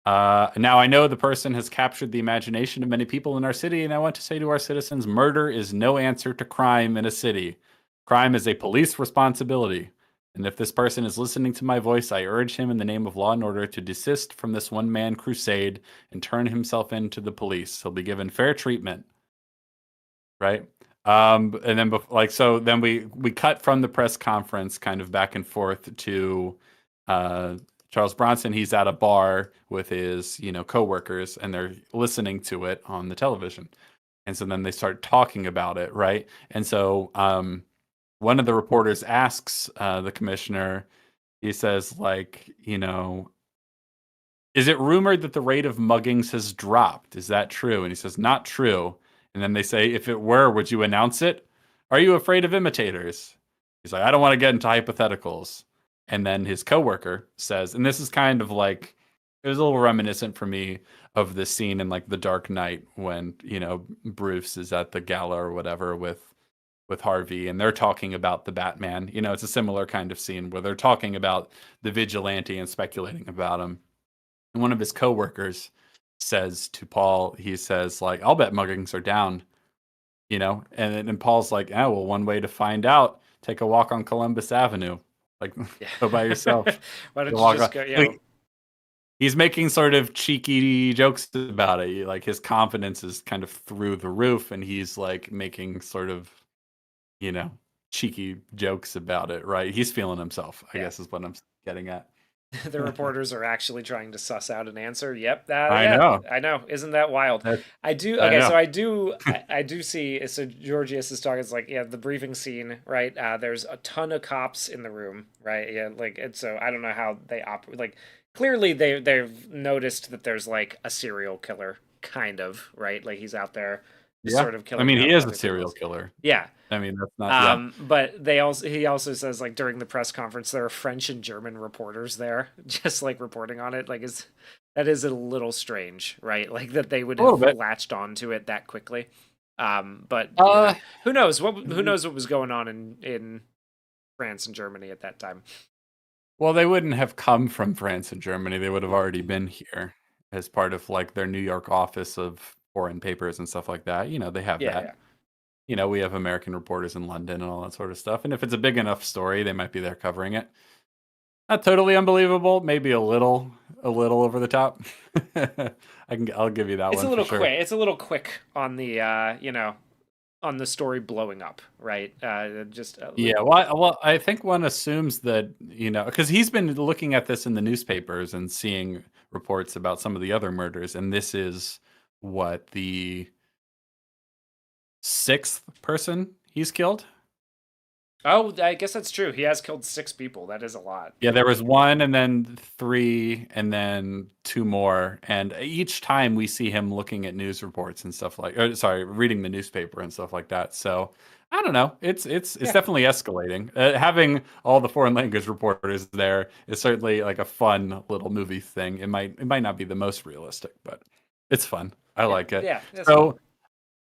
Now, I know the person has captured the imagination of many people in our city, and I want to say to our citizens, murder is no answer to crime in a city. Crime is a police responsibility. And if this person is listening to my voice, I urge him in the name of law and order to desist from this one-man crusade and turn himself in to the police. He'll be given fair treatment." Right? And then then we cut from the press conference kind of back and forth to Charles Bronson. He's at a bar with his coworkers, and they're listening to it on the television, and so then they start talking about it, right? And so one of the reporters asks the commissioner, he says, like, is it rumored that the rate of muggings has dropped? Is that true? And he says, not true. And then they say, if it were, would you announce it? Are you afraid of imitators? He's like, I don't want to get into hypotheticals. And then his coworker says, and this is kind of like, it was a little reminiscent for me of the scene in like The Dark Knight when, Bruce is at the gala or whatever with Harvey, and they're talking about the Batman. It's a similar kind of scene where they're talking about the vigilante and speculating about him. And one of his coworkers says to Paul, he says, like, I'll bet muggings are down, and Paul's like, oh, well, one way to find out, take a walk on Columbus Avenue. Like, go by yourself. Why don't you just go, like, he's making sort of cheeky jokes about it. Like, his confidence is kind of through the roof, and he's like making sort of, cheeky jokes about it, right? He's feeling himself, I guess is what I'm getting at. The reporters are actually trying to suss out an answer. Yep, I know. Isn't that wild? I do. Okay, so I do see. So Georgius is talking. It's like, the briefing scene, right? There's a ton of cops in the room, right? Yeah, like, and so I don't know how they operate. Like, clearly they've noticed that there's like a serial killer, kind of, right? Like, he's out there sort of I killing mean, he is a other serial criminals. killer. Yeah. I mean, that's not. But he also says like during the press conference there are French and German reporters there, just like reporting on it. Like that is a little strange, right? Like that they would A little have bit. latched onto it that quickly. But Uh, who knows what was going on in France and Germany at that time. Well, they wouldn't have come from France and Germany. They would have already been here as part of like their New York office of foreign papers and stuff like that. You know, they have Yeah, that. yeah. You know, we have American reporters in London and all that sort of stuff. And if it's a big enough story, they might be there covering it. Not totally unbelievable, maybe a little over the top. I'll give you that It's a one for little sure. quick. It's a little quick on the on the story blowing up, right? Yeah, well, I think one assumes that, because he's been looking at this in the newspapers and seeing reports about some of the other murders, and this is what, the sixth person he's killed? Oh, I guess that's true. He has killed 6 people. That is a lot. Yeah, there was one and then 3 and then 2 more. And each time we see him looking at news reports and stuff reading the newspaper and stuff like that. So I don't know. It's definitely escalating. Having all the foreign language reporters there is certainly like a fun little movie thing. It might not be the most realistic, but it's fun. I like it. Yeah. So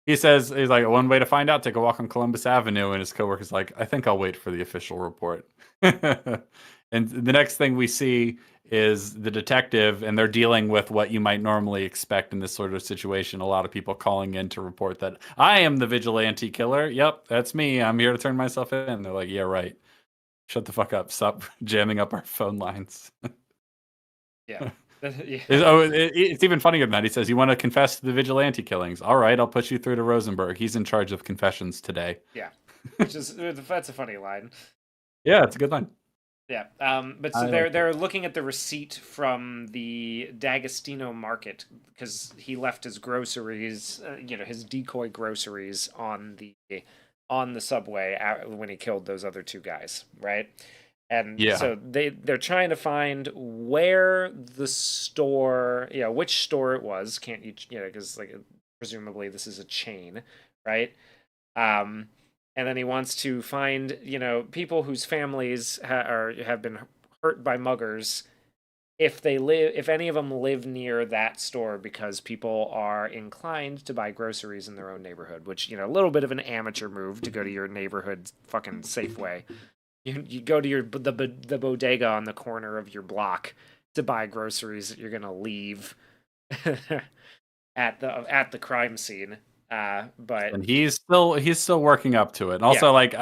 he says, he's like, one way to find out, take a walk on Columbus Avenue. And his coworker's like, I think I'll wait for the official report. And the next thing we see is the detective, and they're dealing with what you might normally expect in this sort of situation. A lot of people calling in to report that I am the vigilante killer. Yep, that's me. I'm here to turn myself in. They're like, yeah, right. Shut the fuck up. Stop jamming up our phone lines. Yeah. Yeah. It's even funnier than that. He says, you want to confess to the vigilante killings? All right, I'll put you through to Rosenberg. He's in charge of confessions today. Yeah. That's a funny line. Yeah, it's a good line. Yeah. But so they're looking at the receipt from the D'Agostino market because he left his groceries, his decoy groceries on the subway when he killed those other 2 guys, right? And so they're trying to find where the store, which store it was. Can't you, because like presumably this is a chain, right? And then he wants to find, people whose families have been hurt by muggers. If any of them live near that store, because people are inclined to buy groceries in their own neighborhood, which, a little bit of an amateur move to go to your neighborhood fucking Safeway. You go to the bodega on the corner of your block to buy groceries that you're gonna leave at the crime scene. But he's still working up to it. And also, what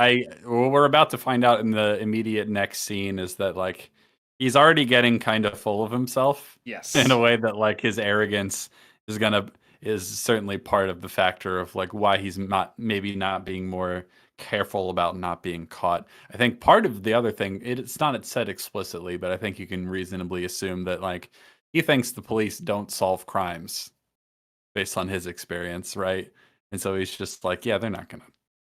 we're about to find out in the immediate next scene is that like he's already getting kind of full of himself. Yes, in a way that like his arrogance is certainly part of the factor of like why he's not being more careful about not being caught. I think part of the other thing, it's not said explicitly, but I think you can reasonably assume that like he thinks the police don't solve crimes based on his experience, right? And so he's just like, yeah, they're not gonna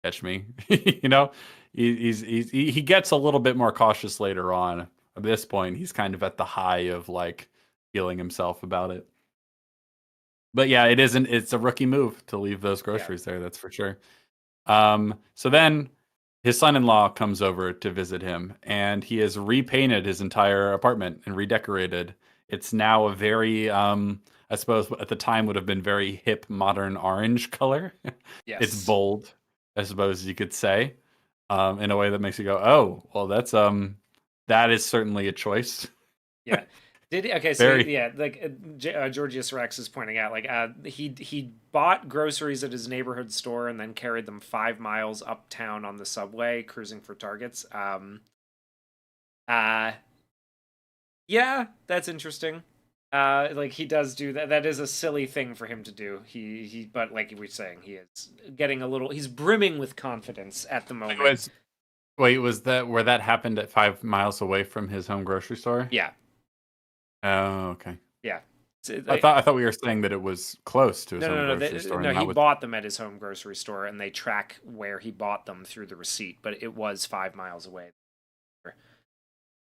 catch me. He gets a little bit more cautious later on. At this point, he's kind of at the high of like feeling himself about it. But yeah, it's a rookie move to leave those groceries there, that's for sure. So then his son-in-law comes over to visit him, and he has repainted his entire apartment and redecorated. It's now a very, I suppose at the time would have been very hip, modern orange color. Yes. It's bold, I suppose you could say, in a way that makes you go, oh, well, that is certainly a choice. Yeah. Georgius Rex is pointing out, like, he bought groceries at his neighborhood store and then carried them 5 miles uptown on the subway, cruising for targets. Yeah, that's interesting. Like he does do that. That is a silly thing for him to do. But like we were saying, he is getting he's brimming with confidence at the moment. Was that where that happened at 5 miles away from his home grocery store? Yeah. Oh, okay. Yeah. I thought we were saying that it was close to his home grocery store. No, he bought them at his home grocery store, and they track where he bought them through the receipt, but it was 5 miles away.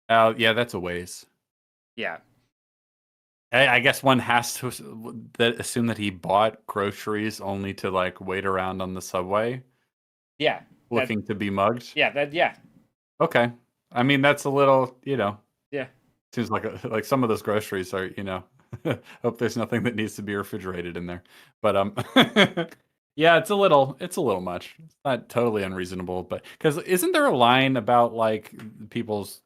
Oh, yeah, that's a ways. Yeah. I guess one has to assume that he bought groceries only to like wait around on the subway. Yeah. Looking to be mugged. Yeah. Okay. I mean, that's a little, Yeah. seems like some of those groceries are, hope there's nothing that needs to be refrigerated in there. But yeah, it's a little much. It's not totally unreasonable, but because isn't there a line about like people's,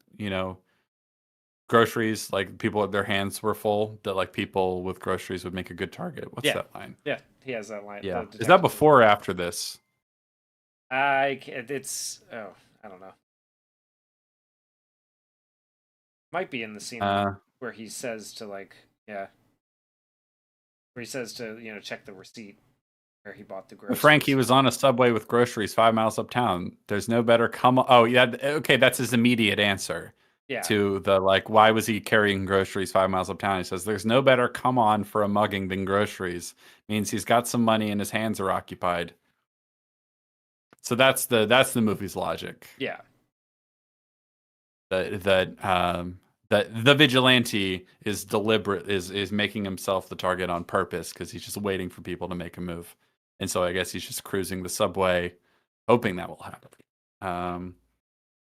groceries, like people their hands were full, that like people with groceries would make a good target? What's that line? Yeah, he has that line. Yeah. Is that before or after this? It's I don't know. Might be in the scene where he says to like where he says to check the receipt where he bought the groceries. Frankie was on a subway with groceries 5 miles uptown. There's no better come. Oh yeah, okay, that's his immediate answer. Yeah. To the like, why was he carrying groceries 5 miles uptown? He says, "There's no better come on for a mugging than groceries." Means he's got some money and his hands are occupied. So that's the movie's logic. Yeah. That the vigilante is deliberate, is making himself the target on purpose because he's just waiting for people to make a move, and so I guess he's just cruising the subway, hoping that will happen.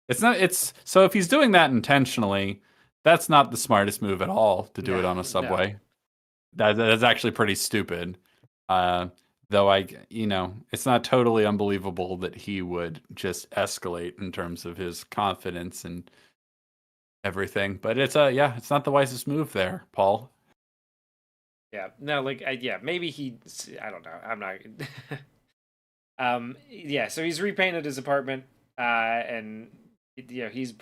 It's so if he's doing that intentionally, that's not the smartest move at all to do it on a subway. No. That's actually pretty stupid. Though it's not totally unbelievable that he would just escalate in terms of his confidence and everything. But it's not the wisest move there, Paul. Yeah. No, maybe I don't know. I'm not yeah, so he's repainted his apartment and he's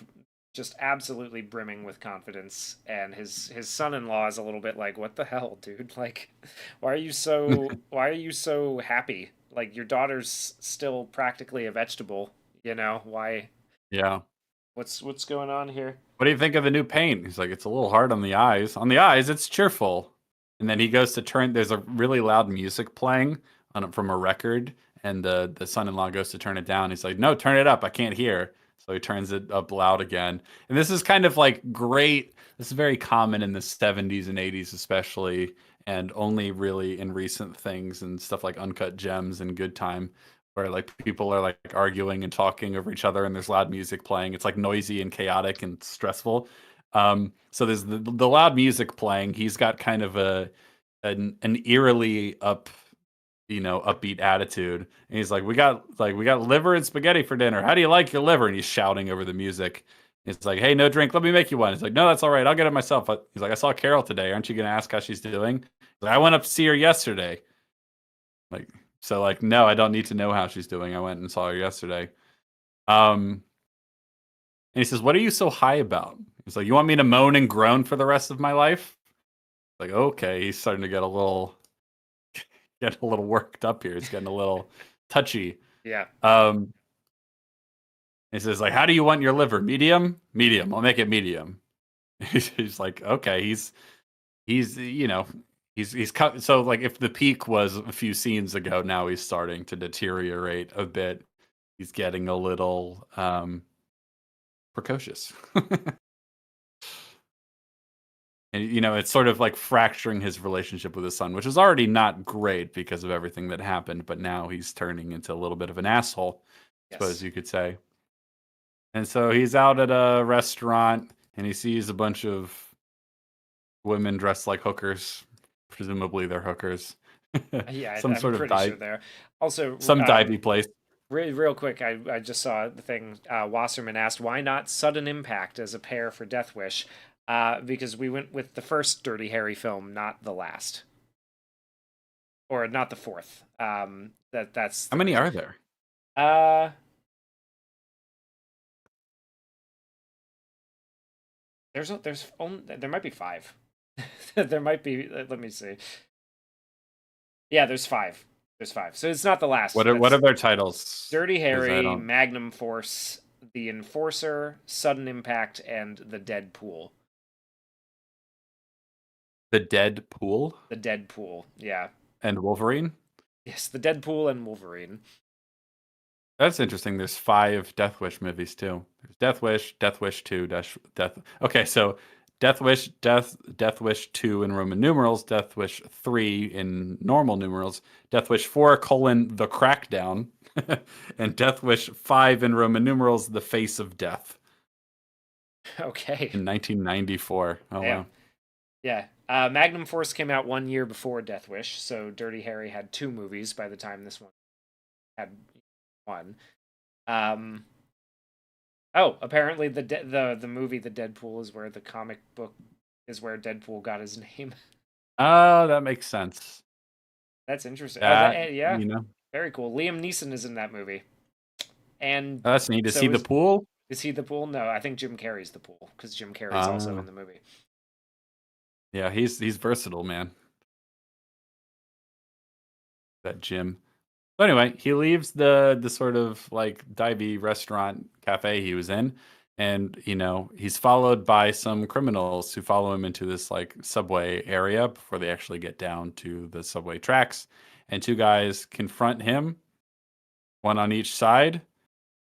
just absolutely brimming with confidence, and his son-in-law is a little bit like, what the hell, dude? Like, why are you so happy? Like, your daughter's still practically a vegetable, why? Yeah. What's going on here? What do you think of the new paint? He's like, it's a little hard on the eyes. On the eyes, it's cheerful. And then he goes to turn, there's a really loud music playing from a record, and the son-in-law goes to turn it down. He's like, no, turn it up, I can't hear. So he turns it up loud again. And this is kind of like great. This is very common in the 70s and 80s especially, and only really in recent things and stuff like Uncut Gems and Good Time, where like people are like arguing and talking over each other and there's loud music playing. It's like noisy and chaotic and stressful. So there's the loud music playing. He's got kind of an eerily upbeat attitude, and he's like, we got liver and spaghetti for dinner. How do you like your liver? And he's shouting over the music. It's like, hey, no drink, let me make you one. He's like, no, that's all right, I'll get it myself. He's like, I saw Carol today, aren't you gonna ask how she's doing? He's like, I went up to see her yesterday. Like, so like, no, I don't need to know how she's doing, I went and saw her yesterday. And he says, what are you so high about? He's like, you want me to moan and groan for the rest of my life? Like, okay, he's starting to get a little worked up here. It's getting a little touchy. Yeah. He says, like, how do you want your liver? Medium? Medium. I'll make it medium. He's like, okay. He's cut. So like, if the peak was a few scenes ago, now he's starting to deteriorate a bit. He's getting a little precocious. And it's sort of like fracturing his relationship with his son, which is already not great because of everything that happened, but now he's turning into a little bit of an asshole, I suppose you could say. And so he's out at a restaurant and he sees a bunch of women dressed like hookers. Presumably they're hookers. Yeah, I'm sort of pretty sure they're also some divey place. Real quick, I just saw the thing. Wasserman asked, why not Sudden Impact as a pair for Death Wish? Because we went with the first Dirty Harry film, not the last, or not the fourth. That's how many are there? There might be 5. There might be. Let me see. Yeah, there's 5. There's 5. So it's not the last. What are their titles? Dirty Harry, Magnum Force, The Enforcer, Sudden Impact, and The Dead Pool. The Dead Pool? The Dead Pool, yeah. And Wolverine? Yes, The Dead Pool and Wolverine. That's interesting. There's 5 Death Wish movies too. There's Death Wish 2, Death. Okay, so Death Wish 2 in Roman numerals, Death Wish 3 in normal numerals, Death Wish 4 : the crackdown, and Death Wish 5 in Roman numerals, the face of death. Okay. In 1994. Oh, damn. wow. Yeah. Magnum Force came out 1 year before Death Wish, so Dirty Harry had 2 movies by the time this one had 1. Oh, apparently the movie The Deadpool is where the comic book is where Deadpool got his name. Oh, that makes sense. That's interesting. That, Yeah, very cool. Liam Neeson is in that movie, and that's neat. To so see the pool? Is he the pool? No, I think Jim Carrey's the pool because Jim Carrey's also in the movie. Yeah, he's versatile, man. That Jim. So anyway, he leaves the sort of like divey restaurant cafe he was in, and he's followed by some criminals who follow him into this like subway area before they actually get down to the subway tracks. And 2 guys confront him, one on each side,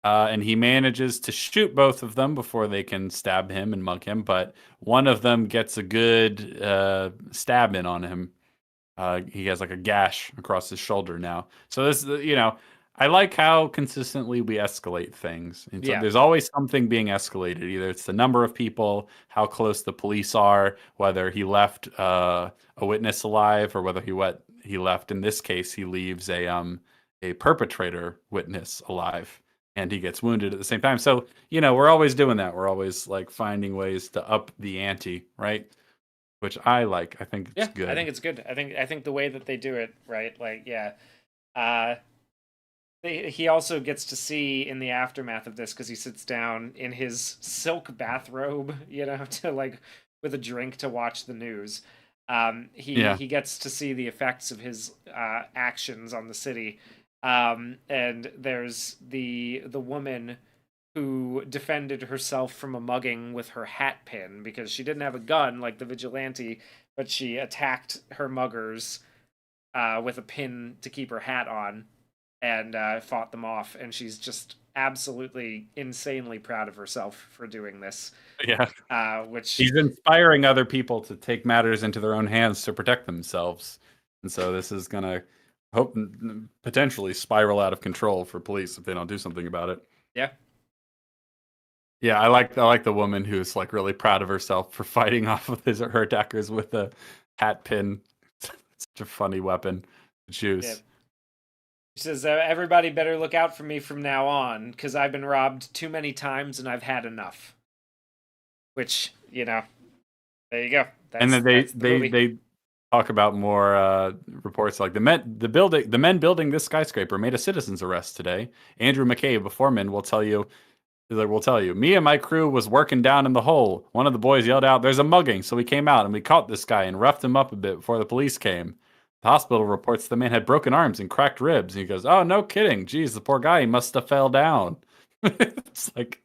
and he manages to shoot both of them before they can stab him and mug him. But one of them gets a good stab in on him. He has like a gash across his shoulder now. So this, I like how consistently we escalate things. And so there's always something being escalated. Either it's the number of people, how close the police are, whether he left a witness alive, or whether he left. In this case, he leaves a perpetrator witness alive, and he gets wounded at the same time. So we're always doing that. We're always like finding ways to up the ante, right? Which I like. I think it's good. I think it's good. I think the way that they do it, right? Like, he also gets to see in the aftermath of this because he sits down in his silk bathrobe, to like with a drink to watch the news. He gets to see the effects of his actions on the city. And there's the woman who defended herself from a mugging with her hat pin because she didn't have a gun like the vigilante, but she attacked her muggers with a pin to keep her hat on and fought them off. And she's just absolutely insanely proud of herself for doing this. Yeah. Which he's inspiring other people to take matters into their own hands to protect themselves. And so this is going to potentially spiral out of control for police if they don't do something about it. Yeah. Yeah, I like the woman who's like really proud of herself for fighting off of her attackers with a hat pin. It's such a funny weapon to choose. Yeah. She says, "Everybody better look out for me from now on, because I've been robbed too many times and I've had enough." Which, there you go. And then they talk about more reports like the men building this skyscraper made a citizen's arrest today. Andrew McCabe, a foreman, will tell you. He's like, "We'll tell you. Me and my crew was working down in the hole. One of the boys yelled out, 'There's a mugging!' So we came out and we caught this guy and roughed him up a bit before the police came. The hospital reports the man had broken arms and cracked ribs." And he goes, "Oh, no kidding. Geez, the poor guy, he must have fell down." It's like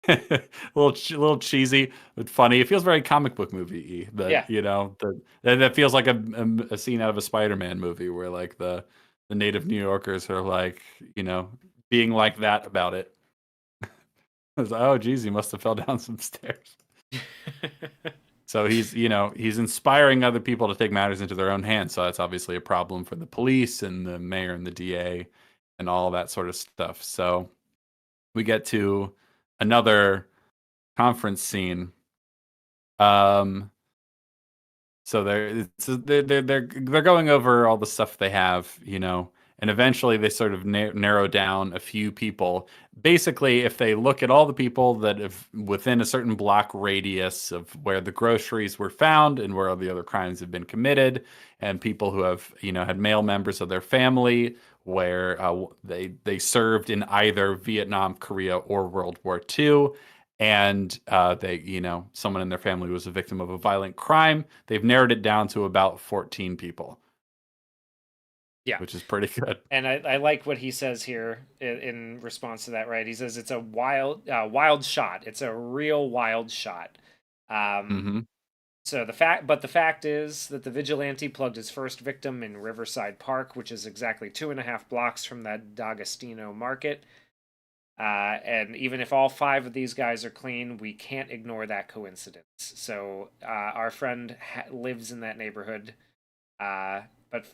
a little cheesy but funny. It feels very comic book movie-y. That feels like a scene out of a Spider-Man movie where like the native New Yorkers are like, being like that about it. Oh, geez, he must have fell down some stairs. So he's inspiring other people to take matters into their own hands. So that's obviously a problem for the police and the mayor and the DA and all that sort of stuff. So we get to another conference scene. So they're going over all the stuff they have, and eventually they sort of narrow down a few people. Basically, if they look at all the people that have within a certain block radius of where the groceries were found and where all the other crimes have been committed, and people who have, had male members of their family where they served in either Vietnam, Korea, or World War II, and someone in their family was a victim of a violent crime, they've narrowed it down to about 14 people. Yeah, which is pretty good. And I like what he says here in response to that. Right, he says it's a wild shot. It's a real wild shot. So the fact is that the vigilante plugged his first victim in Riverside Park, which is exactly 2.5 blocks from that D'Agostino market. And even if all 5 of these guys are clean, we can't ignore that coincidence. So our friend lives in that neighborhood. Uh, but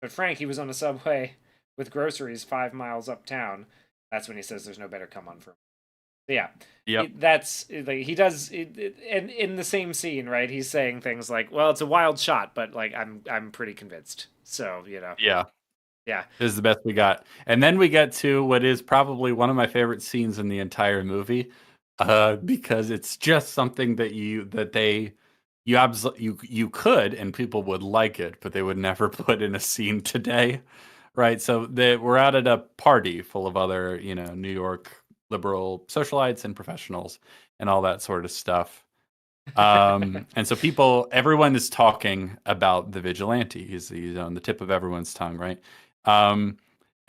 Frank, he was on a subway with groceries 5 miles uptown. That's when he says there's no better come on for him. So yeah, Yep. that's like he does, and in the same scene, right? He's saying things like, "Well, it's a wild shot, but like I'm pretty convinced." So Yeah. yeah. This is the best we got. And then we get to what is probably one of my favorite scenes in the entire movie, because it's just something that you could and people would like it, but they would never put in a scene today, right? So we're out at a party full of other, New York liberal socialites and professionals and all that sort of stuff. And so everyone is talking about the vigilante. He's on the tip of everyone's tongue, right? Um,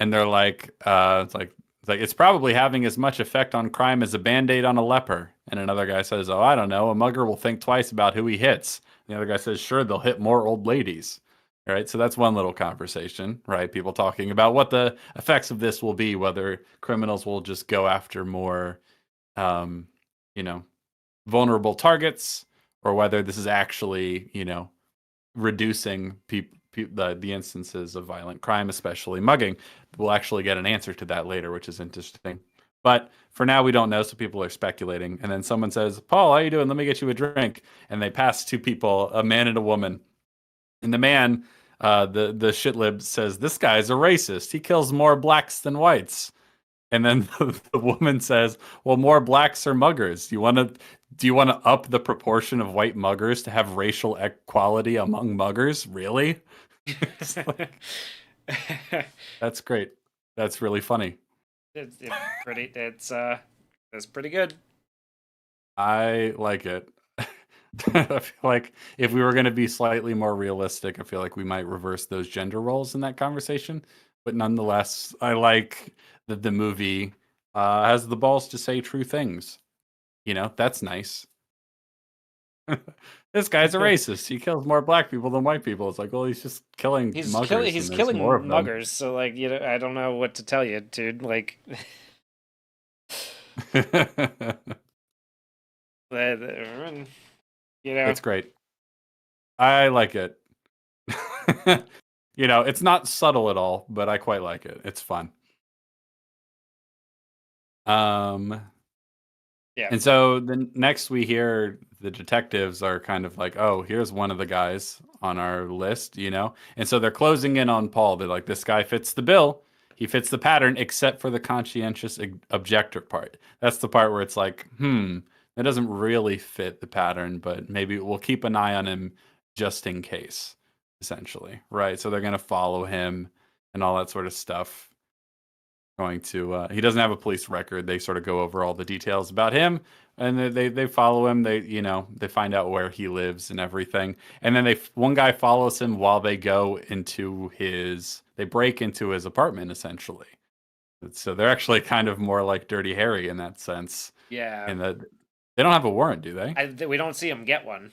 and they're like, it's probably having as much effect on crime as a band-aid on a leper. And another guy says, "Oh, I don't know. A mugger will think twice about who he hits." And the other guy says, "Sure, they'll hit more old ladies." All right, so that's one little conversation, right? People talking about what the effects of this will be, whether criminals will just go after more, um, you know, vulnerable targets, or whether this is actually, reducing the instances of violent crime, especially mugging. We'll actually get an answer to that later, which is interesting. But for now, we don't know, so people are speculating. And then someone says, "Paul, how you doing? Let me get you a drink." And they pass 2 people, a man and a woman. And the man, the shitlib, says, "This guy's a racist. He kills more blacks than whites." And then the woman says, "Well, more blacks are muggers. Do you want to up the proportion of white muggers to have racial equality among muggers? Really?" Like, that's great. That's really funny. It's pretty good. I like it. I feel like if we were going to be slightly more realistic, I feel like we might reverse those gender roles in that conversation. But nonetheless, I like that the movie has the balls to say true things. That's nice. This guy's a racist. He kills more black people than white people. It's like, well, he's just killing muggers. He's And there's more killing of them. muggers. So like I don't know what to tell you, dude. Like, It's great. I like it. It's not subtle at all, but I quite like it. It's fun. Yeah. And so the next we hear the detectives are kind of like, "Oh, here's one of the guys on our list," And so they're closing in on Paul. They're like, "This guy fits the bill. He fits the pattern, except for the conscientious objector part." That's the part where it's like, that doesn't really fit the pattern, but maybe we'll keep an eye on him just in case, essentially, right? So they're going to follow him and all that sort of stuff. He doesn't have a police record. They sort of go over all the details about him, and they follow him. They find out where he lives and everything. And then one guy follows him while they break into his apartment, essentially. So they're actually kind of more like Dirty Harry in that sense. Yeah. In that they don't have a warrant, do they? We don't see him get one.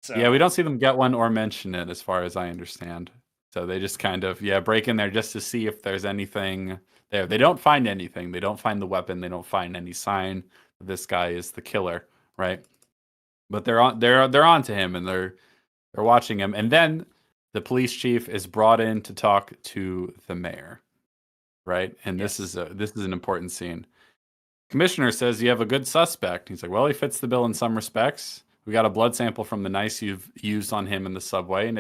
So yeah, we don't see them get one or mention it, as far as I understand. So they just kind of break in there just to see if there's anything there. They don't find anything. They don't find the weapon. They don't find any sign that this guy is the killer, right? But they're on to him, and they're watching him. And then the police chief is brought in to talk to the mayor, right? And Yes. this is an important scene. Commissioner says, "You have a good suspect." He's like, "Well, he fits the bill in some respects. We got a blood sample from the knife you've used on him in the subway,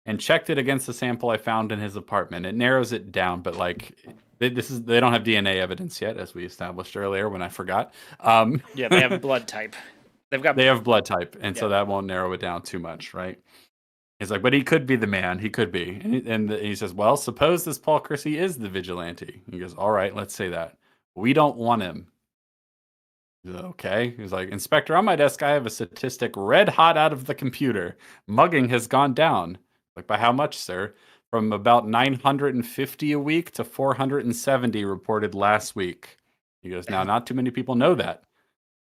and checked it against the sample I found in his apartment. It narrows it down, but like they don't have DNA evidence yet, as we established earlier when I forgot." Yeah, they have blood type. They have blood type, and so that won't narrow it down too much, right? He's like, "But he could be the man. He could be." And he says, "Well, suppose this Paul Chrissy is the vigilante." He goes, "All right, let's say that. We don't want him." Okay. He's like, "Inspector, on my desk, I have a statistic red hot out of the computer. Mugging has gone down." Like, "By how much, sir?" "From about 950 a week to 470 reported last week." He goes, "Now, not too many people know that."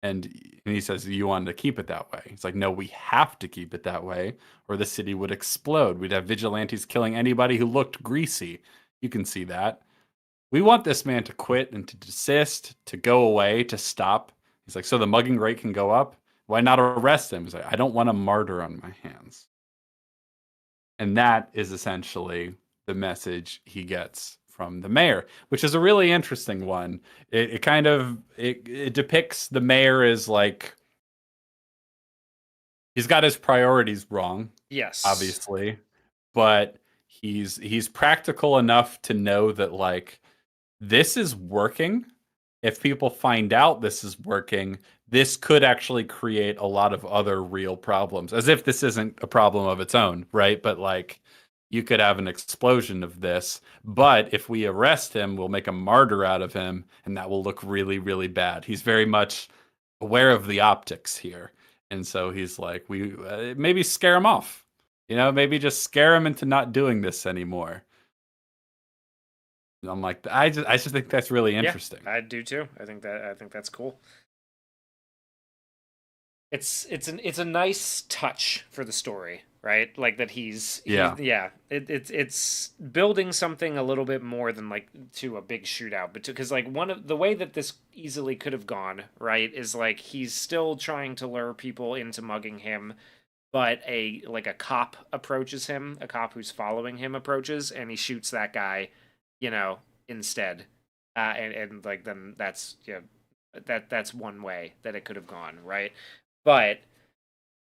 And he says, "You wanted to keep it that way." He's like, "No, we have to keep it that way, or the city would explode. We'd have vigilantes killing anybody who looked greasy. You can see that." we want this man to quit and to desist, to go away, to stop. He's like, so the mugging rate can go up. Why not arrest him? He's like, I don't want a martyr on my hands. And that is essentially the message he gets from the mayor, which is a really interesting one. It kind of it depicts the mayor as like he's got his priorities wrong. Yes. Obviously. But he's practical enough to know that like this is working. If people find out this is working, this could actually create a lot of other real problems. As if this isn't a problem of its own, right? But like you could have an explosion of this. But if we arrest him, we'll make a martyr out of him, and that will look really, really bad. He's very much aware of the optics here. And so he's like, we maybe scare him off. You know, maybe just scare him into not doing this anymore. I'm like, I just think that's really interesting. Yeah, I do too. I think that's cool. It's a nice touch for the story, right? Like that it's building something a little bit more than like to a big shootout, but because like one of the way that this easily could have gone, right, is like he's still trying to lure people into mugging him, but a cop approaches him, a cop who's following him approaches, and he shoots that guy, instead, and like then that's that's one way that it could have gone, right? But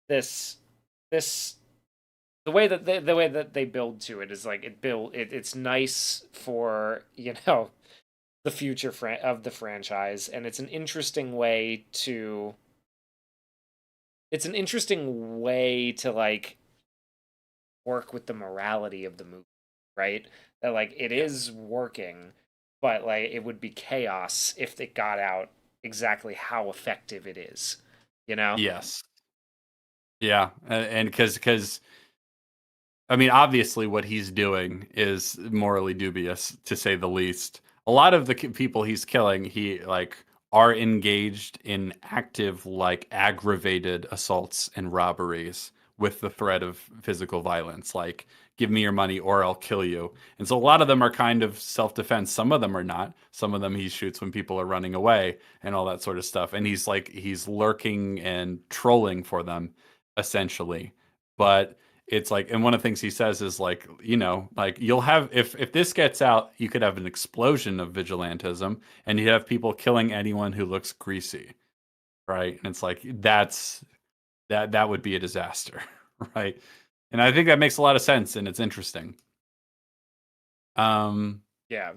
this the way that they build to it is like it's nice for the future of the franchise, and it's an interesting way to like work with the morality of the movie, right? That like it is working, but like it would be chaos if it got out exactly how effective it is, Yes. Yeah, and because I mean, obviously, what he's doing is morally dubious, to say the least. A lot of the people he's killing, he like are engaged in active, like aggravated assaults and robberies with the threat of physical violence, like give me your money or I'll kill you. And so a lot of them are kind of self-defense. Some of them are not. Some of them he shoots when people are running away and all that sort of stuff. And he's lurking and trolling for them, essentially. But it's like, and one of the things he says is like, like you'll have, if this gets out, you could have an explosion of vigilantism, and you have people killing anyone who looks greasy, right? And it's like that would be a disaster, right? And I think that makes a lot of sense, and it's interesting. Yeah.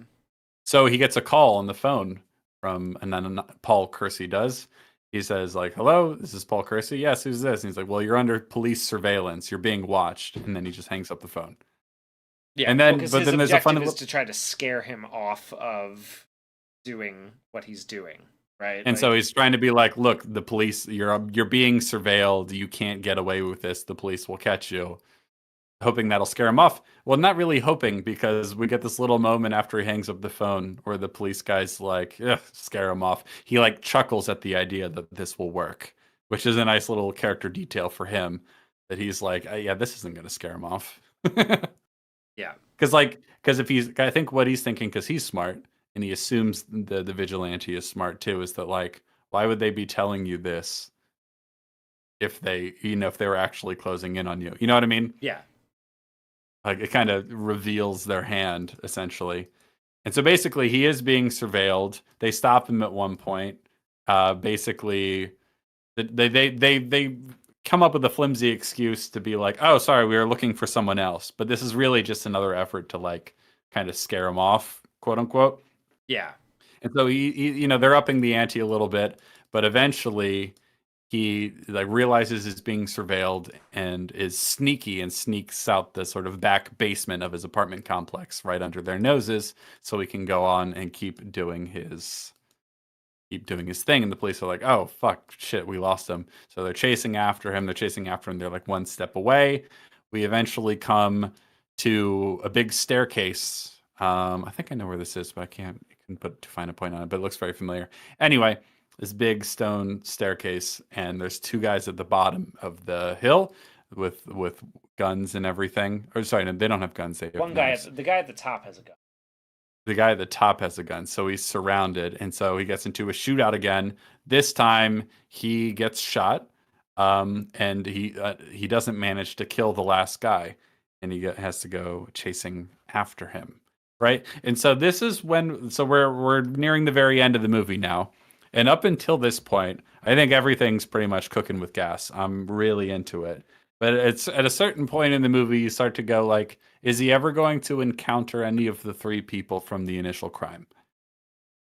So he gets a call on the phone from, and then Paul Kersey does. He says like, "Hello, this is Paul Kersey. Yes, who's this?" And he's like, "Well, you're under police surveillance. You're being watched." And then he just hangs up the phone. Yeah, and then but then there's a fun is to try to scare him off of doing what he's doing, right? And so he's trying to be like, "Look, the police, you're being surveilled. You can't get away with this. The police will catch you." Hoping that'll scare him off. Well, not really hoping, because we get this little moment after he hangs up the phone where the police guy's like, scare him off. He like chuckles at the idea that this will work, which is a nice little character detail for him, that he's like, yeah, this isn't going to scare him off. Yeah. Because I think what he's thinking, because he's smart and he assumes the vigilante is smart too, is that like, why would they be telling you this if they were actually closing in on you? You know what I mean? Yeah. Like it kind of reveals their hand, essentially. And so basically he is being surveilled. They stop him at one point. Basically they come up with a flimsy excuse to be like, "Oh, sorry, we were looking for someone else." But this is really just another effort to like kind of scare him off, quote unquote. Yeah. And so he they're upping the ante a little bit, but eventually he like realizes he's being surveilled and is sneaky and sneaks out the sort of back basement of his apartment complex right under their noses, so he can go on and keep doing his thing. And the police are like, "Oh fuck, shit, we lost him." So they're chasing after him. They're like one step away. We eventually come to a big staircase. I think I know where this is, but I can't put to find a point on it, but it looks very familiar. Anyway, this big stone staircase, and there's two guys at the bottom of the hill with guns and everything. Or sorry, no, they don't have guns. They have the guy at the top has a gun. the guy at the top has a gun, so he's surrounded, and so he gets into a shootout again. This time he gets shot, and he doesn't manage to kill the last guy, and he has to go chasing after him, right? And so this is when, so we're nearing the very end of the movie now, and up until this point, I think everything's pretty much cooking with gas. I'm really into it. But it's at a certain point in the movie, you start to go like, is he ever going to encounter any of the three people from the initial crime?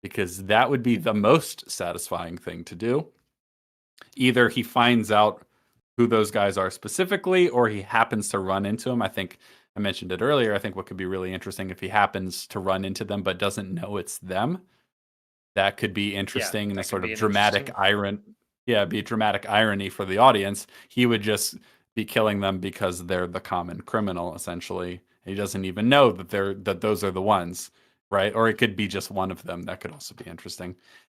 Because that would be the most satisfying thing to do. Either he finds out who those guys are specifically, or he happens to run into them. I think I mentioned it earlier. I think what could be really interesting if he happens to run into them but doesn't know it's them. That could be interesting, and a sort of dramatic irony. Yeah, be dramatic irony for the audience. He would just be killing them because they're the common criminal, essentially. He doesn't even know that those are the ones, right? Or it could be just one of them. That could also be interesting.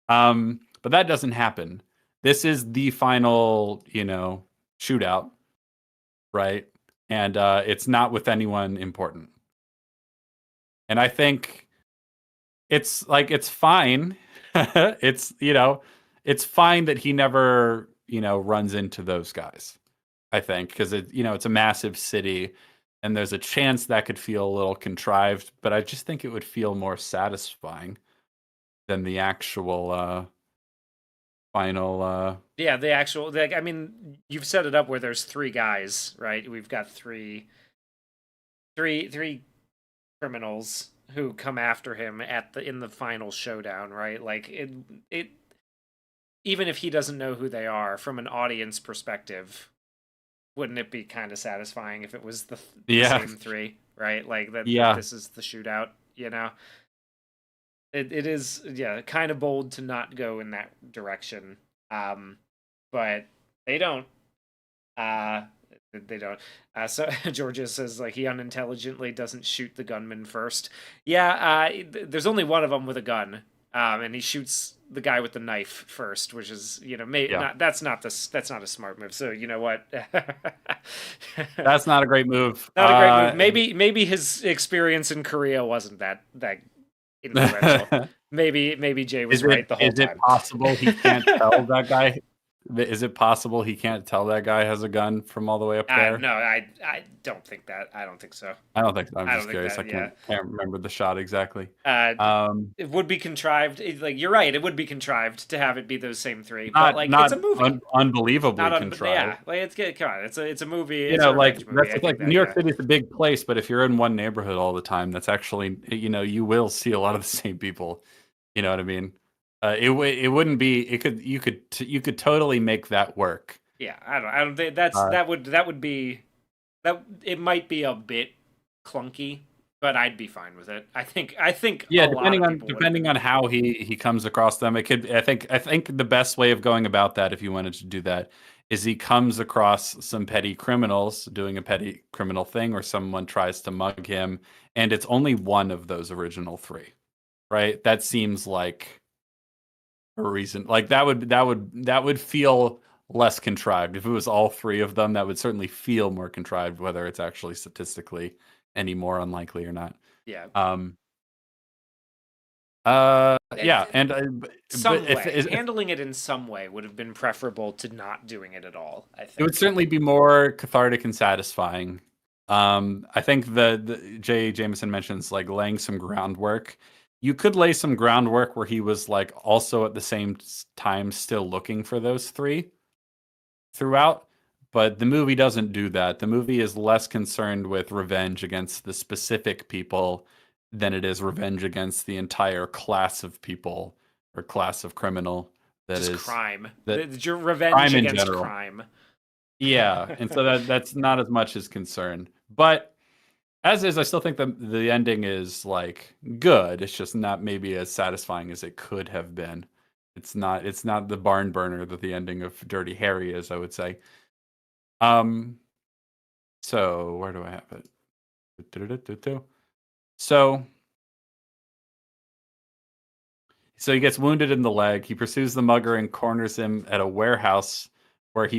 But that doesn't happen. This is the final, shootout, right? And it's not with anyone important. And I think it's fine. It's fine that he never, runs into those guys. I think because it's a massive city, and there's a chance that could feel a little contrived, but I just think it would feel more satisfying than the actual final. Yeah, the actual. I mean, you've set it up where there's three guys, right? We've got three criminals who come after him in the final showdown, right? Like it even if he doesn't know who they are, from an audience perspective, wouldn't it be kind of satisfying if it was the same three, right? Like that. Yeah. This is the shootout. It is, kind of bold to not go in that direction. But they don't. They don't. So Georgia says like he unintelligently doesn't shoot the gunman first. Yeah. There's only one of them with a gun. And he shoots the guy with the knife first, which is, that's not a smart move. So you know what? That's not a great move. Not a great move. Maybe his experience in Korea wasn't that influential. maybe Jay was right the whole time. Is it possible he can't tell that guy? Is it possible he can't tell that guy has a gun from all the way up there? No, I don't think that. I don't think so. I don't think so. I'm just curious. I can't remember the shot exactly. It would be contrived. You're right. It would be contrived to have it be those same three. But it's a movie. Unbelievably contrived. Yeah, come on. It's a movie. New York City is a big place, but if you're in one neighborhood all the time, that's actually you will see a lot of the same people. You know what I mean? It wouldn't be. You could totally make that work. Yeah, I don't think that would be that. It might be a bit clunky, but I'd be fine with it. I think. Yeah, depending on how he comes across them, it could. I think the best way of going about that, if you wanted to do that, is he comes across some petty criminals doing a petty criminal thing, or someone tries to mug him, and it's only one of those original three, right? That seems like a reason. Like that would feel less contrived. If it was all three of them, that would certainly feel more contrived, whether it's actually statistically any more unlikely or not. Yeah. Handling it in some way would have been preferable to not doing it at all. I think it would certainly be more cathartic and satisfying. I think the J. Jameson mentions like laying some groundwork. You could lay some groundwork where he was like also at the same time still looking for those three throughout, but the movie doesn't do that. The movie is less concerned with revenge against the specific people than it is revenge against the entire class of people or class of criminal that just is crime. Your revenge against crime. Yeah, and so that's not as much his concern. But as is, I still think the ending is like good. It's just not maybe as satisfying as it could have been. It's not the barn burner that the ending of Dirty Harry is, I would say. So where do I have it? So he gets wounded in the leg. He pursues the mugger and corners him at a warehouse where he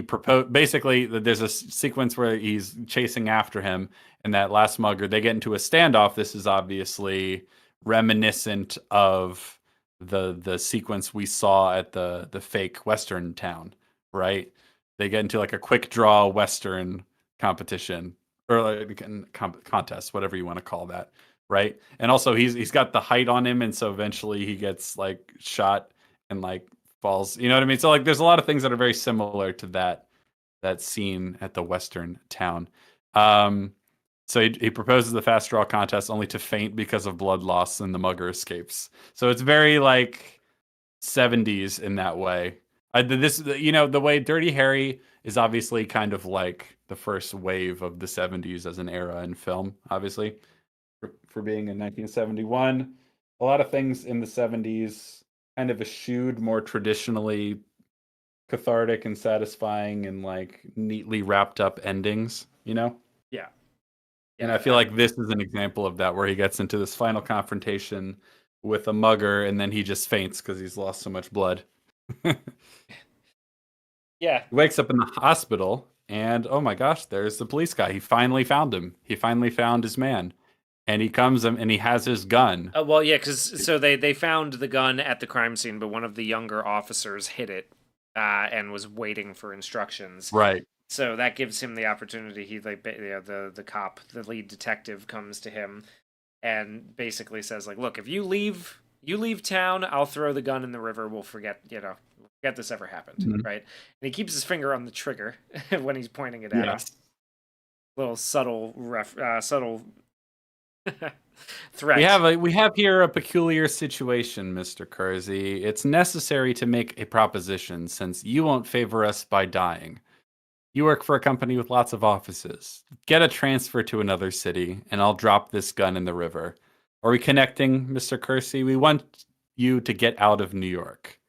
basically there's a sequence where he's chasing after him, and that last mugger, they get into a standoff. This is obviously reminiscent of the sequence we saw at the fake Western town, right? They get into like a quick draw Western competition or like contest, whatever you want to call that, right? And also he's got the height on him, and so eventually he gets like shot and like falls. You know what I mean? So like there's a lot of things that are very similar to that scene at the Western town. So he proposes the fast draw contest only to faint because of blood loss, and the mugger escapes. So it's very like 70s in that way. The way Dirty Harry is obviously kind of like the first wave of the 70s as an era in film, obviously, for being in 1971. A lot of things in the 70s kind of eschewed more traditionally cathartic and satisfying and like neatly wrapped up endings, you know? Yeah. And I feel like this is an example of that, where he gets into this final confrontation with a mugger and then he just faints because he's lost so much blood. Yeah. He wakes up in the hospital and oh my gosh, there's the police guy. He finally found him. He finally found his man. And he comes and he has his gun. Well, yeah, because so they found the gun at the crime scene, but one of the younger officers hid it and was waiting for instructions. Right. So that gives him the opportunity. He the cop, the lead detective, comes to him and basically says like, "Look, if you leave town, I'll throw the gun in the river. We'll forget this ever happened." Right? And he keeps his finger on the trigger when he's pointing it at him. Little subtle threat. We have here a peculiar situation, Mr. Kersey. It's necessary to make a proposition, since you won't favor us by dying. You work for a company with lots of offices. Get a transfer to another city, and I'll drop this gun in the river. Are we connecting, Mr. Kersey? We want you to get out of New York.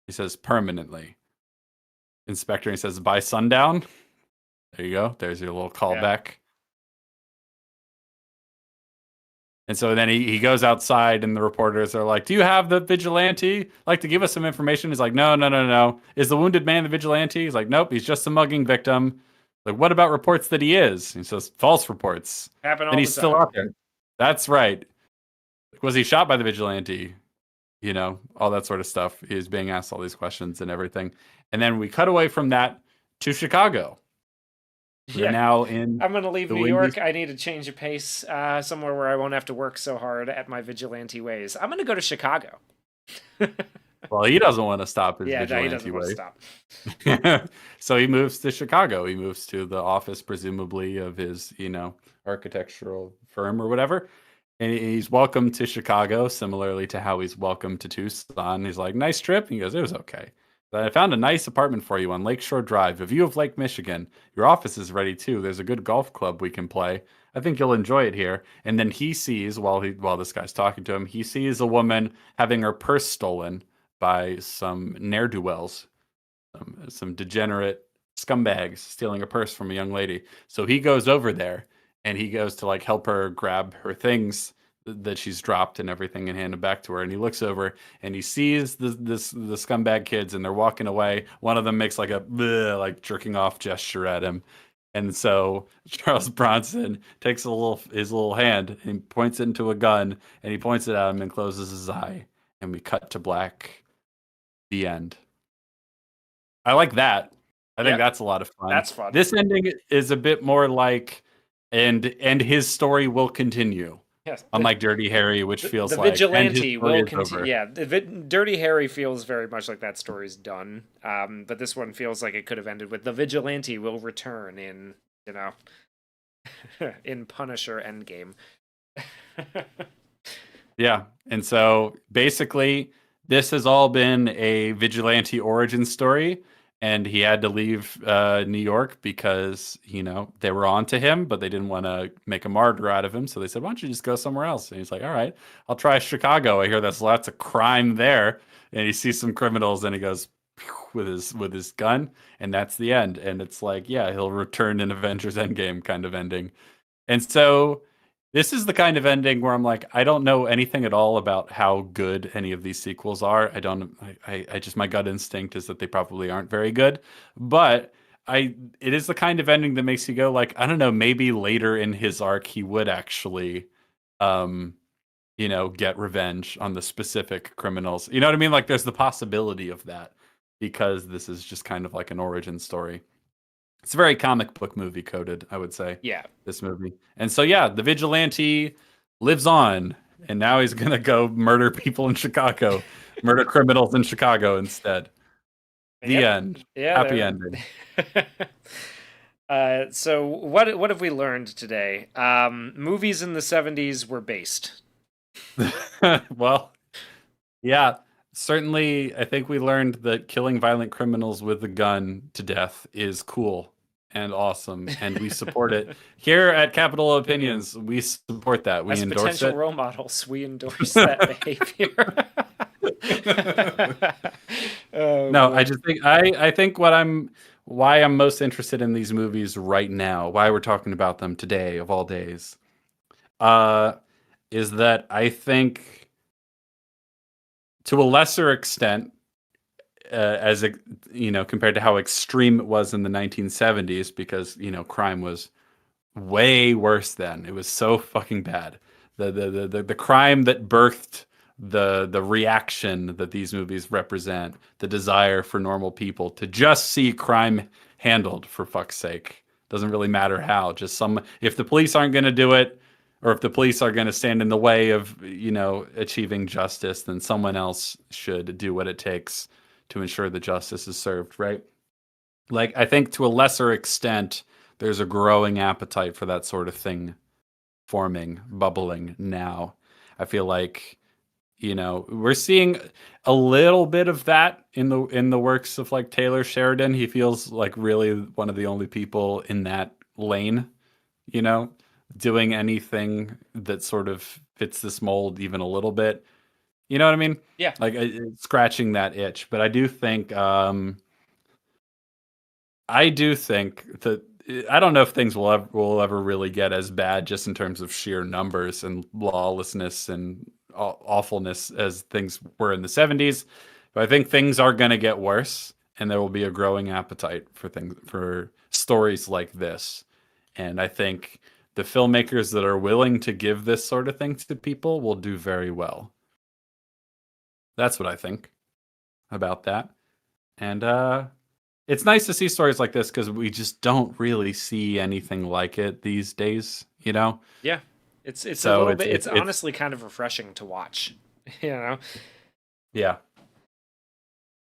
He says, permanently. Inspector, he says, by sundown. There you go. There's your little callback. Yeah. And so then he goes outside, and the reporters are like, do you have the vigilante? Like to give us some information? He's like, no. Is the wounded man the vigilante? He's like, nope, he's just a mugging victim. Like, what about reports that he is? He says, false reports. Happen all and he's the still time. out there. That's right. Was he shot by the vigilante? You know, all that sort of stuff. He's being asked all these questions and everything. And then we cut away from that to Chicago. We're now in. I'm going to leave New York. I need to change of pace somewhere where I won't have to work so hard at my vigilante ways. I'm going to go to Chicago. Well, he doesn't want to stop his vigilante he doesn't want to stop. So he moves to Chicago. He moves to the office, presumably, of his, architectural firm or whatever. And he's welcome to Chicago, similarly to how he's welcome to Tucson. He's like, nice trip. And he goes, it was okay. I found a nice apartment for you on Lakeshore Drive, a view of Lake Michigan. Your office is ready too. There's a good golf club we can play. I think you'll enjoy it here. And then he sees, while this guy's talking to him, he sees a woman having her purse stolen by some ne'er-do-wells, some degenerate scumbags stealing a purse from a young lady. So he goes over there and he goes to like help her grab her things that she's dropped and everything and hand them back to her. And he looks over and he sees the scumbag kids and they're walking away. One of them makes like a like jerking off gesture at him. And so Charles Bronson takes his little hand and points it into a gun and he points it at him and closes his eye. And we cut to black. The end. I like that. I think that's a lot of fun. That's fun. This ending is a bit more like, and his story will continue. Yes. Unlike Dirty Harry, which feels the like vigilante will continue. Yeah, Dirty Harry feels very much like that story's done. But this one feels like it could have ended with the vigilante will return in, in Punisher Endgame. Yeah, and so basically, this has all been a vigilante origin story. And he had to leave New York because, they were on to him, but they didn't want to make a martyr out of him. So they said, why don't you just go somewhere else? And he's like, all right, I'll try Chicago. I hear there's lots of crime there. And he sees some criminals and he goes with his gun. And that's the end. And it's like, yeah, he'll return in Avengers Endgame kind of ending. And so this is the kind of ending where I'm like, I don't know anything at all about how good any of these sequels are. I just, my gut instinct is that they probably aren't very good, but it is the kind of ending that makes you go like, I don't know, maybe later in his arc, he would actually, get revenge on the specific criminals. You know what I mean? Like there's the possibility of that because this is just kind of like an origin story. It's very comic book movie coded, I would say. Yeah. This movie. And so yeah, the vigilante lives on and now he's going to go murder people in Chicago, murder criminals in Chicago instead. The end. Yeah, happy ending. So what have we learned today? Movies in the 70s were based. Well, yeah, certainly I think we learned that killing violent criminals with a gun to death is cool and awesome, and we support it. Here at Capital Opinions, we support that. We As endorse potential it. role models, we endorse that behavior. No, boy. I just think I think why I'm most interested in these movies right now, why we're talking about them today of all days, is that I think to a lesser extent, as compared to how extreme it was in the 1970s, because crime was way worse then. It was so fucking bad. The crime that birthed the reaction that these movies represent, the desire for normal people to just see crime handled, for fuck's sake. Doesn't really matter how. Just if the police aren't going to do it, or if the police are going to stand in the way of achieving justice, then someone else should do what it takes to ensure that justice is served, right? Like, I think to a lesser extent, there's a growing appetite for that sort of thing forming, bubbling now. I feel like we're seeing a little bit of that in the works of like Taylor Sheridan. He feels like really one of the only people in that lane, doing anything that sort of fits this mold even a little bit. You know what I mean? Yeah. Like scratching that itch. But I do think that I don't know if things will ever really get as bad just in terms of sheer numbers and lawlessness and awfulness as things were in the 70s, but I think things are going to get worse, and there will be a growing appetite for stories like this. And I think the filmmakers that are willing to give this sort of thing to people will do very well. That's what I think about that. And it's nice to see stories like this because we just don't really see anything like it these days, Yeah. It's a little bit. It's honestly kind of refreshing to watch. Yeah.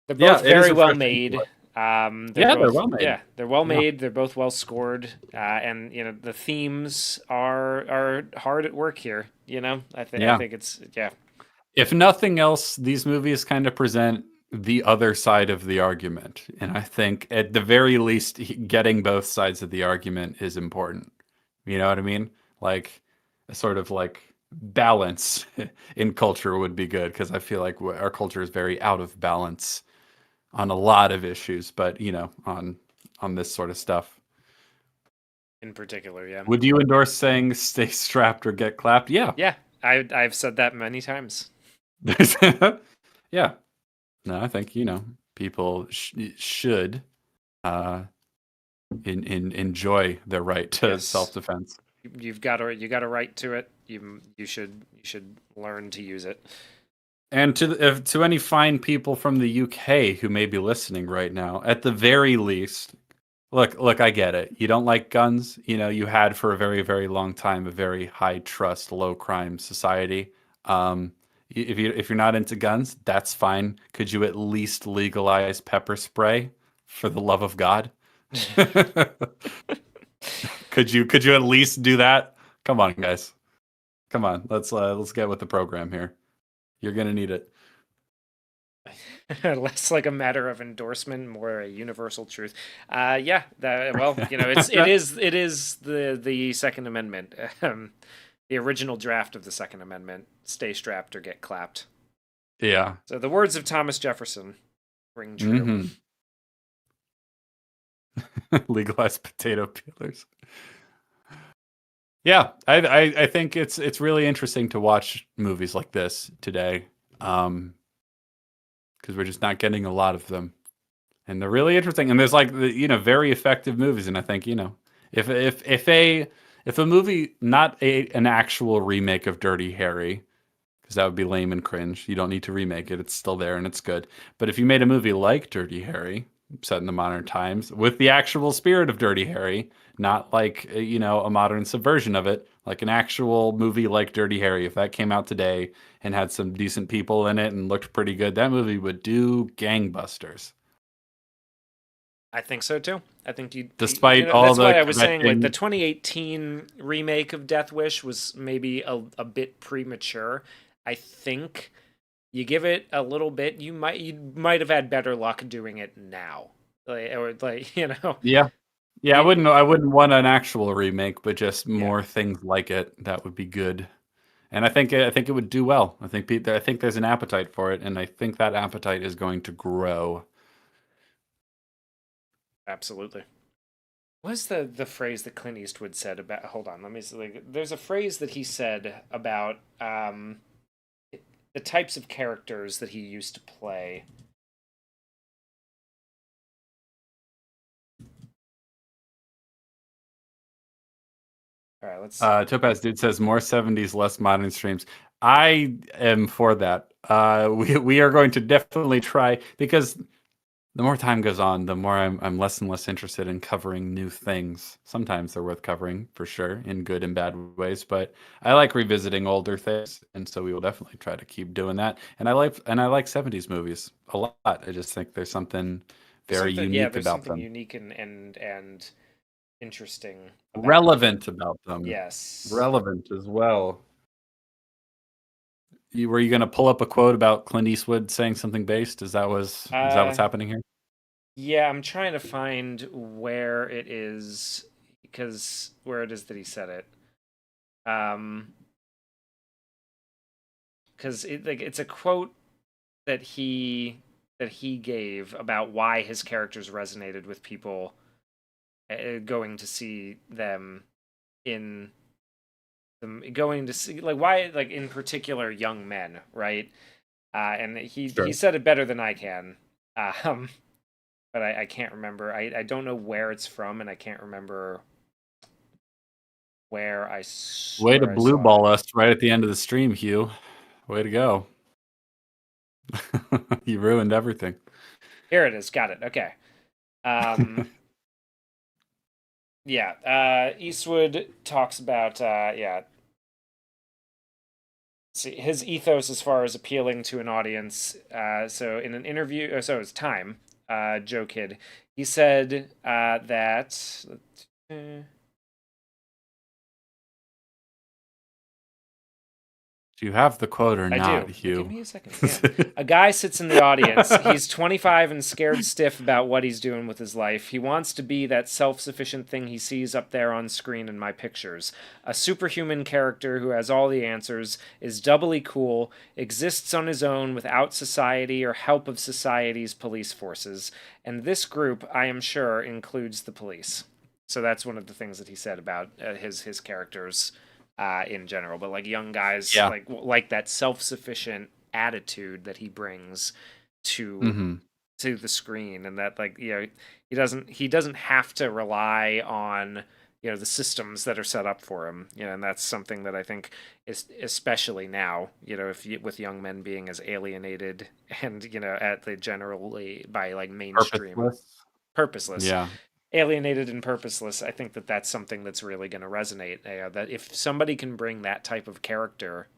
They're both very well made. They're well made. Yeah, they're well made. They're both well scored, and the themes are hard at work here. I think it's If nothing else, these movies kind of present the other side of the argument, and I think at the very least, getting both sides of the argument is important. You know what I mean? Like a sort of like balance in culture would be good, because I feel like our culture is very out of balance on a lot of issues, but on this sort of stuff in particular. Yeah. Would you endorse saying "stay strapped or get clapped"? Yeah. Yeah, I've said that many times. Yeah. No, I think people should enjoy their right to self-defense. You got a right to it. You should learn to use it. And to any fine people from the UK who may be listening right now, at the very least, look, I get it. You don't like guns. You had for a very, very long time a very high trust, low crime society. If you're not into guns, that's fine. Could you at least legalize pepper spray, for the love of God? Could you at least do that? Come on, guys. Come on. Let's get with the program here. You're gonna need it. Less like a matter of endorsement, more a universal truth. It is the Second Amendment, the original draft of the Second Amendment. Stay strapped or get clapped. Yeah. So the words of Thomas Jefferson ring true. Legalize potato peelers. Yeah, I think it's really interesting to watch movies like this today, because we're just not getting a lot of them, and they're really interesting. And there's like very effective movies, and I think if a movie, not an actual remake of Dirty Harry, because that would be lame and cringe. You don't need to remake it. It's still there and it's good. But if you made a movie like Dirty Harry, set in the modern times, with the actual spirit of Dirty Harry, not like, a modern subversion of it, like an actual movie like Dirty Harry, if that came out today and had some decent people in it and looked pretty good, that movie would do gangbusters. I think so too. I think despite all that's the why I was saying like kvetching. the 2018 remake of Death Wish was maybe a bit premature. I think you give it a little bit, you might have had better luck doing it now. Like Yeah. Yeah, I wouldn't want an actual remake, but just Yeah. more things like it. That would be good. And I think it would do well. I think there's an appetite for it, and I think that appetite is going to grow. Absolutely. What's the phrase that Clint Eastwood said about? Hold on, let me see. Like, there's a phrase that he said about the types of characters that he used to play. All right, let's. Topaz Dude says more 70s, less modern streams. I am for that. We are going to definitely try, because the more time goes on, the more I'm less and less interested in covering new things. Sometimes they're worth covering for sure, in good and bad ways, but I like revisiting older things, and so we will definitely try to keep doing that. And I like 70s movies a lot. I just think there's something very unique there's about something them. unique and interesting about Relevant about them. Yes. Relevant as well. Were you going to pull up a quote about Clint Eastwood saying something based? Is that what's happening here? Yeah, I'm trying to find where it is, because where it is that he said it. Because it's a quote that he gave about why his characters resonated with people going to see them in going to see, like, why, like, in particular young men, right? And he said it better than I can. But I can't remember. I don't know where it's from, and I can't remember where I Way to where I blue saw ball it. us right at the end of the stream, Hugh. Way to go. You ruined everything. Here it is. Got it. Okay. Yeah. Eastwood talks about yeah. See, his ethos as far as appealing to an audience. So in an interview, so it's Time, Joe Kidd, he said that. Do you have the quote or not, do. Hugh? Give me a second. Yeah. A guy sits in the audience. He's 25 and scared stiff about what he's doing with his life. He wants to be that self-sufficient thing he sees up there on screen in my pictures. A superhuman character who has all the answers, is doubly cool, exists on his own without society or help of society's police forces. And this group, I am sure, includes the police. So that's one of the things that he said about his characters. In general, but like young guys, Yeah. like that self-sufficient attitude that he brings to the screen, and that, like, he doesn't have to rely on the systems that are set up for him, and that's something that I think is especially now, with young men being as alienated and at the generally by like mainstream purposeless. Yeah. Alienated and purposeless. I think that that's something that's really going to resonate. That if somebody can bring that type of character,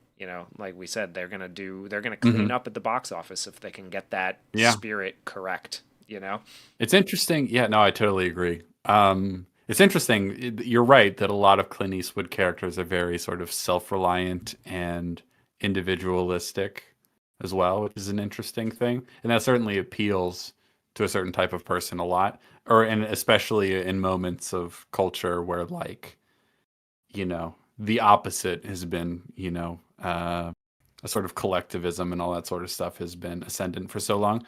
like we said, they're going to clean up at the box office if they can get that spirit correct. It's interesting. Yeah, no, I totally agree. It's interesting. You're right that a lot of Clint Eastwood characters are very sort of self-reliant and individualistic as well, which is an interesting thing, and that certainly appeals to a certain type of person a lot, and especially in moments of culture where, like, the opposite has been, a sort of collectivism and all that sort of stuff has been ascendant for so long.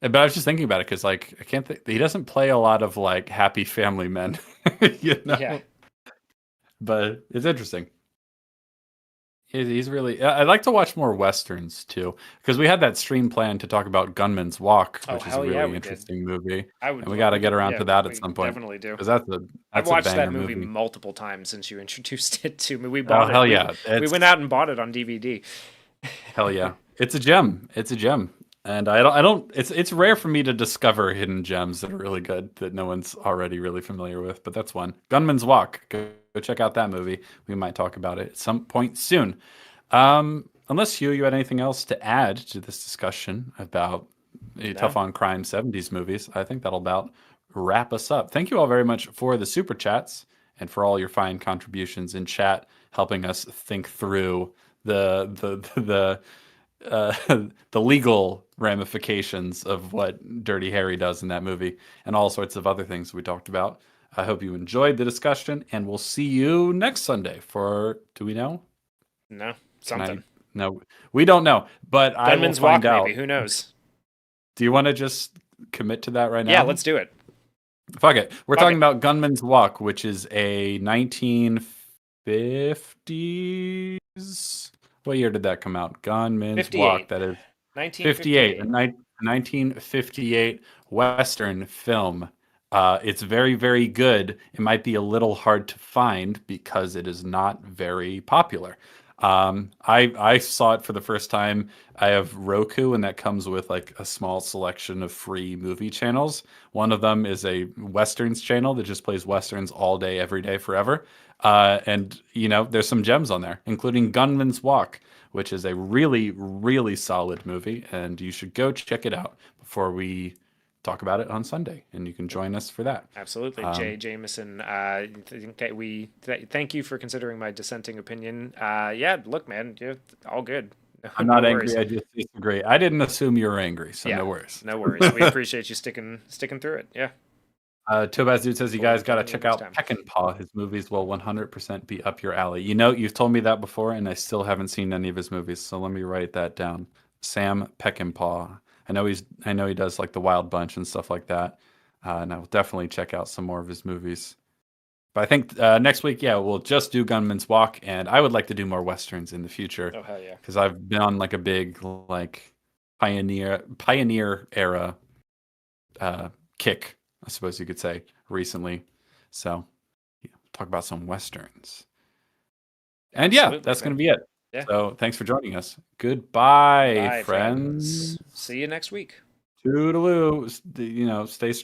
But I was just thinking about it because, like, I can't think, he doesn't play a lot of like happy family men, Yeah. But it's interesting. He's really. I'd like to watch more westerns too, because we had that stream plan to talk about Gunman's Walk, which is a really interesting movie, and we got to get around to that at some point. Definitely do. Because I've watched that movie multiple times since you introduced it to me. We bought it. Hell yeah! We went out and bought it on DVD. Hell yeah. It's a gem. It's a gem. And I don't it's rare for me to discover hidden gems that are really good that no one's already really familiar with, but that's one. Gunman's Walk. Go check out that movie. We might talk about it at some point soon. Unless Hugh, you had anything else to add to this discussion about tough on crime 70s movies, I think that'll about wrap us up. Thank you all very much for the super chats and for all your fine contributions in chat, helping us think through the the legal ramifications of what Dirty Harry does in that movie and all sorts of other things we talked about. I hope you enjoyed the discussion, and we'll see you next Sunday for, do we know? No, something. No, we don't know, but I will Gunman's find Walk, out. maybe. Who knows? Do you want to just commit to that right now? Yeah, let's do it. Fuck it. We're talking about Gunman's Walk, which is a 1950s. What year did that come out? Gunman's 58. Walk. That is 1958. 1958 Western film. It's very, very good. It might be a little hard to find because it is not very popular. I saw it for the first time. I have Roku, and that comes with like a small selection of free movie channels. One of them is a Westerns channel that just plays Westerns all day, every day, forever. And there's some gems on there, including Gunman's Walk, which is a really, really solid movie, and you should go check it out before we talk about it on Sunday, and you can join us for that. Absolutely. Jay Jameson, thank you for considering my dissenting opinion. Yeah, look, man, you're all good. I'm not angry. I just disagree. I didn't assume you were angry, so no worries. No worries. We appreciate you sticking through it. Yeah. Tobaz Dude says you guys got to check out Peckinpah. His movies will 100% be up your alley. You've told me that before, and I still haven't seen any of his movies, so let me write that down. Sam Peckinpah. I know he does like The Wild Bunch and stuff like that, and I will definitely check out some more of his movies. But I think next week, we'll just do Gunman's Walk, and I would like to do more westerns in the future. Oh hell yeah! Because I've been on like a big like pioneer era kick, I suppose you could say, recently. So talk about some westerns. And that's going to be it. Yeah. So thanks for joining us. Goodbye, friends. See you next week. Toodaloo. Stay strong.